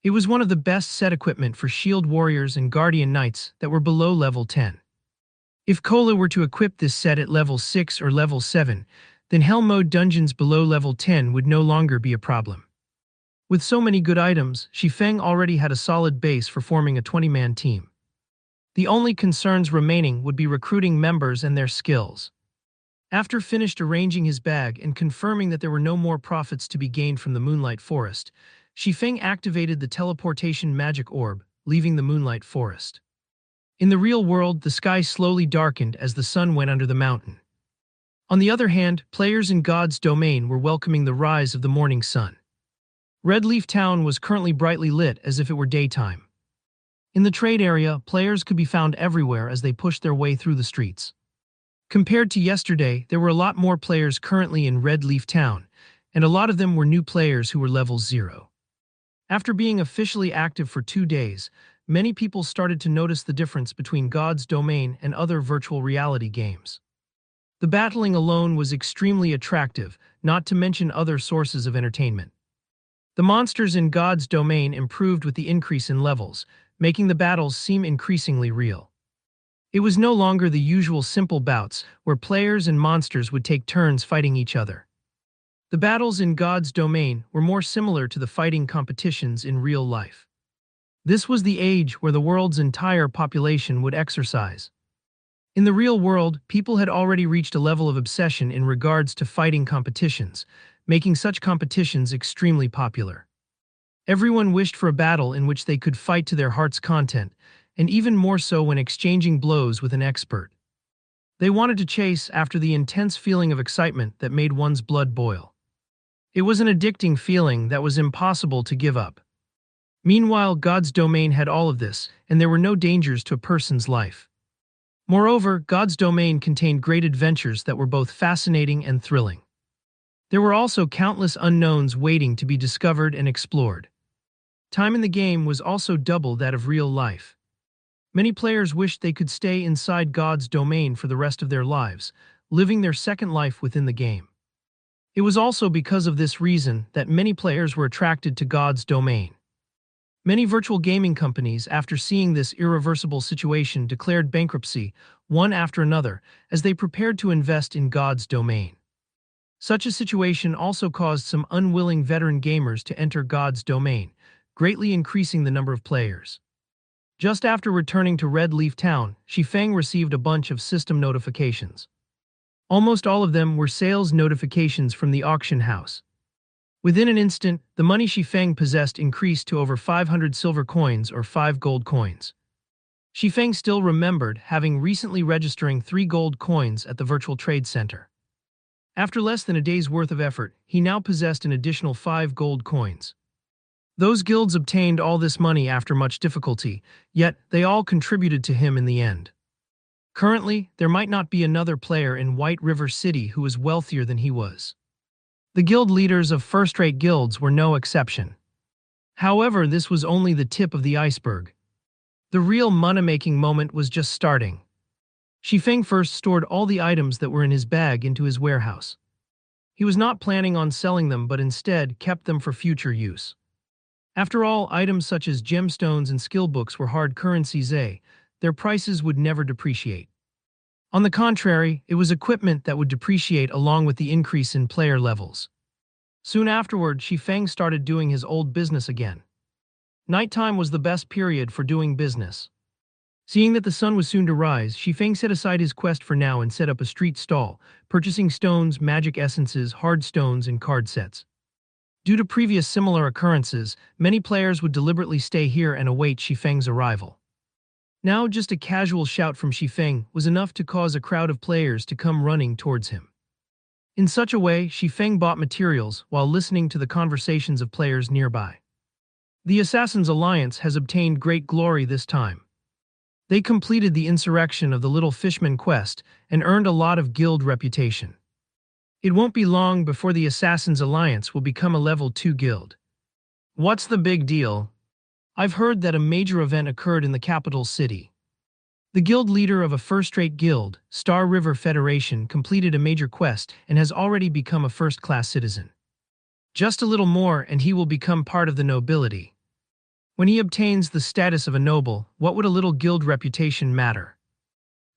It was one of the best set equipment for Shield Warriors and Guardian Knights that were below level 10. If Cola were to equip this set at level 6 or level 7, then Hell Mode dungeons below level 10 would no longer be a problem. With so many good items, Shifeng already had a solid base for forming a 20-man team. The only concerns remaining would be recruiting members and their skills. After finished arranging his bag and confirming that there were no more profits to be gained from the Moonlight Forest, Shifeng activated the teleportation magic orb, leaving the Moonlight Forest. In the real world, the sky slowly darkened as the sun went under the mountain. On the other hand, players in God's domain were welcoming the rise of the morning sun. Red Leaf Town was currently brightly lit as if it were daytime. In the trade area, players could be found everywhere as they pushed their way through the streets. Compared to yesterday, there were a lot more players currently in Red Leaf Town, and a lot of them were new players who were level 0. After being officially active for 2 days, many people started to notice the difference between God's domain and other virtual reality games. The battling alone was extremely attractive, not to mention other sources of entertainment. The monsters in God's domain improved with the increase in levels, making the battles seem increasingly real. It was no longer the usual simple bouts where players and monsters would take turns fighting each other. The battles in God's domain were more similar to the fighting competitions in real life. This was the age where the world's entire population would exercise. In the real world, people had already reached a level of obsession in regards to fighting competitions, making such competitions extremely popular. Everyone wished for a battle in which they could fight to their heart's content, and even more so when exchanging blows with an expert. They wanted to chase after the intense feeling of excitement that made one's blood boil. It was an addicting feeling that was impossible to give up. Meanwhile, God's domain had all of this, and there were no dangers to a person's life. Moreover, God's domain contained great adventures that were both fascinating and thrilling. There were also countless unknowns waiting to be discovered and explored. Time in the game was also double that of real life. Many players wished they could stay inside God's domain for the rest of their lives, living their second life within the game. It was also because of this reason that many players were attracted to God's domain. Many virtual gaming companies, after seeing this irreversible situation, declared bankruptcy, one after another, as they prepared to invest in God's domain. Such a situation also caused some unwilling veteran gamers to enter God's domain, greatly increasing the number of players. Just after returning to Red Leaf Town, Shifeng received a bunch of system notifications. Almost all of them were sales notifications from the auction house. Within an instant, the money Shifeng possessed increased to over 500 silver coins or 5 gold coins. Shifeng still remembered having recently registering 3 gold coins at the virtual trade center. After less than a day's worth of effort, he now possessed an additional 5 gold coins. Those guilds obtained all this money after much difficulty, yet they all contributed to him in the end. Currently, there might not be another player in White River City who was wealthier than he was. The guild leaders of first-rate guilds were no exception. However, this was only the tip of the iceberg. The real money-making moment was just starting. Shifeng first stored all the items that were in his bag into his warehouse. He was not planning on selling them but instead kept them for future use. After all, items such as gemstones and skill books were hard currencies, their prices would never depreciate. On the contrary, it was equipment that would depreciate along with the increase in player levels. Soon afterward, Shifeng started doing his old business again. Nighttime was the best period for doing business. Seeing that the sun was soon to rise, Shifeng set aside his quest for now and set up a street stall, purchasing stones, magic essences, hard stones, and card sets. Due to previous similar occurrences, many players would deliberately stay here and await Shifeng's arrival. Now, just a casual shout from Shifeng was enough to cause a crowd of players to come running towards him. In such a way, Shifeng bought materials while listening to the conversations of players nearby. The Assassin's Alliance has obtained great glory this time. They completed the insurrection of the Little Fishman quest and earned a lot of guild reputation. It won't be long before the Assassin's Alliance will become a level 2 guild. What's the big deal? I've heard that a major event occurred in the capital city. The guild leader of a first-rate guild, Star River Federation, completed a major quest and has already become a first-class citizen. Just a little more and he will become part of the nobility. When he obtains the status of a noble, what would a little guild reputation matter?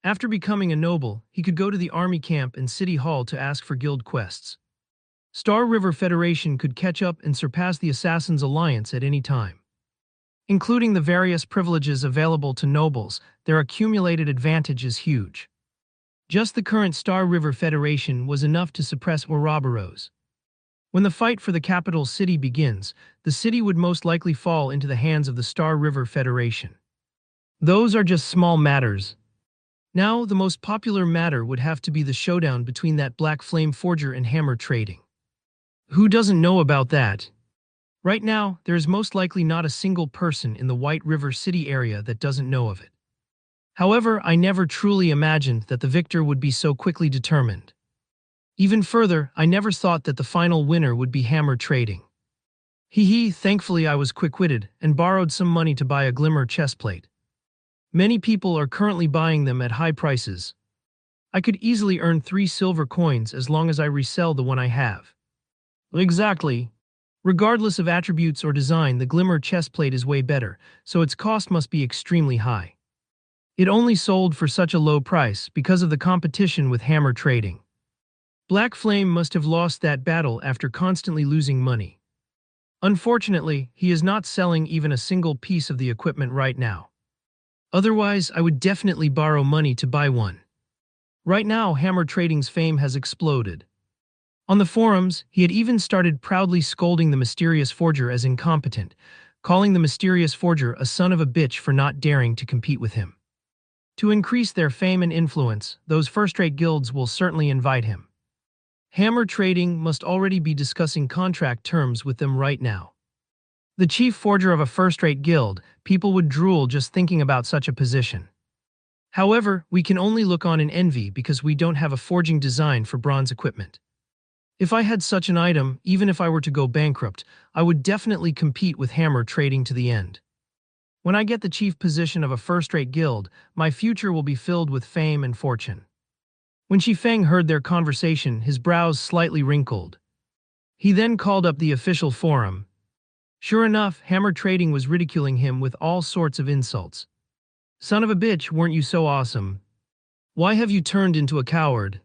After becoming a noble, he could go to the army camp and city hall to ask for guild quests. Star River Federation could catch up and surpass the Assassin's Alliance at any time. Including the various privileges available to nobles, their accumulated advantage is huge. Just the current Star River Federation was enough to suppress Ouroboros. When the fight for the capital city begins, the city would most likely fall into the hands of the Star River Federation. Those are just small matters. Now, the most popular matter would have to be the showdown between that Black Flame Forger and Hammer Trading. Who doesn't know about that? Right now, there is most likely not a single person in the White River City area that doesn't know of it. However, I never truly imagined that the victor would be so quickly determined. Even further, I never thought that the final winner would be Hammer Trading. Thankfully I was quick-witted and borrowed some money to buy a glimmer chestplate. Many people are currently buying them at high prices. I could easily earn 3 silver coins as long as I resell the one I have. Exactly. Regardless of attributes or design, the glimmer chestplate is way better, so its cost must be extremely high. It only sold for such a low price because of the competition with Hammer Trading. Black Flame must have lost that battle after constantly losing money. Unfortunately, he is not selling even a single piece of the equipment right now. Otherwise, I would definitely borrow money to buy one. Right now, Hammer Trading's fame has exploded. On the forums, he had even started proudly scolding the mysterious forger as incompetent, calling the mysterious forger a son of a bitch for not daring to compete with him. To increase their fame and influence, those first-rate guilds will certainly invite him. Hammer Trading must already be discussing contract terms with them right now. The chief forger of a first-rate guild, people would drool just thinking about such a position. However, we can only look on in envy because we don't have a forging design for bronze equipment. If I had such an item, even if I were to go bankrupt, I would definitely compete with Hammer Trading to the end. When I get the chief position of a first-rate guild, my future will be filled with fame and fortune. When Shifeng heard their conversation, his brows slightly wrinkled. He then called up the official forum. Sure enough, Hammer Trading was ridiculing him with all sorts of insults. Son of a bitch, weren't you so awesome? Why have you turned into a coward?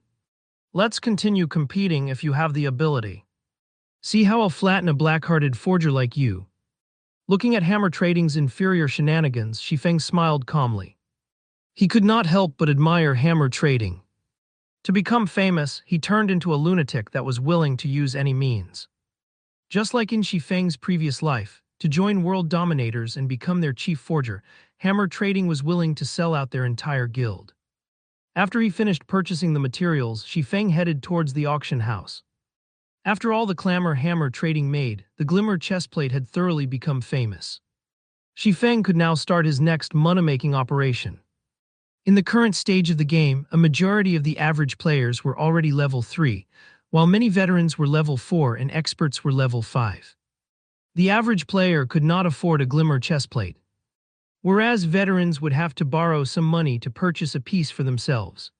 Let's continue competing if you have the ability. See how I'll flatten a black-hearted forger like you. Looking at Hammer Trading's inferior shenanigans, Shifeng smiled calmly. He could not help but admire Hammer Trading. To become famous, he turned into a lunatic that was willing to use any means. Just like in Shifeng's previous life, to join world dominators and become their chief forger, Hammer Trading was willing to sell out their entire guild. After he finished purchasing the materials, Shifeng headed towards the auction house. After all the clamor Hammer Trading made, the glimmer chestplate had thoroughly become famous. Shifeng could now start his next money-making operation. In the current stage of the game, a majority of the average players were already level 3, while many veterans were level 4 and experts were level 5. The average player could not afford a glimmer chestplate, whereas veterans would have to borrow some money to purchase a piece for themselves.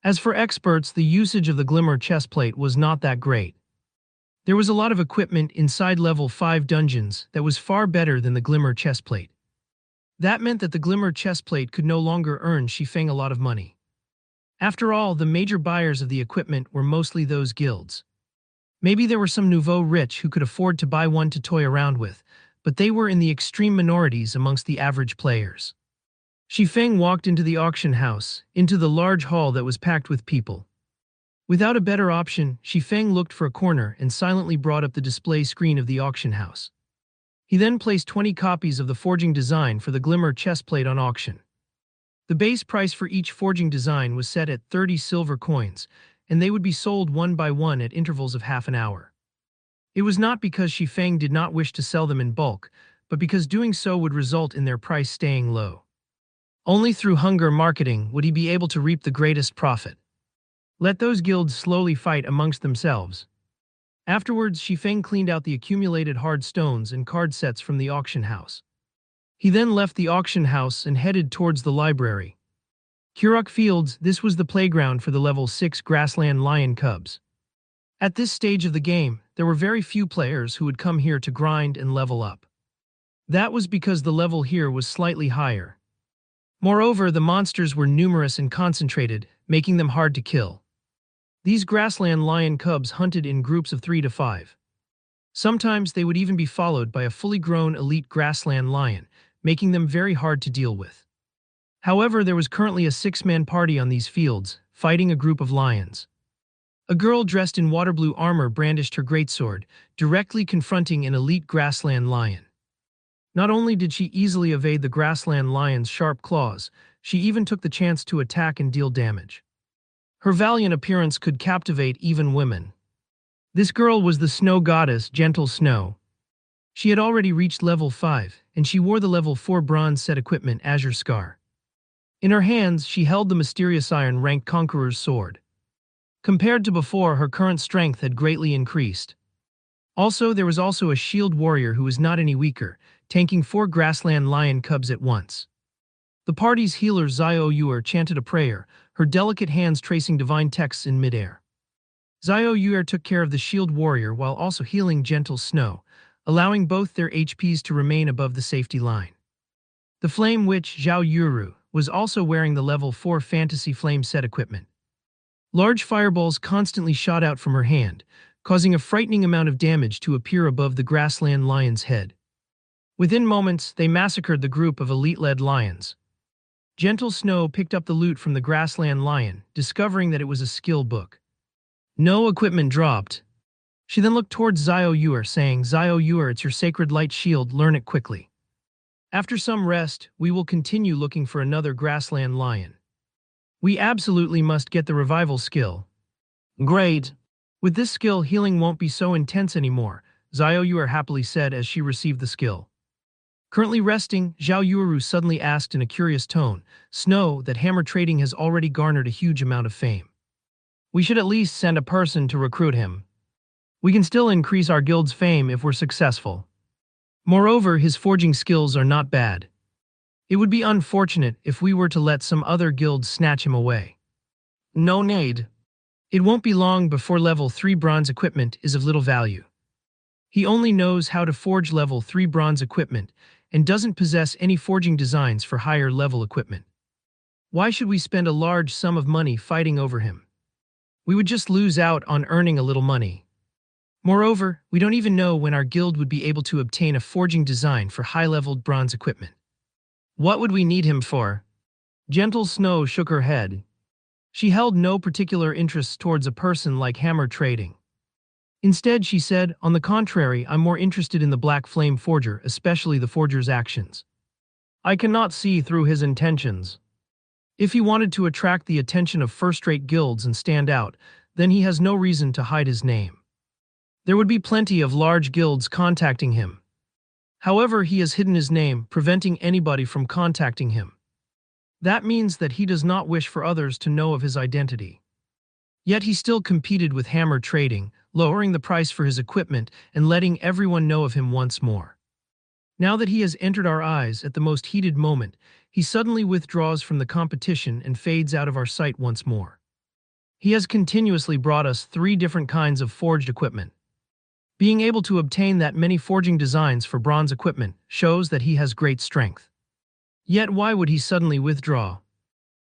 As for experts, the usage of the glimmer chestplate was not that great. There was a lot of equipment inside level 5 dungeons that was far better than the glimmer chestplate. That meant that the glimmer chestplate could no longer earn Shifeng a lot of money. After all, the major buyers of the equipment were mostly those guilds. Maybe there were some nouveau rich who could afford to buy one to toy around with, but they were in the extreme minorities amongst the average players. Shifeng walked into the auction house, into the large hall that was packed with people. Without a better option, Shifeng looked for a corner and silently brought up the display screen of the auction house. He then placed 20 copies of the forging design for the glimmer chestplate on auction. The base price for each forging design was set at 30 silver coins, and they would be sold one by one at intervals of half an hour. It was not because Shifeng did not wish to sell them in bulk, but because doing so would result in their price staying low. Only through hunger marketing would he be able to reap the greatest profit. Let those guilds slowly fight amongst themselves. Afterwards, Shifeng cleaned out the accumulated hard stones and card sets from the auction house. He then left the auction house and headed towards the library. Kurok Fields, this was the playground for the level 6 grassland lion cubs. At this stage of the game, there were very few players who would come here to grind and level up. That was because the level here was slightly higher. Moreover, the monsters were numerous and concentrated, making them hard to kill. These grassland lion cubs hunted in groups of 3 to 5. Sometimes they would even be followed by a fully grown elite grassland lion, making them very hard to deal with. However, there was currently a 6-man party on these fields, fighting a group of lions. A girl dressed in water blue armor brandished her greatsword, directly confronting an elite grassland lion. Not only did she easily evade the grassland lion's sharp claws, she even took the chance to attack and deal damage. Her valiant appearance could captivate even women. This girl was the snow goddess, Gentle Snow. She had already reached level 5, and she wore the level 4 bronze set equipment Azure Scar. In her hands, she held the mysterious iron-ranked Conqueror's sword. Compared to before, her current strength had greatly increased. Also, there was also a shield warrior who was not any weaker, tanking 4 grassland lion cubs at once. The party's healer Xiao Yuer chanted a prayer, her delicate hands tracing divine texts in midair. Xiao Yuer took care of the shield warrior while also healing Gentle Snow, allowing both their HPs to remain above the safety line. The flame witch Zhao Yuru was also wearing the level 4 fantasy flame set equipment. Large fireballs constantly shot out from her hand, causing a frightening amount of damage to appear above the grassland lion's head. Within moments, they massacred the group of elite-led lions. Gentle Snow picked up the loot from the grassland lion, discovering that it was a skill book. No equipment dropped. She then looked towards Xiao Yuer, saying, "Xiao Yuer, it's your sacred light shield, learn it quickly. After some rest, we will continue looking for another grassland lion. We absolutely must get the revival skill." "Great. With this skill, healing won't be so intense anymore," Xiao Yuer happily said as she received the skill. Currently resting, Zhao Yuru suddenly asked in a curious tone, "Snow, that hammer trading has already garnered a huge amount of fame. We should at least send a person to recruit him. We can still increase our guild's fame if we're successful. Moreover, his forging skills are not bad. It would be unfortunate if we were to let some other guilds snatch him away." "No need. It won't be long before level 3 bronze equipment is of little value. He only knows how to forge level 3 bronze equipment and doesn't possess any forging designs for higher level equipment. Why should we spend a large sum of money fighting over him? We would just lose out on earning a little money. Moreover, we don't even know when our guild would be able to obtain a forging design for high-leveled bronze equipment. What would we need him for?" Gentle Snow shook her head. She held no particular interest towards a person like hammer trading. Instead, she said, "On the contrary, I'm more interested in the Black Flame Forger, especially the forger's actions. I cannot see through his intentions. If he wanted to attract the attention of first-rate guilds and stand out, then he has no reason to hide his name. There would be plenty of large guilds contacting him. However, he has hidden his name, preventing anybody from contacting him. That means that he does not wish for others to know of his identity. Yet he still competed with hammer trading, lowering the price for his equipment and letting everyone know of him once more. Now that he has entered our eyes at the most heated moment, he suddenly withdraws from the competition and fades out of our sight once more. He has continuously brought us 3 different kinds of forged equipment. Being able to obtain that many forging designs for bronze equipment shows that he has great strength. Yet why would he suddenly withdraw?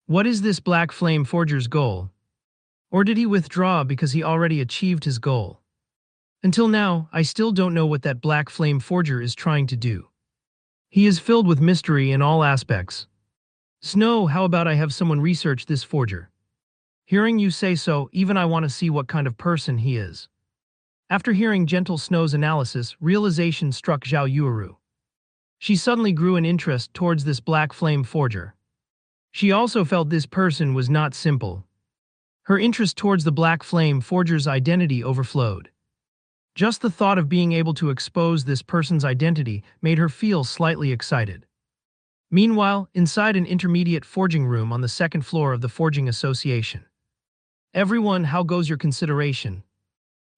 What is this Black Flame Forger's goal? Or did he withdraw because he already achieved his goal? Until now, I still don't know what that Black Flame Forger is trying to do. He is filled with mystery in all aspects. Snow, how about I have someone research this forger? Hearing you say so, even I want to see what kind of person he is. After hearing Gentle Snow's analysis, realization struck Zhao Yuuru. She suddenly grew an interest towards this Black Flame Forger. She also felt this person was not simple. Her interest towards the Black Flame Forger's identity overflowed. Just the thought of being able to expose this person's identity made her feel slightly excited. Meanwhile, inside an intermediate forging room on the 2nd floor of the Forging Association. Everyone, how goes your consideration?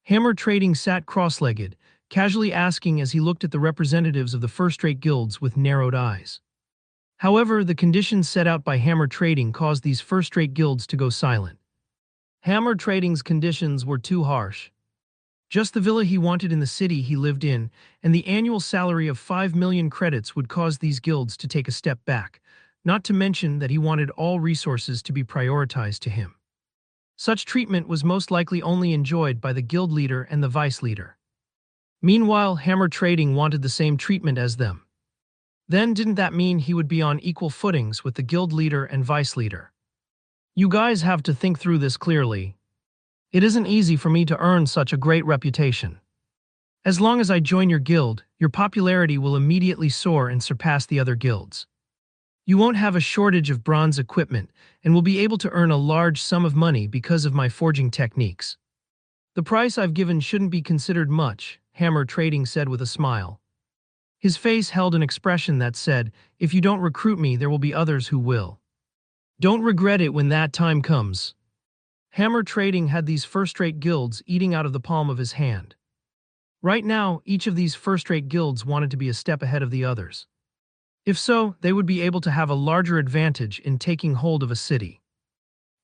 Hammer Trading sat cross-legged, casually asking as he looked at the representatives of the first-rate guilds with narrowed eyes. However, the conditions set out by Hammer Trading caused these first-rate guilds to go silent. Hammer Trading's conditions were too harsh. Just the villa he wanted in the city he lived in, and the annual salary of 5 million credits would cause these guilds to take a step back, not to mention that he wanted all resources to be prioritized to him. Such treatment was most likely only enjoyed by the guild leader and the vice leader. Meanwhile, Hammer Trading wanted the same treatment as them. Then didn't that mean he would be on equal footings with the guild leader and vice leader? You guys have to think through this clearly. It isn't easy for me to earn such a great reputation. As long as I join your guild, your popularity will immediately soar and surpass the other guilds. You won't have a shortage of bronze equipment and will be able to earn a large sum of money because of my forging techniques. The price I've given shouldn't be considered much, Hammer Trading said with a smile. His face held an expression that said, if you don't recruit me, there will be others who will. Don't regret it when that time comes. Hammer Trading had these first-rate guilds eating out of the palm of his hand. Right now, each of these first-rate guilds wanted to be a step ahead of the others. If so, they would be able to have a larger advantage in taking hold of a city.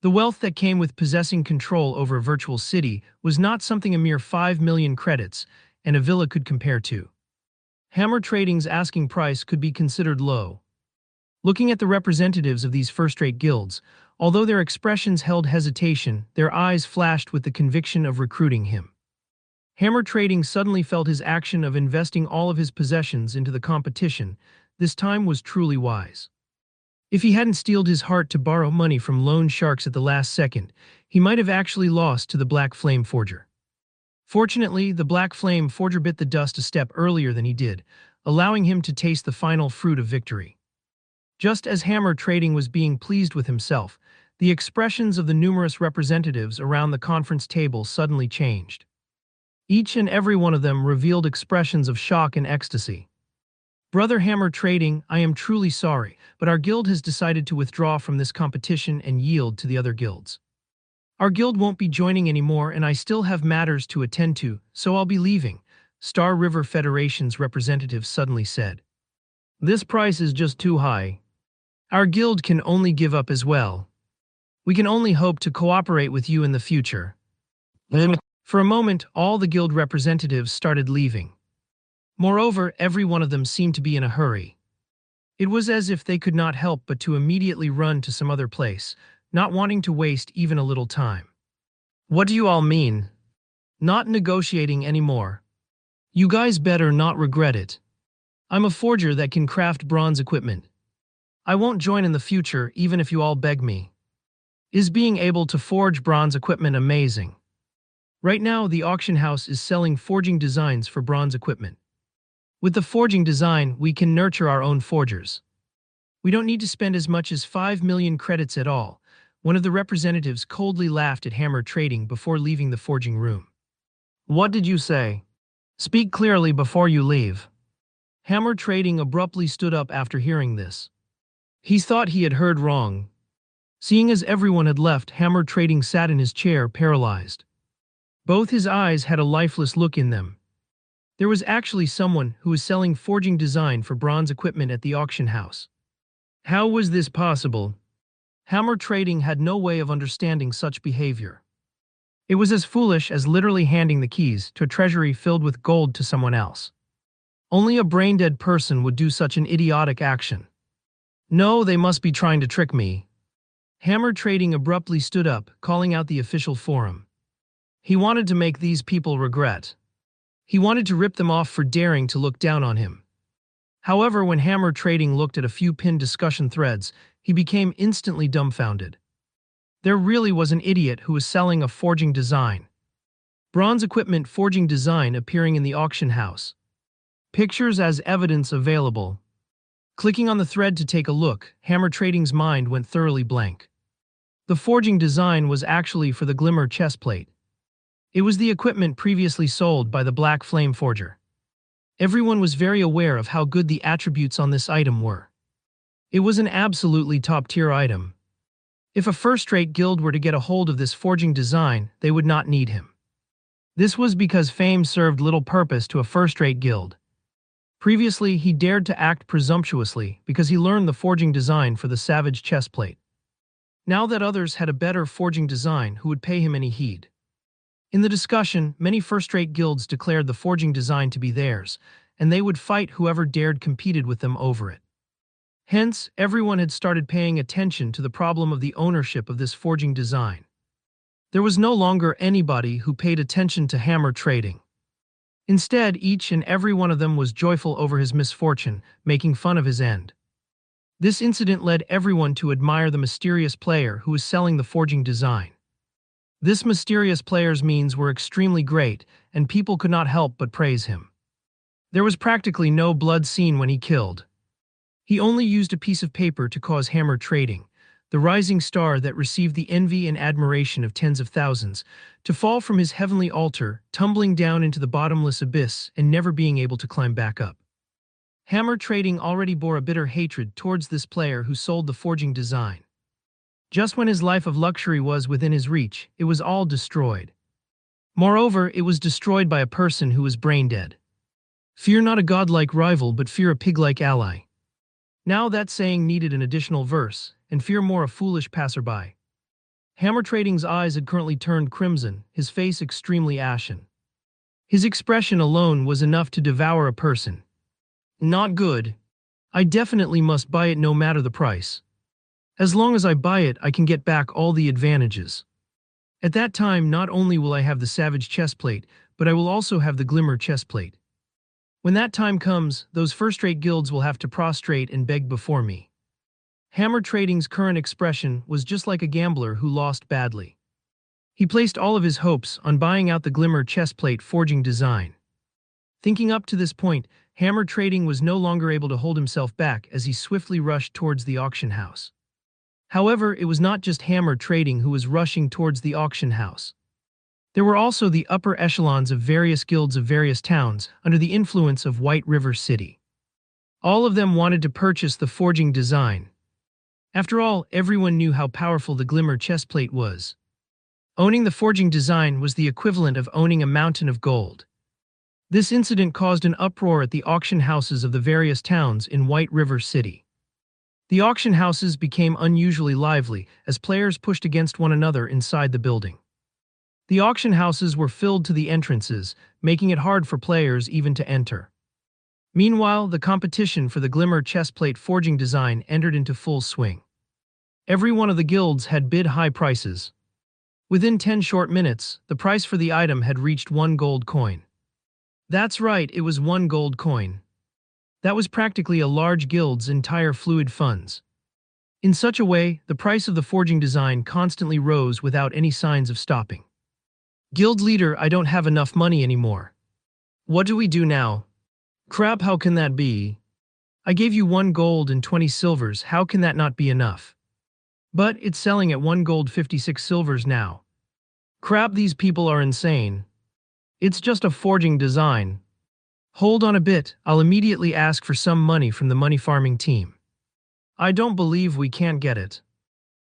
The wealth that came with possessing control over a virtual city was not something a mere 5 million credits and a villa could compare to. Hammer Trading's asking price could be considered low. Looking at the representatives of these first-rate guilds, although their expressions held hesitation, their eyes flashed with the conviction of recruiting him. Hammer Trading suddenly felt his action of investing all of his possessions into the competition this time was truly wise. If he hadn't steeled his heart to borrow money from loan sharks at the last second, he might have actually lost to the Black Flame Forger. Fortunately, the Black Flame Forger bit the dust a step earlier than he did, allowing him to taste the final fruit of victory. Just as Hammer Trading was being pleased with himself, the expressions of the numerous representatives around the conference table suddenly changed. Each and every one of them revealed expressions of shock and ecstasy. Brother Hammer Trading, I am truly sorry, but our guild has decided to withdraw from this competition and yield to the other guilds. Our guild won't be joining anymore and I still have matters to attend to, so I'll be leaving, Star River Federation's representative suddenly said. This price is just too high. Our guild can only give up as well. We can only hope to cooperate with you in the future. For a moment, all the guild representatives started leaving. Moreover, every one of them seemed to be in a hurry. It was as if they could not help but to immediately run to some other place, not wanting to waste even a little time. What do you all mean? Not negotiating anymore. You guys better not regret it. I'm a forger that can craft bronze equipment. I won't join in the future even if you all beg me. Is being able to forge bronze equipment amazing? Right now, the auction house is selling forging designs for bronze equipment. With the forging design, we can nurture our own forgers. We don't need to spend as much as 5 million credits at all. One of the representatives coldly laughed at Hammer Trading before leaving the forging room. What did you say? Speak clearly before you leave. Hammer Trading abruptly stood up after hearing this. He thought he had heard wrong. Seeing as everyone had left, Hammer Trading sat in his chair, paralyzed. Both his eyes had a lifeless look in them. There was actually someone who was selling forging design for bronze equipment at the auction house. How was this possible? Hammer Trading had no way of understanding such behavior. It was as foolish as literally handing the keys to a treasury filled with gold to someone else. Only a brain-dead person would do such an idiotic action. No, they must be trying to trick me. Hammer Trading abruptly stood up, calling out the official forum. He wanted to make these people regret. He wanted to rip them off for daring to look down on him. However, when Hammer Trading looked at a few pinned discussion threads, he became instantly dumbfounded. There really was an idiot who was selling a forging design. Bronze equipment forging design appearing in the auction house. Pictures as evidence available. Clicking on the thread to take a look, Hammer Trading's mind went thoroughly blank. The forging design was actually for the Glimmer chestplate. It was the equipment previously sold by the Black Flame Forger. Everyone was very aware of how good the attributes on this item were. It was an absolutely top-tier item. If a first-rate guild were to get a hold of this forging design, they would not need him. This was because fame served little purpose to a first-rate guild. Previously, he dared to act presumptuously because he learned the forging design for the Savage chestplate. Now that others had a better forging design, who would pay him any heed? In the discussion, many first-rate guilds declared the forging design to be theirs, and they would fight whoever dared competed with them over it. Hence, everyone had started paying attention to the problem of the ownership of this forging design. There was no longer anybody who paid attention to Hammer Trading. Instead, each and every one of them was joyful over his misfortune, making fun of his end. This incident led everyone to admire the mysterious player who was selling the forging design. This mysterious player's means were extremely great, and people could not help but praise him. There was practically no blood seen when he killed. He only used a piece of paper to cause Hammer Trading, the rising star that received the envy and admiration of tens of thousands, to fall from his heavenly altar, tumbling down into the bottomless abyss and never being able to climb back up. Hammer Trading already bore a bitter hatred towards this player who sold the forging design. Just when his life of luxury was within his reach, it was all destroyed. Moreover, it was destroyed by a person who was brain-dead. Fear not a godlike rival, but fear a pig-like ally. Now that saying needed an additional verse, and fear more a foolish passerby. Hammer Trading's eyes had currently turned crimson, his face extremely ashen. His expression alone was enough to devour a person. Not good. I definitely must buy it no matter the price. As long as I buy it, I can get back all the advantages. At that time, not only will I have the Savage chestplate, but I will also have the Glimmer chestplate. When that time comes, those first-rate guilds will have to prostrate and beg before me. Hammer Trading's current expression was just like a gambler who lost badly. He placed all of his hopes on buying out the Glimmer chestplate forging design. Thinking up to this point, Hammer Trading was no longer able to hold himself back as he swiftly rushed towards the auction house. However, it was not just Hammer Trading who was rushing towards the auction house. There were also the upper echelons of various guilds of various towns under the influence of White River City. All of them wanted to purchase the forging design. After all, everyone knew how powerful the Glimmer chestplate was. Owning the forging design was the equivalent of owning a mountain of gold. This incident caused an uproar at the auction houses of the various towns in White River City. The auction houses became unusually lively as players pushed against one another inside the building. The auction houses were filled to the entrances, making it hard for players even to enter. Meanwhile, the competition for the Glimmer chestplate forging design entered into full swing. Every one of the guilds had bid high prices. Within 10 short minutes, the price for the item had reached 1 gold coin. That's right, it was 1 gold coin. That was practically a large guild's entire fluid funds. In such a way, the price of the forging design constantly rose without any signs of stopping. Guild leader, I don't have enough money anymore. What do we do now? Crap, how can that be? I gave you 1 gold and 20 silvers, how can that not be enough? But it's selling at 1 gold 56 silvers now. Crap, these people are insane. It's just a forging design. Hold on a bit, I'll immediately ask for some money from the money farming team. I don't believe we can't get it.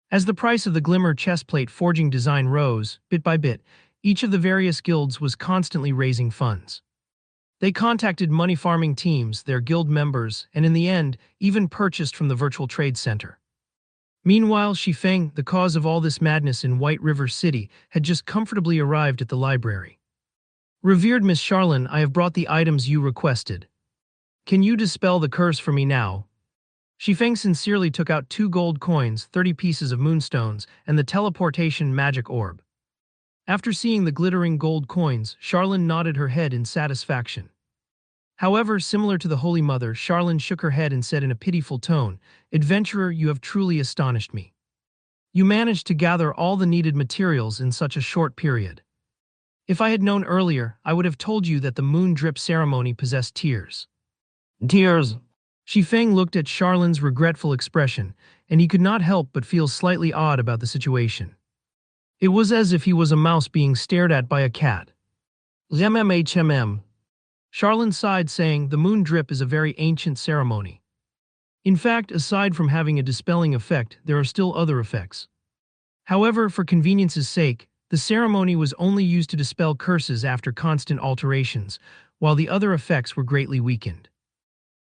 As the price of the Glimmer chestplate forging design rose, bit by bit, Each of the various guilds was constantly raising funds. They contacted money farming teams, their guild members, and in the end, even purchased from the virtual trade center. Meanwhile, Shifeng, the cause of all this madness in White River City, had just comfortably arrived at the library. Revered Miss Charlene, I have brought the items you requested. Can you dispel the curse for me now? Shifeng sincerely took out 2 gold coins, 30 pieces of moonstones, and the teleportation magic orb. After seeing the glittering gold coins, Charlene nodded her head in satisfaction. However, similar to the Holy Mother, Charlene shook her head and said in a pitiful tone, "Adventurer, you have truly astonished me. You managed to gather all the needed materials in such a short period. If I had known earlier, I would have told you that the moon drip ceremony possessed tears." Tears? Shifeng looked at Charlene's regretful expression, and he could not help but feel slightly odd about the situation. It was as if he was a mouse being stared at by a cat. Charlene sighed, saying, "The moon drip is a very ancient ceremony. In fact, aside from having a dispelling effect, there are still other effects. However, for convenience's sake, the ceremony was only used to dispel curses after constant alterations, while the other effects were greatly weakened.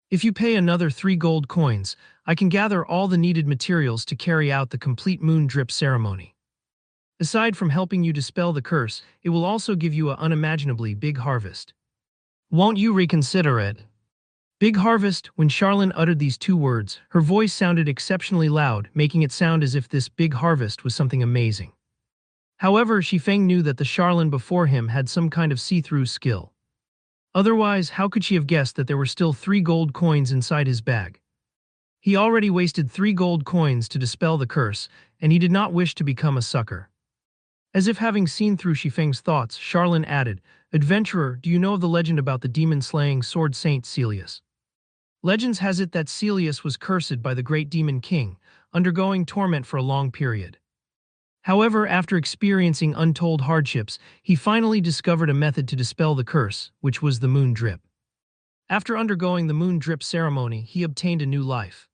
If you pay another 3 gold coins, I can gather all the needed materials to carry out the complete moon drip ceremony. Aside from helping you dispel the curse, it will also give you an unimaginably big harvest. Won't you reconsider it?" Big harvest. When Charlene uttered these 2 words, her voice sounded exceptionally loud, making it sound as if this big harvest was something amazing. However, Shifeng knew that the Charlene before him had some kind of see-through skill. Otherwise, how could she have guessed that there were still 3 gold coins inside his bag? He already wasted 3 gold coins to dispel the curse, and he did not wish to become a sucker. As if having seen through Shifeng's thoughts, Charlene added, "Adventurer, do you know of the legend about the demon-slaying sword saint Celius? Legends has it that Celius was cursed by the great demon king, undergoing torment for a long period. However, after experiencing untold hardships, he finally discovered a method to dispel the curse, which was the moon drip. After undergoing the moon drip ceremony, he obtained a new life.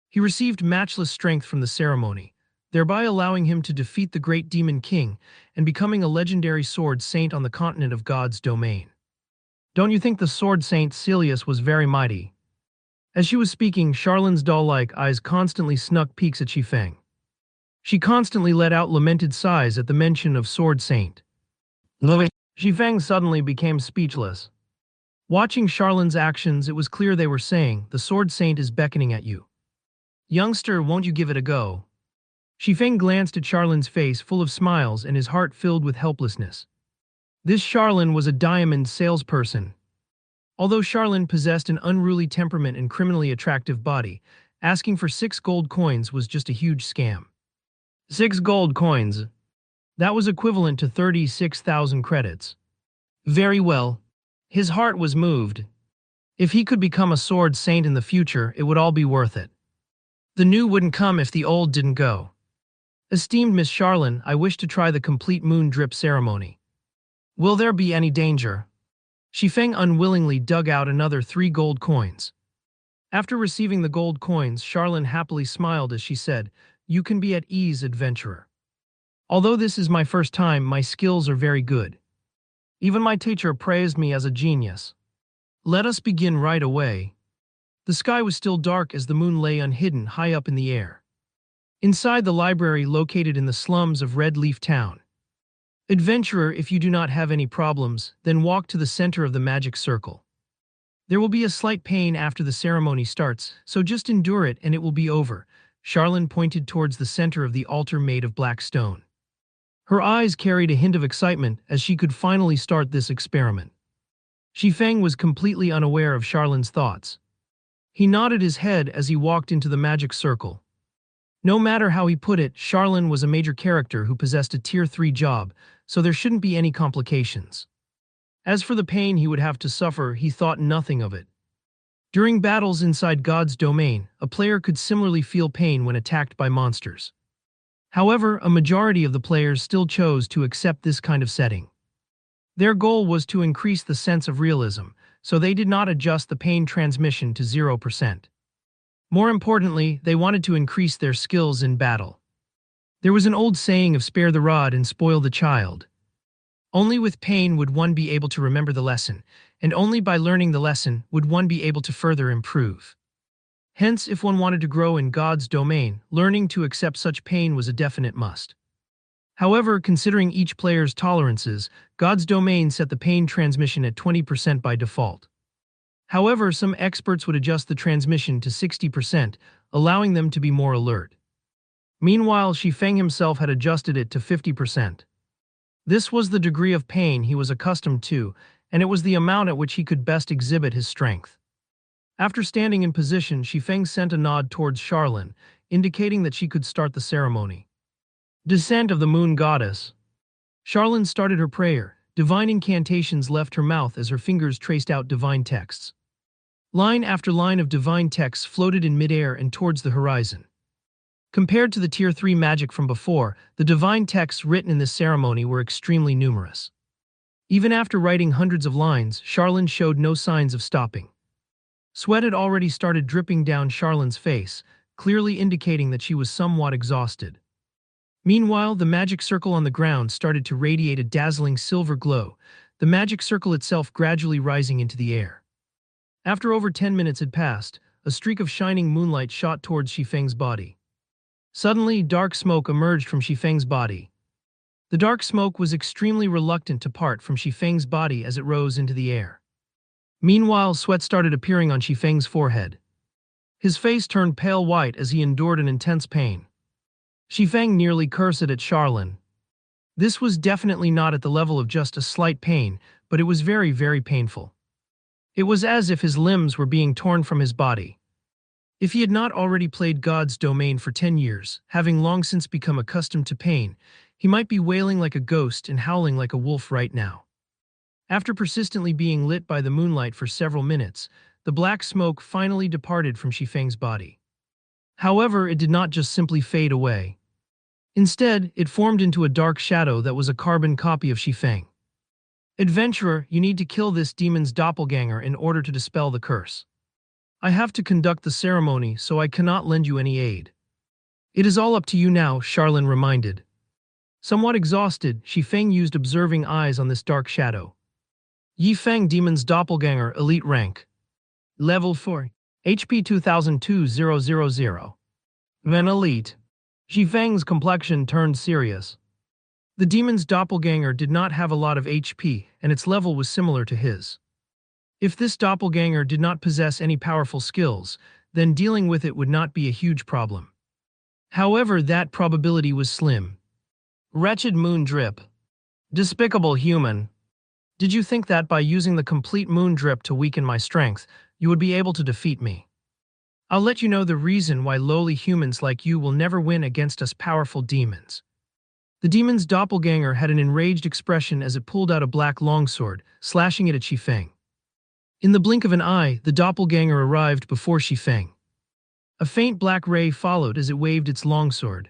He received matchless strength from the ceremony, thereby allowing him to defeat the great demon king and becoming a legendary sword saint on the continent of God's domain. Don't you think the sword saint Celius was very mighty?" As she was speaking, Charlene's doll-like eyes constantly snuck peeks at Shifeng. She constantly let out lamented sighs at the mention of sword saint. Shifeng suddenly became speechless. Watching Charlene's actions, it was clear they were saying, "The sword saint is beckoning at you. Youngster, won't you give it a go?" Shifeng glanced at Charlene's face full of smiles and his heart filled with helplessness. This Charlene was a diamond salesperson. Although Charlene possessed an unruly temperament and criminally attractive body, asking for 6 gold coins was just a huge scam. 6 gold coins. That was equivalent to 36,000 credits. Very well. His heart was moved. If he could become a sword saint in the future, it would all be worth it. The new wouldn't come if the old didn't go. "Esteemed Miss Charlene, I wish to try the complete moon drip ceremony. Will there be any danger?" Shifeng unwillingly dug out another 3 gold coins. After receiving the gold coins, Charlene happily smiled as she said, "You can be at ease, adventurer. Although this is my first time, my skills are very good. Even my teacher praised me as a genius. Let us begin right away." The sky was still dark as the moon lay unhidden high up in the air. Inside the library located in the slums of Red Leaf Town. "Adventurer, if you do not have any problems, then walk to the center of the magic circle. There will be a slight pain after the ceremony starts, so just endure it and it will be over." Charlene pointed towards the center of the altar made of black stone. Her eyes carried a hint of excitement as she could finally start this experiment. Shifeng was completely unaware of Charlene's thoughts. He nodded his head as he walked into the magic circle. No matter how he put it, Charlene was a major character who possessed a Tier 3 job, so there shouldn't be any complications. As for the pain he would have to suffer, he thought nothing of it. During battles inside God's domain, a player could similarly feel pain when attacked by monsters. However, a majority of the players still chose to accept this kind of setting. Their goal was to increase the sense of realism, so they did not adjust the pain transmission to 0%. More importantly, they wanted to increase their skills in battle. There was an old saying of "spare the rod and spoil the child." Only with pain would one be able to remember the lesson, and only by learning the lesson would one be able to further improve. Hence, if one wanted to grow in God's domain, learning to accept such pain was a definite must. However, considering each player's tolerances, God's domain set the pain transmission at 20% by default. However, some experts would adjust the transmission to 60%, allowing them to be more alert. Meanwhile, Shifeng himself had adjusted it to 50%. This was the degree of pain he was accustomed to, and it was the amount at which he could best exhibit his strength. After standing in position, Shifeng sent a nod towards Charlene, indicating that she could start the ceremony. Descent of the Moon Goddess. Charlene started her prayer. Divine incantations left her mouth as her fingers traced out divine texts. Line after line of divine texts floated in midair and towards the horizon. Compared to the Tier 3 magic from before, the divine texts written in this ceremony were extremely numerous. Even after writing hundreds of lines, Charlene showed no signs of stopping. Sweat had already started dripping down Charlene's face, clearly indicating that she was somewhat exhausted. Meanwhile, the magic circle on the ground started to radiate a dazzling silver glow, the magic circle itself gradually rising into the air. After over 10 minutes had passed, a streak of shining moonlight shot towards Shifeng's body. Suddenly, dark smoke emerged from Shifeng's body. The dark smoke was extremely reluctant to part from Shifeng's body as it rose into the air. Meanwhile, sweat started appearing on Shifeng's forehead. His face turned pale white as he endured an intense pain. Shifeng nearly cursed at Charlene. This was definitely not at the level of just a slight pain, but it was very, very painful. It was as if his limbs were being torn from his body. If he had not already played God's domain for 10 years, having long since become accustomed to pain, he might be wailing like a ghost and howling like a wolf right now. After persistently being lit by the moonlight for several minutes, the black smoke finally departed from Shifeng's body. However, it did not just simply fade away. Instead, it formed into a dark shadow that was a carbon copy of Shifeng. Adventurer, you need to kill this demon's doppelganger in order to dispel the curse. I have to conduct the ceremony, so I cannot lend you any aid. It is all up to you now, Charlene reminded. Somewhat exhausted, Shifeng used observing eyes on this dark shadow. Yifeng Demon's Doppelganger Elite Rank. Level 4. HP 2002-000. Then Elite. Shifeng's complexion turned serious. The demon's doppelganger did not have a lot of HP, and its level was similar to his. If this doppelganger did not possess any powerful skills, then dealing with it would not be a huge problem. However, that probability was slim. Wretched moon drip. Despicable human. Did you think that by using the complete moon drip to weaken my strength, you would be able to defeat me? I'll let you know the reason why lowly humans like you will never win against us powerful demons. The demon's doppelganger had an enraged expression as it pulled out a black longsword, slashing it at Shifeng. In the blink of an eye, the doppelganger arrived before Shifeng. A faint black ray followed as it waved its longsword.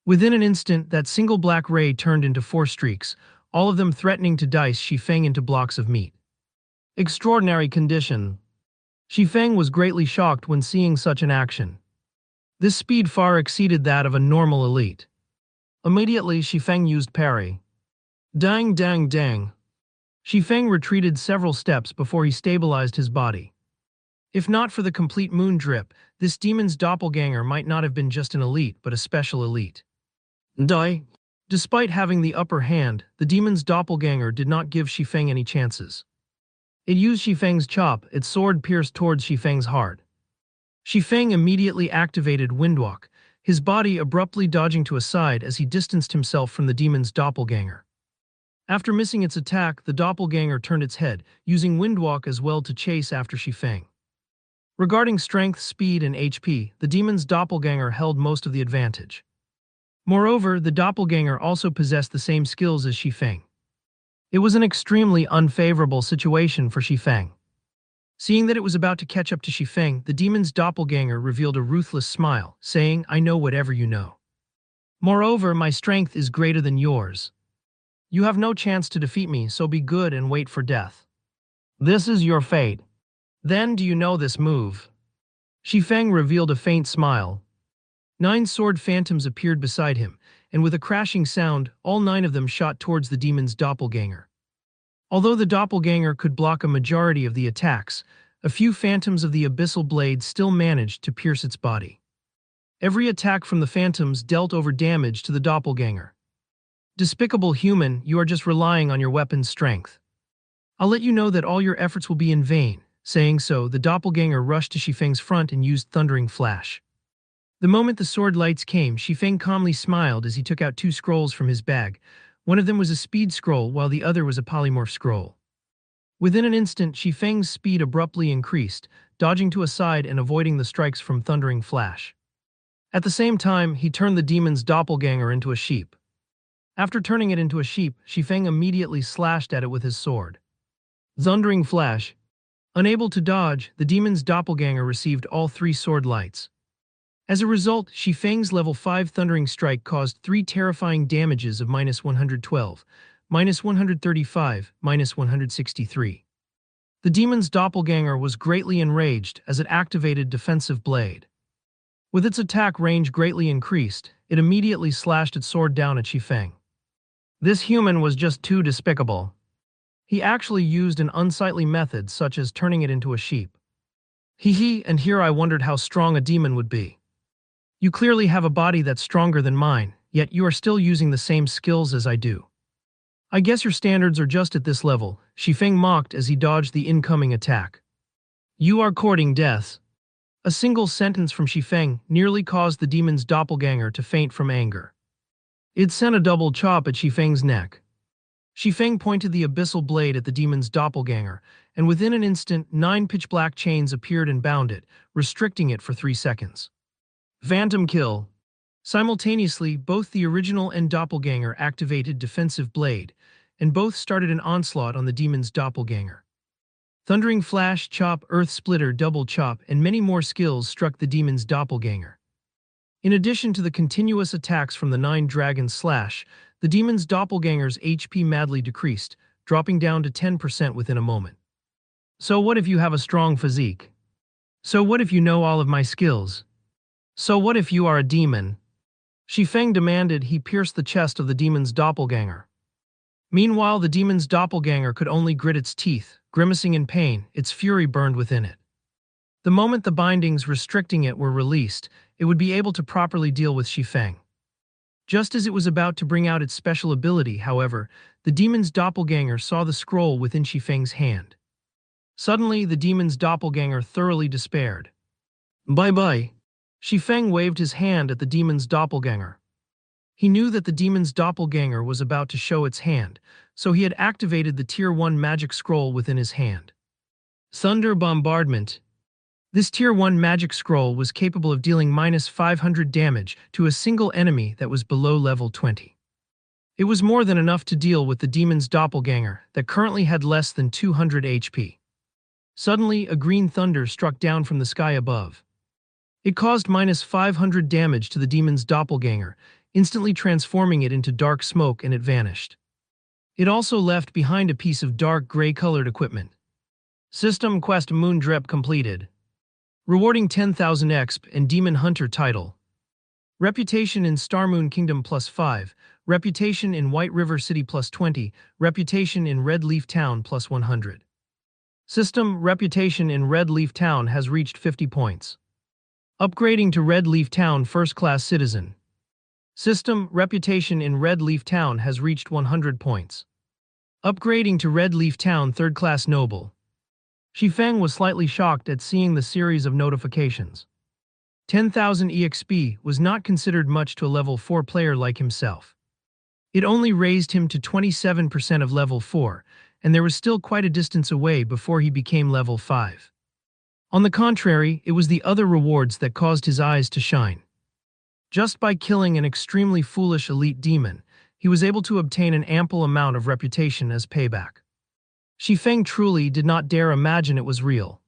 Within an instant, that single black ray turned into 4 streaks, all of them threatening to dice Shifeng into blocks of meat. Extraordinary condition. Shifeng was greatly shocked when seeing such an action. This speed far exceeded that of a normal elite. Immediately, Shifeng used parry. Dang dang dang. Shifeng retreated several steps before he stabilized his body. If not for the complete moon drip, this demon's doppelganger might not have been just an elite but a special elite. Die. Despite having the upper hand, the demon's doppelganger did not give Shifeng any chances. It used Shifeng's chop, its sword pierced towards Shifeng's heart. Shifeng immediately activated Windwalk, his body abruptly dodging to a side as he distanced himself from the demon's doppelganger. After missing its attack, the doppelganger turned its head, using Windwalk as well to chase after Shifeng. Regarding strength, speed, and HP, the demon's doppelganger held most of the advantage. Moreover, the doppelganger also possessed the same skills as Shifeng. It was an extremely unfavorable situation for Shifeng. Seeing that it was about to catch up to Shifeng, the demon's doppelganger revealed a ruthless smile, saying, "I know whatever you know. Moreover, my strength is greater than yours. You have no chance to defeat me, so be good and wait for death. This is your fate. Then do you know this move?" Shifeng revealed a faint smile. 9 sword phantoms appeared beside him, and with a crashing sound, all 9 of them shot towards the demon's doppelganger. Although the doppelganger could block a majority of the attacks, a few phantoms of the abyssal blade still managed to pierce its body. Every attack from the phantoms dealt over damage to the doppelganger. Despicable human, you are just relying on your weapon's strength. I'll let you know that all your efforts will be in vain. Saying so, the doppelganger rushed to Shifeng's front and used Thundering Flash. The moment the sword lights came, Shifeng calmly smiled as he took out 2 scrolls from his bag. One of them was a speed scroll, while the other was a polymorph scroll. Within an instant, Shifeng's speed abruptly increased, dodging to a side and avoiding the strikes from Thundering Flash. At the same time, he turned the demon's doppelganger into a sheep. After turning it into a sheep, Shifeng immediately slashed at it with his sword. Thundering Flash. Unable to dodge, the demon's doppelganger received all 3 sword lights. As a result, Shifeng's level 5 Thundering Strike caused 3 terrifying damages of -112, -135, -163. The demon's doppelganger was greatly enraged as it activated Defensive Blade. With its attack range greatly increased, it immediately slashed its sword down at Shifeng. This human was just too despicable. He actually used an unsightly method such as turning it into a sheep. And here I wondered how strong a demon would be. You clearly have a body that's stronger than mine, yet you are still using the same skills as I do. I guess your standards are just at this level, Shifeng mocked as he dodged the incoming attack. You are courting death. A single sentence from Shifeng nearly caused the demon's doppelganger to faint from anger. It sent a double chop at Shifeng's neck. Shifeng pointed the abyssal blade at the demon's doppelganger, and within an instant 9 pitch-black chains appeared and bound it, restricting it for 3 seconds. Phantom Kill. Simultaneously, both the original and doppelganger activated Defensive Blade, and both started an onslaught on the demon's doppelganger. Thundering Flash, Chop, Earth Splitter, Double Chop, and many more skills struck the demon's doppelganger. In addition to the continuous attacks from the 9 Dragon Slash, the demon's doppelganger's HP madly decreased, dropping down to 10% within a moment. So what if you have a strong physique? So what if you know all of my skills? So what if you are a demon? Shifeng demanded. He pierced the chest of the demon's doppelganger. Meanwhile, the demon's doppelganger could only grit its teeth, grimacing in pain. Its fury burned within it. The moment the bindings restricting it were released, it would be able to properly deal with Shifeng. Just as it was about to bring out its special ability, however, the demon's doppelganger saw the scroll within Shifeng's hand. Suddenly, the demon's doppelganger thoroughly despaired. Bye-bye. Shifeng waved his hand at the demon's doppelganger. He knew that the demon's doppelganger was about to show its hand, so he had activated the Tier 1 magic scroll within his hand. Thunder Bombardment. This Tier 1 magic scroll was capable of dealing -500 damage to a single enemy that was below level 20. It was more than enough to deal with the demon's doppelganger that currently had less than 200 HP. Suddenly, a green thunder struck down from the sky above. It caused -500 damage to the demon's doppelganger, instantly transforming it into dark smoke, and it vanished. It also left behind a piece of dark gray-colored equipment. System Quest Moon Drip completed. Rewarding 10,000 exp and Demon Hunter title. Reputation in Starmoon Kingdom +5, Reputation in White River City +20, Reputation in Red Leaf Town +100. System Reputation in Red Leaf Town has reached 50 points. Upgrading to Red Leaf Town First Class Citizen. System Reputation in Red Leaf Town has reached 100 points. Upgrading to Red Leaf Town Third Class Noble. Shifeng was slightly shocked at seeing the series of notifications. 10,000 EXP was not considered much to a level 4 player like himself. It only raised him to 27% of level 4, and there was still quite a distance away before he became level 5. On the contrary, it was the other rewards that caused his eyes to shine. Just by killing an extremely foolish elite demon, he was able to obtain an ample amount of reputation as payback. Shifeng truly did not dare imagine it was real.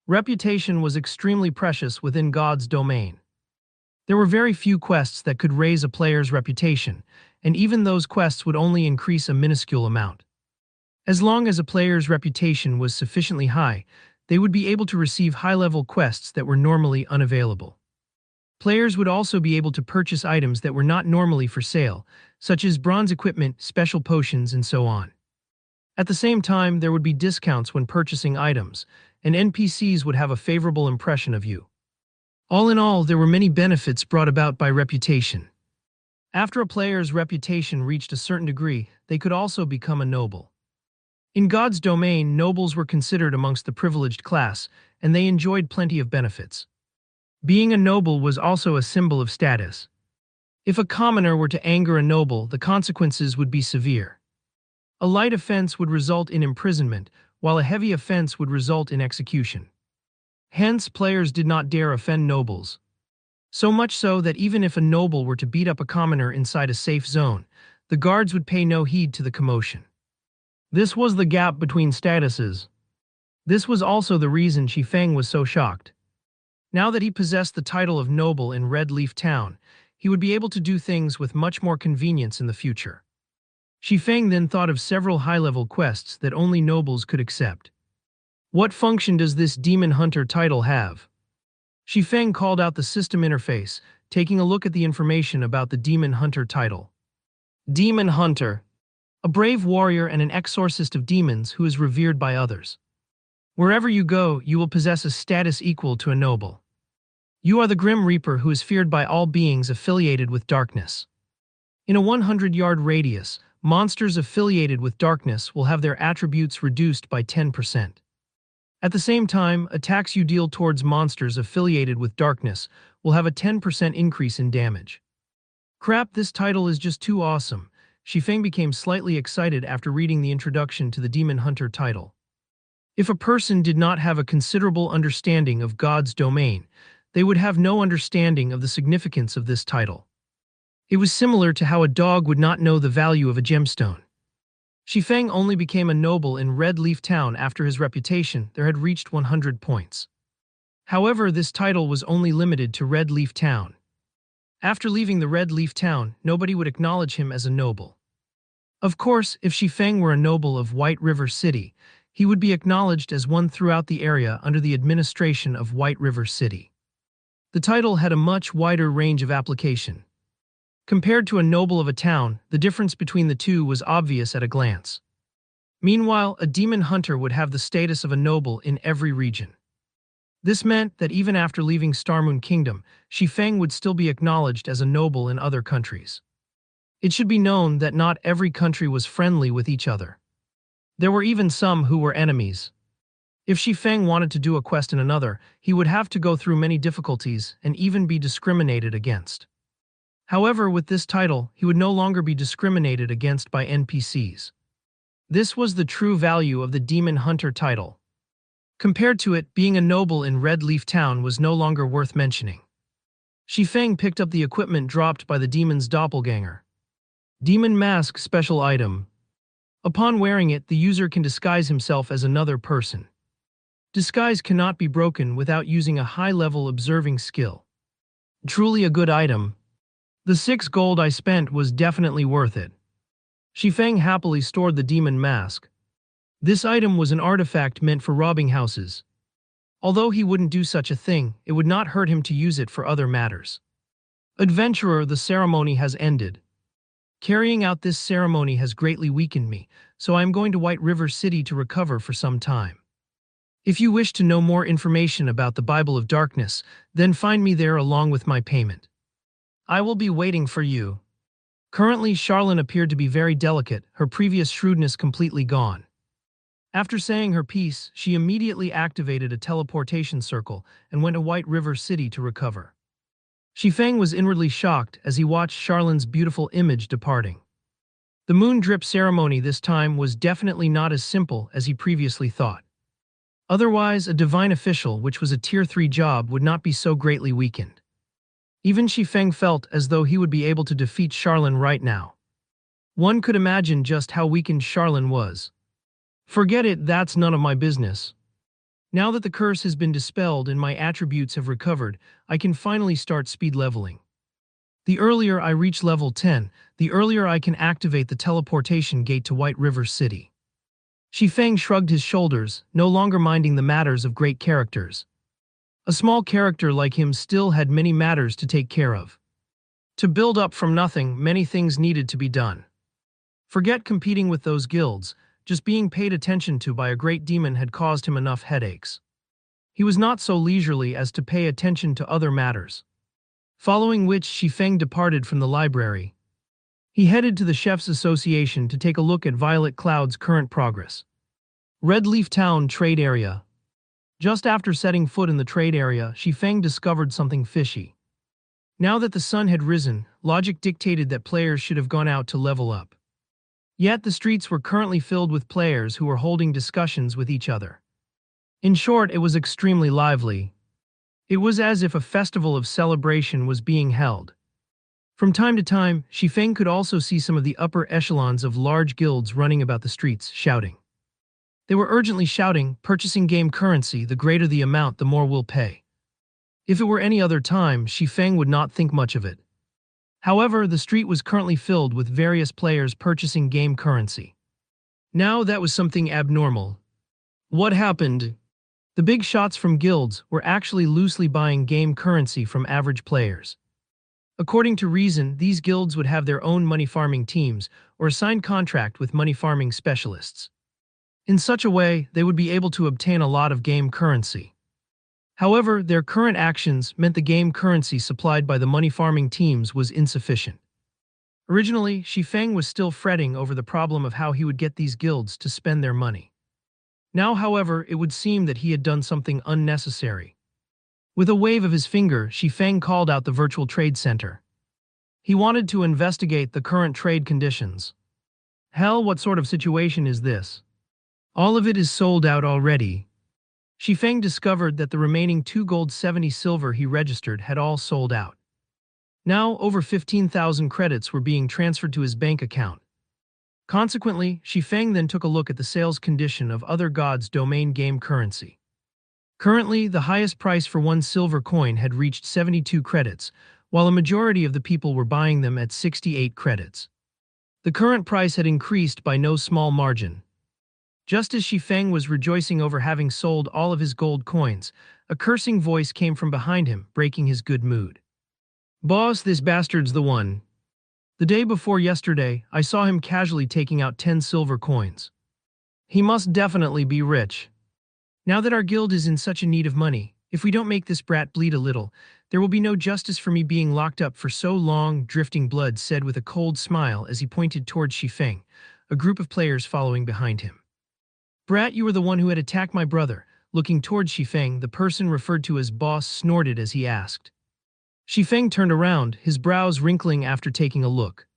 Reputation was extremely precious within God's domain. There were very few quests that could raise a player's reputation, and even those quests would only increase a minuscule amount. As long as a player's reputation was sufficiently high, they would be able to receive high-level quests that were normally unavailable. Players would also be able to purchase items that were not normally for sale, such as bronze equipment, special potions, and so on. At the same time, there would be discounts when purchasing items, and NPCs would have a favorable impression of you. All in all, there were many benefits brought about by reputation. After a player's reputation reached a certain degree, they could also become a noble. In God's domain, nobles were considered amongst the privileged class, and they enjoyed plenty of benefits. Being a noble was also a symbol of status. If a commoner were to anger a noble, the consequences would be severe. A light offense would result in imprisonment, while a heavy offense would result in execution. Hence, players did not dare offend nobles. So much so that even if a noble were to beat up a commoner inside a safe zone, the guards would pay no heed to the commotion. This was the gap between statuses. This was also the reason Shifeng was so shocked. Now that he possessed the title of noble in Red Leaf Town, he would be able to do things with much more convenience in the future. Shifeng then thought of several high-level quests that only nobles could accept. What function does this Demon Hunter title have? Shifeng called out the system interface, taking a look at the information about the Demon Hunter title. Demon Hunter, a brave warrior and an exorcist of demons who is revered by others. Wherever you go, you will possess a status equal to a noble. You are the Grim Reaper who is feared by all beings affiliated with darkness. In a 100-yard radius, monsters affiliated with darkness will have their attributes reduced by 10%. At the same time, attacks you deal towards monsters affiliated with darkness will have a 10% increase in damage. Crap, this title is just too awesome. Shifeng became slightly excited after reading the introduction to the Demon Hunter title. If a person did not have a considerable understanding of God's domain, they would have no understanding of the significance of this title. It was similar to how a dog would not know the value of a gemstone. Shifeng only became a noble in Red Leaf Town after his reputation there had reached 100 points. However, this title was only limited to Red Leaf Town. After leaving the Red Leaf Town, nobody would acknowledge him as a noble. Of course, if Shifeng were a noble of White River City, he would be acknowledged as one throughout the area under the administration of White River City. The title had a much wider range of application. Compared to a noble of a town, the difference between the two was obvious at a glance. Meanwhile, a demon hunter would have the status of a noble in every region. This meant that even after leaving Starmoon Kingdom, Shifeng would still be acknowledged as a noble in other countries. It should be known that not every country was friendly with each other. There were even some who were enemies. If Shifeng wanted to do a quest in another, he would have to go through many difficulties and even be discriminated against. However, with this title, he would no longer be discriminated against by NPCs. This was the true value of the Demon Hunter title. Compared to it, being a noble in Red Leaf Town was no longer worth mentioning. Shifeng picked up the equipment dropped by the demon's doppelganger. Demon Mask Special Item. Upon wearing it, the user can disguise himself as another person. Disguise cannot be broken without using a high-level observing skill. Truly a good item. The 6 gold I spent was definitely worth it. Shifeng happily stored the demon mask. This item was an artifact meant for robbing houses. Although he wouldn't do such a thing, it would not hurt him to use it for other matters. Adventurer, the ceremony has ended. Carrying out this ceremony has greatly weakened me, so I am going to White River City to recover for some time. If you wish to know more information about the Bible of Darkness, then find me there along with my payment. I will be waiting for you. Currently, Charlene appeared to be very delicate, her previous shrewdness completely gone. After saying her piece, she immediately activated a teleportation circle and went to White River City to recover. Shifeng was inwardly shocked as he watched Charlene's beautiful image departing. The moon drip ceremony this time was definitely not as simple as he previously thought. Otherwise, a divine official, which was a Tier 3 job, would not be so greatly weakened. Even Shifeng felt as though he would be able to defeat Charlene right now. One could imagine just how weakened Charlene was. Forget it, that's none of my business. Now that the curse has been dispelled and my attributes have recovered, I can finally start speed leveling. The earlier I reach level 10, the earlier I can activate the teleportation gate to White River City. Shifeng shrugged his shoulders, no longer minding the matters of great characters. A small character like him still had many matters to take care of. To build up from nothing, many things needed to be done. Forget competing with those guilds, just being paid attention to by a great demon had caused him enough headaches. He was not so leisurely as to pay attention to other matters. Following which, Shifeng departed from the library. He headed to the Chefs' Association to take a look at Violet Cloud's current progress. Red Leaf Town Trade Area. Just after setting foot in the trade area, Shifeng discovered something fishy. Now that the sun had risen, logic dictated that players should have gone out to level up. Yet the streets were currently filled with players who were holding discussions with each other. In short, it was extremely lively. It was as if a festival of celebration was being held. From time to time, Shifeng could also see some of the upper echelons of large guilds running about the streets, shouting. They were urgently shouting, purchasing game currency, the greater the amount, the more we'll pay. If it were any other time, Shifeng would not think much of it. However, the street was currently filled with various players purchasing game currency. Now that was something abnormal. What happened? The big shots from guilds were actually loosely buying game currency from average players. According to reason, these guilds would have their own money farming teams or a signed contract with money farming specialists. In such a way, they would be able to obtain a lot of game currency. However, their current actions meant the game currency supplied by the money farming teams was insufficient. Originally, Shifeng was still fretting over the problem of how he would get these guilds to spend their money. Now, however, it would seem that he had done something unnecessary. With a wave of his finger, Shifeng called out the virtual trade center. He wanted to investigate the current trade conditions. Hell, what sort of situation is this? All of it is sold out already. Shifeng discovered that the remaining 2 gold 70 silver he registered had all sold out. Now, over 15,000 credits were being transferred to his bank account. Consequently, Shifeng then took a look at the sales condition of other gods' domain game currency. Currently, the highest price for 1 silver coin had reached 72 credits, while a majority of the people were buying them at 68 credits. The current price had increased by no small margin. Just as Shifeng was rejoicing over having sold all of his gold coins, a cursing voice came from behind him, breaking his good mood. "Boss, this bastard's the one. The day before yesterday, I saw him casually taking out 10 silver coins. He must definitely be rich. Now that our guild is in such a need of money, if we don't make this brat bleed a little, there will be no justice for me being locked up for so long." Drifting Blood said with a cold smile as he pointed towards Shifeng, a group of players following behind him. "Brat, you were the one who had attacked my brother." Looking towards Shifeng, the person referred to as boss snorted as he asked. Shifeng turned around, his brows wrinkling after taking a look.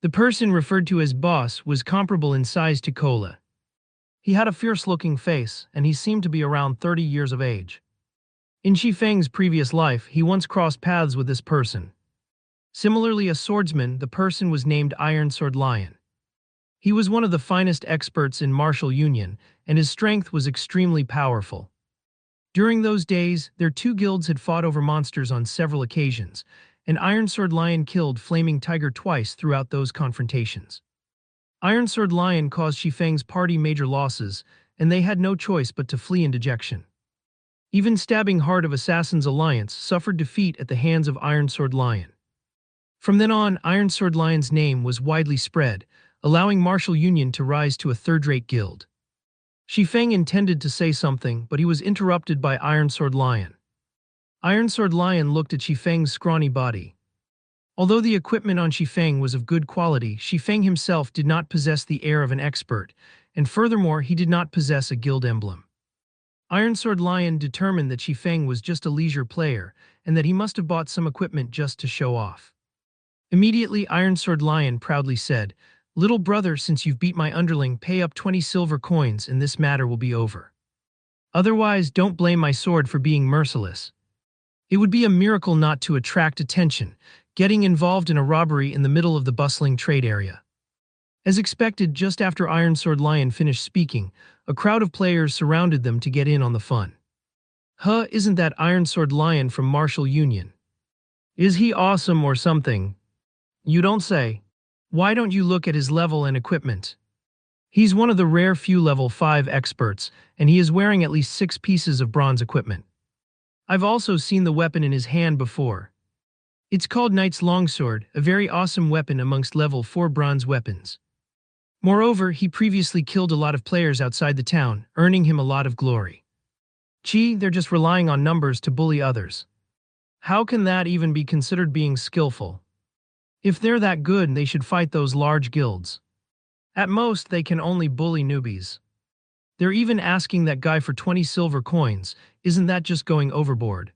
The person referred to as boss was comparable in size to Kola. He had a fierce-looking face, and he seemed to be around 30 years of age. In Shifeng's previous life, he once crossed paths with this person. Similarly, a swordsman, the person was named Iron Sword Lion. He was one of the finest experts in martial union, and his strength was extremely powerful. During those days, their 2 guilds had fought over monsters on several occasions, and Iron Sword Lion killed Flaming Tiger twice throughout those confrontations. Iron Sword Lion caused Shifeng's party major losses, and they had no choice but to flee in dejection. Even Stabbing Heart of Assassin's Alliance suffered defeat at the hands of Iron Sword Lion. From then on, Iron Sword Lion's name was widely spread, allowing martial union to rise to a third-rate guild. Shifeng intended to say something, but he was interrupted by Iron Sword Lion. Iron Sword Lion looked at Shifeng's scrawny body. Although the equipment on Shifeng was of good quality, Shifeng himself did not possess the air of an expert, and furthermore he did not possess a guild emblem. Iron Sword Lion determined that Shifeng was just a leisure player, and that he must have bought some equipment just to show off. Immediately, Iron Sword Lion proudly said, "Little brother, since you've beat my underling, pay up 20 silver coins and this matter will be over. Otherwise, don't blame my sword for being merciless." It would be a miracle not to attract attention, getting involved in a robbery in the middle of the bustling trade area. As expected, just after Iron Sword Lion finished speaking, a crowd of players surrounded them to get in on the fun. "Huh, isn't that Iron Sword Lion from Martial Union? Is he awesome or something? You don't say. Why don't you look at his level and equipment? He's one of the rare few level 5 experts, and he is wearing at least 6 pieces of bronze equipment. I've also seen the weapon in his hand before. It's called Knight's Longsword, a very awesome weapon amongst level 4 bronze weapons. Moreover, he previously killed a lot of players outside the town, earning him a lot of glory. Gee, they're just relying on numbers to bully others. How can that even be considered being skillful? If they're that good, they should fight those large guilds. At most, they can only bully newbies. They're even asking that guy for 20 silver coins. Isn't that just going overboard?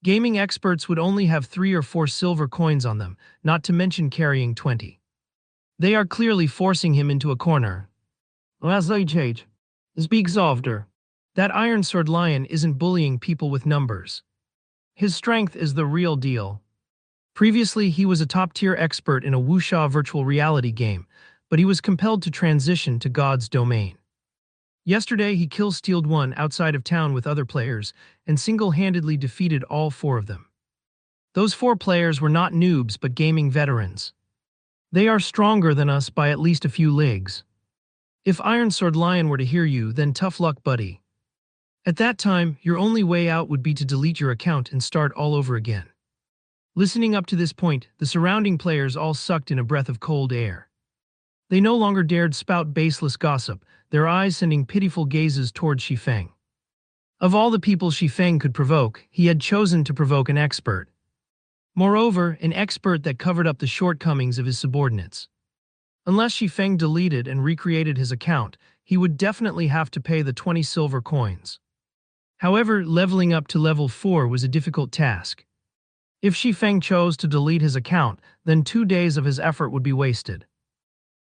Gaming experts would only have 3 or 4 silver coins on them, not to mention carrying 20. They are clearly forcing him into a corner. As I change, speak softer. That Iron Sword Lion isn't bullying people with numbers. His strength is the real deal. Previously, he was a top-tier expert in a wuxia virtual reality game, but he was compelled to transition to God's domain. Yesterday, he kill-stealed one outside of town with other players and single-handedly defeated all 4 of them. Those 4 players were not noobs but gaming veterans. They are stronger than us by at least a few leagues. If Iron Sword Lion were to hear you, then tough luck, buddy. At that time, your only way out would be to delete your account and start all over again. Listening up to this point, the surrounding players all sucked in a breath of cold air. They no longer dared spout baseless gossip, their eyes sending pitiful gazes towards Shifeng. Of all the people Shifeng could provoke, he had chosen to provoke an expert. Moreover, an expert that covered up the shortcomings of his subordinates. Unless Shifeng deleted and recreated his account, he would definitely have to pay the 20 silver coins. However, leveling up to level 4 was a difficult task. If Shifeng chose to delete his account, then 2 days of his effort would be wasted.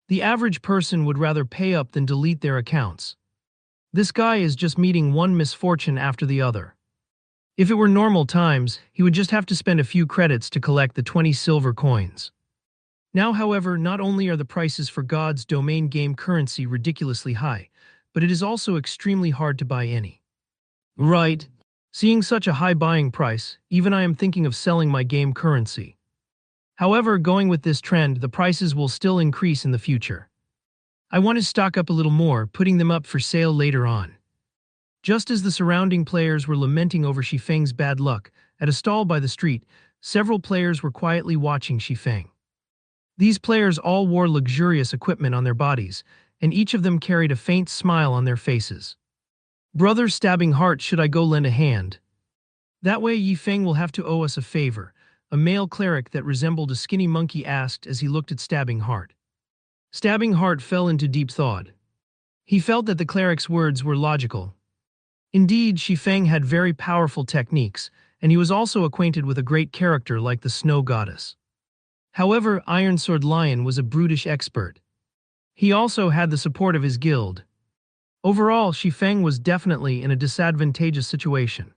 The average person would rather pay up than delete their accounts. This guy is just meeting one misfortune after the other. If it were normal times, he would just have to spend a few credits to collect the 20 silver coins. Now, however, not only are the prices for God's domain game currency ridiculously high, but it is also extremely hard to buy any. Right. Seeing such a high buying price, even I am thinking of selling my game currency. However, going with this trend, the prices will still increase in the future. I want to stock up a little more, putting them up for sale later on. Just as the surrounding players were lamenting over Shifeng's bad luck, at a stall by the street, several players were quietly watching Shifeng. These players all wore luxurious equipment on their bodies, and each of them carried a faint smile on their faces. Brother Stabbing Heart, should I go lend a hand? That way Yifeng will have to owe us a favor, a male cleric that resembled a skinny monkey asked as he looked at Stabbing Heart. Stabbing Heart fell into deep thought. He felt that the cleric's words were logical. Indeed, Shifeng had very powerful techniques, and he was also acquainted with a great character like the Snow Goddess. However, Iron Sword Lion was a brutish expert. He also had the support of his guild. Overall, Shifeng was definitely in a disadvantageous situation.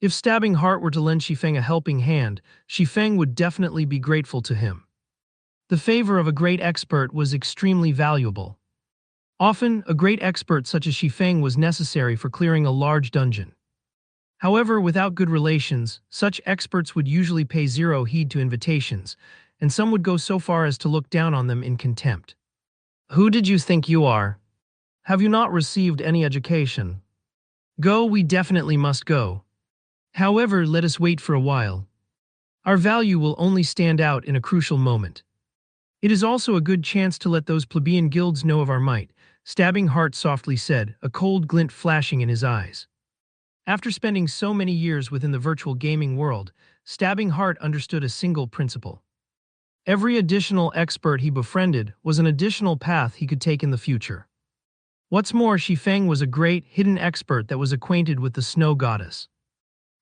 If Stabbing Heart were to lend Shifeng a helping hand, Shifeng would definitely be grateful to him. The favor of a great expert was extremely valuable. Often, a great expert such as Shifeng was necessary for clearing a large dungeon. However, without good relations, such experts would usually pay zero heed to invitations, and some would go so far as to look down on them in contempt. Who did you think you are? Have you not received any education? Go, we definitely must go. However, let us wait for a while. Our value will only stand out in a crucial moment. It is also a good chance to let those plebeian guilds know of our might, Stabbing Heart softly said, a cold glint flashing in his eyes. After spending so many years within the virtual gaming world, Stabbing Heart understood a single principle. Every additional expert he befriended was an additional path he could take in the future. What's more, Shifeng was a great, hidden expert that was acquainted with the Snow Goddess.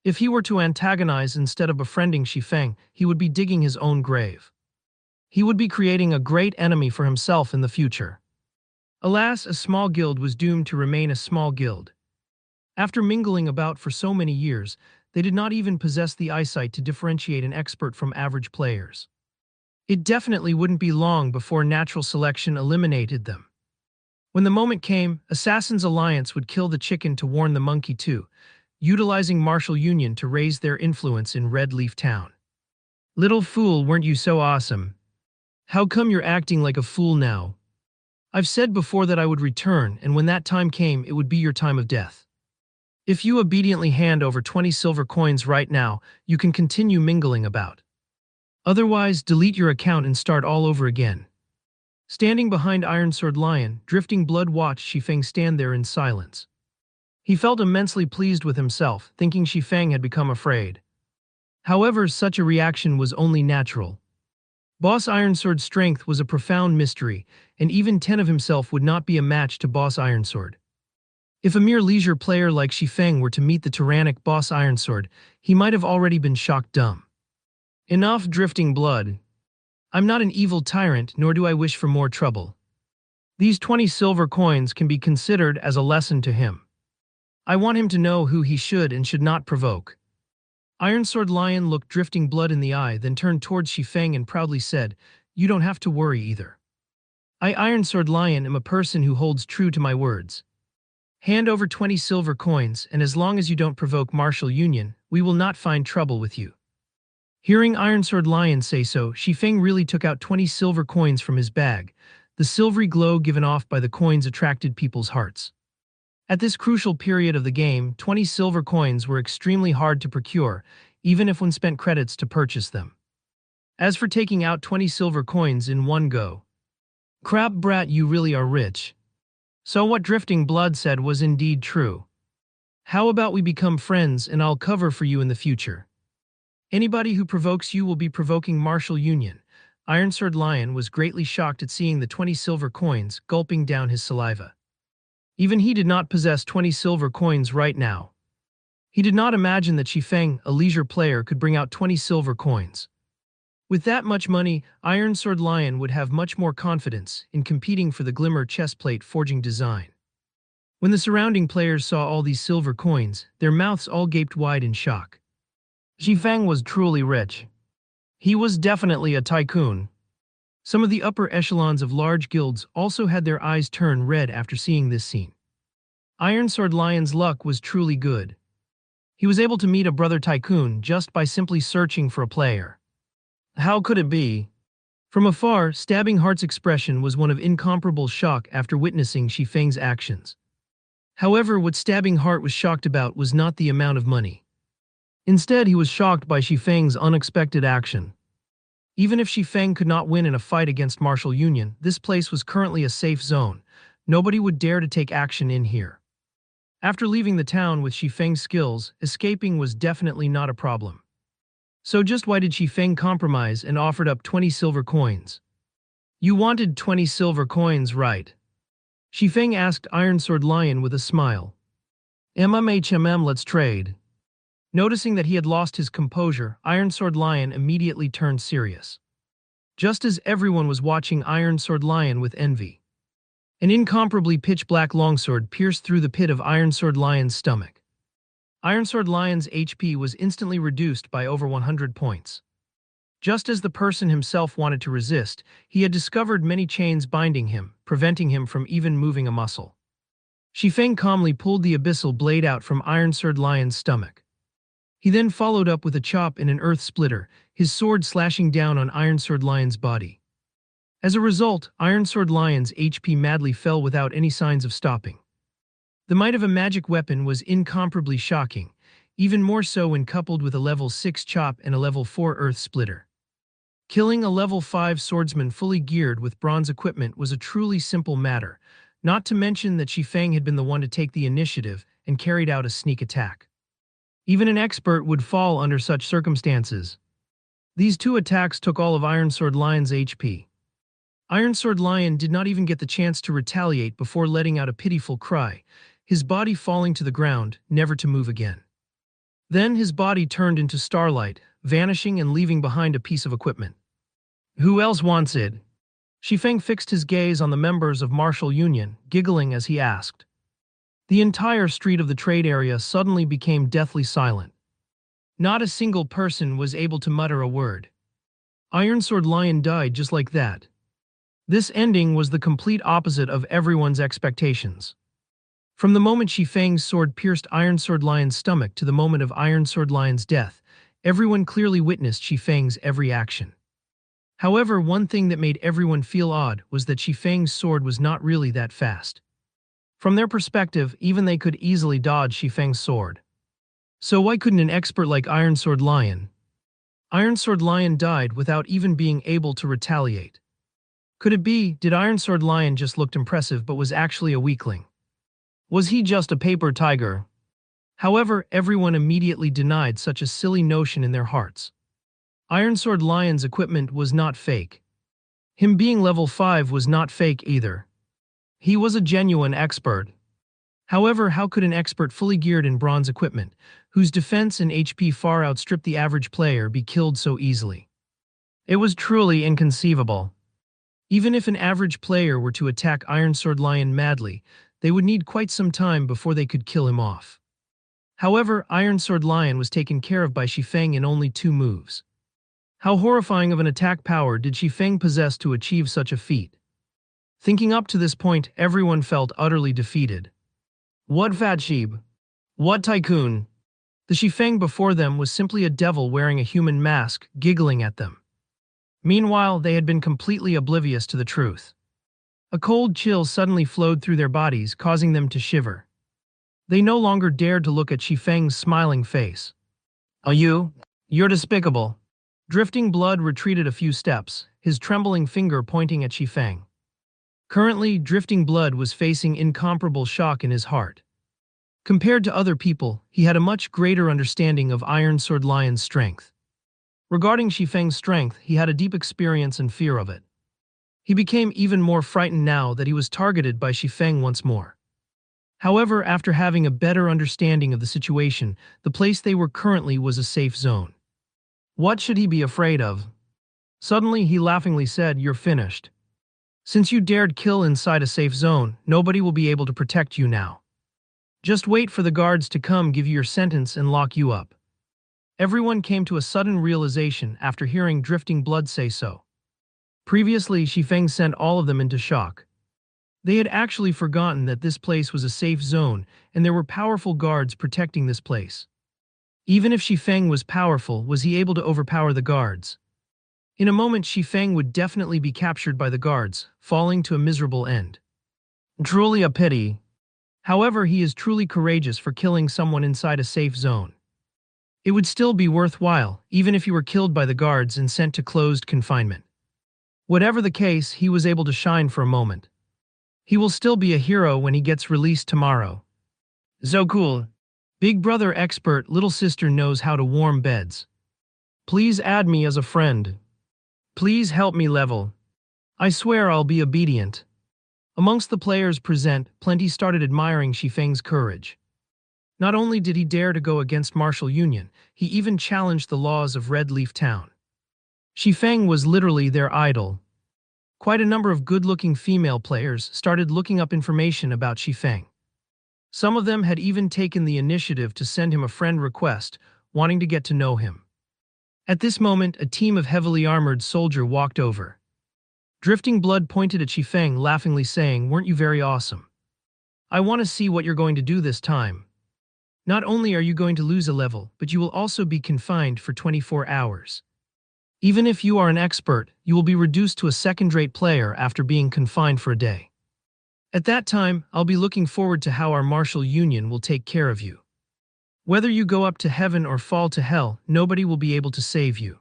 If he were to antagonize instead of befriending Shifeng, he would be digging his own grave. He would be creating a great enemy for himself in the future. Alas, a small guild was doomed to remain a small guild. After mingling about for so many years, they did not even possess the eyesight to differentiate an expert from average players. It definitely wouldn't be long before natural selection eliminated them. When the moment came, Assassin's Alliance would kill the chicken to warn the monkey too, utilizing martial union to raise their influence in Red Leaf Town. Little fool, weren't you so awesome? How come you're acting like a fool now? I've said before that I would return, and when that time came, it would be your time of death. If you obediently hand over 20 silver coins right now, you can continue mingling about. Otherwise, delete your account and start all over again. Standing behind Iron Sword Lion, Drifting Blood watched Shifeng stand there in silence. He felt immensely pleased with himself, thinking Shifeng had become afraid. However, such a reaction was only natural. Boss Ironsword's strength was a profound mystery, and even 10 of himself would not be a match to Boss Ironsword. If a mere leisure player like Shifeng were to meet the tyrannic Boss Ironsword, he might have already been shocked dumb. Enough, Drifting Blood. I'm not an evil tyrant, nor do I wish for more trouble. These 20 silver coins can be considered as a lesson to him. I want him to know who he should and should not provoke. Iron Sword Lion looked Drifting Blood in the eye, then turned towards Shifeng and proudly said, "You don't have to worry either. I, Iron Sword Lion, am a person who holds true to my words. Hand over 20 silver coins, and as long as you don't provoke martial union, we will not find trouble with you." Hearing Iron Sword Lion say so, Shifeng really took out 20 silver coins from his bag. The silvery glow given off by the coins attracted people's hearts. At this crucial period of the game, 20 silver coins were extremely hard to procure, even if one spent credits to purchase them. As for taking out 20 silver coins in one go, crap brat, you really are rich. So what Drifting Blood said was indeed true. How about we become friends and I'll cover for you in the future? Anybody who provokes you will be provoking martial union. Iron Sword Lion was greatly shocked at seeing the 20 silver coins, gulping down his saliva. Even he did not possess 20 silver coins right now. He did not imagine that Shifeng, a leisure player, could bring out 20 silver coins. With that much money, Iron Sword Lion would have much more confidence in competing for the Glimmer chestplate forging design. When the surrounding players saw all these silver coins, their mouths all gaped wide in shock. Shifeng was truly rich. He was definitely a tycoon. Some of the upper echelons of large guilds also had their eyes turn red after seeing this scene. Iron Sword Lion's luck was truly good. He was able to meet a brother tycoon just by simply searching for a player. How could it be? From afar, Stabbing Heart's expression was one of incomparable shock after witnessing Shifeng's actions. However, what Stabbing Heart was shocked about was not the amount of money. Instead, he was shocked by Shifeng's unexpected action. Even if Shifeng could not win in a fight against Martial Union, this place was currently a safe zone. Nobody would dare to take action in here. After leaving the town with Shifeng's skills, escaping was definitely not a problem. So just why did Shifeng compromise and offered up 20 silver coins? You wanted 20 silver coins, right? Shifeng asked Iron Sword Lion with a smile. Let's trade. Noticing that he had lost his composure, Iron Sword Lion immediately turned serious. Just as everyone was watching Iron Sword Lion with envy, an incomparably pitch-black longsword pierced through the pit of Iron Sword Lion's stomach. Iron Sword Lion's HP was instantly reduced by over 100 points. Just as the person himself wanted to resist, he had discovered many chains binding him, preventing him from even moving a muscle. Shifeng calmly pulled the abyssal blade out from Iron Sword Lion's stomach. He then followed up with a chop in an earth splitter, his sword slashing down on Iron Sword Lion's body. As a result, Iron Sword Lion's HP madly fell without any signs of stopping. The might of a magic weapon was incomparably shocking, even more so when coupled with a level 6 chop and a level 4 earth splitter. Killing a level 5 swordsman fully geared with bronze equipment was a truly simple matter, not to mention that Shifeng had been the one to take the initiative and carried out a sneak attack. Even an expert would fall under such circumstances. These two attacks took all of Iron Sword Lion's HP. Iron Sword Lion did not even get the chance to retaliate before letting out a pitiful cry, his body falling to the ground, never to move again. Then his body turned into starlight, vanishing and leaving behind a piece of equipment. Who else wants it? Shifeng fixed his gaze on the members of Martial Union, giggling as he asked. The entire street of the trade area suddenly became deathly silent. Not a single person was able to mutter a word. Iron Sword Lion died just like that. This ending was the complete opposite of everyone's expectations. From the moment Shifeng's sword pierced Iron Sword Lion's stomach to the moment of Iron Sword Lion's death, everyone clearly witnessed Shifeng's every action. However, one thing that made everyone feel odd was that Shifeng's sword was not really that fast. From their perspective, even they could easily dodge Shifeng's sword. So why couldn't an expert like Iron Sword Lion? Iron Sword Lion died without even being able to retaliate. Could it be, did Iron Sword Lion just looked impressive but was actually a weakling? Was he just a paper tiger? However, everyone immediately denied such a silly notion in their hearts. Iron Sword Lion's equipment was not fake. Him being level 5 was not fake either. He was a genuine expert. However, how could an expert fully geared in bronze equipment, whose defense and HP far outstripped the average player, be killed so easily? It was truly inconceivable. Even if an average player were to attack Iron Sword Lion madly, they would need quite some time before they could kill him off. However, Iron Sword Lion was taken care of by Shifeng in only 2 moves. How horrifying of an attack power did Shifeng possess to achieve such a feat? Thinking up to this point, everyone felt utterly defeated. What fat sheep? What tycoon? The Shifeng before them was simply a devil wearing a human mask, giggling at them. Meanwhile, they had been completely oblivious to the truth. A cold chill suddenly flowed through their bodies, causing them to shiver. They no longer dared to look at Shifeng's smiling face. "Oh, you're despicable." Drifting Blood retreated a few steps, his trembling finger pointing at Shifeng. Currently, Drifting Blood was facing incomparable shock in his heart. Compared to other people, he had a much greater understanding of Iron Sword Lion's strength. Regarding Shifeng's strength, he had a deep experience and fear of it. He became even more frightened now that he was targeted by Shifeng once more. However, after having a better understanding of the situation, the place they were currently was a safe zone. What should he be afraid of? Suddenly, he laughingly said, "You're finished. Since you dared kill inside a safe zone, nobody will be able to protect you now. Just wait for the guards to come give you your sentence and lock you up." Everyone came to a sudden realization after hearing Drifting Blood say so. Previously, Shifeng sent all of them into shock. They had actually forgotten that this place was a safe zone and there were powerful guards protecting this place. Even if Shifeng was powerful, was he able to overpower the guards? In a moment, Shifeng would definitely be captured by the guards, falling to a miserable end. Truly a pity. However, he is truly courageous for killing someone inside a safe zone. It would still be worthwhile, even if he were killed by the guards and sent to closed confinement. Whatever the case, he was able to shine for a moment. He will still be a hero when he gets released tomorrow. So cool. Big brother expert, little sister knows how to warm beds. Please add me as a friend. Please help me level. I swear I'll be obedient. Amongst the players present, plenty started admiring Shifeng's courage. Not only did he dare to go against martial union, he even challenged the laws of Red Leaf Town. Shifeng was literally their idol. Quite a number of good-looking female players started looking up information about Shifeng. Some of them had even taken the initiative to send him a friend request, wanting to get to know him. At this moment, a team of heavily armored soldiers walked over. Drifting Blood pointed at Shifeng, laughingly saying, "Weren't you very awesome? I want to see what you're going to do this time. Not only are you going to lose a level, but you will also be confined for 24 hours. Even if you are an expert, you will be reduced to a second-rate player after being confined for a day. At that time, I'll be looking forward to how our martial union will take care of you. Whether you go up to heaven or fall to hell, nobody will be able to save you."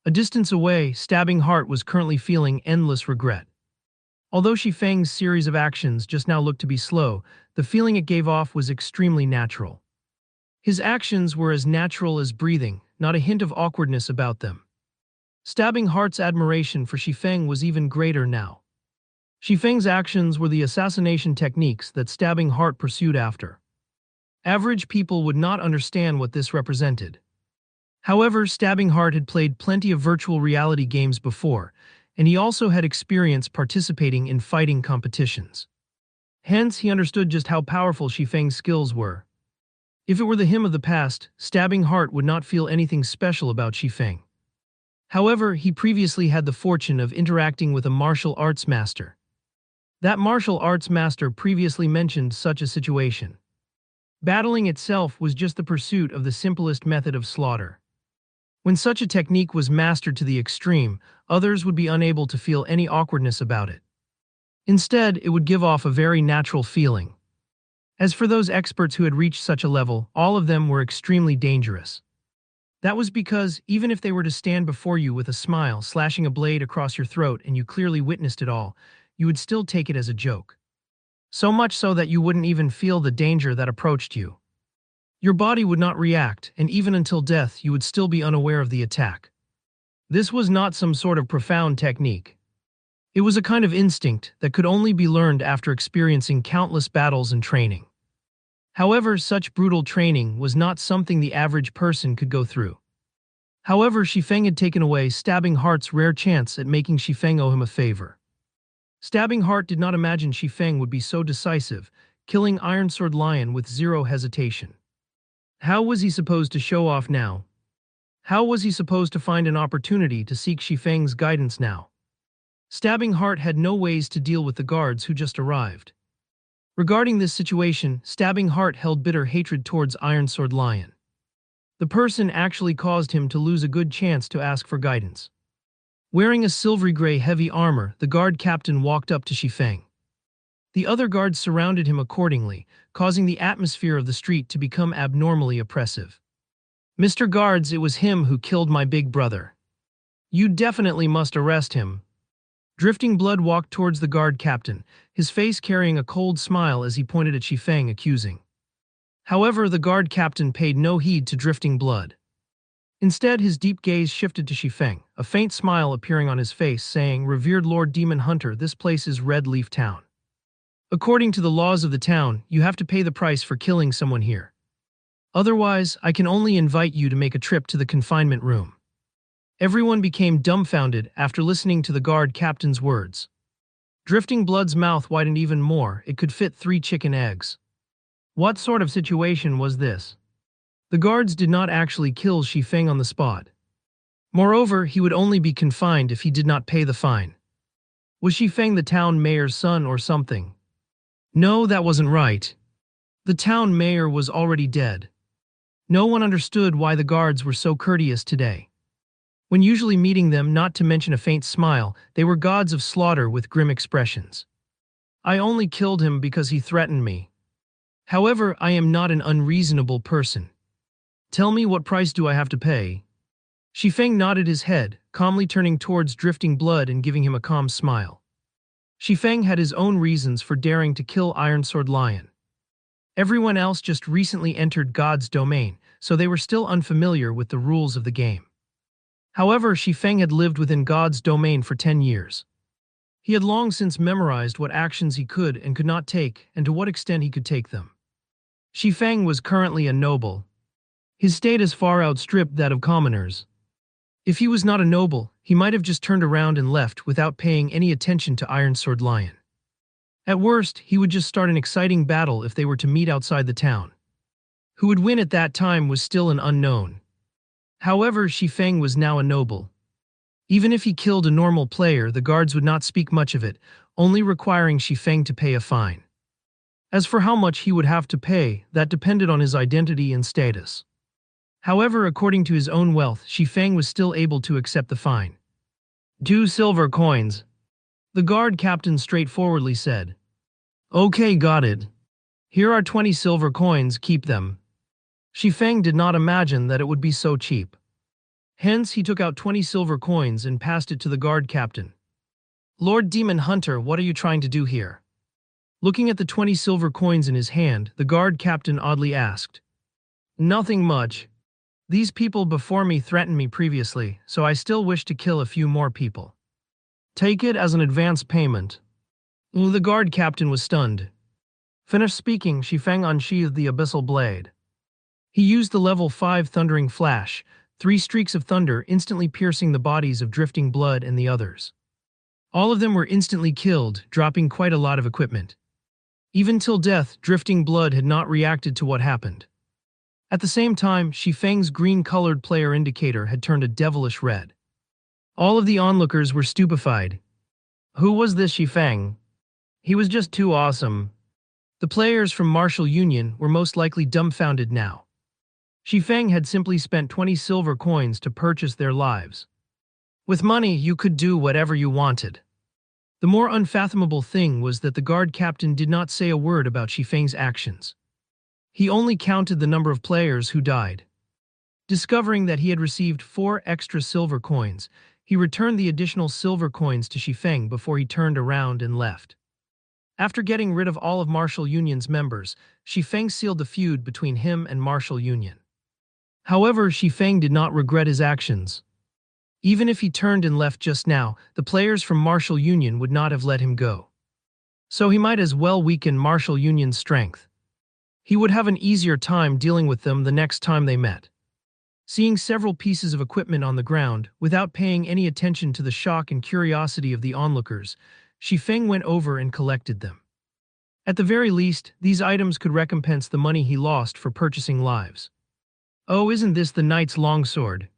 A distance away, Stabbing Heart was currently feeling endless regret. Although Shifeng's series of actions just now looked to be slow, the feeling it gave off was extremely natural. His actions were as natural as breathing, not a hint of awkwardness about them. Stabbing Heart's admiration for Shifeng was even greater now. Shifeng's actions were the assassination techniques that Stabbing Heart pursued after. Average people would not understand what this represented. However, Stabbing Heart had played plenty of virtual reality games before, and he also had experience participating in fighting competitions. Hence, he understood just how powerful Shifeng's skills were. If it were the him of the past, Stabbing Heart would not feel anything special about Shifeng. However, he previously had the fortune of interacting with a martial arts master. That martial arts master previously mentioned such a situation. Battling itself was just the pursuit of the simplest method of slaughter. When such a technique was mastered to the extreme, others would be unable to feel any awkwardness about it. Instead, it would give off a very natural feeling. As for those experts who had reached such a level, all of them were extremely dangerous. That was because, even if they were to stand before you with a smile, slashing a blade across your throat, and you clearly witnessed it all, you would still take it as a joke. So much so that you wouldn't even feel the danger that approached you. Your body would not react, and even until death, you would still be unaware of the attack. This was not some sort of profound technique. It was a kind of instinct that could only be learned after experiencing countless battles and training. However, such brutal training was not something the average person could go through. However, Shifeng had taken away Stabbing Heart's rare chance at making Shifeng owe him a favor. Stabbing Heart did not imagine Shifeng would be so decisive, killing Iron Sword Lion with zero hesitation. How was he supposed to show off now? How was he supposed to find an opportunity to seek Shifeng's guidance now? Stabbing Heart had no ways to deal with the guards who just arrived. Regarding this situation, Stabbing Heart held bitter hatred towards Iron Sword Lion. The person actually caused him to lose a good chance to ask for guidance. Wearing a silvery gray heavy armor, the guard captain walked up to Shifeng. The other guards surrounded him accordingly, causing the atmosphere of the street to become abnormally oppressive. "Mr. Guards, it was him who killed my big brother. You definitely must arrest him." Drifting Blood walked towards the guard captain, his face carrying a cold smile as he pointed at Shifeng, accusing. However, the guard captain paid no heed to Drifting Blood. Instead, his deep gaze shifted to Shifeng, a faint smile appearing on his face, saying, "Revered Lord Demon Hunter, this place is Red Leaf Town. According to the laws of the town, you have to pay the price for killing someone here. Otherwise, I can only invite you to make a trip to the confinement room." Everyone became dumbfounded after listening to the guard captain's words. Drifting Blood's mouth widened even more. It could fit 3 chicken eggs. What sort of situation was this? The guards did not actually kill Shifeng on the spot. Moreover, he would only be confined if he did not pay the fine. Was Shifeng the town mayor's son or something? No, that wasn't right. The town mayor was already dead. No one understood why the guards were so courteous today. When usually meeting them, not to mention a faint smile, they were gods of slaughter with grim expressions. "I only killed him because he threatened me. However, I am not an unreasonable person. Tell me, what price do I have to pay?" Shifeng nodded his head, calmly turning towards Drifting Blood and giving him a calm smile. Shifeng had his own reasons for daring to kill Iron Sword Lion. Everyone else just recently entered God's domain, so they were still unfamiliar with the rules of the game. However, Shifeng had lived within God's domain for 10 years. He had long since memorized what actions he could and could not take, and to what extent he could take them. Shifeng was currently a noble. His status far outstripped that of commoners. If he was not a noble, he might have just turned around and left without paying any attention to Iron Sword Lion. At worst, he would just start an exciting battle if they were to meet outside the town. Who would win at that time was still an unknown. However, Shifeng was now a noble. Even if he killed a normal player, the guards would not speak much of it, only requiring Shifeng to pay a fine. As for how much he would have to pay, that depended on his identity and status. However, according to his own wealth, Shifeng was still able to accept the fine. 2 silver coins. The guard captain straightforwardly said. "Okay, got it. Here are 20 silver coins, keep them." Shifeng did not imagine that it would be so cheap. Hence, he took out 20 silver coins and passed it to the guard captain. "Lord Demon Hunter, what are you trying to do here?" Looking at the 20 silver coins in his hand, the guard captain oddly asked. "Nothing much. These people before me threatened me previously, so I still wish to kill a few more people. Take it as an advance payment." The guard captain was stunned. Finished speaking, Shifeng unsheathed the abyssal blade. He used the level 5 thundering flash, 3 streaks of thunder instantly piercing the bodies of Drifting Blood and the others. All of them were instantly killed, dropping quite a lot of equipment. Even till death, Drifting Blood had not reacted to what happened. At the same time, Shifeng's green-colored player indicator had turned a devilish red. All of the onlookers were stupefied. Who was this Shifeng? He was just too awesome. The players from Martial Union were most likely dumbfounded now. Shifeng had simply spent 20 silver coins to purchase their lives. With money, you could do whatever you wanted. The more unfathomable thing was that the guard captain did not say a word about Shifeng's actions. He only counted the number of players who died. Discovering that he had received 4 extra silver coins, he returned the additional silver coins to Shifeng before he turned around and left. After getting rid of all of Martial Union's members, Shifeng sealed the feud between him and Martial Union. However, Shifeng did not regret his actions. Even if he turned and left just now, the players from Martial Union would not have let him go. So he might as well weaken Martial Union's strength. He would have an easier time dealing with them the next time they met. Seeing several pieces of equipment on the ground, without paying any attention to the shock and curiosity of the onlookers, Shifeng went over and collected them. At the very least, these items could recompense the money he lost for purchasing lives. Oh, isn't this the knight's longsword?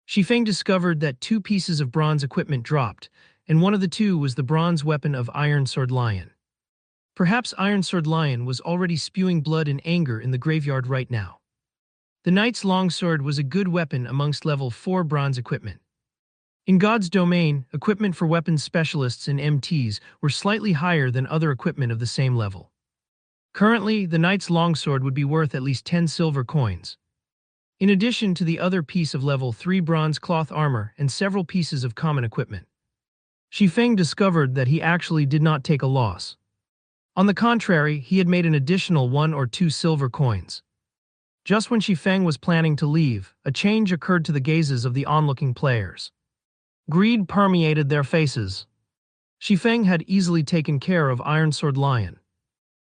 Shifeng discovered that 2 pieces of bronze equipment dropped, and one of the 2 was the bronze weapon of Iron Sword Lion. Perhaps Iron Sword Lion was already spewing blood and anger in the graveyard right now. The knight's longsword was a good weapon amongst level 4 bronze equipment. In God's domain, equipment for weapons specialists and MTs were slightly higher than other equipment of the same level. Currently, the knight's longsword would be worth at least 10 silver coins. In addition to the other piece of level 3 bronze cloth armor and several pieces of common equipment. Shifeng discovered that he actually did not take a loss. On the contrary, he had made an additional 1 or 2 silver coins. Just when Shifeng was planning to leave, a change occurred to the gazes of the onlooking players. Greed permeated their faces. Shifeng had easily taken care of Iron Sword Lion.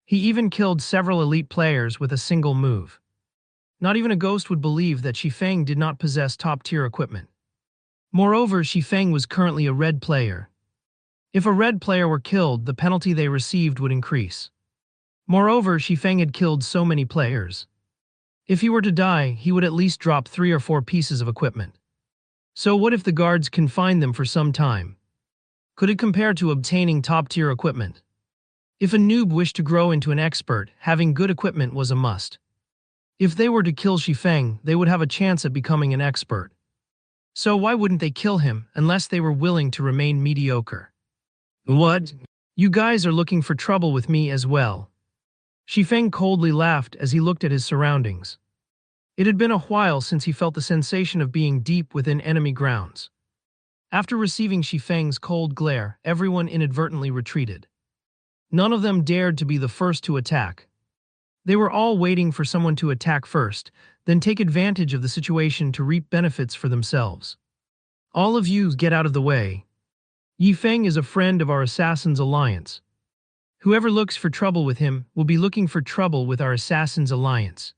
He even killed several elite players with a single move. Not even a ghost would believe that Shifeng did not possess top-tier equipment. Moreover, Shifeng was currently a red player. If a red player were killed, the penalty they received would increase. Moreover, Shifeng had killed so many players. If he were to die, he would at least drop 3 or 4 pieces of equipment. So what if the guards confined them for some time? Could it compare to obtaining top-tier equipment? If a noob wished to grow into an expert, having good equipment was a must. If they were to kill Shifeng, they would have a chance at becoming an expert. So why wouldn't they kill him unless they were willing to remain mediocre? What? You guys are looking for trouble with me as well. Shifeng coldly laughed as he looked at his surroundings. It had been a while since he felt the sensation of being deep within enemy grounds. After receiving Shifeng's cold glare, everyone inadvertently retreated. None of them dared to be the first to attack. They were all waiting for someone to attack first, then take advantage of the situation to reap benefits for themselves. All of you get out of the way. Yifeng is a friend of our Assassin's Alliance. Whoever looks for trouble with him will be looking for trouble with our Assassin's Alliance.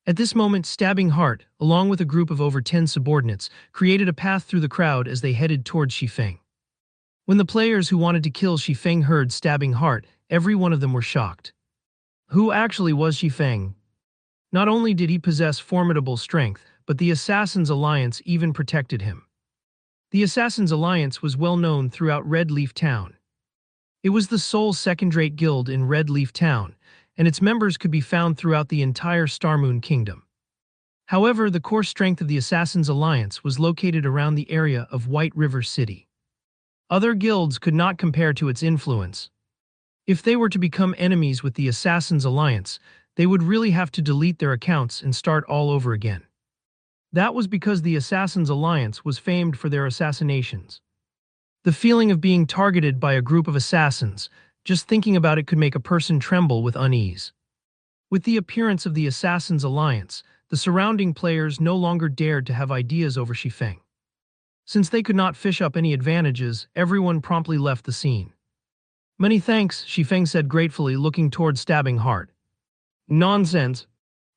At this moment, Stabbing Heart, along with a group of over 10 subordinates, created a path through the crowd as they headed towards Shifeng. When the players who wanted to kill Shifeng heard Stabbing Heart, every one of them were shocked. Who actually was Shifeng? Not only did he possess formidable strength, but the Assassin's Alliance even protected him. The Assassin's Alliance was well known throughout Red Leaf Town. It was the sole second-rate guild in Red Leaf Town, and its members could be found throughout the entire Starmoon Kingdom. However, the core strength of the Assassin's Alliance was located around the area of White River City. Other guilds could not compare to its influence. If they were to become enemies with the Assassin's Alliance, they would really have to delete their accounts and start all over again. That was because the Assassin's Alliance was famed for their assassinations. The feeling of being targeted by a group of assassins, just thinking about it could make a person tremble with unease. With the appearance of the Assassin's Alliance, the surrounding players no longer dared to have ideas over Shifeng. Since they could not fish up any advantages, everyone promptly left the scene. Many thanks, Shifeng said gratefully, looking towards Stabbing Heart. Nonsense.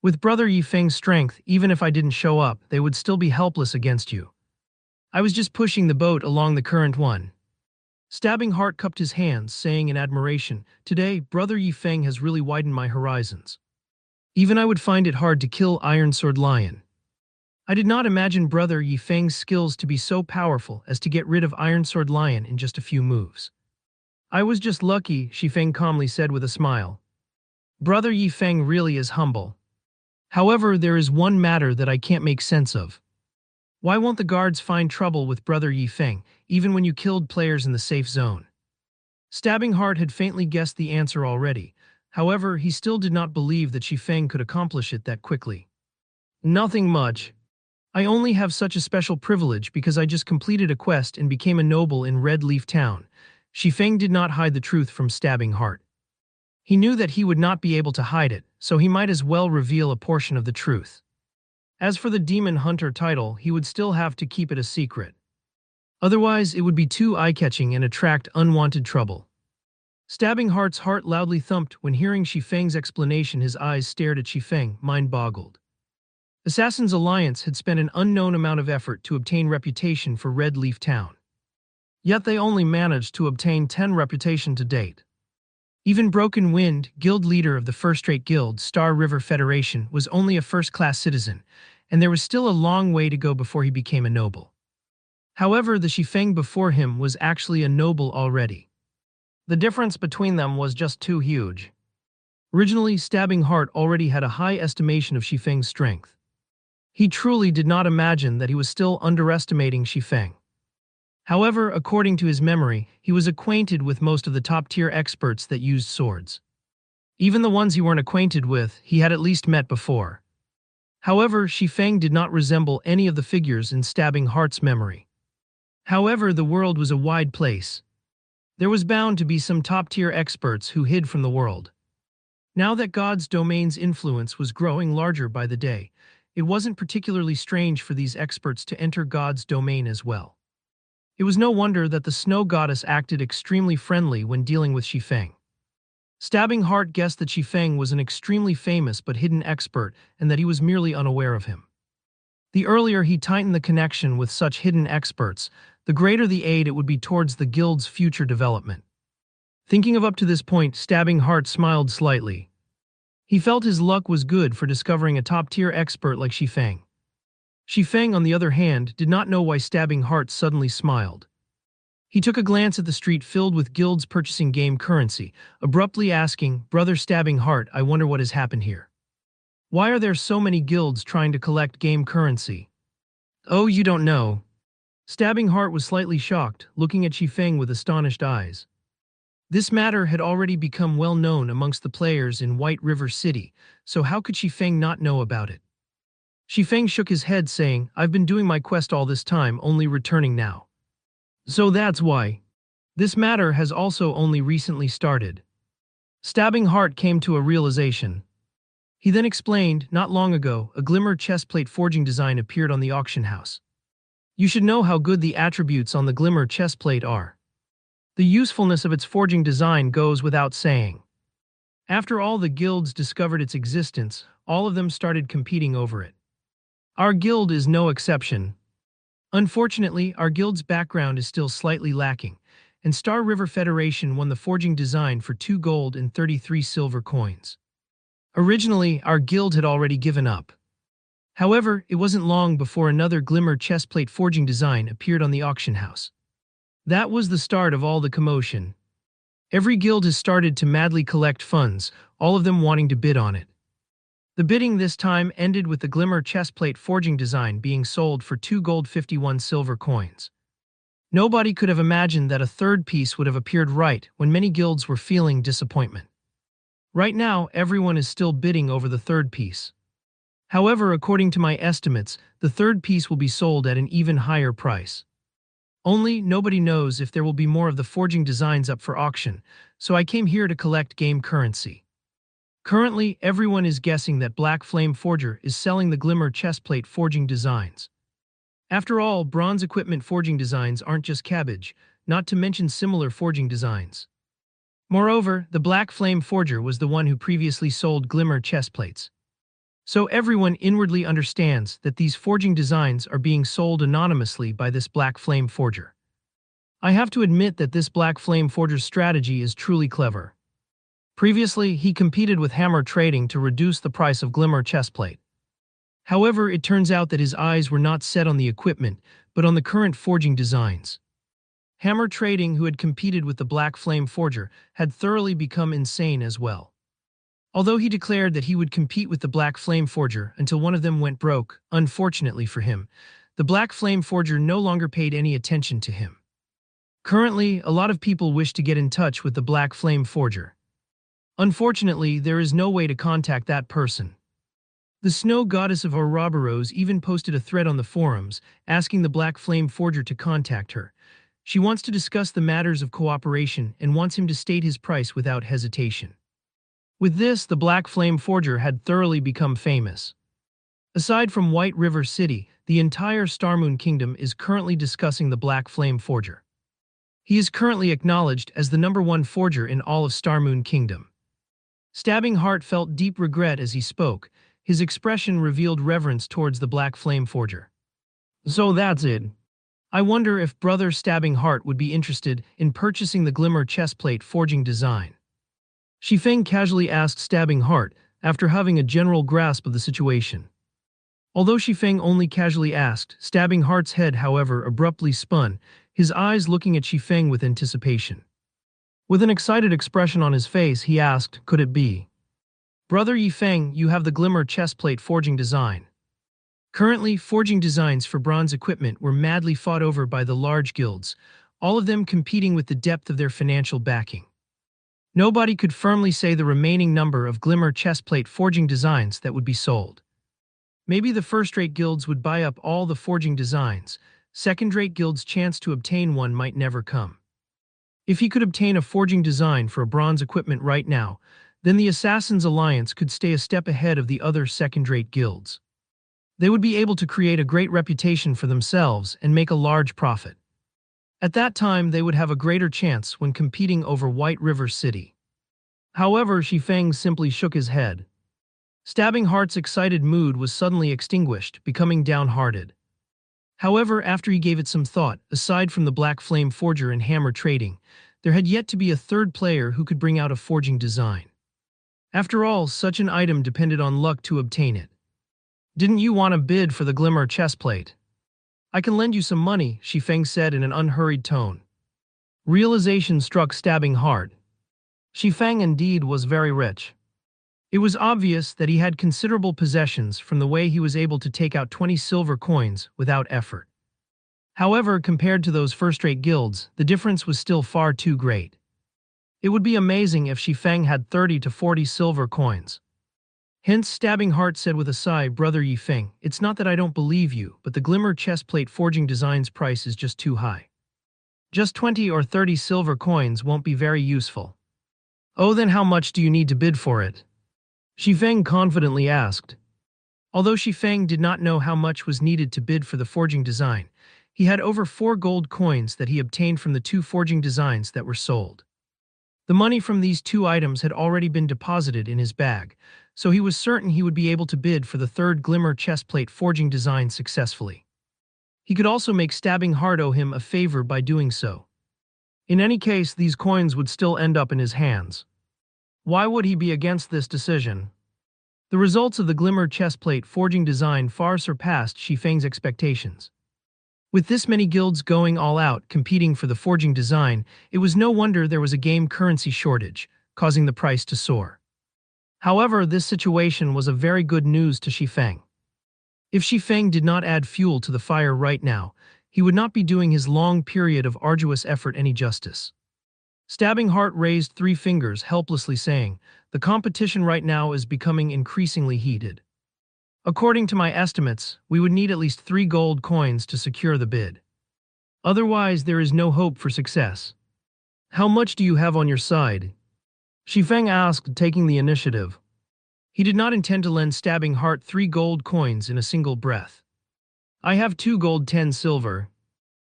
With Brother Yifeng's strength, even if I didn't show up, they would still be helpless against you. I was just pushing the boat along the current one. Stabbing Heart cupped his hands, saying in admiration, Today, Brother Yifeng has really widened my horizons. Even I would find it hard to kill Iron Sword Lion. I did not imagine Brother Yifeng's skills to be so powerful as to get rid of Iron Sword Lion in just a few moves. I was just lucky, Shifeng calmly said with a smile. Brother Yifeng really is humble. However, there is one matter that I can't make sense of. Why won't the guards find trouble with Brother Yifeng, even when you killed players in the safe zone? Stabbing Heart had faintly guessed the answer already. However, he still did not believe that Shifeng could accomplish it that quickly. Nothing much. I only have such a special privilege because I just completed a quest and became a noble in Red Leaf Town. Shifeng did not hide the truth from Stabbing Heart. He knew that he would not be able to hide it, so he might as well reveal a portion of the truth. As for the Demon Hunter title, he would still have to keep it a secret. Otherwise, it would be too eye-catching and attract unwanted trouble. Stabbing Heart's heart loudly thumped when hearing Shifeng's explanation. His eyes stared at Shifeng, mind-boggled. Assassin's Alliance had spent an unknown amount of effort to obtain reputation for Red Leaf Town. Yet they only managed to obtain 10 reputation to date. Even Broken Wind, guild leader of the first-rate guild, Star River Federation, was only a first-class citizen, and there was still a long way to go before he became a noble. However, the Shifeng before him was actually a noble already. The difference between them was just too huge. Originally, Stabbing Heart already had a high estimation of Shifeng's strength. He truly did not imagine that he was still underestimating Shifeng. However, according to his memory, he was acquainted with most of the top-tier experts that used swords. Even the ones he weren't acquainted with, he had at least met before. However, Shifeng did not resemble any of the figures in Stabbing Heart's memory. However, the world was a wide place. There was bound to be some top-tier experts who hid from the world. Now that God's domain's influence was growing larger by the day, it wasn't particularly strange for these experts to enter God's domain as well. It was no wonder that the snow goddess acted extremely friendly when dealing with Shifeng. Stabbing Heart guessed that Shifeng was an extremely famous but hidden expert and that he was merely unaware of him. The earlier he tightened the connection with such hidden experts, the greater the aid it would be towards the guild's future development. Thinking of up to this point, Stabbing Heart smiled slightly. He felt his luck was good for discovering a top-tier expert like Shifeng. Shifeng, on the other hand, did not know why Stabbing Heart suddenly smiled. He took a glance at the street filled with guilds purchasing game currency, abruptly asking, "Brother Stabbing Heart, I wonder what has happened here. Why are there so many guilds trying to collect game currency?" "Oh, you don't know." Stabbing Heart was slightly shocked, looking at Shifeng with astonished eyes. This matter had already become well known amongst the players in White River City, so how could Shifeng not know about it? Shifeng shook his head, saying, "I've been doing my quest all this time, only returning now. So that's why. This matter has also only recently started." Stabbing Heart came to a realization. He then explained, "Not long ago, a glimmer chestplate forging design appeared on the auction house. You should know how good the attributes on the glimmer chestplate are. The usefulness of its forging design goes without saying. After all the guilds discovered its existence, all of them started competing over it. Our guild is no exception. Unfortunately, our guild's background is still slightly lacking, and Star River Federation won the forging design for 2 gold and 33 silver coins. Originally, our guild had already given up. However, it wasn't long before another glimmer chestplate forging design appeared on the auction house. That was the start of all the commotion. Every guild has started to madly collect funds, all of them wanting to bid on it. The bidding this time ended with the glimmer chestplate forging design being sold for 2 gold 51 silver coins. Nobody could have imagined that a third piece would have appeared right when many guilds were feeling disappointment. Right now, everyone is still bidding over the third piece. However, according to my estimates, the third piece will be sold at an even higher price. Only, nobody knows if there will be more of the forging designs up for auction, so I came here to collect game currency. Currently, everyone is guessing that Black Flame Forger is selling the glimmer chestplate forging designs. After all, bronze equipment forging designs aren't just cabbage, not to mention similar forging designs. Moreover, the Black Flame Forger was the one who previously sold glimmer chestplates. So everyone inwardly understands that these forging designs are being sold anonymously by this Black Flame Forger. I have to admit that this Black Flame Forger's strategy is truly clever. Previously, he competed with Hammer Trading to reduce the price of glimmer chestplate. However, it turns out that his eyes were not set on the equipment, but on the current forging designs. Hammer Trading, who had competed with the Black Flame Forger, had thoroughly become insane as well. Although he declared that he would compete with the Black Flame Forger until one of them went broke, unfortunately for him, the Black Flame Forger no longer paid any attention to him. Currently, a lot of people wish to get in touch with the Black Flame Forger. Unfortunately, there is no way to contact that person. The snow goddess of Ouroboros even posted a thread on the forums, asking the Black Flame Forger to contact her. She wants to discuss the matters of cooperation and wants him to state his price without hesitation. With this, the Black Flame Forger had thoroughly become famous. Aside from White River City, the entire Starmoon Kingdom is currently discussing the Black Flame Forger. He is currently acknowledged as the #1 forger in all of Starmoon Kingdom. Stabbing Heart felt deep regret as he spoke. His expression revealed reverence towards the Black Flame Forger. So that's it. I wonder if Brother Stabbing Heart would be interested in purchasing the Glimmer chestplate forging design. Shifeng casually asked Stabbing Heart after having a general grasp of the situation. Although Shifeng only casually asked, Stabbing Heart's head, however, abruptly spun, his eyes looking at Shifeng with anticipation. With an excited expression on his face, he asked, "Could it be? Brother Yifeng, you have the Glimmer chestplate forging design." Currently, forging designs for bronze equipment were madly fought over by the large guilds, all of them competing with the depth of their financial backing. Nobody could firmly say the remaining number of Glimmer chestplate forging designs that would be sold. Maybe the first-rate guilds would buy up all the forging designs. Second-rate guilds' chance to obtain one might never come. If he could obtain a forging design for a bronze equipment right now, then the Assassins' Alliance could stay a step ahead of the other second-rate guilds. They would be able to create a great reputation for themselves and make a large profit. At that time, they would have a greater chance when competing over White River City. However, Shifeng simply shook his head. Stabbing Heart's excited mood was suddenly extinguished, becoming downhearted. However, after he gave it some thought, aside from the Black Flame Forger and Hammer Trading, there had yet to be a third player who could bring out a forging design. After all, such an item depended on luck to obtain it. "Didn't you want to bid for the Glimmer chestplate? I can lend you some money," Shifeng said in an unhurried tone. Realization struck Stabbing Heart. Shifeng indeed was very rich. It was obvious that he had considerable possessions from the way he was able to take out 20 silver coins without effort. However, compared to those first-rate guilds, the difference was still far too great. It would be amazing if Shifeng had 30 to 40 silver coins. Hence, Stabbing Heart said with a sigh, "Brother Yifeng, it's not that I don't believe you, but the Glimmer chestplate forging design's price is just too high. Just 20 or 30 silver coins won't be very useful." "Oh, then how much do you need to bid for it?" Shifeng confidently asked. Although Shifeng did not know how much was needed to bid for the forging design, he had over 4 gold coins that he obtained from the 2 forging designs that were sold. The money from these 2 items had already been deposited in his bag, so he was certain he would be able to bid for the third Glimmer chestplate forging design successfully. He could also make Stabbing Heart owe him a favor by doing so. In any case, these coins would still end up in his hands. Why would he be against this decision? The results of the Glimmer chestplate forging design far surpassed Shifeng's expectations. With this many guilds going all out competing for the forging design, it was no wonder there was a game currency shortage, causing the price to soar. However, this situation was a very good news to Shifeng. If Shifeng did not add fuel to the fire right now, he would not be doing his long period of arduous effort any justice. Stabbing Heart raised 3 fingers helplessly saying, "The competition right now is becoming increasingly heated. According to my estimates, we would need at least 3 gold coins to secure the bid. Otherwise, there is no hope for success." "How much do you have on your side?" Shifeng asked, taking the initiative. He did not intend to lend Stabbing Heart 3 gold coins in a single breath. "I have 2 gold 10 silver.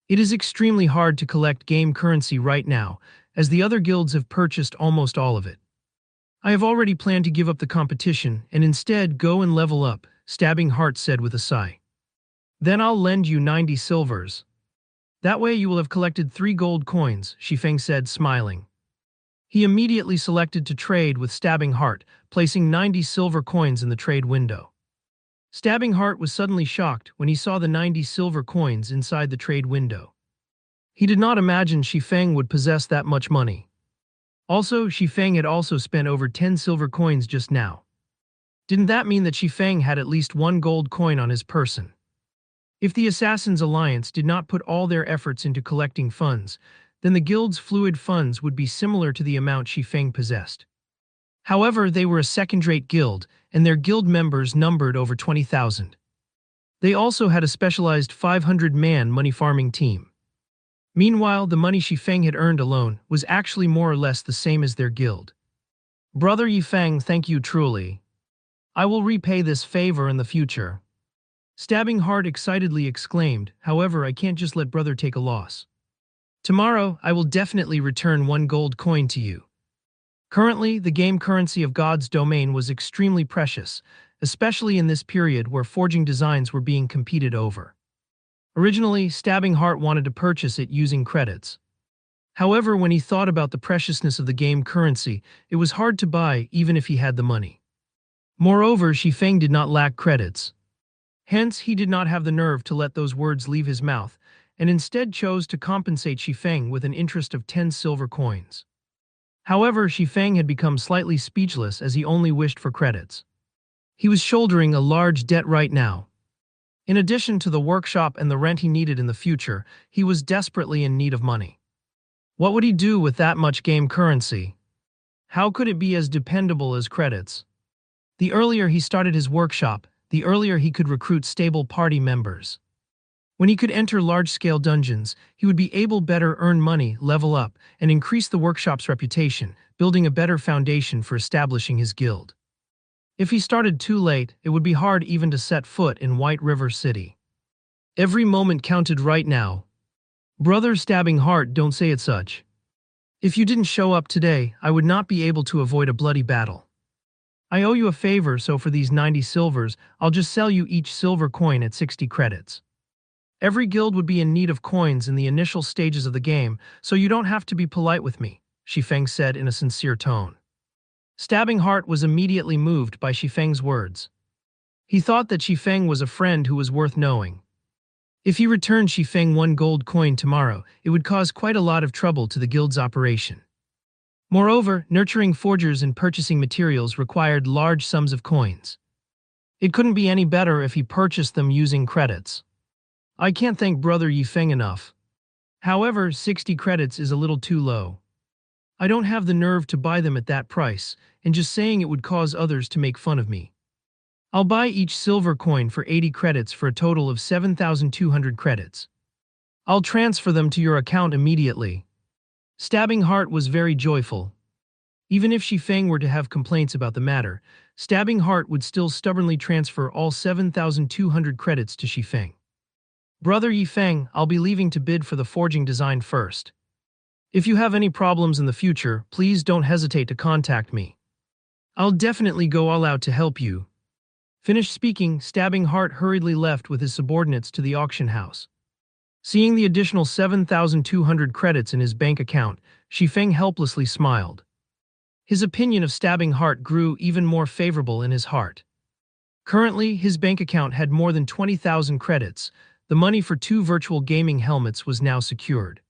It is extremely hard to collect game currency right now, as the other guilds have purchased almost all of it. I have already planned to give up the competition and instead go and level up," Stabbing Heart said with a sigh. "Then I'll lend you 90 silvers. That way you will have collected 3 gold coins," Shifeng said, smiling. He immediately selected to trade with Stabbing Heart, placing 90 silver coins in the trade window. Stabbing Heart was suddenly shocked when he saw the 90 silver coins inside the trade window. He did not imagine Shifeng would possess that much money. Also, Shifeng had also spent over 10 silver coins just now. Didn't that mean that Shifeng had at least 1 gold coin on his person? If the Assassins' Alliance did not put all their efforts into collecting funds, then the guild's fluid funds would be similar to the amount Shifeng possessed. However, they were a second-rate guild, and their guild members numbered over 20,000. They also had a specialized 500-man money farming team. Meanwhile, the money Shifeng had earned alone was actually more or less the same as their guild. Brother Yifeng, thank you truly. I will repay this favor in the future. Stabbing Heart excitedly exclaimed, however, I can't just let brother take a loss. Tomorrow, I will definitely return 1 gold coin to you. Currently, the game currency of God's domain was extremely precious, especially in this period where forging designs were being competed over. Originally, Stabbing Heart wanted to purchase it using credits. However, when he thought about the preciousness of the game currency, it was hard to buy even if he had the money. Moreover, Shifeng did not lack credits. Hence, he did not have the nerve to let those words leave his mouth, and instead chose to compensate Shifeng with an interest of 10 silver coins. However, Shifeng had become slightly speechless as he only wished for credits. He was shouldering a large debt right now. In addition to the workshop and the rent he needed in the future, he was desperately in need of money. What would he do with that much game currency? How could it be as dependable as credits? The earlier he started his workshop, the earlier he could recruit stable party members. When he could enter large-scale dungeons, he would be able better earn money, level up, and increase the workshop's reputation, building a better foundation for establishing his guild. If he started too late, it would be hard even to set foot in White River City. Every moment counted right now. Brother Stabbing Heart, don't say it such. If you didn't show up today, I would not be able to avoid a bloody battle. I owe you a favor, so for these 90 silvers, I'll just sell you each silver coin at 60 credits. Every guild would be in need of coins in the initial stages of the game, so you don't have to be polite with me, Shifeng said in a sincere tone. Stabbing Heart was immediately moved by Shifeng's words. He thought that Shifeng was a friend who was worth knowing. If he returned Shifeng 1 gold coin tomorrow, it would cause quite a lot of trouble to the guild's operation. Moreover, nurturing forgers and purchasing materials required large sums of coins. It couldn't be any better if he purchased them using credits. I can't thank Brother Yifeng enough. However, 60 credits is a little too low. I don't have the nerve to buy them at that price, and just saying it would cause others to make fun of me. I'll buy each silver coin for 80 credits for a total of 7,200 credits. I'll transfer them to your account immediately. Stabbing Heart was very joyful. Even if Shifeng were to have complaints about the matter, Stabbing Heart would still stubbornly transfer all 7,200 credits to Shifeng. Brother Yifeng, I'll be leaving to bid for the forging design first. If you have any problems in the future, please don't hesitate to contact me. I'll definitely go all out to help you. Finished speaking, Stabbing Heart hurriedly left with his subordinates to the auction house. Seeing the additional 7,200 credits in his bank account, Shifeng helplessly smiled. His opinion of Stabbing Heart grew even more favorable in his heart. Currently, his bank account had more than 20,000 credits. The money for 2 virtual gaming helmets was now secured.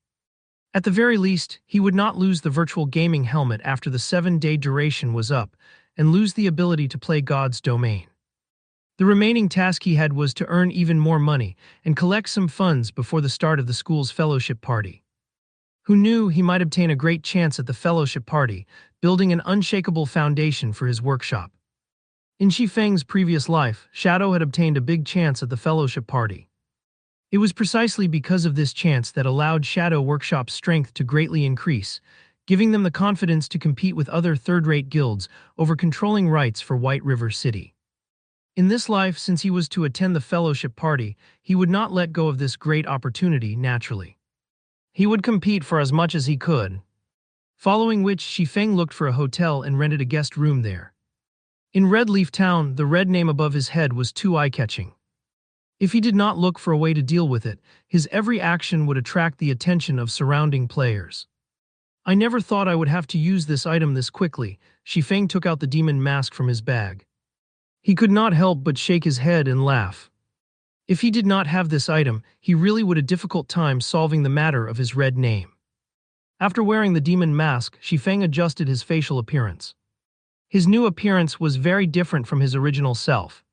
At the very least, he would not lose the virtual gaming helmet after the 7-day duration was up, and lose the ability to play God's domain. The remaining task he had was to earn even more money and collect some funds before the start of the school's fellowship party. Who knew he might obtain a great chance at the fellowship party, building an unshakable foundation for his workshop. In Shifeng's previous life, Shadow had obtained a big chance at the fellowship party. It was precisely because of this chance that allowed Shadow Workshop's strength to greatly increase, giving them the confidence to compete with other third-rate guilds over controlling rights for White River City. In this life, since he was to attend the fellowship party, he would not let go of this great opportunity naturally. He would compete for as much as he could. Following which, Shifeng looked for a hotel and rented a guest room there. In Red Leaf Town, the red name above his head was too eye-catching. If he did not look for a way to deal with it, his every action would attract the attention of surrounding players. I never thought I would have to use this item this quickly. Shifeng took out the demon mask from his bag. He could not help but shake his head and laugh. If he did not have this item, he really would have a difficult time solving the matter of his red name. After wearing the demon mask, Shifeng adjusted his facial appearance. His new appearance was very different from his original self.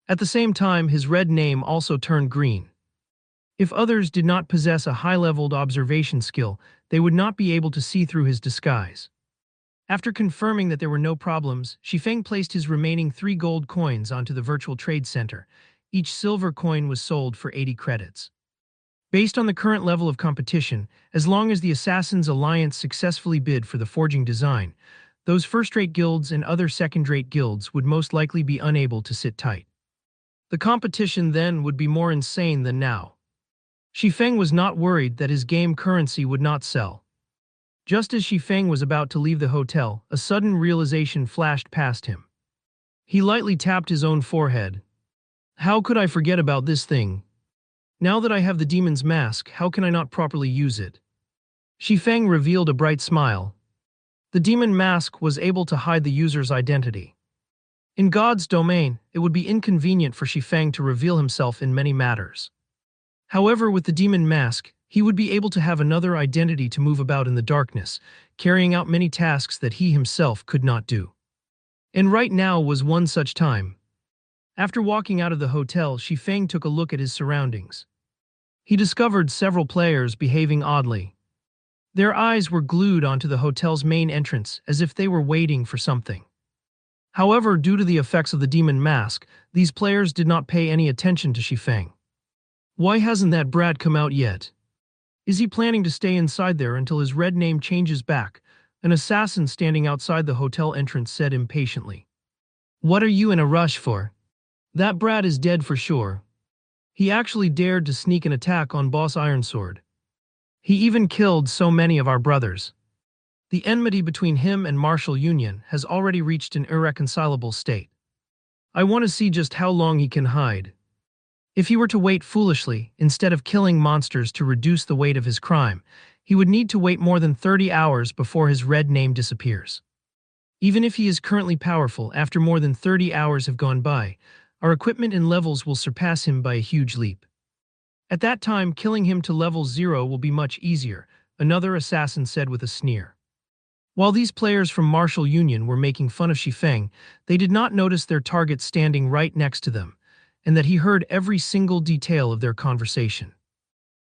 At the same time, his red name also turned green. If others did not possess a high-leveled observation skill, they would not be able to see through his disguise. After confirming that there were no problems, Shifeng placed his remaining 3 gold coins onto the virtual trade center. Each silver coin was sold for 80 credits. Based on the current level of competition, as long as the Assassins' Alliance successfully bid for the forging design, those first-rate guilds and other second-rate guilds would most likely be unable to sit tight. The competition then would be more insane than now. Shifeng was not worried that his game currency would not sell. Just as Shifeng was about to leave the hotel, a sudden realization flashed past him. He lightly tapped his own forehead. How could I forget about this thing? Now that I have the demon's mask, how can I not properly use it? Shifeng revealed a bright smile. The demon mask was able to hide the user's identity. In God's domain, it would be inconvenient for Shifeng to reveal himself in many matters. However, with the demon mask, he would be able to have another identity to move about in the darkness, carrying out many tasks that he himself could not do. And right now was one such time. After walking out of the hotel, Shifeng took a look at his surroundings. He discovered several players behaving oddly. Their eyes were glued onto the hotel's main entrance as if they were waiting for something. However, due to the effects of the demon mask, these players did not pay any attention to Shifeng. Why hasn't that brat come out yet? Is he planning to stay inside there until his red name changes back? An assassin standing outside the hotel entrance said impatiently. What are you in a rush for? That brat is dead for sure. He actually dared to sneak an attack on Boss Ironsword. He even killed so many of our brothers. The enmity between him and Martial Union has already reached an irreconcilable state. I want to see just how long he can hide. If he were to wait foolishly, instead of killing monsters to reduce the weight of his crime, he would need to wait more than 30 hours before his red name disappears. Even if he is currently powerful, after more than 30 hours have gone by, our equipment and levels will surpass him by a huge leap. At that time, killing him to level 0 will be much easier, another assassin said with a sneer. While these players from Martial Union were making fun of Shifeng, they did not notice their target standing right next to them, and that he heard every single detail of their conversation.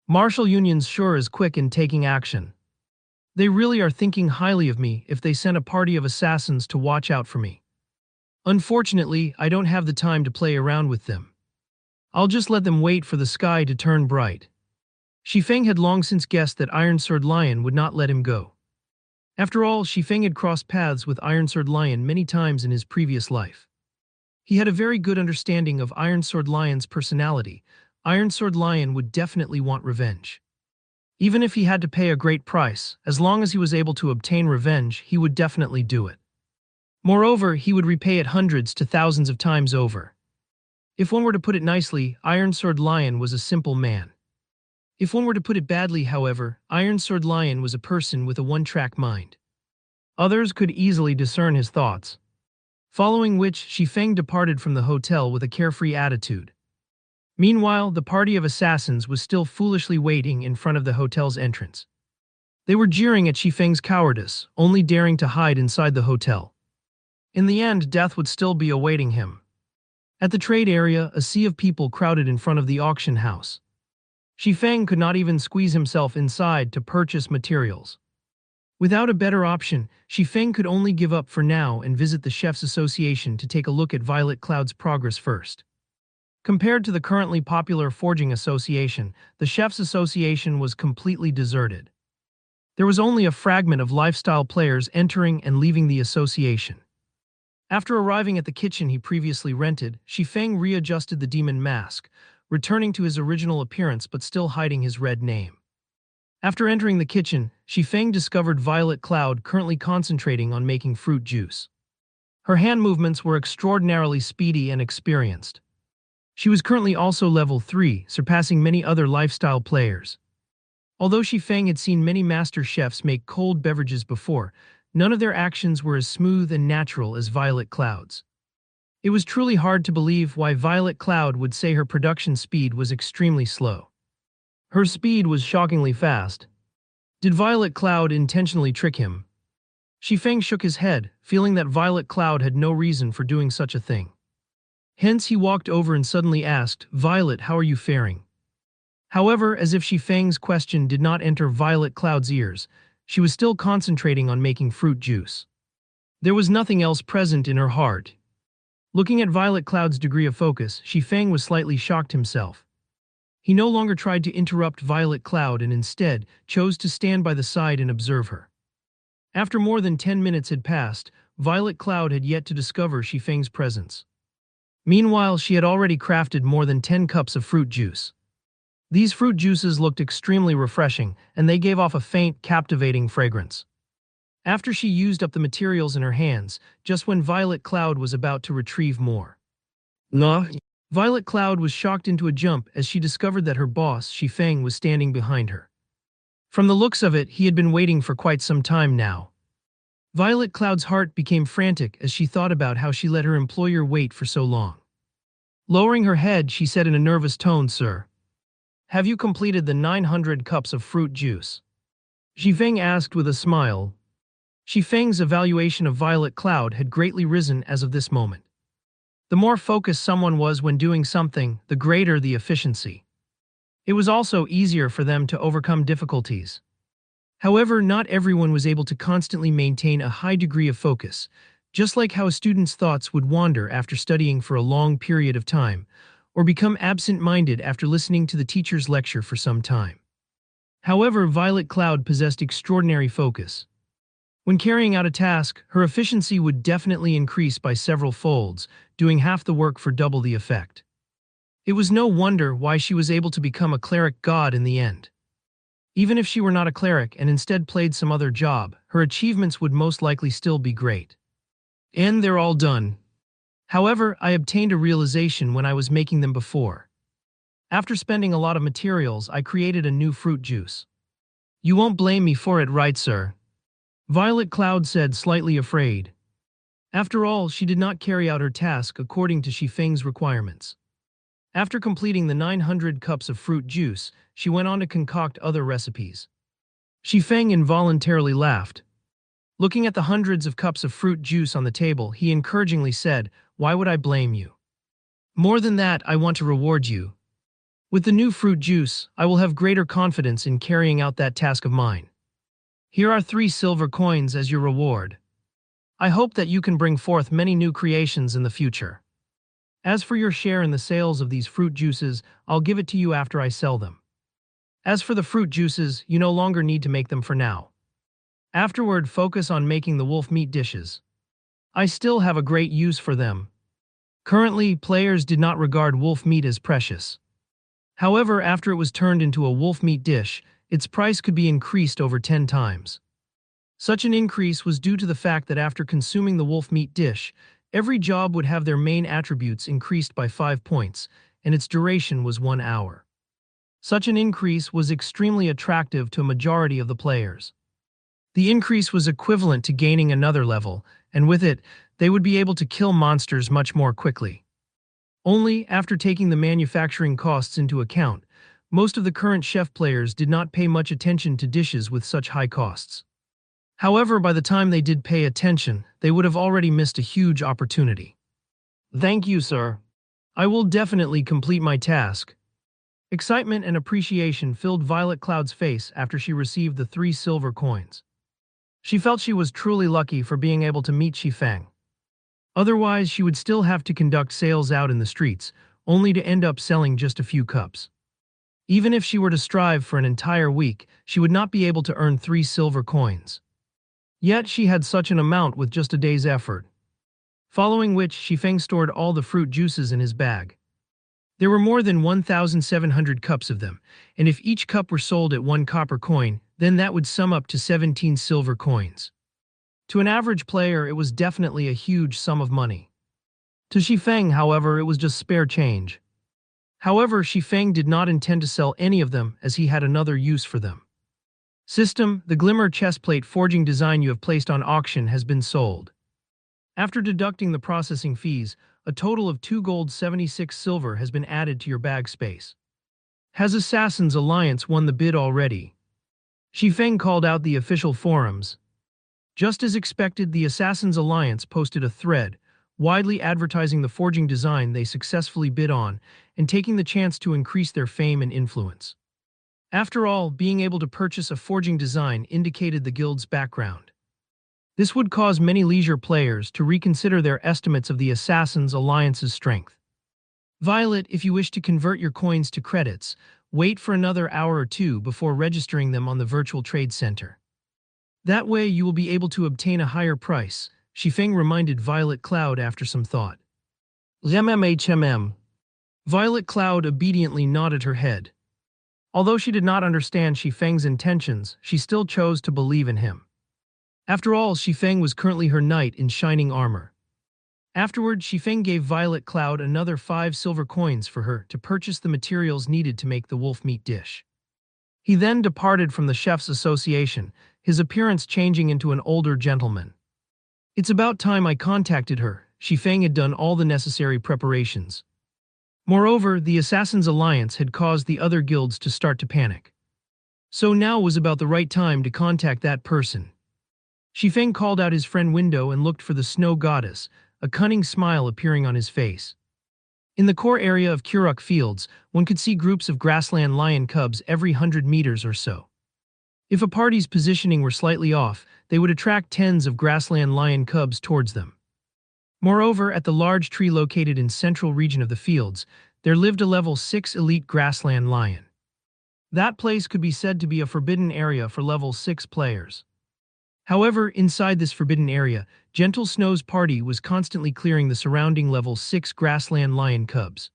Martial Union's sure is quick in taking action. They really are thinking highly of me if they send a party of assassins to watch out for me. Unfortunately, I don't have the time to play around with them. I'll just let them wait for the sky to turn bright. Shifeng had long since guessed that Ironsword Lion would not let him go. After all, Shifeng had crossed paths with Ironsword Lion many times in his previous life. He had a very good understanding of Ironsword Lion's personality. Ironsword Lion would definitely want revenge. Even if he had to pay a great price, as long as he was able to obtain revenge, he would definitely do it. Moreover, he would repay it hundreds to thousands of times over. If one were to put it nicely, Ironsword Lion was a simple man. If one were to put it badly, however, Ironsword Lion was a person with a one-track mind. Others could easily discern his thoughts. Following which, Shifeng departed from the hotel with a carefree attitude. Meanwhile, the party of assassins was still foolishly waiting in front of the hotel's entrance. They were jeering at Shifeng's cowardice, only daring to hide inside the hotel. In the end, death would still be awaiting him. At the trade area, a sea of people crowded in front of the auction house. Shifeng could not even squeeze himself inside to purchase materials. Without a better option, Shifeng could only give up for now and visit the Chefs Association to take a look at Violet Cloud's progress first. Compared to the currently popular Forging Association, the Chefs Association was completely deserted. There was only a fragment of lifestyle players entering and leaving the association. After arriving at the kitchen he previously rented, Shifeng readjusted the demon mask, returning to his original appearance but still hiding his red name. After entering the kitchen, Shifeng discovered Violet Cloud currently concentrating on making fruit juice. Her hand movements were extraordinarily speedy and experienced. She was currently also level 3, surpassing many other lifestyle players. Although Shifeng had seen many master chefs make cold beverages before, none of their actions were as smooth and natural as Violet Cloud's. It was truly hard to believe why Violet Cloud would say her production speed was extremely slow. Her speed was shockingly fast. Did Violet Cloud intentionally trick him? Shifeng shook his head, feeling that Violet Cloud had no reason for doing such a thing. Hence he walked over and suddenly asked, "Violet, how are you faring? However, as if Feng's question did not enter Violet Cloud's ears, she was still concentrating on making fruit juice. There was nothing else present in her heart. Looking at Violet Cloud's degree of focus, Feng was slightly shocked himself. He no longer tried to interrupt Violet Cloud and instead chose to stand by the side and observe her. After more than 10 minutes had passed, Violet Cloud had yet to discover Feng's presence. Meanwhile, she had already crafted more than 10 cups of fruit juice. These fruit juices looked extremely refreshing, and they gave off a faint, captivating fragrance. After she used up the materials in her hands, just when Violet Cloud was about to retrieve more. No. Violet Cloud was shocked into a jump as she discovered that her boss, Feng, was standing behind her. From the looks of it, he had been waiting for quite some time now. Violet Cloud's heart became frantic as she thought about how she let her employer wait for so long. Lowering her head, she said in a nervous tone, "Sir, have you completed the 900 cups of fruit juice?" Feng asked with a smile. Feng's evaluation of Violet Cloud had greatly risen as of this moment. The more focused someone was when doing something, the greater the efficiency. It was also easier for them to overcome difficulties. However, not everyone was able to constantly maintain a high degree of focus, just like how a student's thoughts would wander after studying for a long period of time, or become absent-minded after listening to the teacher's lecture for some time. However, Violet Cloud possessed extraordinary focus. When carrying out a task, her efficiency would definitely increase by several folds, doing half the work for double the effect. It was no wonder why she was able to become a cleric god in the end. Even if she were not a cleric and instead played some other job, her achievements would most likely still be great. And they're all done. However, I obtained a realization when I was making them before. After spending a lot of materials, I created a new fruit juice. You won't blame me for it, right, sir? Violet Cloud said, slightly afraid. After all, she did not carry out her task according to Feng's requirements. After completing the 900 cups of fruit juice, she went on to concoct other recipes. Feng involuntarily laughed. Looking at the hundreds of cups of fruit juice on the table, he encouragingly said, "Why would I blame you? More than that, I want to reward you. With the new fruit juice, I will have greater confidence in carrying out that task of mine. Here are 3 silver coins as your reward. I hope that you can bring forth many new creations in the future. As for your share in the sales of these fruit juices, I'll give it to you after I sell them. As for the fruit juices, you no longer need to make them for now. Afterward, focus on making the wolf meat dishes. I still have a great use for them." Currently, players did not regard wolf meat as precious. However, after it was turned into a wolf meat dish, its price could be increased over 10 times. Such an increase was due to the fact that after consuming the wolf meat dish, every job would have their main attributes increased by 5 points, and its duration was 1 hour. Such an increase was extremely attractive to a majority of the players. The increase was equivalent to gaining another level, and with it, they would be able to kill monsters much more quickly. Only, after taking the manufacturing costs into account, most of the current chef players did not pay much attention to dishes with such high costs. However, by the time they did pay attention, they would have already missed a huge opportunity. "Thank you, sir. I will definitely complete my task." Excitement and appreciation filled Violet Cloud's face after she received the 3 silver coins. She felt she was truly lucky for being able to meet Feng. Otherwise, she would still have to conduct sales out in the streets, only to end up selling just a few cups. Even if she were to strive for an entire week, she would not be able to earn 3 silver coins. Yet she had such an amount with just a day's effort. Following which, Feng stored all the fruit juices in his bag. There were more than 1,700 cups of them, and if each cup were sold at 1 copper coin, then that would sum up to 17 silver coins. To an average player, it was definitely a huge sum of money. To Feng, however, it was just spare change. However, Feng did not intend to sell any of them as he had another use for them. System, the glimmer chestplate forging design you have placed on auction has been sold. After deducting the processing fees, a total of 2 gold 76 silver has been added to your bag space. Has Assassin's Alliance won the bid already? Feng called out the official forums. Just as expected, the Assassin's Alliance posted a thread, widely advertising the forging design they successfully bid on, and taking the chance to increase their fame and influence. After all, being able to purchase a forging design indicated the guild's background. This would cause many leisure players to reconsider their estimates of the Assassin's Alliance's strength. Violet, if you wish to convert your coins to credits, wait for another hour or two before registering them on the virtual trade center. That way you will be able to obtain a higher price, Shifeng reminded Violet Cloud after some thought. HMM. Violet Cloud obediently nodded her head. Although she did not understand Shifeng's intentions, she still chose to believe in him. After all, Shifeng was currently her knight in shining armor. Afterward, Shifeng gave Violet Cloud another 5 silver coins for her to purchase the materials needed to make the wolf meat dish. He then departed from the Chef's Association, his appearance changing into an older gentleman. It's about time I contacted her. Shifeng had done all the necessary preparations. Moreover, the Assassin's Alliance had caused the other guilds to start to panic. So now was about the right time to contact that person. Shifeng called out his friend Window and looked for the snow goddess, a cunning smile appearing on his face. In the core area of Kuruk Fields, one could see groups of grassland lion cubs every 100 meters or so. If a party's positioning were slightly off, they would attract tens of grassland lion cubs towards them. Moreover, at the large tree located in central region of the fields, there lived a level 6 elite grassland lion. That place could be said to be a forbidden area for level 6 players. However, inside this forbidden area, Gentle Snow's party was constantly clearing the surrounding level 6 grassland lion cubs.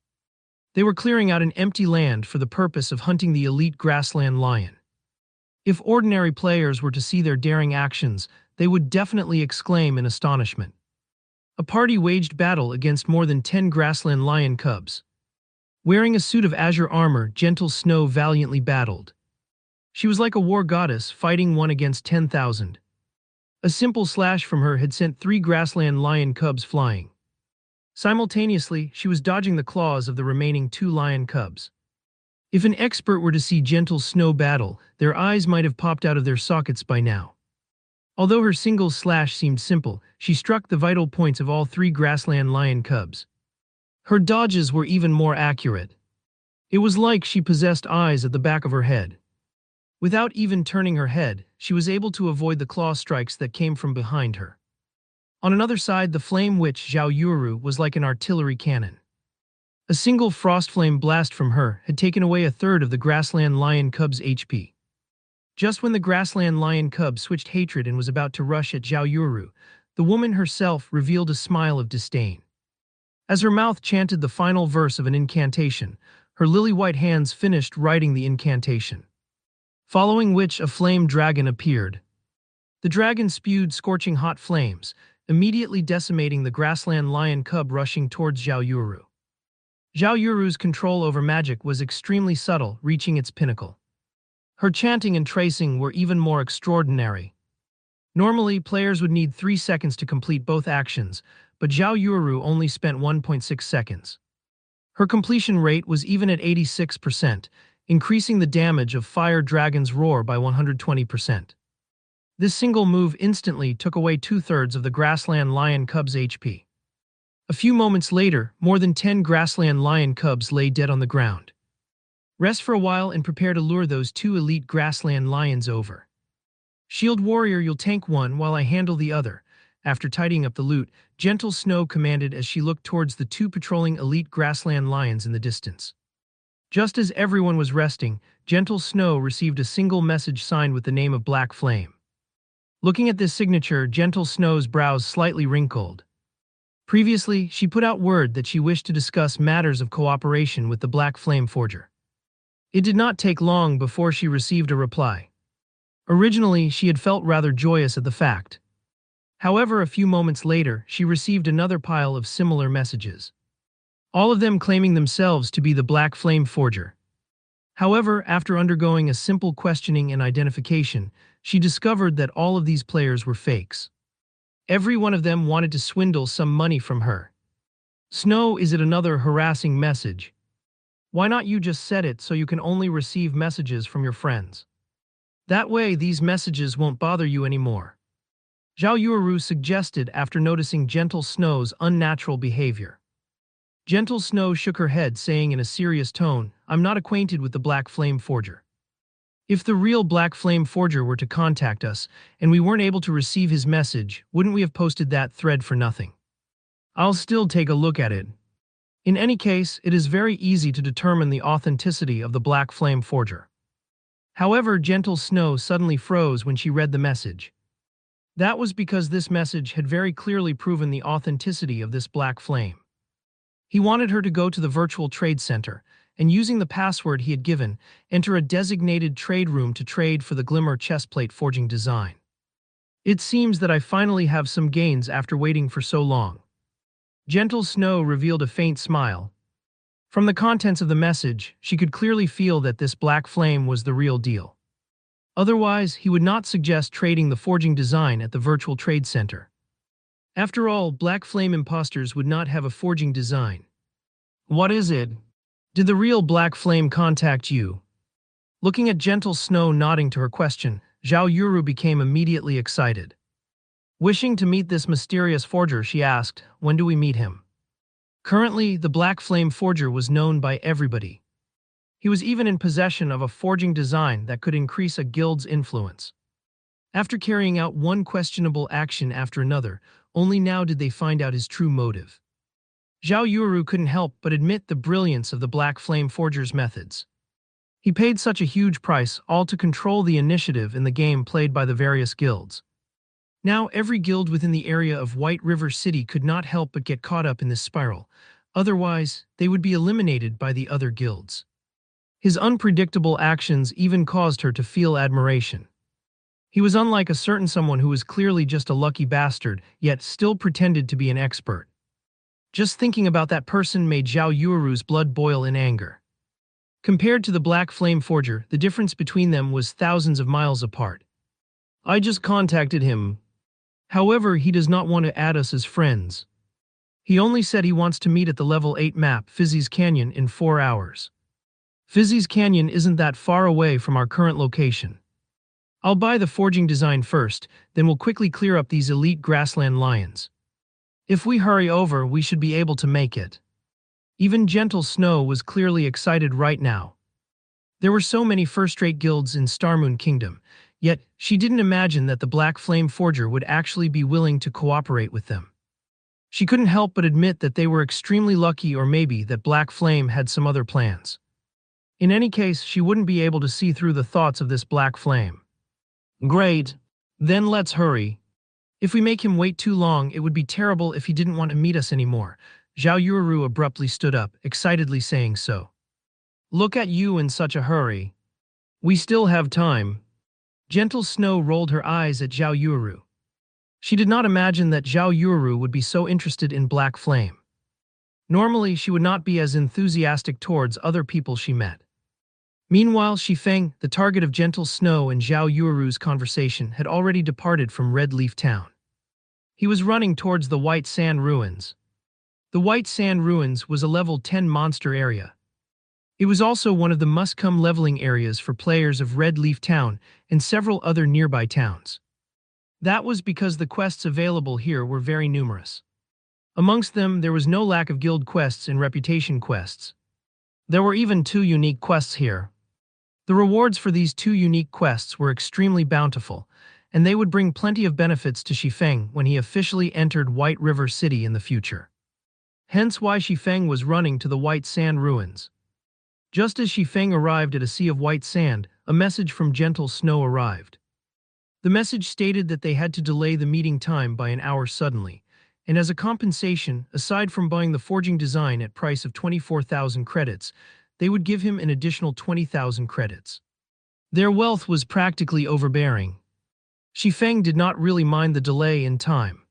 They were clearing out an empty land for the purpose of hunting the elite grassland lion. If ordinary players were to see their daring actions, they would definitely exclaim in astonishment. A party waged battle against more than 10 grassland lion cubs. Wearing a suit of azure armor, Gentle Snow valiantly battled. She was like a war goddess fighting one against 10,000. A simple slash from her had sent 3 grassland lion cubs flying. Simultaneously, she was dodging the claws of the remaining 2 lion cubs. If an expert were to see Gentle Snow battle, their eyes might have popped out of their sockets by now. Although her single slash seemed simple, she struck the vital points of all 3 grassland lion cubs. Her dodges were even more accurate. It was like she possessed eyes at the back of her head. Without even turning her head, she was able to avoid the claw strikes that came from behind her. On another side, the flame witch Zhao Yuru was like an artillery cannon. A single frost flame blast from her had taken away a third of the grassland lion cub's HP. Just when the grassland lion cub switched hatred and was about to rush at Zhao Yuru, the woman herself revealed a smile of disdain. As her mouth chanted the final verse of an incantation, her lily-white hands finished writing the incantation. Following which a flame dragon appeared. The dragon spewed scorching hot flames, immediately decimating the grassland lion cub rushing towards Zhao Yuru. Zhao Yuru's control over magic was extremely subtle, reaching its pinnacle. Her chanting and tracing were even more extraordinary. Normally, players would need 3 seconds to complete both actions, but Zhao Yuru only spent 1.6 seconds. Her completion rate was even at 86%, increasing the damage of Fire Dragon's Roar by 120%. This single move instantly took away 2/3 of the grassland lion cub's HP. A few moments later, more than 10 grassland lion cubs lay dead on the ground. Rest for a while and prepare to lure those 2 elite grassland lions over. Shield Warrior, you'll tank one while I handle the other. After tidying up the loot, Gentle Snow commanded as she looked towards the 2 patrolling elite grassland lions in the distance. Just as everyone was resting, Gentle Snow received a single message signed with the name of Black Flame. Looking at this signature, Gentle Snow's brows slightly wrinkled. Previously, she put out word that she wished to discuss matters of cooperation with the Black Flame Forger. It did not take long before she received a reply. Originally, she had felt rather joyous at the fact. However, a few moments later, she received another pile of similar messages. All of them claiming themselves to be the Black Flame Forger. However, after undergoing a simple questioning and identification, she discovered that all of these players were fakes. Every one of them wanted to swindle some money from her. Snow, is it another harassing message? Why not you just set it so you can only receive messages from your friends? That way, these messages won't bother you anymore. Zhao Yuru suggested after noticing Gentle Snow's unnatural behavior. Gentle Snow shook her head, saying in a serious tone, I'm not acquainted with the Black Flame Forger. If the real Black Flame Forger were to contact us, and we weren't able to receive his message, wouldn't we have posted that thread for nothing? I'll still take a look at it. In any case, it is very easy to determine the authenticity of the Black Flame Forger. However, Gentle Snow suddenly froze when she read the message. That was because this message had very clearly proven the authenticity of this Black Flame. He wanted her to go to the virtual trade center, and using the password he had given, enter a designated trade room to trade for the Glimmer chestplate forging design. It seems that I finally have some gains after waiting for so long. Gentle Snow revealed a faint smile. From the contents of the message, she could clearly feel that this Black Flame was the real deal. Otherwise, he would not suggest trading the forging design at the virtual trade center. After all, Black Flame imposters would not have a forging design. What is it? Did the real Black Flame contact you? Looking at Gentle Snow nodding to her question, Zhao Yuru became immediately excited. Wishing to meet this mysterious forger, she asked, "When do we meet him?" Currently, the Black Flame Forger was known by everybody. He was even in possession of a forging design that could increase a guild's influence. After carrying out one questionable action after another, only now did they find out his true motive. Zhao Yuru couldn't help but admit the brilliance of the Black Flame Forger's methods. He paid such a huge price all to control the initiative in the game played by the various guilds. Now every guild within the area of White River City could not help but get caught up in this spiral, otherwise they would be eliminated by the other guilds. His unpredictable actions even caused her to feel admiration. He was unlike a certain someone who was clearly just a lucky bastard, yet still pretended to be an expert. Just thinking about that person made Zhao Yuru's blood boil in anger. Compared to the Black Flame Forger, the difference between them was thousands of miles apart. I just contacted him. However, he does not want to add us as friends. He only said he wants to meet at the level 8 map, Fizzy's Canyon, in 4 hours. Fizzy's Canyon isn't that far away from our current location. I'll buy the forging design first, then we'll quickly clear up these elite grassland lions. If we hurry over, we should be able to make it. Even Gentle Snow was clearly excited right now. There were so many first-rate guilds in Starmoon Kingdom, yet she didn't imagine that the Black Flame Forger would actually be willing to cooperate with them. She couldn't help but admit that they were extremely lucky, or maybe that Black Flame had some other plans. In any case, she wouldn't be able to see through the thoughts of this Black Flame. Great. Then let's hurry. If we make him wait too long, it would be terrible if he didn't want to meet us anymore. Zhao Yuru abruptly stood up, excitedly saying so. Look at you in such a hurry. We still have time. Gentle Snow rolled her eyes at Zhao Yuru. She did not imagine that Zhao Yuru would be so interested in Black Flame. Normally, she would not be as enthusiastic towards other people she met. Meanwhile, Shifeng, the target of Gentle Snow and Zhao Yuru's conversation, had already departed from Red Leaf Town. He was running towards the White Sand Ruins. The White Sand Ruins was a level 10 monster area. It was also one of the must-come leveling areas for players of Red Leaf Town and several other nearby towns. That was because the quests available here were very numerous. Amongst them, there was no lack of guild quests and reputation quests. There were even 2 unique quests here. The rewards for these 2 unique quests were extremely bountiful, and they would bring plenty of benefits to Shifeng when he officially entered White River City in the future. Hence why Shifeng was running to the White Sand Ruins. Just as Shifeng arrived at a sea of white sand, a message from Gentle Snow arrived. The message stated that they had to delay the meeting time by an hour suddenly, and as a compensation, aside from buying the forging design at price of 24,000 credits, they would give him an additional 20,000 credits. Their wealth was practically overbearing. Shifeng did not really mind the delay in time.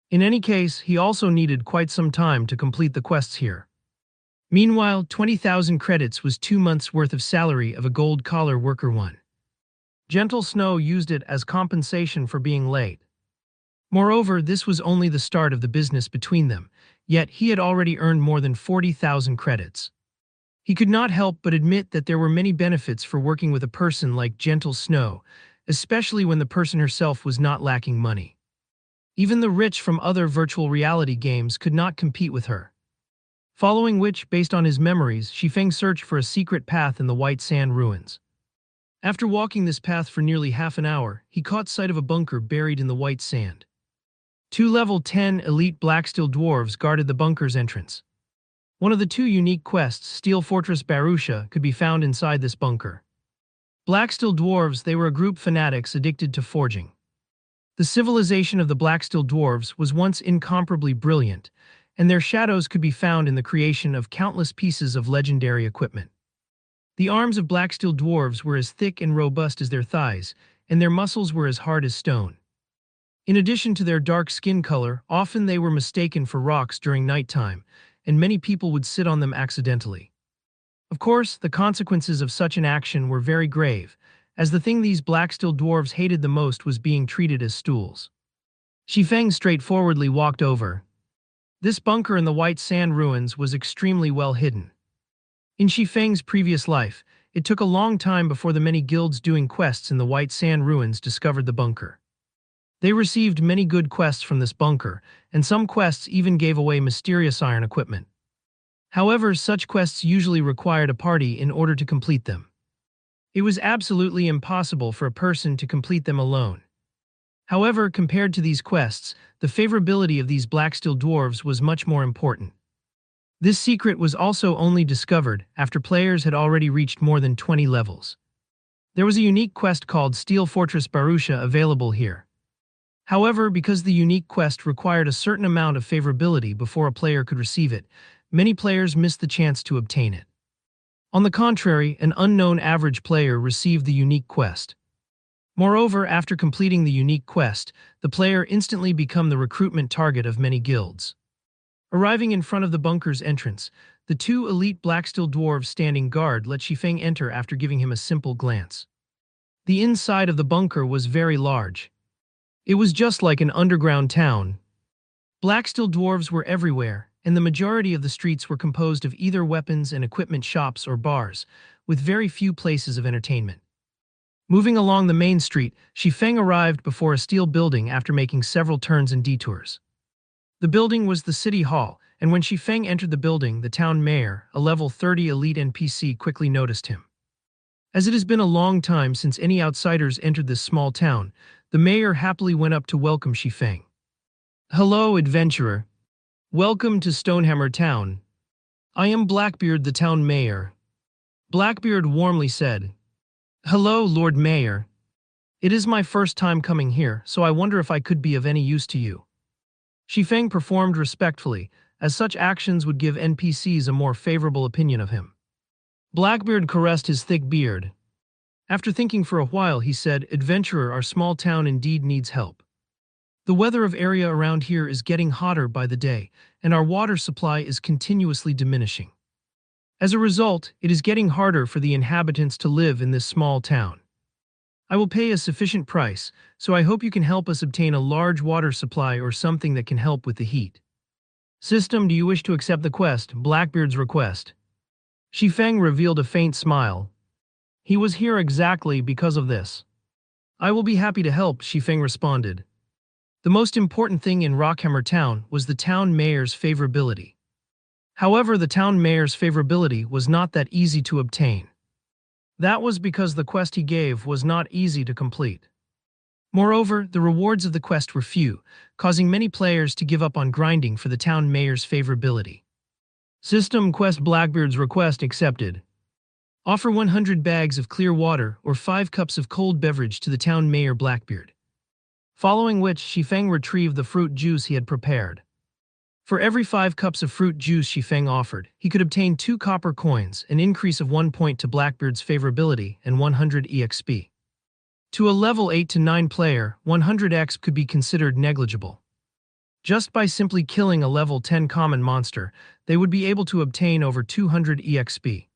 In any case, he also needed quite some time to complete the quests here. Meanwhile, 20,000 credits was 2 months' worth of salary of a gold-collar worker one. Gentle Snow used it as compensation for being late. Moreover, this was only the start of the business between them, yet he had already earned more than 40,000 credits. He could not help but admit that there were many benefits for working with a person like Gentle Snow, especially when the person herself was not lacking money. Even the rich from other virtual reality games could not compete with her. Following which, based on his memories, Shifeng searched for a secret path in the White Sand Ruins. After walking this path for nearly half an hour, he caught sight of a bunker buried in the white sand. Two level 10 elite Blacksteel dwarves guarded the bunker's entrance. One of the two unique quests, Steel Fortress Barusha, could be found inside this bunker. Blacksteel dwarves, they were a group fanatics addicted to forging. The civilization of the Blacksteel dwarves was once incomparably brilliant, and their shadows could be found in the creation of countless pieces of legendary equipment. The arms of Blacksteel dwarves were as thick and robust as their thighs, and their muscles were as hard as stone. In addition to their dark skin color, often they were mistaken for rocks during nighttime, and many people would sit on them accidentally. Of course, the consequences of such an action were very grave, as the thing these Blacksteel dwarves hated the most was being treated as stools. Shifeng straightforwardly walked over. This bunker in the white sand ruins was extremely well hidden. In Shifeng's previous life, it took a long time before the many guilds doing quests in the white sand ruins discovered the bunker. They received many good quests from this bunker, and some quests even gave away mysterious iron equipment. However, such quests usually required a party in order to complete them. It was absolutely impossible for a person to complete them alone. However, compared to these quests, the favorability of these Blacksteel dwarves was much more important. This secret was also only discovered after players had already reached more than 20 levels. There was a unique quest called Steel Fortress Barusha available here. However, because the unique quest required a certain amount of favorability before a player could receive it, many players missed the chance to obtain it. On the contrary, an unknown average player received the unique quest. Moreover, after completing the unique quest, the player instantly became the recruitment target of many guilds. Arriving in front of the bunker's entrance, the two elite Blacksteel dwarves standing guard let Shifeng enter after giving him a simple glance. The inside of the bunker was very large. It was just like an underground town. Blacksteel dwarves were everywhere, and the majority of the streets were composed of either weapons and equipment shops or bars, with very few places of entertainment. Moving along the main street, Shifeng arrived before a steel building after making several turns and detours. The building was the city hall, and when Shifeng entered the building, the town mayor, a level 30 elite NPC, quickly noticed him. As it has been a long time since any outsiders entered this small town, the mayor happily went up to welcome Shifeng. "Hello, adventurer. Welcome to Stonehammer Town. I am Blackbeard, the town mayor." Blackbeard warmly said, "Hello, Lord Mayor. It is my first time coming here, so I wonder if I could be of any use to you." Shifeng performed respectfully, as such actions would give NPCs a more favorable opinion of him. Blackbeard caressed his thick beard. After thinking for a while, he said, "Adventurer, our small town indeed needs help. The weather of area around here is getting hotter by the day, and our water supply is continuously diminishing. As a result, it is getting harder for the inhabitants to live in this small town. I will pay a sufficient price, so I hope you can help us obtain a large water supply or something that can help with the heat." "System, do you wish to accept the quest, Blackbeard's request?" Shifeng revealed a faint smile. He was here exactly because of this. "I will be happy to help," Shifeng responded. The most important thing in Rockhammer Town was the town mayor's favorability. However, the town mayor's favorability was not that easy to obtain. That was because the quest he gave was not easy to complete. Moreover, the rewards of the quest were few, causing many players to give up on grinding for the town mayor's favorability. System quest, Blackbeard's request accepted. Offer 100 bags of clear water or 5 cups of cold beverage to the town mayor Blackbeard. Following which, Shifeng retrieved the fruit juice he had prepared. For every 5 cups of fruit juice Shifeng offered, he could obtain 2 copper coins, an increase of 1 point to Blackbeard's favorability, and 100 EXP. To a level 8 to 9 player, 100 EXP could be considered negligible. Just by simply killing a level 10 common monster, they would be able to obtain over 200 EXP.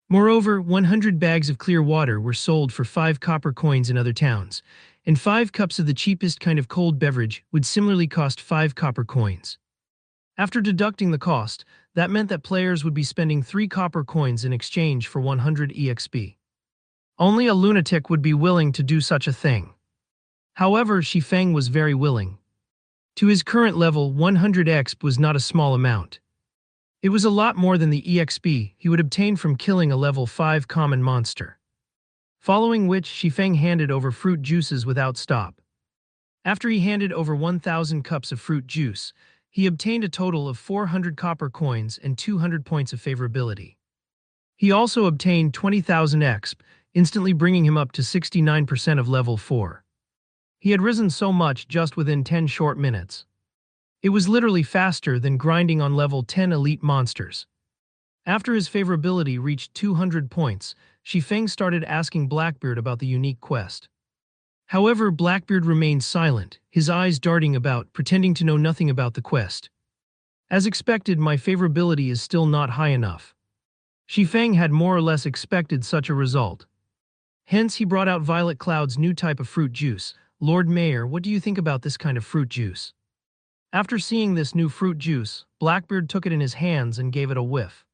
Moreover, 100 bags of clear water were sold for 5 copper coins in other towns, and 5 cups of the cheapest kind of cold beverage would similarly cost 5 copper coins. After deducting the cost, that meant that players would be spending 3 copper coins in exchange for 100 EXP. Only a lunatic would be willing to do such a thing. However, Shifeng was very willing. To his current level, 100 EXP was not a small amount. It was a lot more than the EXP he would obtain from killing a level 5 common monster. following which Shifeng handed over fruit juices without stop. After he handed over 1,000 cups of fruit juice, he obtained a total of 400 copper coins and 200 points of favorability. He also obtained 20,000 exp, instantly bringing him up to 69% of level 4. He had risen so much just within 10 short minutes. It was literally faster than grinding on level 10 elite monsters. After his favorability reached 200 points, Shifeng started asking Blackbeard about the unique quest. However, Blackbeard remained silent, his eyes darting about, pretending to know nothing about the quest. As expected, my favorability is still not high enough. Shifeng had more or less expected such a result. Hence, he brought out Violet Cloud's new type of fruit juice. Lord Mayor, what do you think about this kind of fruit juice? After seeing this new fruit juice, Blackbeard took it in his hands and gave it a whiff.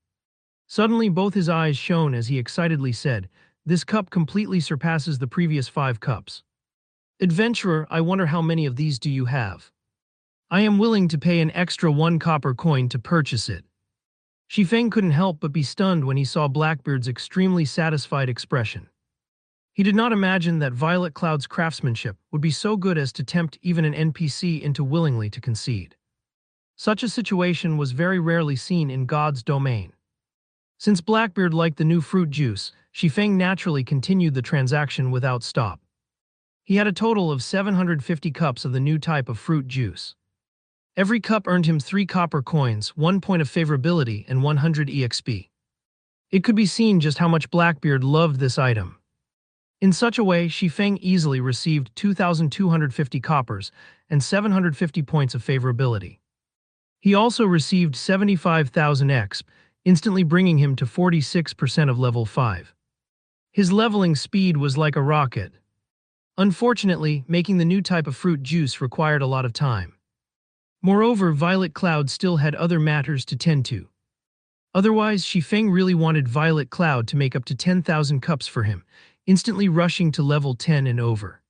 Suddenly, both his eyes shone as he excitedly said, "This cup completely surpasses the previous 5 cups. Adventurer, I wonder how many of these do you have? I am willing to pay an extra 1 copper coin to purchase it." Shifeng couldn't help but be stunned when he saw Blackbeard's extremely satisfied expression. He did not imagine that Violet Cloud's craftsmanship would be so good as to tempt even an NPC into willingly to concede. Such a situation was very rarely seen in God's domain. Since Blackbeard liked the new fruit juice, Shifeng naturally continued the transaction without stop. He had a total of 750 cups of the new type of fruit juice. Every cup earned him 3 copper coins, 1 point of favorability, and 100 EXP. It could be seen just how much Blackbeard loved this item. In such a way, Shifeng easily received 2,250 coppers and 750 points of favorability. He also received 75,000 exp, instantly bringing him to 46% of level 5. His leveling speed was like a rocket. Unfortunately, making the new type of fruit juice required a lot of time. Moreover, Violet Cloud still had other matters to tend to. Otherwise, Shifeng really wanted Violet Cloud to make up to 10,000 cups for him, instantly rushing to level 10 and over.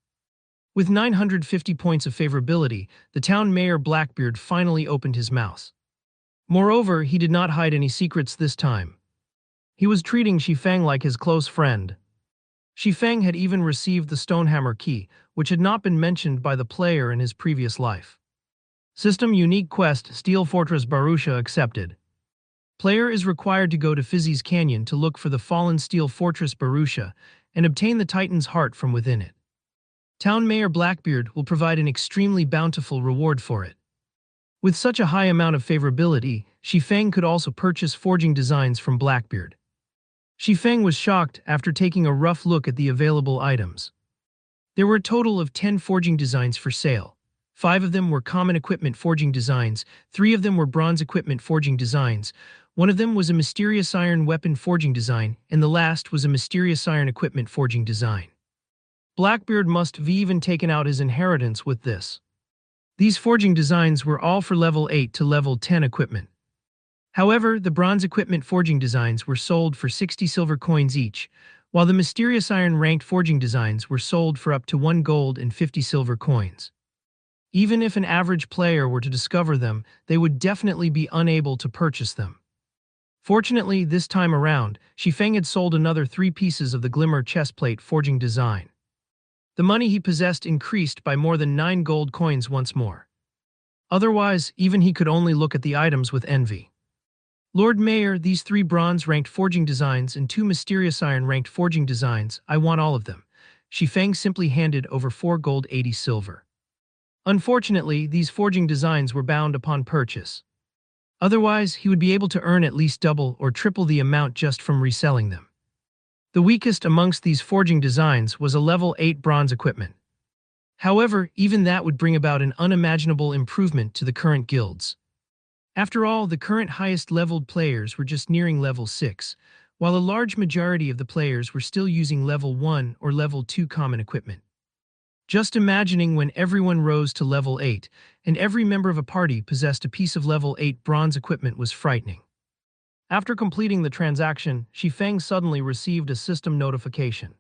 With 950 points of favorability, the town mayor Blackbeard finally opened his mouth. Moreover, he did not hide any secrets this time. He was treating Shifeng like his close friend. Shifeng had even received the Stonehammer key, which had not been mentioned by the player in his previous life. System Unique Quest Steel Fortress Barusha accepted. Player is required to go to Fizzy's Canyon to look for the fallen Steel Fortress Barusha and obtain the Titan's heart from within it. Town Mayor Blackbeard will provide an extremely bountiful reward for it. With such a high amount of favorability, Shifeng could also purchase forging designs from Blackbeard. Shifeng was shocked after taking a rough look at the available items. There were a total of 10 forging designs for sale. 5 of them were common equipment forging designs, 3 of them were bronze equipment forging designs, 1 of them was a mysterious iron weapon forging design, and the last was a mysterious iron equipment forging design. Blackbeard must have even taken out his inheritance with this. These forging designs were all for level 8 to level 10 equipment. However, the bronze equipment forging designs were sold for 60 silver coins each, while the mysterious iron ranked forging designs were sold for up to 1 gold and 50 silver coins. Even if an average player were to discover them, they would definitely be unable to purchase them. Fortunately, this time around, Shifeng had sold another 3 pieces of the Glimmer chestplate forging design. The money he possessed increased by more than 9 gold coins once more. Otherwise, even he could only look at the items with envy. Lord Mayor, these 3 bronze-ranked forging designs and 2 mysterious iron-ranked forging designs, I want all of them. Shifeng simply handed over 4 gold 80 silver. Unfortunately, these forging designs were bound upon purchase. Otherwise, he would be able to earn at least double or triple the amount just from reselling them. The weakest amongst these forging designs was a level 8 bronze equipment. However, even that would bring about an unimaginable improvement to the current guilds. After all, the current highest leveled players were just nearing level 6, while a large majority of the players were still using level 1 or level 2 common equipment. Just imagining when everyone rose to level 8, and every member of a party possessed a piece of level 8 bronze equipment was frightening. After completing the transaction, Shifeng suddenly received a system notification.